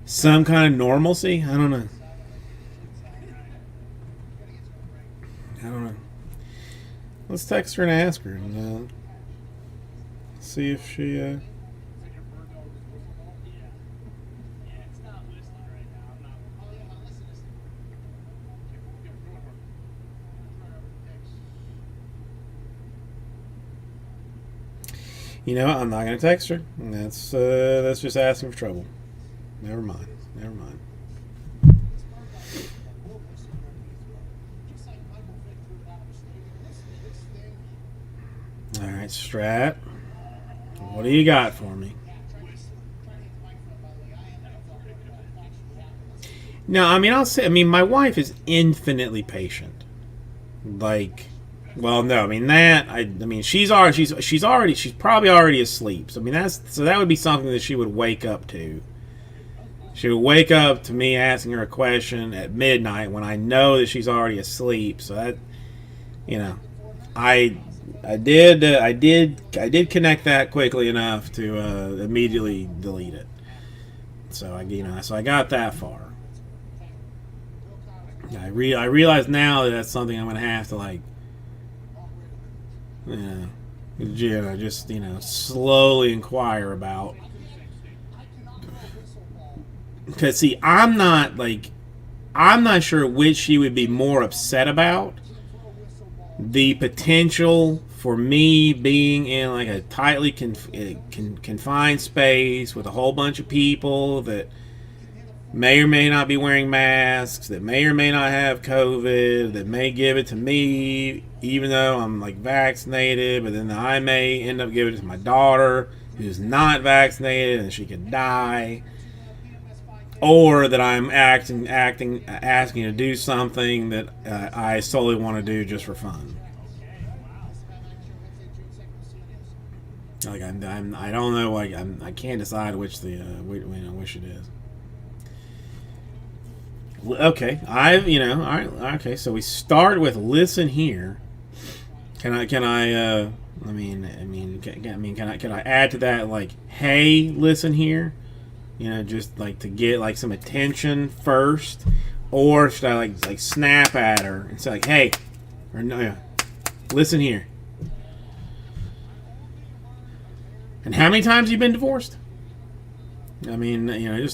some kind of normalcy? I don't know. let's text her and ask her and see if she. Said your bird dog was whistleable? Yeah, it's not whistling right now. I'm not. Oh yeah, listen. Give it to her. Try her text. You know, I'm not gonna text her. That's just asking for trouble. Never mind. Never mind. Just like Michael Vick threw it out of stadium. This thing. All right, Strat. What do you got for me? No, I mean, I'll say. I mean, my wife is infinitely patient. Like, well, no, I mean that. I mean, she's probably already asleep. So I mean, that would be something that she would wake up to. She would wake up to me asking her a question at midnight when I know that she's already asleep. So that, you know, I did connect that quickly enough to immediately delete it. So I got that far. I realize now that that's something I'm gonna have to like, just slowly inquire about. Because see, I'm not sure which she would be more upset about. The potential for me being in like a tightly confined space with a whole bunch of people that may or may not be wearing masks, that may or may not have COVID, that may give it to me even though I'm like vaccinated, but then I may end up giving it to my daughter who's not vaccinated and she could die. Or that I'm asking to do something that I solely want to do just for fun. Like I don't know. Like I can't decide which which it is. Okay, all right. Okay, so we start with listen here. Can I add to that like, hey, listen here? Just like to get like some attention first, or should I like snap at her and say like, "Hey," or no, yeah, listen here. And how many times have you been divorced? I mean,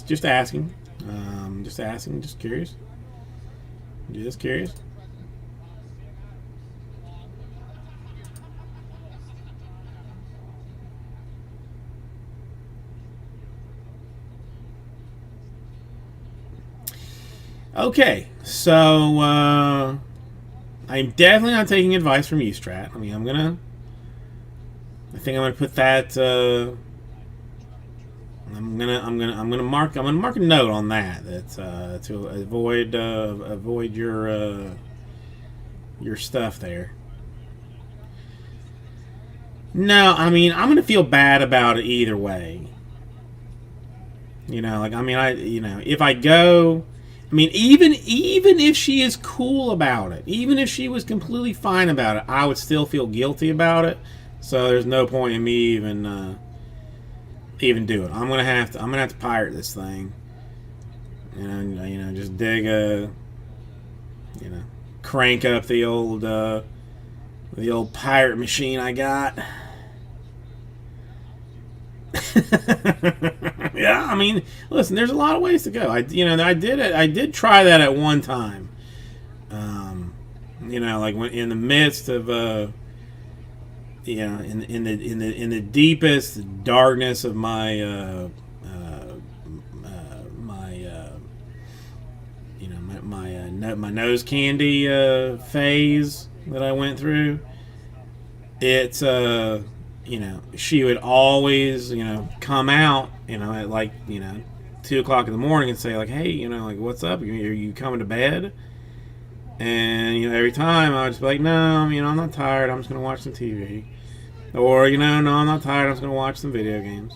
just asking, just curious, just curious. Okay, so I'm definitely not taking advice from you, Strat. I mean, I think I'm gonna put that. I'm gonna mark a note on that. To avoid your stuff there. No, I mean I'm gonna feel bad about it either way. If I go. I mean, even if she is cool about it, even if she was completely fine about it, I would still feel guilty about it. So there's no point in me even do it. I'm gonna have to pirate this thing, and just dig crank up the old pirate machine I got. Yeah, I mean, listen, there's a lot of ways to go. I did try that at one time. Like when in the midst of in the deepest darkness of my my nose candy phase that I went through. It's she would always, come out, at like, 2 o'clock in the morning and say like, hey, like, what's up? Are you coming to bed? And, every time I would just be like, no, I'm not tired. I'm just going to watch some TV. Or, no, I'm not tired. I'm just going to watch some video games.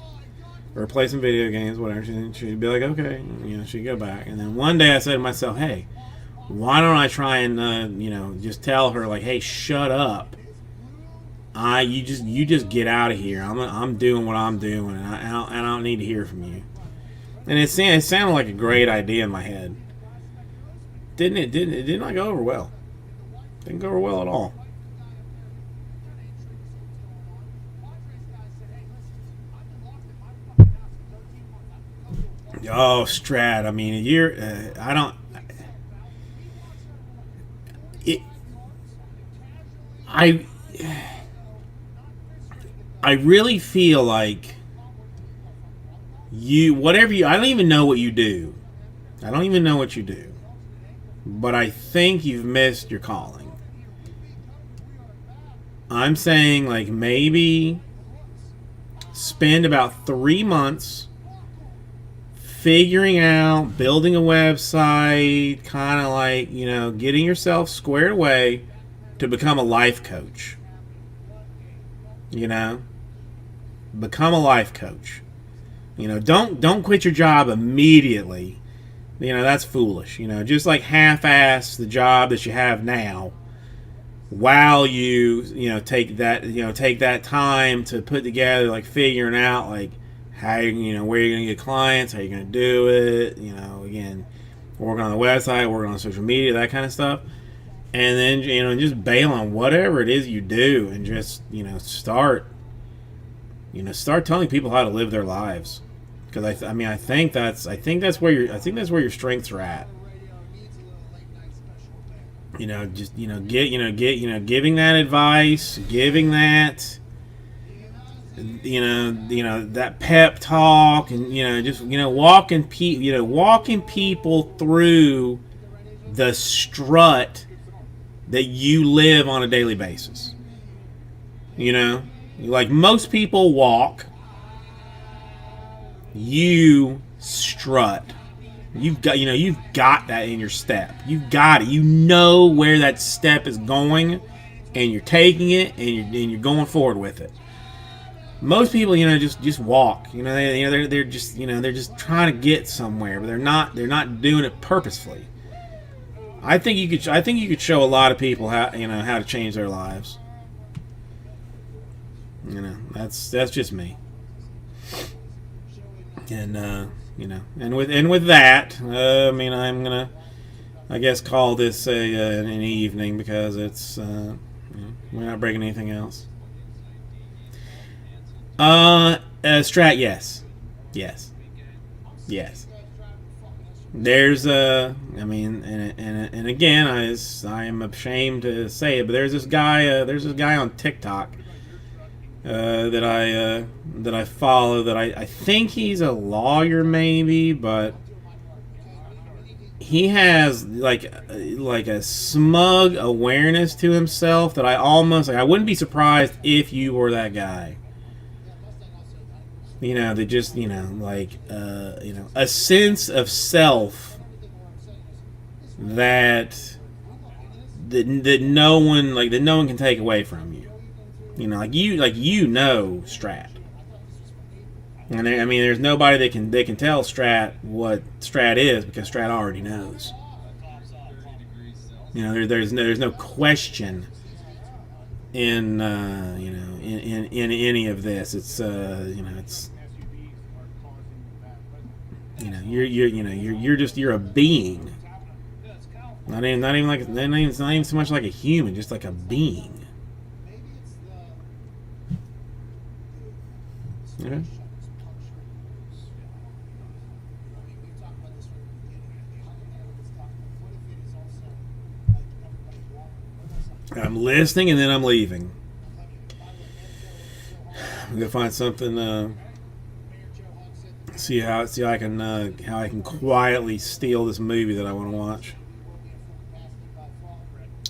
Or play some video games, whatever. She'd be like, okay. She'd go back. And then one day I said to myself, hey, why don't I try and, just tell her like, hey, shut up. You just get out of here. I'm doing what I'm doing, and I don't need to hear from you. And it sounded like a great idea in my head. It did not go over well. Didn't go over well at all. Oh, Strat. I mean, you're. I don't. It. I. I really feel like you. Whatever you. I don't even know what you do. I don't even know what you do. But I think you've missed your calling. I'm saying, like, maybe spend about 3 months figuring out, building a website, kind of like, getting yourself squared away to become a life coach. Become a life coach. Don't quit your job immediately. That's foolish. Just like half-ass the job that you have now, while you take that time to put together, like, figuring out, like, how where you're gonna get clients, how you're gonna do it. Again, working on the website, working on social media, that kind of stuff, and then just bail on whatever it is you do, and just start telling people how to live their lives. Because I think that's where your strengths are at. Giving that advice, giving that, that pep talk, and just walking people through the strut that you live on a daily basis. Like most people walk, you strut. You've got that in your step. You've got it. You know where that step is going, and you're taking it, and you're going forward with it. Most people, just walk. They're just trying to get somewhere, but they're not doing it purposefully. I think you could show a lot of people how to change their lives. That's just me. And and with that, I'm gonna, I guess, call this an evening, because it's we're not breaking anything else. Strat, yes. There's and again, I am ashamed to say it, but there's this guy on TikTok that I follow, that I think he's a lawyer maybe, but he has like a smug awareness to himself that I almost, like, I wouldn't be surprised if you were that guy. They just a sense of self that no one can take away from you. Strat. And there's nobody that can tell Strat what Strat is, because Strat already knows. There's no question in any of this. It's you're a being. Not even so much like a human, just like a being. Okay. I'm listening, and then I'm leaving. I'm gonna find something. See how I can quietly steal this movie that I want to watch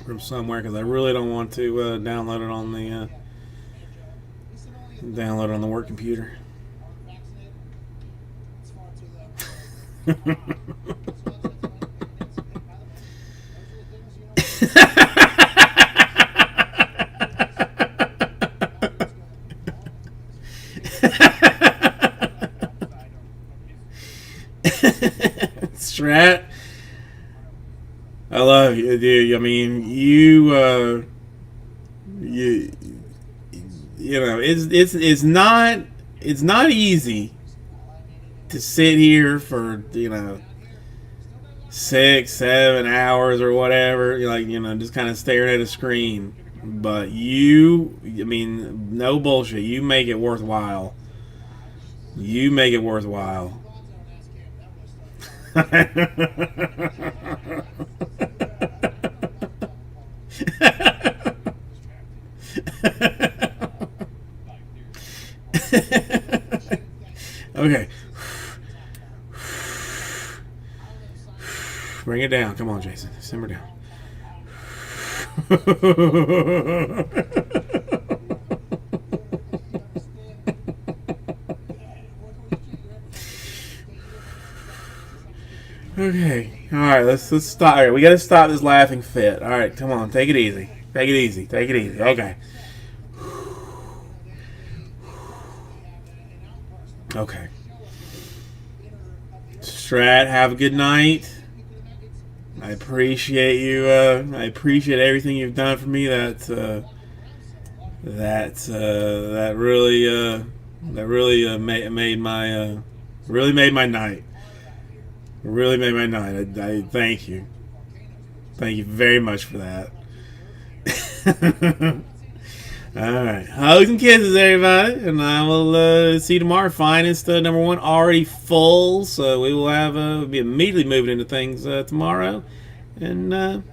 from somewhere, because I really don't want to download it on the work computer. Strat, I love you, dude. It's not easy to sit here for 6-7 hours or whatever, just kind of staring at a screen. But no bullshit, you make it worthwhile. Okay. Bring it down. Come on, Jason. Simmer down. Okay. All right. Let's stop. All right, we got to stop this laughing fit. All right. Come on. Take it easy. Take it easy. Take it easy. Okay. Okay. Strat, have a good night. I appreciate you. I appreciate everything you've done for me. That really made my really made my night. Really made my night. I thank you. Thank you very much for that. All right, hugs and kisses, everybody, and I will see you tomorrow. Finest number one already full, so we will have we'll be immediately moving into things tomorrow, and